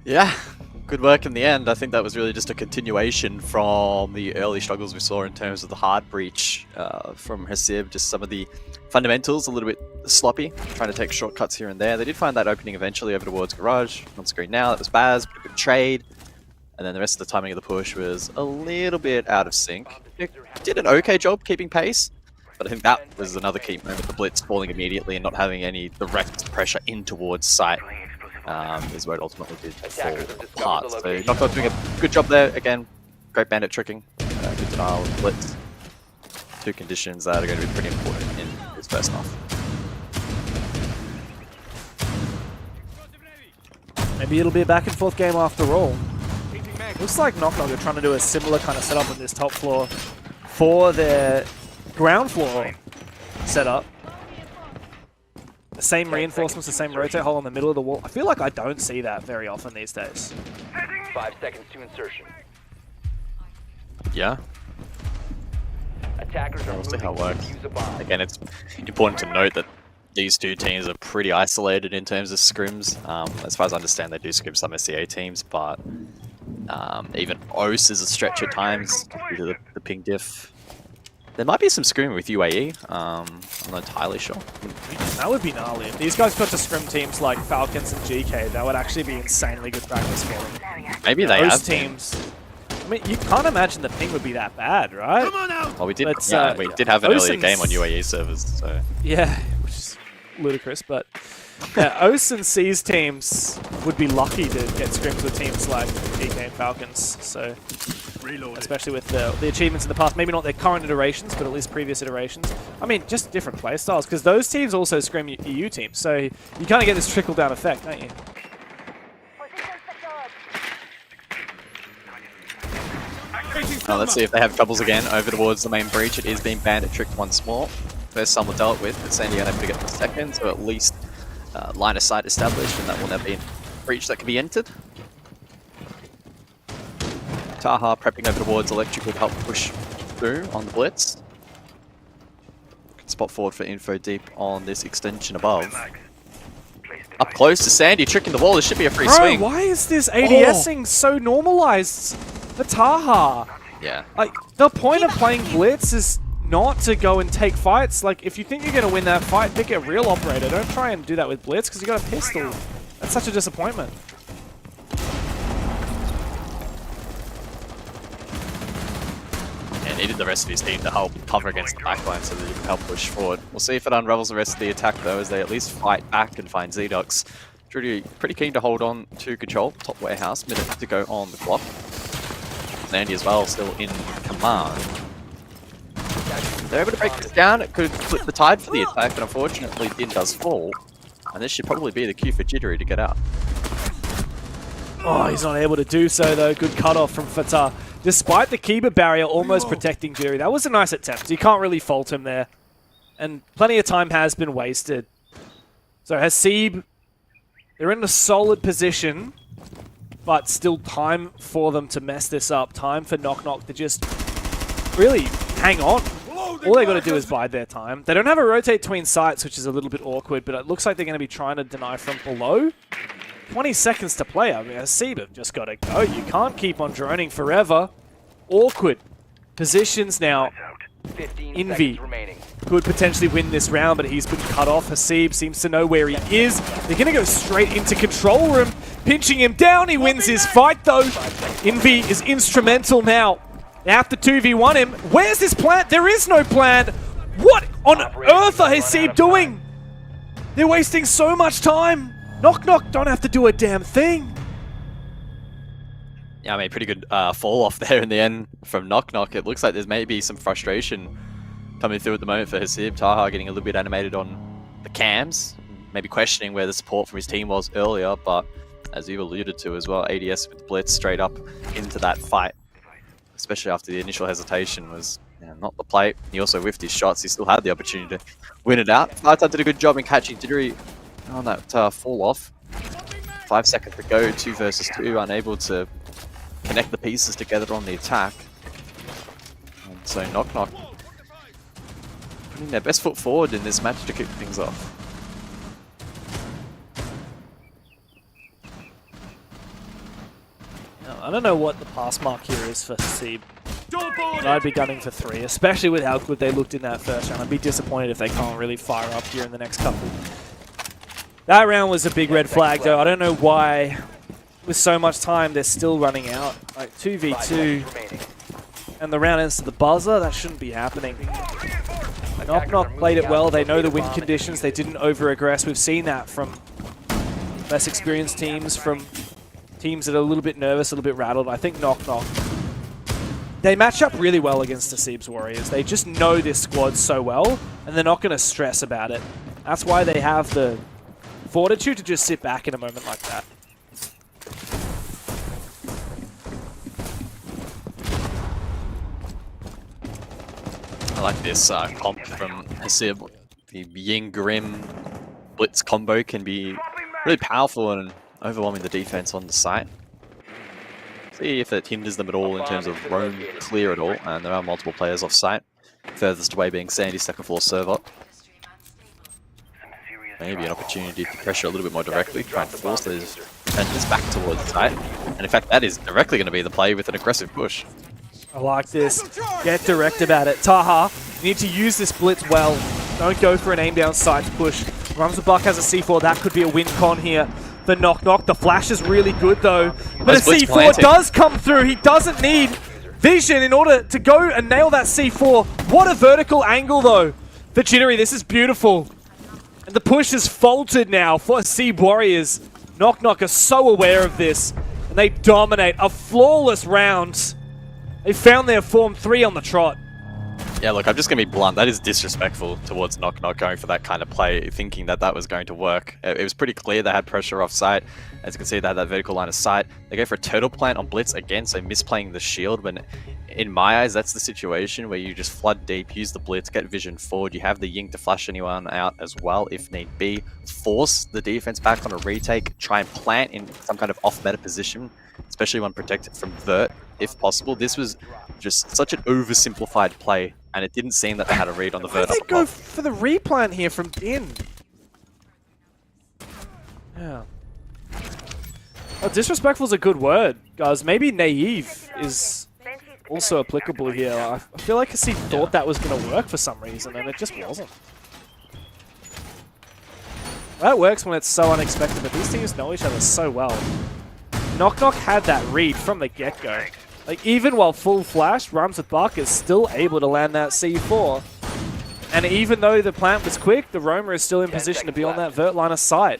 Yeah, good work in the end. I think that was really just a continuation from the early struggles we saw in terms of the hard breach from Hasib. Just some of the fundamentals a little bit sloppy, trying to take shortcuts here and there. They did find that opening eventually over towards Garage. On screen now, that was Baz, but a good trade. And then the rest of the timing of the push was a little bit out of sync. It did an okay job keeping pace, but I think that was another key moment. The blitz falling immediately and not having any direct pressure in towards site. Is where it ultimately did fall apart. So Knock Knock doing a good job there. Again, great bandit tricking. Good denial of blitz. Two conditions that are going to be pretty important in this first half. Maybe it'll be a back and forth game after all. Looks like Knock Knock are trying to do a similar kind of setup on this top floor for their ground floor setup. The same reinforcements, the same rotate hole in the middle of the wall. I feel like I don't see that very often these days. 5 seconds to insertion. Yeah. Attackers are We'll see moving how it to works. defuse a bomb. Again, it's important to note that these two teams are pretty isolated in terms of scrims. As far as I understand, they do scrim some SCA teams, but even OS is a stretch at times due to the ping diff. There might be some scrimming with UAE. I'm not entirely sure. That would be gnarly. If these guys got to scrim teams like Falcons and GK, that would actually be insanely good practice for them. Maybe they Those have teams. I mean, you can't imagine the ping would be that bad, right? Well, we did. But, we did have an earlier Osin's- game on UAE servers, so Yeah, which is ludicrous, but yeah, OS and C's teams would be lucky to get scrims with teams like GK and Falcons. So, especially with the achievements in the past, maybe not their current iterations, but at least previous iterations. I mean, just different play styles, because those teams also scrim EU teams, so you kind of get this trickle-down effect, don't you? let's see if they have troubles again over towards the main breach. It is being bandit tricked once more. First some were dealt with, but Sandy unable to get the second, so at least line of sight established, and that will now be a breach that can be entered. Taha prepping over towards electrical to help push through on the blitz. spot forward for Info Deep on this extension above. Up close to Sandy, tricking the wall. This should be a free swing. Why is this ADSing so normalized for Taha? Yeah. Like, the point of playing Blitz is not to go and take fights. Like, if you think you're going to win that fight, pick a real operator. Don't try and do that with Blitz because you got a pistol. That's such a disappointment. Yeah, needed the rest of his team to help cover against the backline so that he can help push forward. We'll see if it unravels the rest of the attack though, as they at least fight back and find Z-Dux. Pretty keen to hold on to control. Top warehouse, minute to go on the clock. Sandy as well, still in command. They're able to break this down. It could flip the tide for the attack, but unfortunately Din does fall. And this should probably be the cue for Jittery to get out. Oh, he's not able to do so though. Good cutoff from Fatah. Despite the Kiba barrier almost protecting Jittery, that was a nice attempt. You can't really fault him there. And plenty of time has been wasted. So Hasib, they're in a solid position, but still time for them to mess this up. Time for Knock Knock to just really hang on. All they got to do is bide their time. They don't have a rotate between sites, which is a little bit awkward, but it looks like they're going to be trying to deny from below. 20 seconds to play. I mean, Hasib have just got to go. You can't keep on droning forever. Awkward positions now. Envy could potentially win this round, but he's been cut off. Hasib seems to know where he is. They're going to go straight into control room, pinching him down. He wins his fight, though. Envy is instrumental now. They have to 2v1 him. Where's this plant? There is no plant. What on earth are Hasib doing? They're wasting so much time. Knock Knock don't have to do a damn thing. Yeah, I mean, pretty good fall off there in the end from Knock Knock. It looks like there's maybe some frustration coming through at the moment for Hasib. Taha getting a little bit animated on the cams, maybe questioning where the support from his team was earlier, but as you alluded to as well, ADS with the Blitz straight up into that fight. Especially after the initial hesitation was not the play. He also whiffed his shots. He still had the opportunity to win it out. Fatah did a good job in catching Jittery on that fall off. 5 seconds to go, 2 versus 2, unable to connect the pieces together on the attack. And so Knock Knock putting their best foot forward in this match to kick things off. I don't know what the pass mark here is for Hasib. I'd be gunning for 3, especially with how good they looked in that first round. I'd be disappointed if they can't really fire up here in the next couple. That round was a big red flag, though. I don't know why, with so much time, they're still running out. Like 2v2, and the round ends to the buzzer. That shouldn't be happening. Knock Knock played it well. They know the win conditions. They didn't over-aggress. We've seen that from less experienced teams, from teams that are a little bit nervous, a little bit rattled. I think Knock Knock, they match up really well against Hasib's Warriors. They just know this squad so well, and they're not going to stress about it. That's why they have the fortitude to just sit back in a moment like that. I like this comp from Hasib. The Ying Grim Blitz combo can be really powerful and overwhelming the defense on the site. See if it hinders them at all in terms of roam clear at all, and there are multiple players off site. Furthest away being Sandy's second floor server. Maybe an opportunity to pressure a little bit more directly, try and force those defenders back towards the site. And in fact, that is directly going to be the play with an aggressive push. I like this. Get direct about it. Taha, you need to use this blitz well. Don't go for an aim down sight push. Rumsabuk has a C4. That could be a win con here for Knock Knock. The flash is really good though. But a C4 does come through. He doesn't need vision in order to go and nail that C4. What a vertical angle though for Jittery. This is beautiful. And the push is faltered now for Hasib Warriors. Knock Knock are so aware of this. And they dominate a flawless round. They found their form 3 on the trot. Yeah, look, I'm just going to be blunt. That is disrespectful towards Knock Knock going for that kind of play, thinking that that was going to work. It was pretty clear they had pressure off site. As you can see, they had that vertical line of sight. They go for a turtle plant on Blitz again, so misplaying the shield when in my eyes, that's the situation where you just flood deep, use the blitz, get vision forward. You have the Ying to flash anyone out as well if need be. Force the defense back on a retake. Try and plant in some kind of off-meta position, especially when protected from Vert, if possible. This was just such an oversimplified play, and it didn't seem that they had a read on the Vert. Why did they go for the replant here from Din? Yeah. Oh, disrespectful is a good word, guys. Maybe naive is also applicable here. I feel like Hasid thought that was going to work for some reason, and it just wasn't. That works when it's so unexpected, but these teams know each other so well. Knock Knock had that read from the get-go. Like, even while full flash, Rhymes with Buck is still able to land that C4. And even though the plant was quick, the Roamer is still in position to be on that vert line of sight.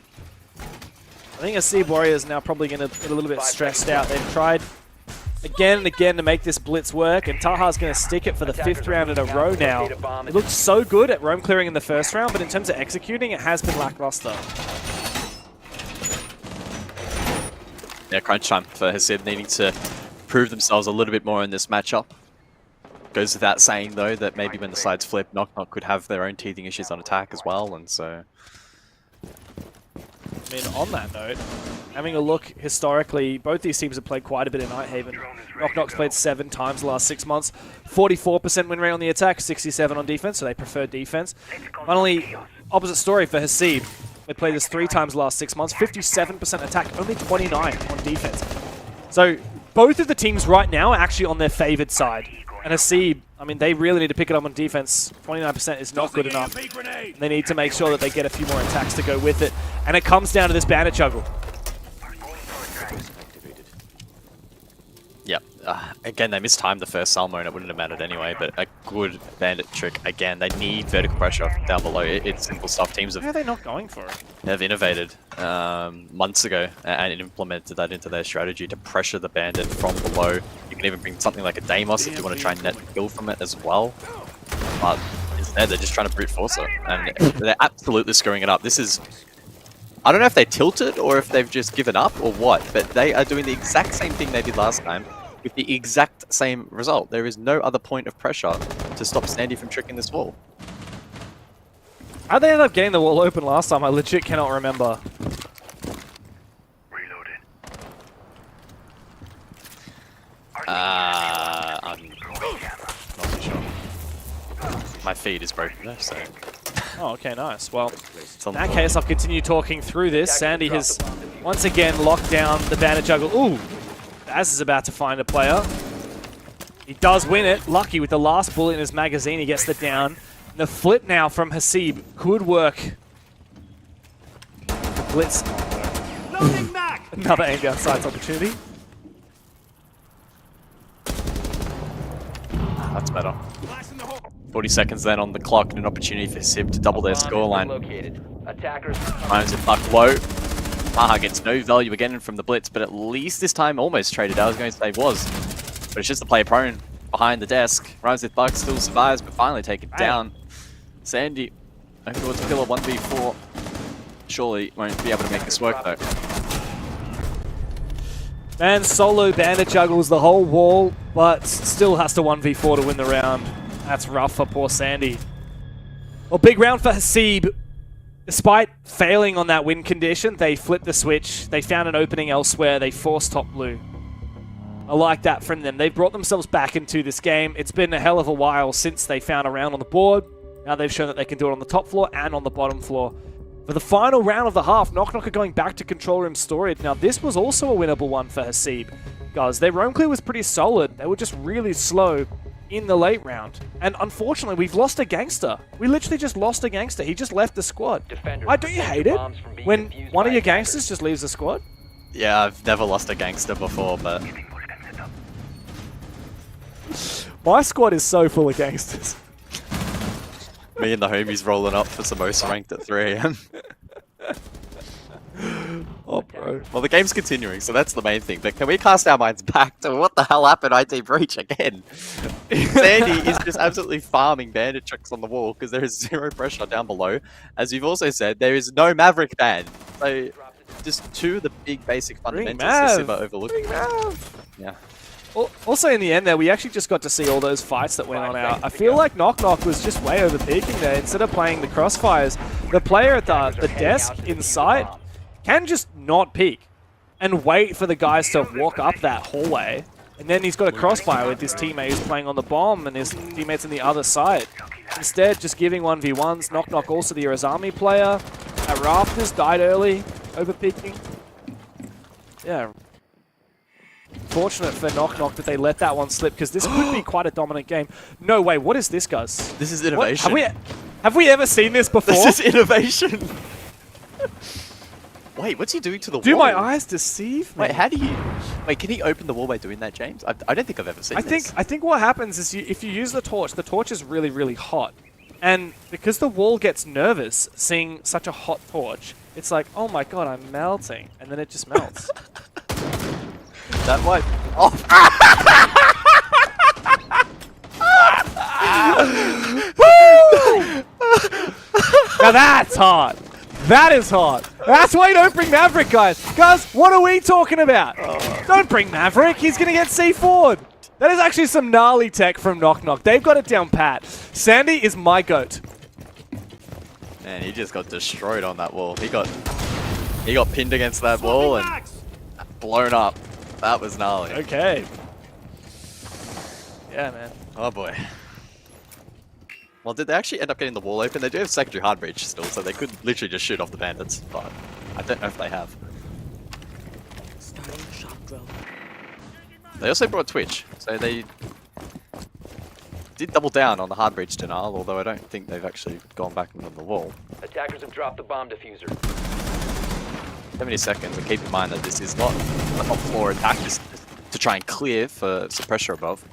I think Hasid Warrior is now probably going to get a little bit stressed out. They've tried again and again to make this blitz work, and Taha's going to stick it for the 5th round in a row now. It looked so good at roam clearing in the first round, but in terms of executing, it has been lackluster. Yeah, crunch time for Hasid needing to prove themselves a little bit more in this matchup. Goes without saying, though, that maybe when the sides flip, Knock Knock could have their own teething issues on attack as well, and so... I mean, on that note, having a look historically, both these teams have played quite a bit in Nighthaven. Knock Knock's played 7 times the last 6 months. 44% win rate on the attack, 67 on defense, so they prefer defense. Finally, opposite story for Hasid. They played this 3 times the last 6 months, 57% attack, only 29 on defense. So both of the teams right now are actually on their favored side. And Hasid, I mean, they really need to pick it up on defense. 29% is not good enough. They need to make sure that they get a few more attacks to go with it. And it comes down to this bandit juggle. Yep. Again, they mistimed the first Salmo and it wouldn't have mattered anyway, but a good bandit trick. Again, they need vertical pressure down below. It's simple stuff. Teams Why are they not going for it? have innovated months ago and implemented that into their strategy to pressure the bandit from below. You can even bring something like a Deimos if you want to try and net kill from it as well. But instead, they're just trying to brute force it, and they're absolutely screwing it up. This is... I don't know if they tilted or if they've just given up or what, but they are doing the exact same thing they did last time with the exact same result. There is no other point of pressure to stop Sandy from tricking this wall. How'd they end up getting the wall open last time? I legit cannot remember. I'm not too sure. My feed is broken though, so... Oh, okay, nice. Well, in that case, I'll continue talking through this. Sandy has once again locked down the bandit juggle. Ooh! Baz is about to find a player. He does win it. Lucky with the last bullet in his magazine, he gets the down. The flip now from Hasid could work. The blitz. Another aim down sights opportunity. That's better. 40 seconds then on the clock and an opportunity for Sib to double their scoreline. Rhymes it back low. Maha gets no value again from the blitz, but at least this time almost traded. I was going to say was. But it's just the player prone behind the desk. Rhymes with Buck still survives, but finally taken down. Sandy over towards Pillar 1v4. Surely won't be able to make this work though. Man, solo bandit juggles the whole wall, but still has to 1v4 to win the round. That's rough for poor Sandy. Well, big round for Hasid. Despite failing on that win condition, they flipped the switch. They found an opening elsewhere. They forced top blue. I like that from them. They've brought themselves back into this game. It's been a hell of a while since they found a round on the board. Now they've shown that they can do it on the top floor and on the bottom floor. For the final round of the half, Knock Knock are going back to control room storage. Now this was also a winnable one for Hasid. Guys, their roam clear was pretty solid. They were just really slow in the late round. And unfortunately, we've lost a gangster. We literally just lost a gangster. He just left the squad. Why don't you hate it when one of your gangsters just leaves the squad? Yeah, I've never lost a gangster before, but... My squad is so full of gangsters. Me and the homies rolling up for Samosa ranked at 3 AM. Oh, bro. Well, the game's continuing, so that's the main thing. But can we cast our minds back to what the hell happened IT Breach again? Sandy is just absolutely farming bandit tricks on the wall because there is zero pressure down below. As you've also said, there is no Maverick ban. So, just two of the big basic fundamentals that Sib are overlooking. Yeah. Also, in the end there, we actually just got to see all those fights that went on out. I feel like Knock Knock was just way over peaking there. Instead of playing the crossfires, the player at the desk inside can just not peek and wait for the guys to walk up that hallway. And then he's got a crossfire with his teammate who's playing on the bomb and his teammates on the other side. Instead, just giving 1v1s. Knock Knock, also the Irizarmy player at Rafters, died early, over peaking. Yeah. Fortunate for Knock Knock that they let that one slip, because this could be quite a dominant game. No way, what is this, Gus? This is innovation. Have we ever seen this before? This is innovation. Wait, what's he doing to the wall? Do my eyes deceive me? Wait, how do you... Wait, can he open the wall by doing that, James? I don't think I've ever seen this. I think what happens is if you use the torch is really, really hot. And because the wall gets nervous seeing such a hot torch, it's like, oh my god, I'm melting. And then it just melts. That might... Oh! Now that's hot. That is hot. That's why you don't bring Maverick, guys. Guys, what are we talking about? Don't bring Maverick. He's going to get C4'd. That is actually some gnarly tech from Knock Knock. They've got it down pat. Sandy is my goat. Man, he just got destroyed on that wall. He got pinned against that wall and blown up. That was gnarly. Okay. Yeah, man. Oh boy. Well, did they actually end up getting the wall open? They do have secondary hard breach still, so they could literally just shoot off the bandits, but I don't know if they have. Starting shot drill. They also brought Twitch, so they did double down on the hard breach denial, although I don't think they've actually gone back on the wall. Attackers have dropped the bomb diffuser. 70 seconds, and keep in mind that this is not a top floor attack, just to try and clear for some pressure above.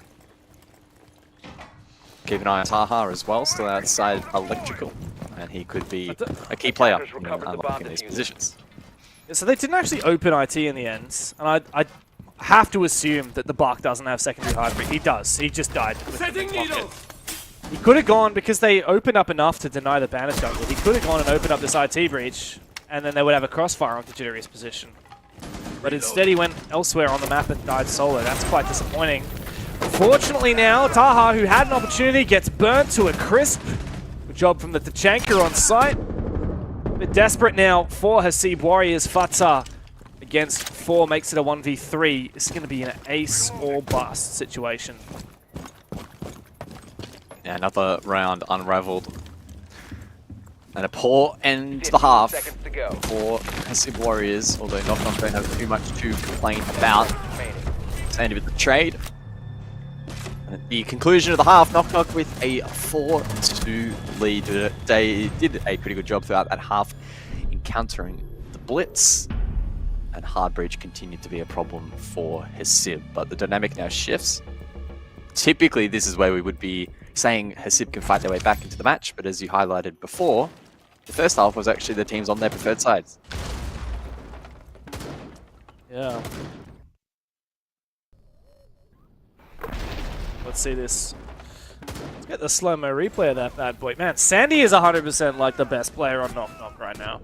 Keep an eye on Taha as well, still outside electrical, and he could be a key player in unlocking these positions. Yeah, so they didn't actually open IT in the end, and I have to assume that the Buck doesn't have secondary hard breach. He does. He just died. He could have gone, because they opened up enough to deny the bandit jungle. He could have gone and opened up this IT breach, and then they would have a crossfire onto Jittery's position. But instead he went elsewhere on the map and died solo. That's quite disappointing. Fortunately now, Taha, who had an opportunity, gets burnt to a crisp. Good job from the Tachanka on site. A bit desperate now for Hasib Warriors. Fatah against 4 makes it a 1v3. This is going to be an ace or bust situation. Yeah, another round unraveled. And a poor end to the half for Hasib Warriors, although Knock Knock don't have too much to complain about. It's ended with the trade. And at the conclusion of the half, Knock Knock with a 4-2 lead. They did a pretty good job throughout that half in countering the blitz. And hard breach continued to be a problem for Hasib, but the dynamic now shifts. Typically, this is where we would be saying Hasib can fight their way back into the match, but as you highlighted before, the first half was actually the teams on their preferred sides. Yeah. Let's see this. Let's get the slow-mo replay of that bad boy. Man, Sandy is 100% like the best player on Knock Knock right now.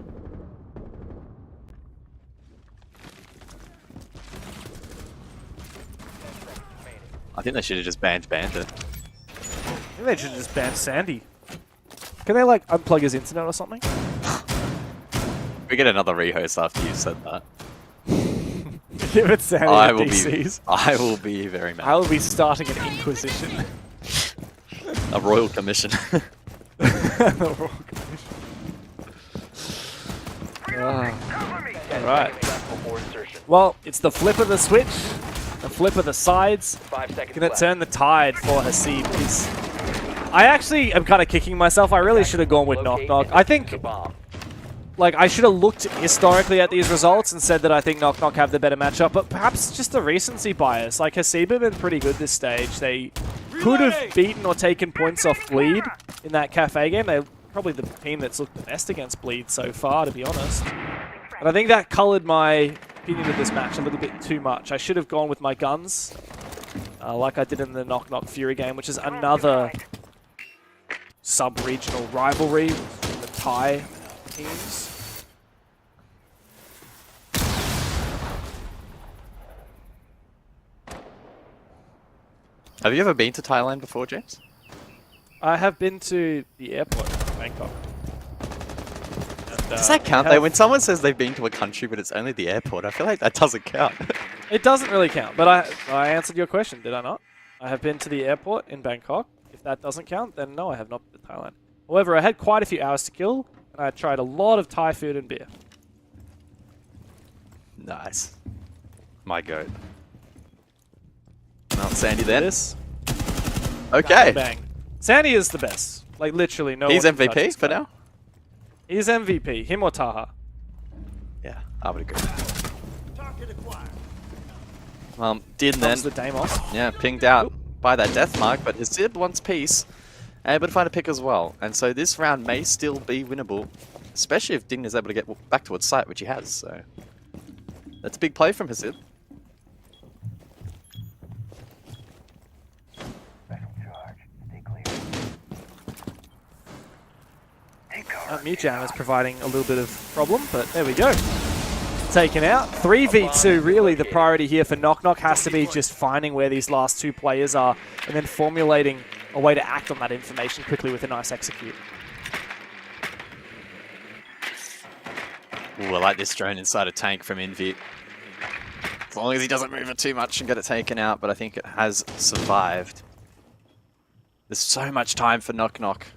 I think they should have just banned Bandit. I think they should have just banned Sandy. Can they, like, unplug his internet or something? We get another rehost after you said that. Give it Sandy DCs. I will be very mad. I will be starting an inquisition. A royal commission. A royal commission. Alright. Well, it's the flip of the switch. The flip of the sides. Gonna turn the tide for Hasib. I actually am kind of kicking myself. I really should have gone with Knock Knock. I think, like, I should have looked historically at these results and said that I think Knock Knock have the better matchup, but perhaps just the recency bias. Like, Hasib have been pretty good this stage. They could have beaten or taken points off Bleed in that Cafe game. They're probably the team that's looked the best against Bleed so far, to be honest. And I think that colored my opinion of this match a little bit too much. I should have gone with my guns, like I did in the Knock Knock Fury game, which is another sub-regional rivalry with the Thai teams. Have you ever been to Thailand before, James? I have been to the airport in Bangkok. And, Does that count though? When someone says they've been to a country but it's only the airport, I feel like that doesn't count. It doesn't really count, but I answered your question, did I not? I have been to the airport in Bangkok. If that doesn't count, then no, I have not been to Thailand. However, I had quite a few hours to kill, and I tried a lot of Thai food and beer. Nice. My goat. Not Sandy then. Okay. Bang. Sandy is the best. Like, literally, no He's one can touch MVP this for guy. now? He's MVP. Him or Taha. Yeah, I would agree. Din then. The Deimos. Yeah, pinged out by that death mark, but Hasib wants peace. Able to find a pick as well. And so this round may still be winnable, especially if Din is able to get back towards site, which he has. So that's a big play from Hasib. Mute Jam is providing a little bit of problem, but there we go. Taken out. 3v2, really the priority here for Knock Knock has to be just finding where these last two players are and then formulating a way to act on that information quickly with a nice execute. Ooh, I like this drone inside a tank from Invit. As long as he doesn't move it too much and get it taken out, but I think it has survived. There's so much time for Knock Knock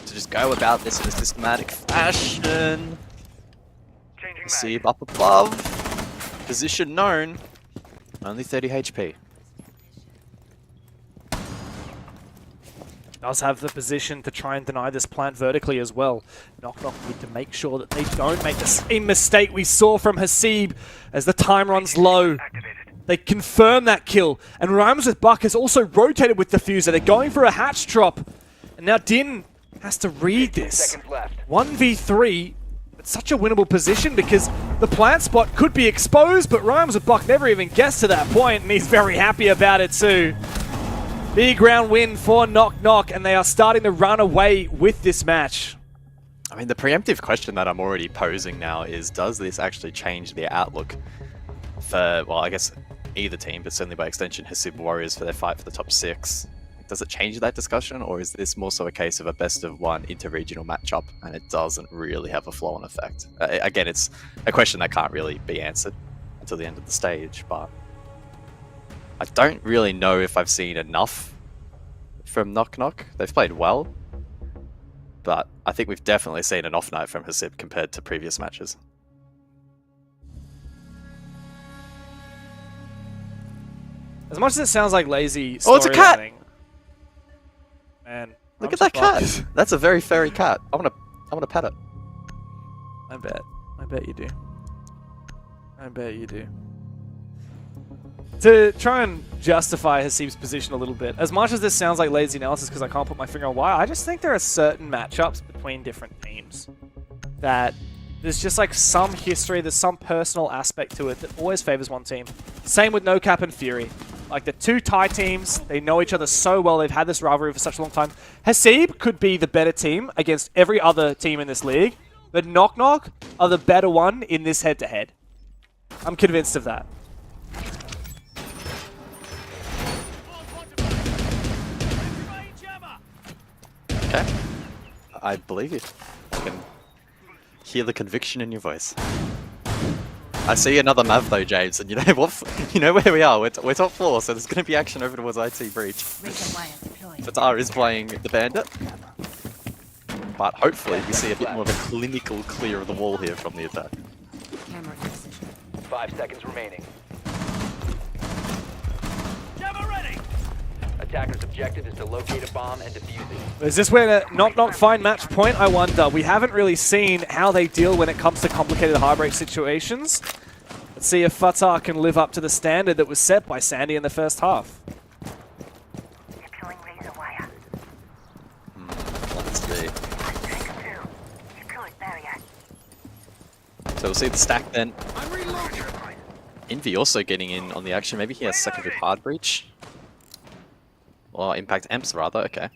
to just go about this in a systematic fashion. See up above. Position known. Only 30 HP. Does have the position to try and deny this plant vertically as well. Knock Knock need to make sure that they don't make the same mistake we saw from Hasib as the time runs low. They confirm that kill. And Rhymes with Buck has also rotated with Diffuser. They're going for a hatch drop. And now Din has to read this. 1v3. It's such a winnable position because the plant spot could be exposed, but Rhymes with Buck never even gets to that point, and he's very happy about it too. Big round win for Knock Knock, and they are starting to run away with this match. I mean, the preemptive question that I'm already posing now is, does this actually change the outlook for, well, I guess either team, but certainly by extension Hasib Warriors for their fight for the top 6? Does it change that discussion, or is this more so a case of a best-of-1 inter-regional matchup and it doesn't really have a flow-on effect? Again, it's a question that can't really be answered until the end of the stage, but I don't really know if I've seen enough from Knock Knock. They've played well, but I think we've definitely seen an off night from Hasib compared to previous matches. As much as it sounds like lazy Oh, it's a cat! Man, look at that cat! That's a very furry cat. I wanna pet it. I bet you do. I bet you do. To try and justify Hasib's position a little bit, as much as this sounds like lazy analysis because I can't put my finger on why, I just think there are certain matchups between different teams that there's just like some history, there's some personal aspect to it that always favors one team. Same with No Cap and Fury. Like the two Thai teams, they know each other so well, they've had this rivalry for such a long time. Hasib could be the better team against every other team in this league, but Knock Knock are the better one in this head-to-head. I'm convinced of that. Okay. I believe you. I can hear the conviction in your voice. I see another Mav though, James, and you know what? You know where we are. We're top floor, so there's going to be action over towards IT Breach. Fatar is playing the Bandit, but hopefully we see a bit more of a clinical clear of the wall here from the attack. 5 seconds remaining. Attacker's objective is to locate a bomb and defuse it. Is this where Knock Knock find match point? I wonder. We haven't really seen how they deal when it comes to complicated high-break situations. Let's see if Fatar can live up to the standard that was set by Sandy in the first half. Let's see. So we'll see the stack then. Envy also getting in on the action. Maybe he has secondary hard breach. Or Impact Amps rather, okay.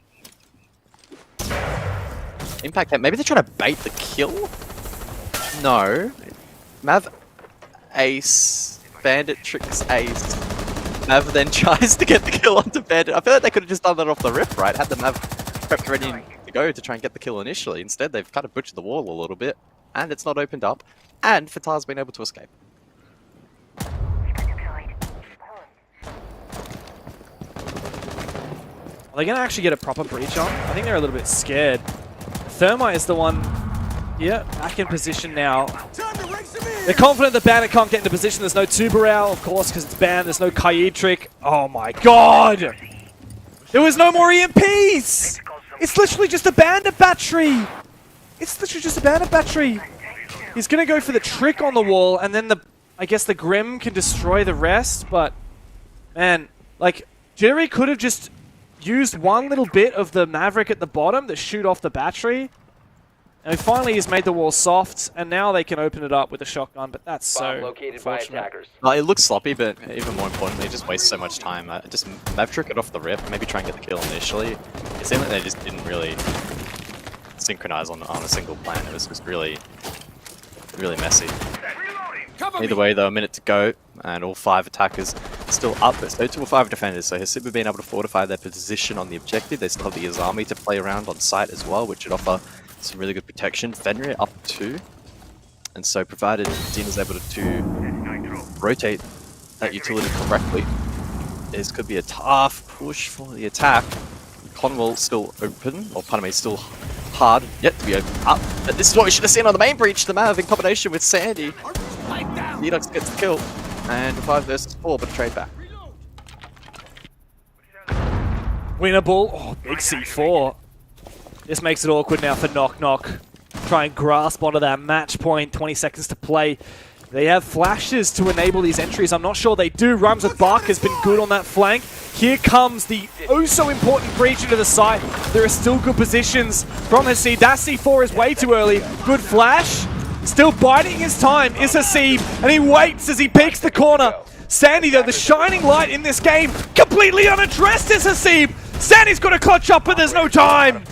Impact Amp, maybe they're trying to bait the kill? No. Mav Ace, Bandit tricks Ace. Mav then tries to get the kill onto bed. I feel like they could have just done that off the rip, right? Had the Mav prepped ready to go to try and get the kill initially. Instead, they've kind of butchered the wall a little bit, and it's not opened up, and Fatar's been able to escape. Are they going to actually get a proper breach on? I think they're a little bit scared. Thermite is the one here, back in position now. They're confident the Bandit can't get into position. There's no Tubarao, of course, because it's banned. There's no Kaid trick. Oh my god! There was no more EMPs! It's literally just a Bandit battery! It's literally just a Bandit battery! He's going to go for the trick on the wall, and then I guess the Grim can destroy the rest, but man, like, Jittery could have just used one little bit of the Maverick at the bottom to shoot off the battery. And finally he's made the wall soft, and now they can open it up with a shotgun, but that's so unfortunate. It looks sloppy, but even more importantly, it just wastes so much time. Just Mav trick it off the rip, maybe try and get the kill initially. It seemed like they just didn't really synchronize on a single plan. It was just really messy. Either way, though, a minute to go, and all 5 attackers still up. There's no 2 or 5 defenders, so Hasib have been able to fortify their position on the objective. They still have the Azami to play around on site as well, which should offer some really good protection. Fenrir up 2, and so provided Dean is able to rotate that utility correctly, this could be a tough push for the attack. Conwell still open, or pardon me, still hard yet to be opened up. But this is what we should have seen on the main breach. The Mav in combination with Sandy. Nedox gets the kill, and 5 versus 4, but a trade back. Winnable. Oh, big C4. This makes it awkward now for Knock Knock. Try and grasp onto that match point. 20 seconds to play. They have flashes to enable these entries. I'm not sure they do. Rhymes with Bark has been good on that flank. Here comes the oh-so-important breach into the site. There are still good positions from Hasib. That C4 is way too early. Good flash. Still biding his time is Hasib, and he waits as he peeks the corner. Sandy, though, the shining light in this game, completely unaddressed is Hasib. Sandy's got to clutch up, but there's no time.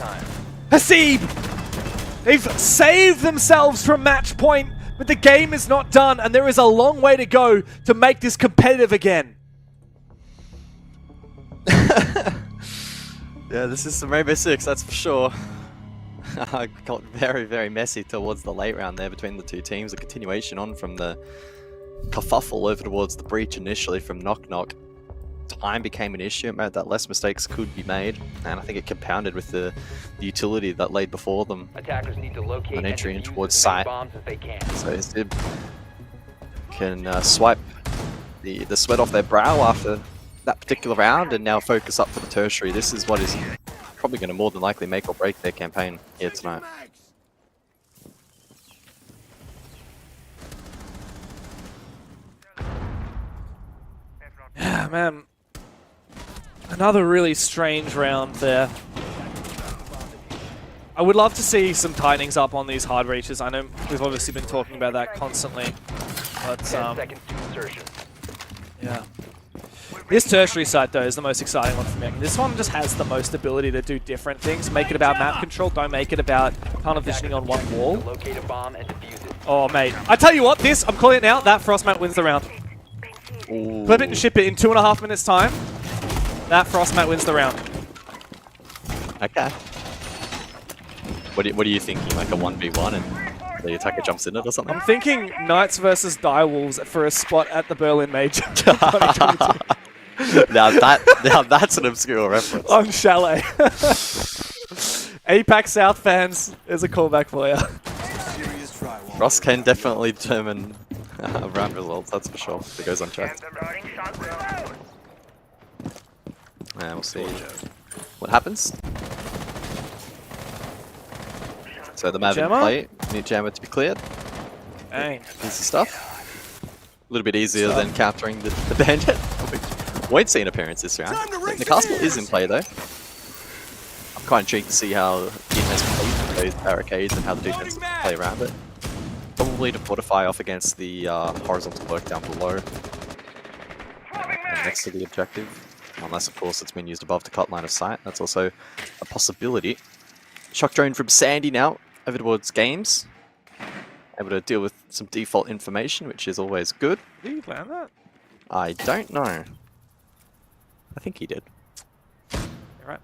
Hasib, they've saved themselves from match point, but the game is not done, and there is a long way to go to make this competitive again. Yeah, this is some Rainbow Six, that's for sure. Got very messy towards the late round there between the two teams. A continuation on from the kerfuffle over towards the breach initially from Knock Knock. Time became an issue. It meant that less mistakes could be made, and I think it compounded with the utility that laid before them. Attackers need to locate an entry in and towards defuse site. bombs as they can. So Hasib can swipe the sweat off their brow after that particular round, and now focus up for the tertiary. This is what is probably going to more than likely make or break their campaign here tonight. Yeah, man. Another really strange round there. I would love to see some tightenings up on these hard reaches. I know we've obviously been talking about that constantly, but 10 seconds to insertion. yeah. This tertiary site, though, is the most exciting one for me. This one just has the most ability to do different things. Make it about map control, don't make it about tunnel visioning on one wall. Locate a bomb and defuse it. Oh, mate. I tell you what, I'm calling it now, that Frostmat wins the round. Ooh. Flip it and ship it in 2.5 minutes time. That Frostmat wins the round. Okay. What are you thinking? Like a 1v1 and the attacker jumps in it or something? I'm thinking Knights versus Direwolves for a spot at the Berlin Major. now that's an obscure reference. On Chalet. APAC South fans, there's a callback for you. Ross can definitely determine round results, that's for sure, if it goes unchecked. And we'll see what happens. So the Mav in play, new jammer to be cleared. Dang. Easy stuff. A little bit easier than countering the bandit, which won't see an appearance this round. The castle is in play though. I'm quite intrigued to see how the defense plays those barricades and how the defense play around it. Probably to fortify off against the horizontal work down below and next to the objective. Unless of course it's been used above to cut line of sight. That's also a possibility. Shock drone from Sandy now over towards games. Able to deal with some default information, which is always good. Did you land that? I don't know. I think he did. Right.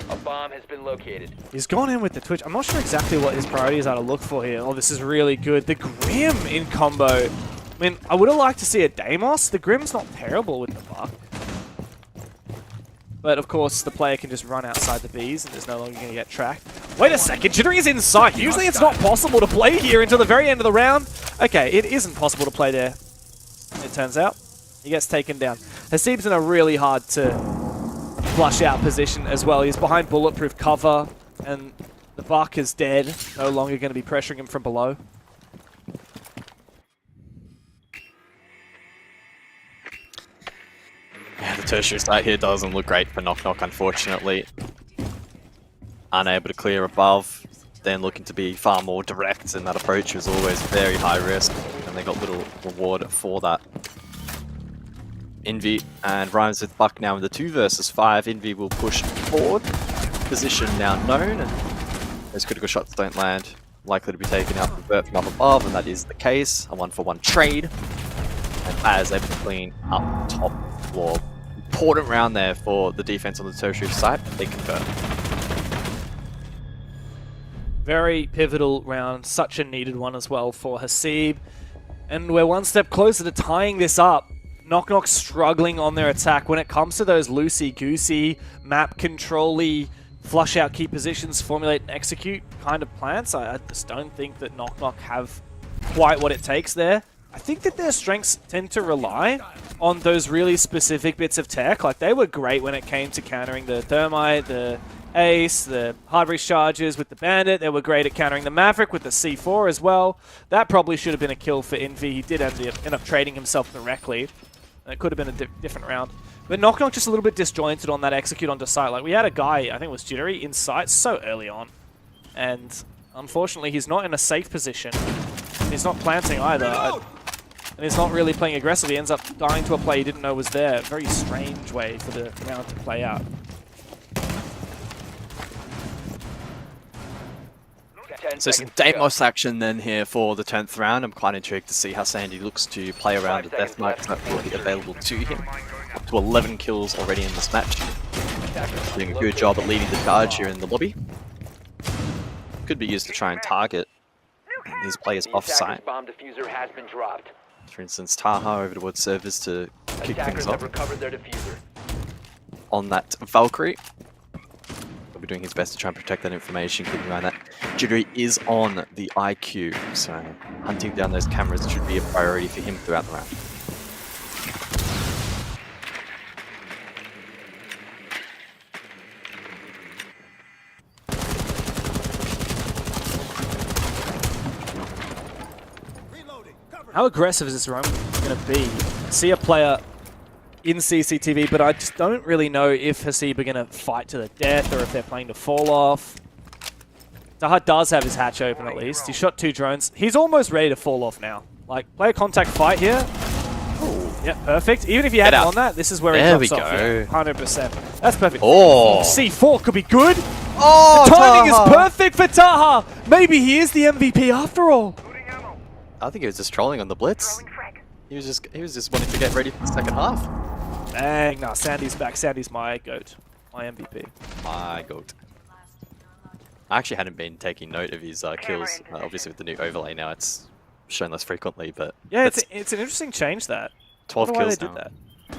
A bomb has been located. He's gone in with the Twitch. I'm not sure exactly what his priorities are to look for here. Oh, this is really good. The Grim in combo. I mean, I would have liked to see a Deimos. The Grim's not terrible with the Buck. But of course, the player can just run outside the bees and is no longer going to get tracked. Wait a second, Jittery is in sight. Usually it's not possible to play here until the very end of the round. Okay, it isn't possible to play there, it turns out. He gets taken down. Hasib's in a really hard to flush out position as well. He's behind bulletproof cover, and the Buck is dead. No longer going to be pressuring him from below. Yeah, the tertiary site here doesn't look great for Knock Knock, unfortunately. Unable to clear above, then looking to be far more direct, and that approach was always very high risk, and they got little reward for that. Envy and Rhymes with Buck now in the 2 versus 5. Envy will push forward. Position now known, and those critical shots don't land. Likely to be taken out from Burt from up above, and that is the case. A 1-for-1 trade. And Paz able to clean up top floor. Important round there for the defense on the tertiary site. They convert. Very pivotal round. Such a needed one as well for Hasib. And we're one step closer to tying this up. Knock Knock struggling on their attack when it comes to those loosey-goosey, map control-y, flush out key positions, formulate and execute kind of plans. I just don't think that Knock Knock have quite what it takes there. I think that their strengths tend to rely on those really specific bits of tech. Like, they were great when it came to countering the Thermite, the Ace, the hard breach charges with the Bandit. They were great at countering the Maverick with the C4 as well. That probably should have been a kill for Envy. He did end up trading himself directly. It could have been a different round. But Knock Knock just a little bit disjointed on that execute onto site. Like, we had a guy, I think it was Jittery, in sight so early on. And unfortunately, he's not in a safe position. He's not planting either. And he's not really playing aggressive. He ends up dying to a play he didn't know was there. Very strange way for the round to play out. So some Deimos action then here for the 10th round. I'm quite intrigued to see how Sandy looks to play around with Death Knight that will be available to him. Up to 11 kills already in this match. Doing a good job at leading the charge here in the lobby. Could be used to try and target these players off-site. Bomb diffuser has been dropped. For instance, Taha over towards servers to kick things off. Recovered their diffuser. On that Valkyrie. He'll be doing his best to try and protect that information, keeping an eye on that. Jittery is on the IQ, so hunting down those cameras should be a priority for him throughout the round. How aggressive is this round going to be? I see a player in CCTV, but I just don't really know if Hasib are going to fight to the death or if they're playing to fall off. Taha does have his hatch open at least. He shot 2 drones. He's almost ready to fall off now. Like, play a contact fight here. Ooh, yeah, perfect. Even if you had him on that, this is where he drops off. Yeah, 100%. That's perfect. Oh. C4 could be good. Oh, the timing Taha. is perfect for Taha. Maybe he is the MVP after all. I think he was just trolling on the blitz. He was just wanting to get ready for the second half. Dang, nah, Sandy's back. Sandy's my GOAT. My MVP. My GOAT. I actually hadn't been taking note of his kills. Obviously with the new overlay now it's shown less frequently, but... Yeah, it's an interesting change that. 12 kills they now. did that.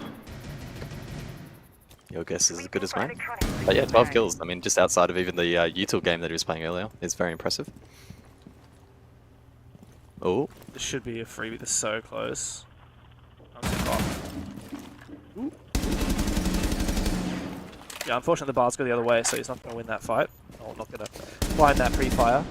Your guess is as good as mine. But yeah, 12 kills. I mean, just outside of even the util game that he was playing earlier. It's very impressive. Oh. This should be a freebie. This is so close. Ooh. Yeah, unfortunately the bars go the other way, so he's not going to win that fight. Or not going to blind that pre-fire.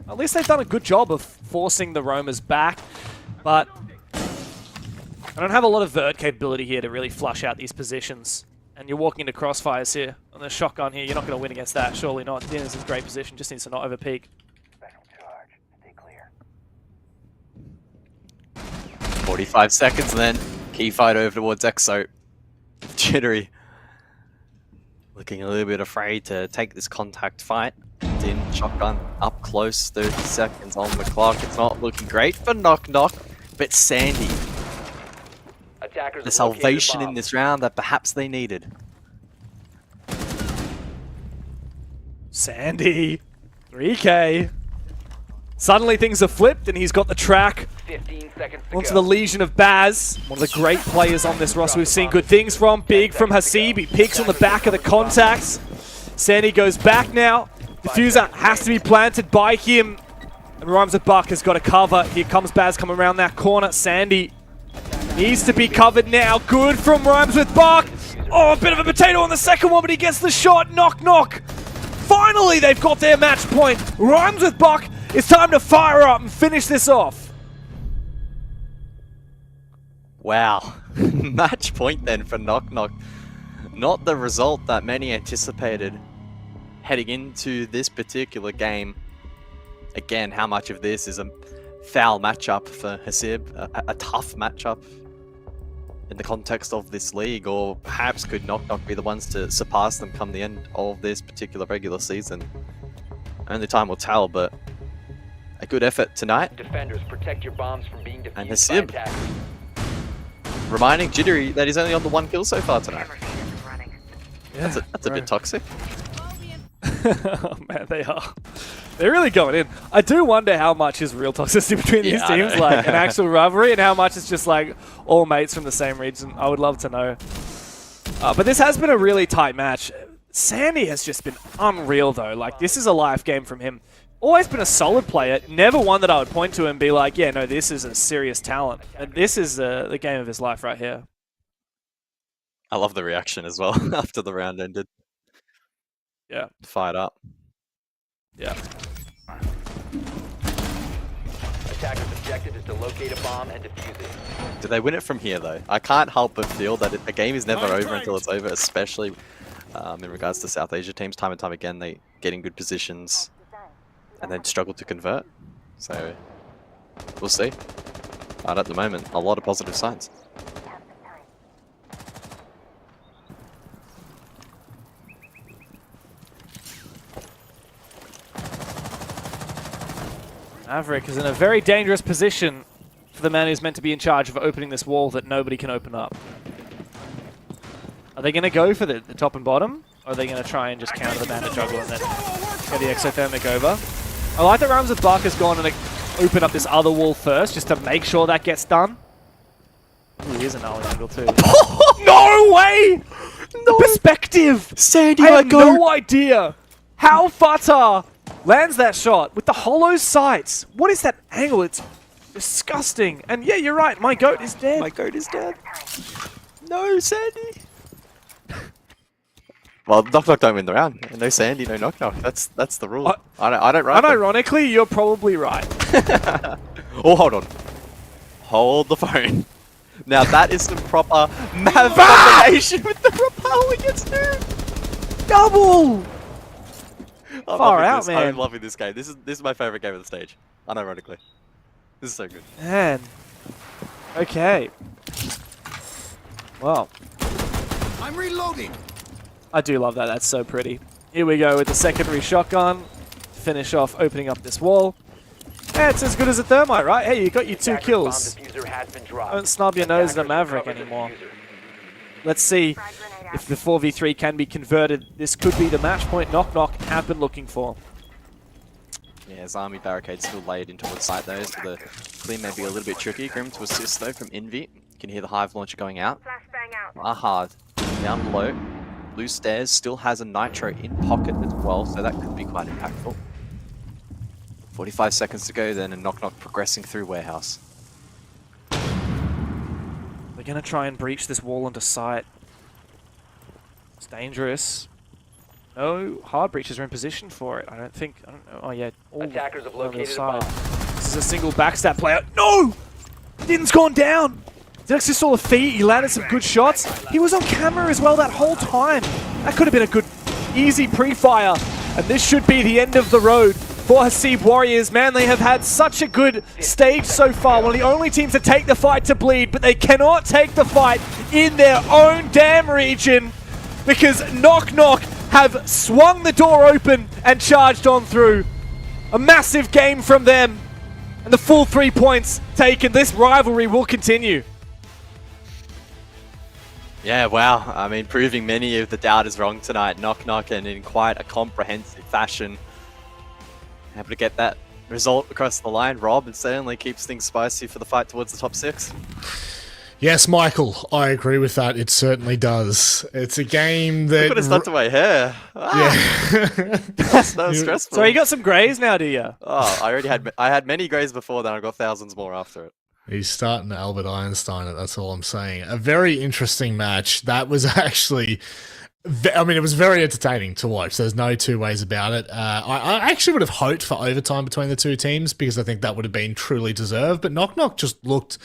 At least they've done a good job of forcing the roamers back, but I don't have a lot of vert capability here to really flush out these positions. And you're walking into crossfires here on the shotgun here. You're not going to win against that. Surely not. Din is in great position. Just needs to not overpeak. 45 seconds then. Key fight over towards Exo. Jittery looking a little bit afraid to take this contact fight. locked in. Shotgun up close, 30 seconds on the clock. It's not looking great for Knock Knock, but Sandy, the salvation in this round that perhaps they needed. Sandy, 3K. Suddenly things are flipped and he's got the track 15 seconds to onto go. the Legion of Baz. One of the great players on this roster we've seen good things from. Big from Hasib. He picks on the back of the contacts. Sandy goes back now. Diffuser has to be planted by him. And Rhymes with Buck has got a cover. Here comes Baz coming around that corner. Sandy needs to be covered now. Good from Rhymes with Buck. Oh, a bit of a potato on the second one, but he gets the shot. Knock, knock. Finally, they've got their match point. Rhymes with Buck. It's time to fire up and finish this off. Wow. Match point then for Knock Knock. Not the result that many anticipated heading into this particular game. Again, how much of this is a foul matchup for Hasib, a tough matchup in the context of this league, or perhaps could Knock Knock be the ones to surpass them come the end of this particular regular season? Only time will tell, but a good effort tonight. Defenders, protect your bombs from being defused And by Hasib attackers. reminding Jittery that he's only on the 1 kill so far tonight. Yeah, That's a bit toxic. Oh man, they are. They're really going in. I do wonder how much is real toxicity between these teams, like an actual rivalry, and how much is just like all mates from the same region. I would love to know. But this has been a really tight match. Sandy has just been unreal though. Like, this is a life game from him. Always been a solid player. Never one that I would point to and be like, yeah, no, this is a serious talent. And this is the game of his life right here. I love the reaction as well after the round ended. Yeah. Fired up. Yeah. Attackers' objective is to locate a bomb and defuse it. Do they win it from here though? I can't help but feel that a game is never over until it's over, especially in regards to South Asia teams. Time and time again, they get in good positions and then struggle to convert. So we'll see. But at the moment, a lot of positive signs. Maverick is in a very dangerous position for the man who's meant to be in charge of opening this wall that nobody can open up. Are they going to go for the top and bottom? Or are they going to try and just counter the bandit juggle and then get the exothermic over? I like that Rhymes with Buck has gone and opened up this other wall first just to make sure that gets done. Ooh, here's an gnarly angle too. No way! No. The perspective! Sandy, I had no idea how Fatah lands that shot with the hollow sights. What is that angle? It's disgusting. And yeah, you're right. My goat is dead. My goat is dead. No, Sandy. Well, Knock Knock don't win the round. No Sandy, no Knock Knock. That's the rule. I don't write them. Unironically, you're probably right. Oh, hold on. Hold the phone. Now that is some proper Mav combination with the rappel against him. Double. I'm Far loving out, this. man. I'm loving this game. This is my favorite game of the stage. Unironically. This is so good. Man. Okay. Well. I'm reloading. I do love that. That's so pretty. Here we go with the secondary shotgun. Finish off opening up this wall. Yeah, it's as good as a thermite, right? Hey, you got your 2 kills. Don't snub your nose at a Maverick anymore. Let's see if the 4v3 can be converted. This could be the match point Knock Knock have been looking for. Yeah, his army barricade still laid in towards site though, so the clear may be a little bit tricky. Grim to assist though from Envy. You can hear the Hive launcher going out. Aha, down below. Blue Stairs still has a Nitro in pocket as well, so that could be quite impactful. 45 seconds to go then, and Knock Knock progressing through Warehouse. They're going to try and breach this wall into sight. It's dangerous. No hard breaches are in position for it. I don't know. Oh yeah, all Attackers have on the located a side. bomb. This is a single backstab player. No! Din's gone down! Dexter saw the feet, he landed some good shots. He was on camera as well that whole time. That could have been a good, easy pre-fire. And this should be the end of the road for Hasib Warriors. Man, they have had such a good stage so far. One of the only teams to take the fight to bleed, but they cannot take the fight in their own damn region because Knock Knock have swung the door open and charged on through. A massive game from them. And the full 3 points taken. This rivalry will continue. Yeah, wow. I mean, proving many of the doubters wrong tonight. Knock Knock, and in quite a comprehensive fashion. Able to get that result across the line. Rob, it certainly keeps things spicy for the fight towards the top 6. Yes, Michael, I agree with that. It certainly does. It's a game that... Look at stuck to my hair. Yeah. That's so stressful. So you got some greys now, do you? Oh, I had many greys before, then I got thousands more after it. He's starting to Albert Einstein it, that's all I'm saying. A very interesting match. That was actually... I mean, it was very entertaining to watch. There's no two ways about it. I actually would have hoped for overtime between the two teams because I think that would have been truly deserved. But Knock Knock just looked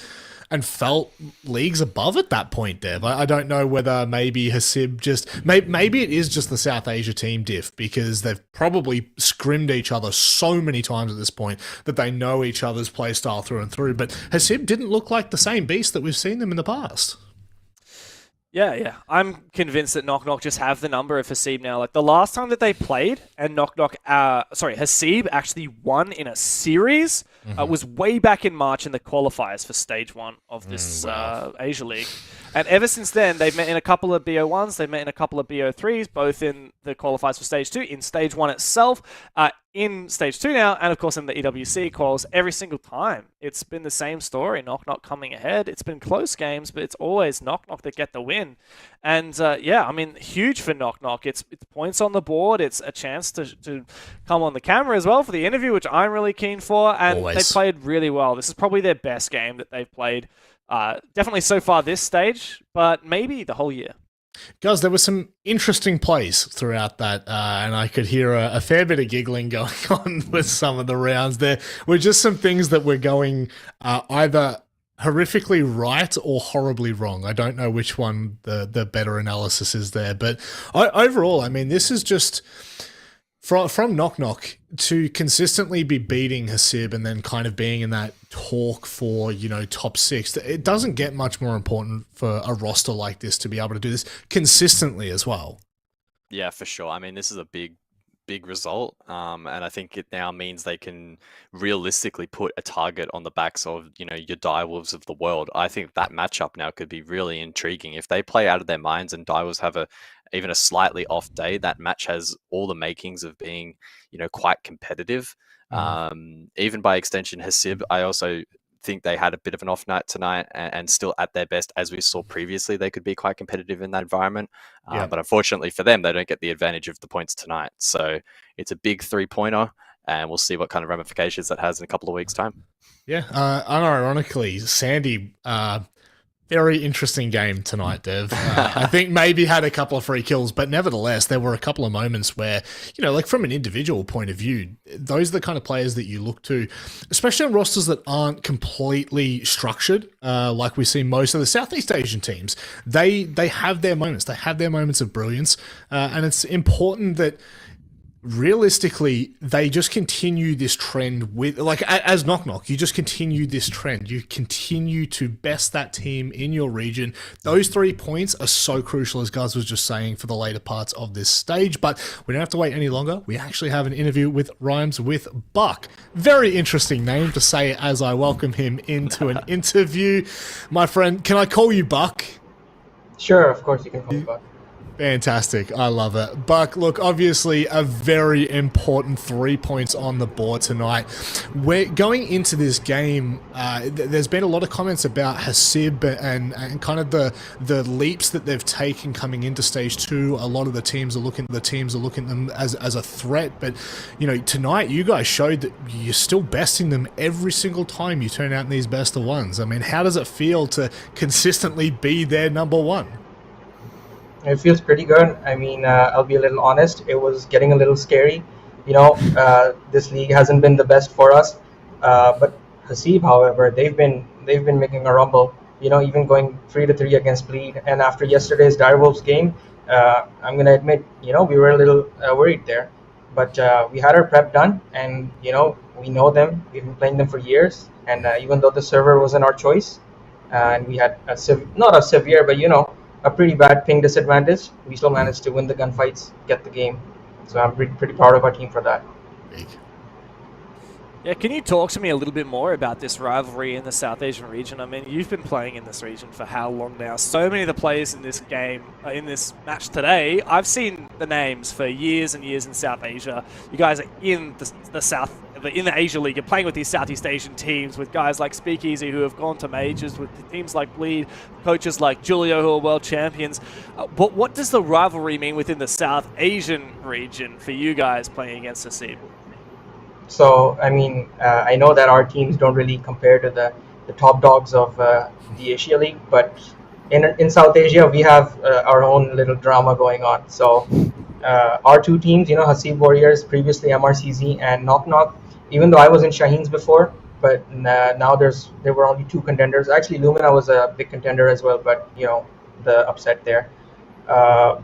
and felt leagues above at that point, Dev. I don't know whether maybe Hasib just... Maybe it is just the South Asia team diff because they've probably scrimmed each other so many times at this point that they know each other's play style through and through. But Hasib didn't look like the same beast that we've seen them in the past. Yeah. I'm convinced that Knock Knock just have the number of Hasib now. Like the last time that they played and Hasib actually won in a series was way back in March in the qualifiers for Stage 1 of this Asia League. And ever since then, they've met in a couple of BO1s, they've met in a couple of BO3s, both in the qualifiers for Stage 2, in Stage 1 itself, in Stage 2 now, and of course in the EWC quals. Every single time, it's been the same story, Knock Knock coming ahead. It's been close games, but it's always Knock Knock that get the win. And yeah, I mean, huge for Knock Knock. It's points on the board, it's a chance to come on the camera as well for the interview, which I'm really keen for, and they played really well. This is probably their best game that they've played. Definitely so far this stage, but maybe the whole year. Guys, there were some interesting plays throughout that, and I could hear a fair bit of giggling going on with some of the rounds. There were just some things that were going either horrifically right or horribly wrong. I don't know which one the better analysis is there, but overall, I mean, this is just... From Knock Knock to consistently be beating Hasib and then kind of being in that talk for, top 6, it doesn't get much more important for a roster like this to be able to do this consistently as well. Yeah, for sure. I mean, this is a big result, and I think it now means they can realistically put a target on the backs of, your Direwolves of the world. I think that matchup now could be really intriguing. If they play out of their minds and Direwolves have even a slightly off day, that match has all the makings of being, quite competitive. Even by extension, Hasib, I also think they had a bit of an off night tonight and still at their best, as we saw previously, they could be quite competitive in that environment. But unfortunately for them, they don't get the advantage of the points tonight. So it's a big 3-pointer, and we'll see what kind of ramifications that has in a couple of weeks' time. Yeah, unironically, Sandy... very interesting game tonight, Dev. I think maybe had a couple of free kills, but nevertheless, there were a couple of moments where, like from an individual point of view, those are the kind of players that you look to, especially on rosters that aren't completely structured, like we see most of the Southeast Asian teams. They have their moments. They have their moments of brilliance, and it's important that realistically, they just continue this trend with, as Knock Knock, you just continue this trend. You continue to best that team in your region. Those 3 points are so crucial, as Guz was just saying, for the later parts of this stage, but we don't have to wait any longer. We actually have an interview with Rhymes with Buck. Very interesting name to say as I welcome him into an interview. My friend, can I call you Buck? Sure, of course you can call me Buck. Fantastic. I love it. Buck, look, obviously a very important 3 points on the board tonight. We're going into this game, there's been a lot of comments about Hasib and kind of the leaps that they've taken coming into stage 2. A lot of the teams are looking at them as a threat, but tonight you guys showed that you're still besting them every single time you turn out in these best of ones. I mean, how does it feel to consistently be their number 1? It feels pretty good. I mean, I'll be a little honest. It was getting a little scary. This league hasn't been the best for us. But Hasib, however, they've been making a rumble. Even going 3-3 against Bleed. And after yesterday's Direwolves game, I'm gonna admit, we were a little worried there. But we had our prep done, and we know them. We've been playing them for years. And even though the server wasn't our choice, and we had not a severe, but a pretty bad ping disadvantage, we still managed to win the gunfights, get the game. So I'm pretty proud of our team for that. Yeah, can you talk to me a little bit more about this rivalry in the South Asian region? I mean, you've been playing in this region for how long now? So many of the players in this game, in this match today, I've seen the names for years and years in South Asia. You guys are in in the Asia League. You're playing with these Southeast Asian teams with guys like Speakeasy who have gone to majors, with teams like Bleed, coaches like Julio who are world champions. But what does the rivalry mean within the South Asian region for you guys playing against Hasib? So, I mean, I know that our teams don't really compare to the top dogs of the Asia League, but in South Asia, we have our own little drama going on. So, our two teams, you know, Hasib Warriors, previously MRCZ, and Knock Knock, even though I was in Shaheens before, but now there were only two contenders. Actually, Lumina was a big contender as well, but, you know, the upset there.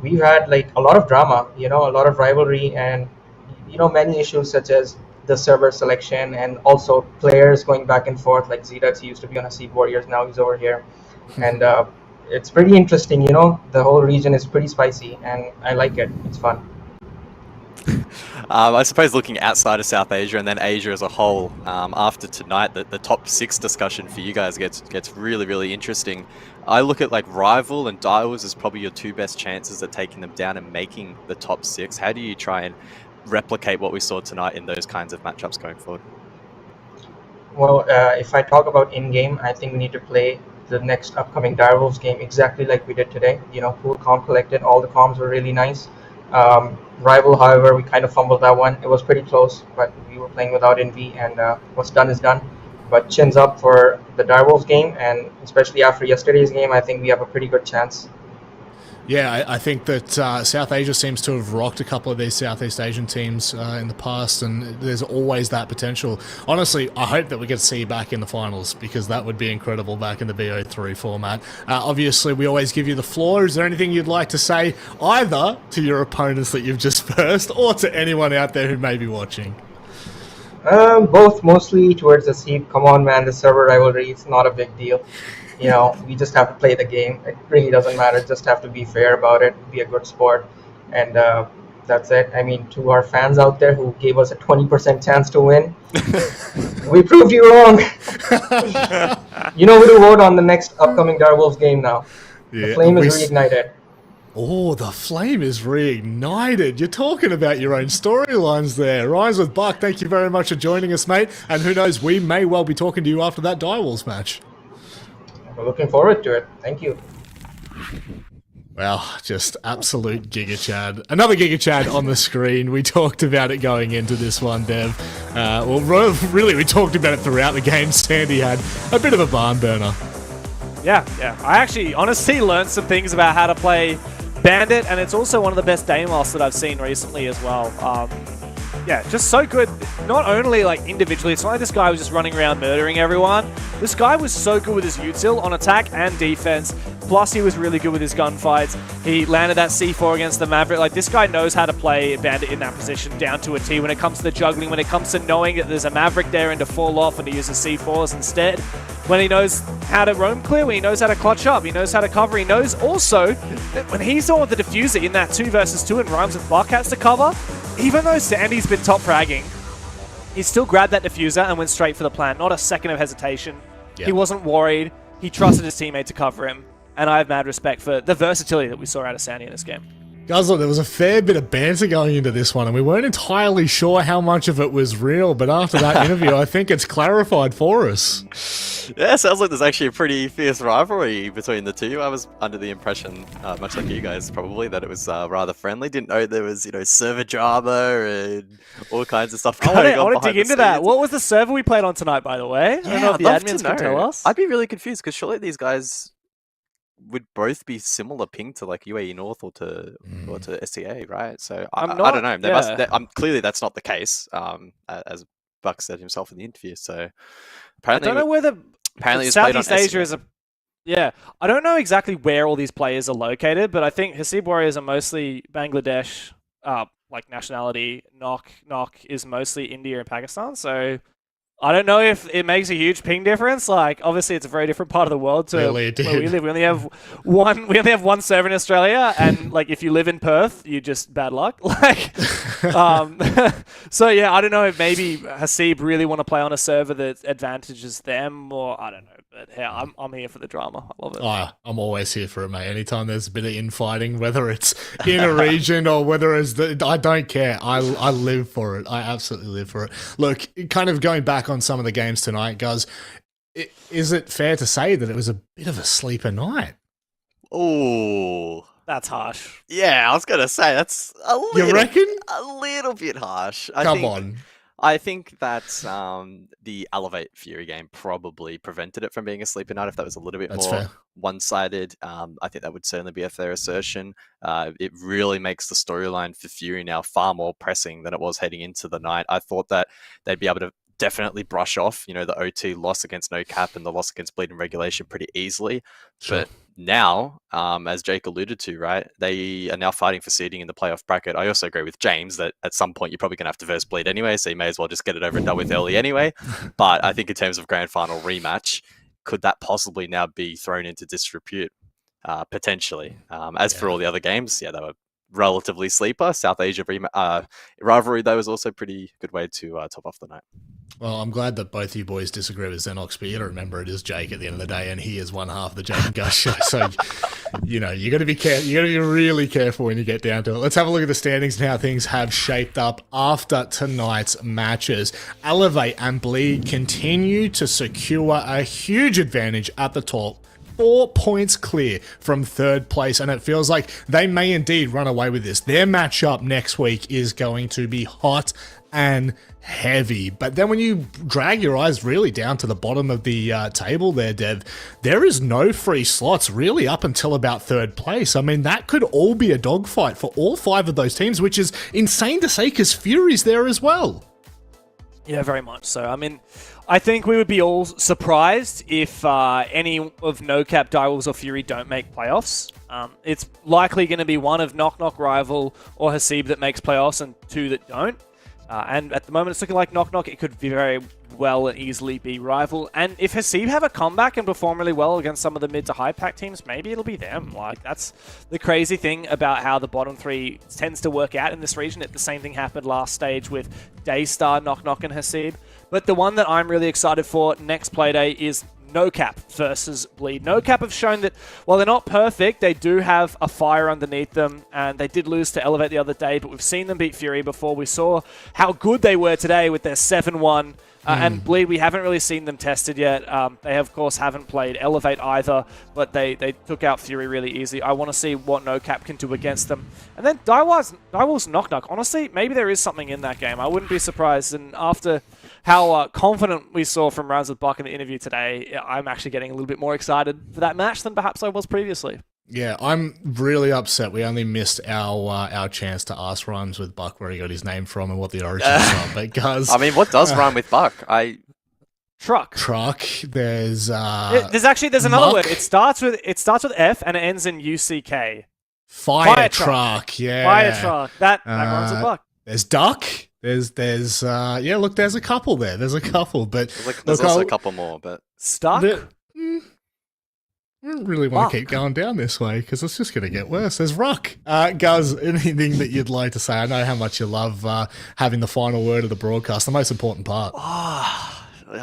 We've had, like, a lot of drama, you know, a lot of rivalry, and, you know, many issues such as the server selection, and also players going back and forth. Like Zedux, he used to be on Hasib Warriors, now he's over here, and it's pretty interesting. You know, the whole region is pretty spicy, and I like it. It's fun. I suppose looking outside of South Asia and then Asia as a whole, after tonight, the top 6 discussion for you guys gets really, really interesting. I look at like Rival and Direwolves as probably your 2 best chances at taking them down and making the top 6. How do you try and replicate what we saw tonight in those kinds of matchups going forward? Well, if I talk about in-game, I think we need to play the next upcoming Direwolves game exactly like we did today. You know, full comp collected, all the comms were really nice. Rival, however, we kind of fumbled that one. It was pretty close, but we were playing without Envy, and what's done is done. But chins up for the Direwolves game, and especially after yesterday's game, I think we have a pretty good chance. Yeah, I think that South Asia seems to have rocked a couple of these Southeast Asian teams in the past, and there's always that potential. Honestly, I hope that we get to see you back in the finals, because that would be incredible back in the BO3 format. Obviously, we always give you the floor. Is there anything you'd like to say either to your opponents that you've just versed, or to anyone out there who may be watching? Both, mostly towards the Hasib. Come on, man, the server rivalry is not a big deal. You know, we just have to play the game. It really doesn't matter. Just have to be fair about it, be a good sport, and that's it. I mean, to our fans out there who gave us a 20% chance to win, we proved you wrong. You know who to vote on the next upcoming Direwolves game now. Yeah, the flame is reignited. Oh, the flame is reignited. You're talking about your own storylines there. Rise with Buck, thank you very much for joining us, mate. And who knows, we may well be talking to you after that Direwolves match. We're looking forward to it. Thank you. Well, just absolute Giga Chad. Another Giga Chad on the screen. We talked about it going into this one, Dev. Well, really, we talked about it throughout the game. Sandy had a bit of a barn burner. Yeah. I actually honestly learned some things about how to play Bandit, and it's also one of the best Deimos that I've seen recently as well. Yeah, just so good. Not only like individually, it's not like this guy was just running around murdering everyone. This guy was so good with his util on attack and defense. Plus, he was really good with his gunfights. He landed that C4 against the Maverick. Like, this guy knows how to play Bandit in that position down to a T when it comes to the juggling, when it comes to knowing that there's a Maverick there and to fall off and to use the C4s instead. When he knows how to roam clear, when he knows how to clutch up, he knows how to cover. He knows also that when he's on with the diffuser in that 2 versus 2 and Rhymes with Buck has to cover, even though Sandy's been top fragging, he still grabbed that diffuser and went straight for the plant. Not a second of hesitation. Yeah. He wasn't worried. He trusted his teammate to cover him. And I have mad respect for the versatility that we saw out of Sandy in this game. Guys, look, there was a fair bit of banter going into this one, and we weren't entirely sure how much of it was real, but after that interview, I think it's clarified for us. Yeah, sounds like there's actually a pretty fierce rivalry between the two. I was under the impression, much like you guys probably, that it was rather friendly. Didn't know there was, server drama and all kinds of stuff going on. I want to dig into that. What was the server we played on tonight, by the way? I don't know if the admins can tell us. I'd be really confused, because surely these guys would both be similar ping to like UAE North or to STA, right? So I don't know. Clearly that's not the case, as Buck said himself in the interview. So apparently, I don't know where apparently Southeast Asia is a. Yeah, I don't know exactly where all these players are located, but I think Hasib Warriors are mostly Bangladesh, like nationality. Knock is mostly India and Pakistan. So I don't know if it makes a huge ping difference. Like, obviously, it's a very different part of the world to Really, it where we did. live. We only have one. We only have one server in Australia, and like, if you live in Perth, you just bad luck. Like, so yeah, I don't know if maybe Hasib really want to play on a server that advantages them, or I don't know. But yeah, I'm here for the drama. I love it. Oh, I'm always here for it, mate. Anytime there's a bit of infighting, whether it's in a region or whether it's I don't care. I live for it. I absolutely live for it. Look, kind of going back on some of the games tonight, guys, is it fair to say that it was a bit of a sleeper night? Oh, that's harsh. Yeah, I was gonna say that's a little. You reckon? A little bit harsh. Come on. I think that the Elevate Fury game probably prevented it from being a sleeper night. If that was a little bit That's more fair. one-sided, I think that would certainly be a fair assertion. It really makes the storyline for Fury now far more pressing than it was heading into the night. I thought that they'd be able to definitely brush off, the OT loss against No Cap and the loss against Bleed and Regulation pretty easily. Sure. But now, as Jake alluded to, right, they are now fighting for seeding in the playoff bracket. I also agree with James that at some point you're probably going to have to verse Bleed anyway, so you may as well just get it over and done with early anyway. But I think in terms of grand final rematch, could that possibly now be thrown into disrepute? Potentially. As for all the other games, they were relatively sleeper. South Asia rivalry, though, was also a pretty good way to top off the night. Well, I'm glad that both you boys disagree with Xenox, but you got to remember it is Jake at the end of the day, and he is one half of the Jake and Gus show. So, you got to be careful. You got to be really careful when you get down to it. Let's have a look at the standings and how things have shaped up after tonight's matches. Elevate and Bleed continue to secure a huge advantage at the top. 4 points clear from third place, and it feels like they may indeed run away with this. Their matchup next week is going to be hot and heavy. But then when you drag your eyes really down to the bottom of the table there, Dev, there is no free slots really up until about third place. I mean, that could all be a dogfight for all 5 of those teams, which is insane to say because Fury's there as well. Yeah, very much so. I mean, I think we would be all surprised if any of No Cap, Direwolves, or Fury don't make playoffs. It's likely going to be one of Knock Knock, Rival, or Hasib that makes playoffs and 2 that don't. And at the moment, it's looking like Knock Knock. It could be very well and easily be Rival. And if Hasib have a comeback and perform really well against some of the mid to high pack teams, maybe it'll be them. Like, that's the crazy thing about how the bottom 3 tends to work out in this region. The same thing happened last stage with Daystar, Knock Knock, and Hasib. But the one that I'm really excited for next playday is No Cap versus Bleed. No Cap have shown that while they're not perfect, they do have a fire underneath them, and they did lose to Elevate the other day, but we've seen them beat Fury before. We saw how good they were today with their 7-1. And Bleed, we haven't really seen them tested yet. They, of course, haven't played Elevate either, but they took out Fury really easy. I want to see what No Cap can do against them. And then Direwolves Knock Knock. Honestly, maybe there is something in that game. I wouldn't be surprised. And after how confident we saw from Rounds with Buck in the interview today, I'm actually getting a little bit more excited for that match than perhaps I was previously. Yeah, I'm really upset. We only missed our chance to ask Rhymes with Buck where he got his name from and what the origins are. But guys, I mean, what does rhyme with Buck? Truck. There's there's another word. It starts with F and it ends in UCK. Fire truck. Yeah. Fire truck. That rhymes with Buck. There's duck. There's look, there's a couple there. There's a couple, but there's also a couple more, but stuck. I don't really want to keep going down this way because it's just going to get worse. There's Ruck. Guz, anything that you'd like to say? I know how much you love having the final word of the broadcast, the most important part.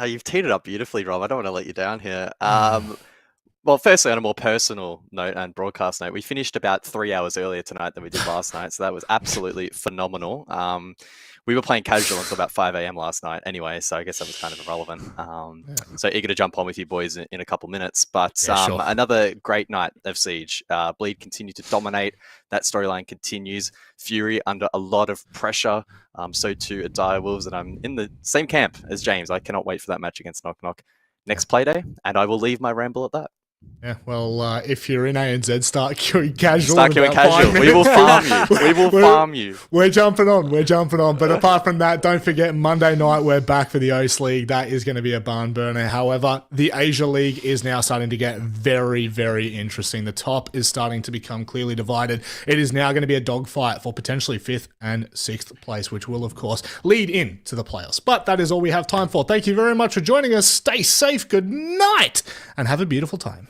You've teed it up beautifully, Rob. I don't want to let you down here. Well, firstly, on a more personal note and broadcast note, we finished about 3 hours earlier tonight than we did last night, so that was absolutely phenomenal. We were playing casual until about 5 a.m. last night anyway, so I guess that was kind of irrelevant. So eager to jump on with you boys in a couple minutes. But sure. Another great night of Siege. Bleed continued to dominate. That storyline continues. Fury under a lot of pressure. So too at Direwolves, and I'm in the same camp as James. I cannot wait for that match against Knock Knock next playday, and I will leave my ramble at that. Yeah, well, if you're in ANZ, start queuing casual. Start queuing casual. We will farm you. We will farm you. We're jumping on. We're jumping on. But apart from that, don't forget Monday night we're back for the OS League. That is going to be a barn burner. However, the Asia League is now starting to get very, very interesting. The top is starting to become clearly divided. It is now going to be a dogfight for potentially 5th and 6th place, which will, of course, lead into the playoffs. But that is all we have time for. Thank you very much for joining us. Stay safe. Good night, and have a beautiful time.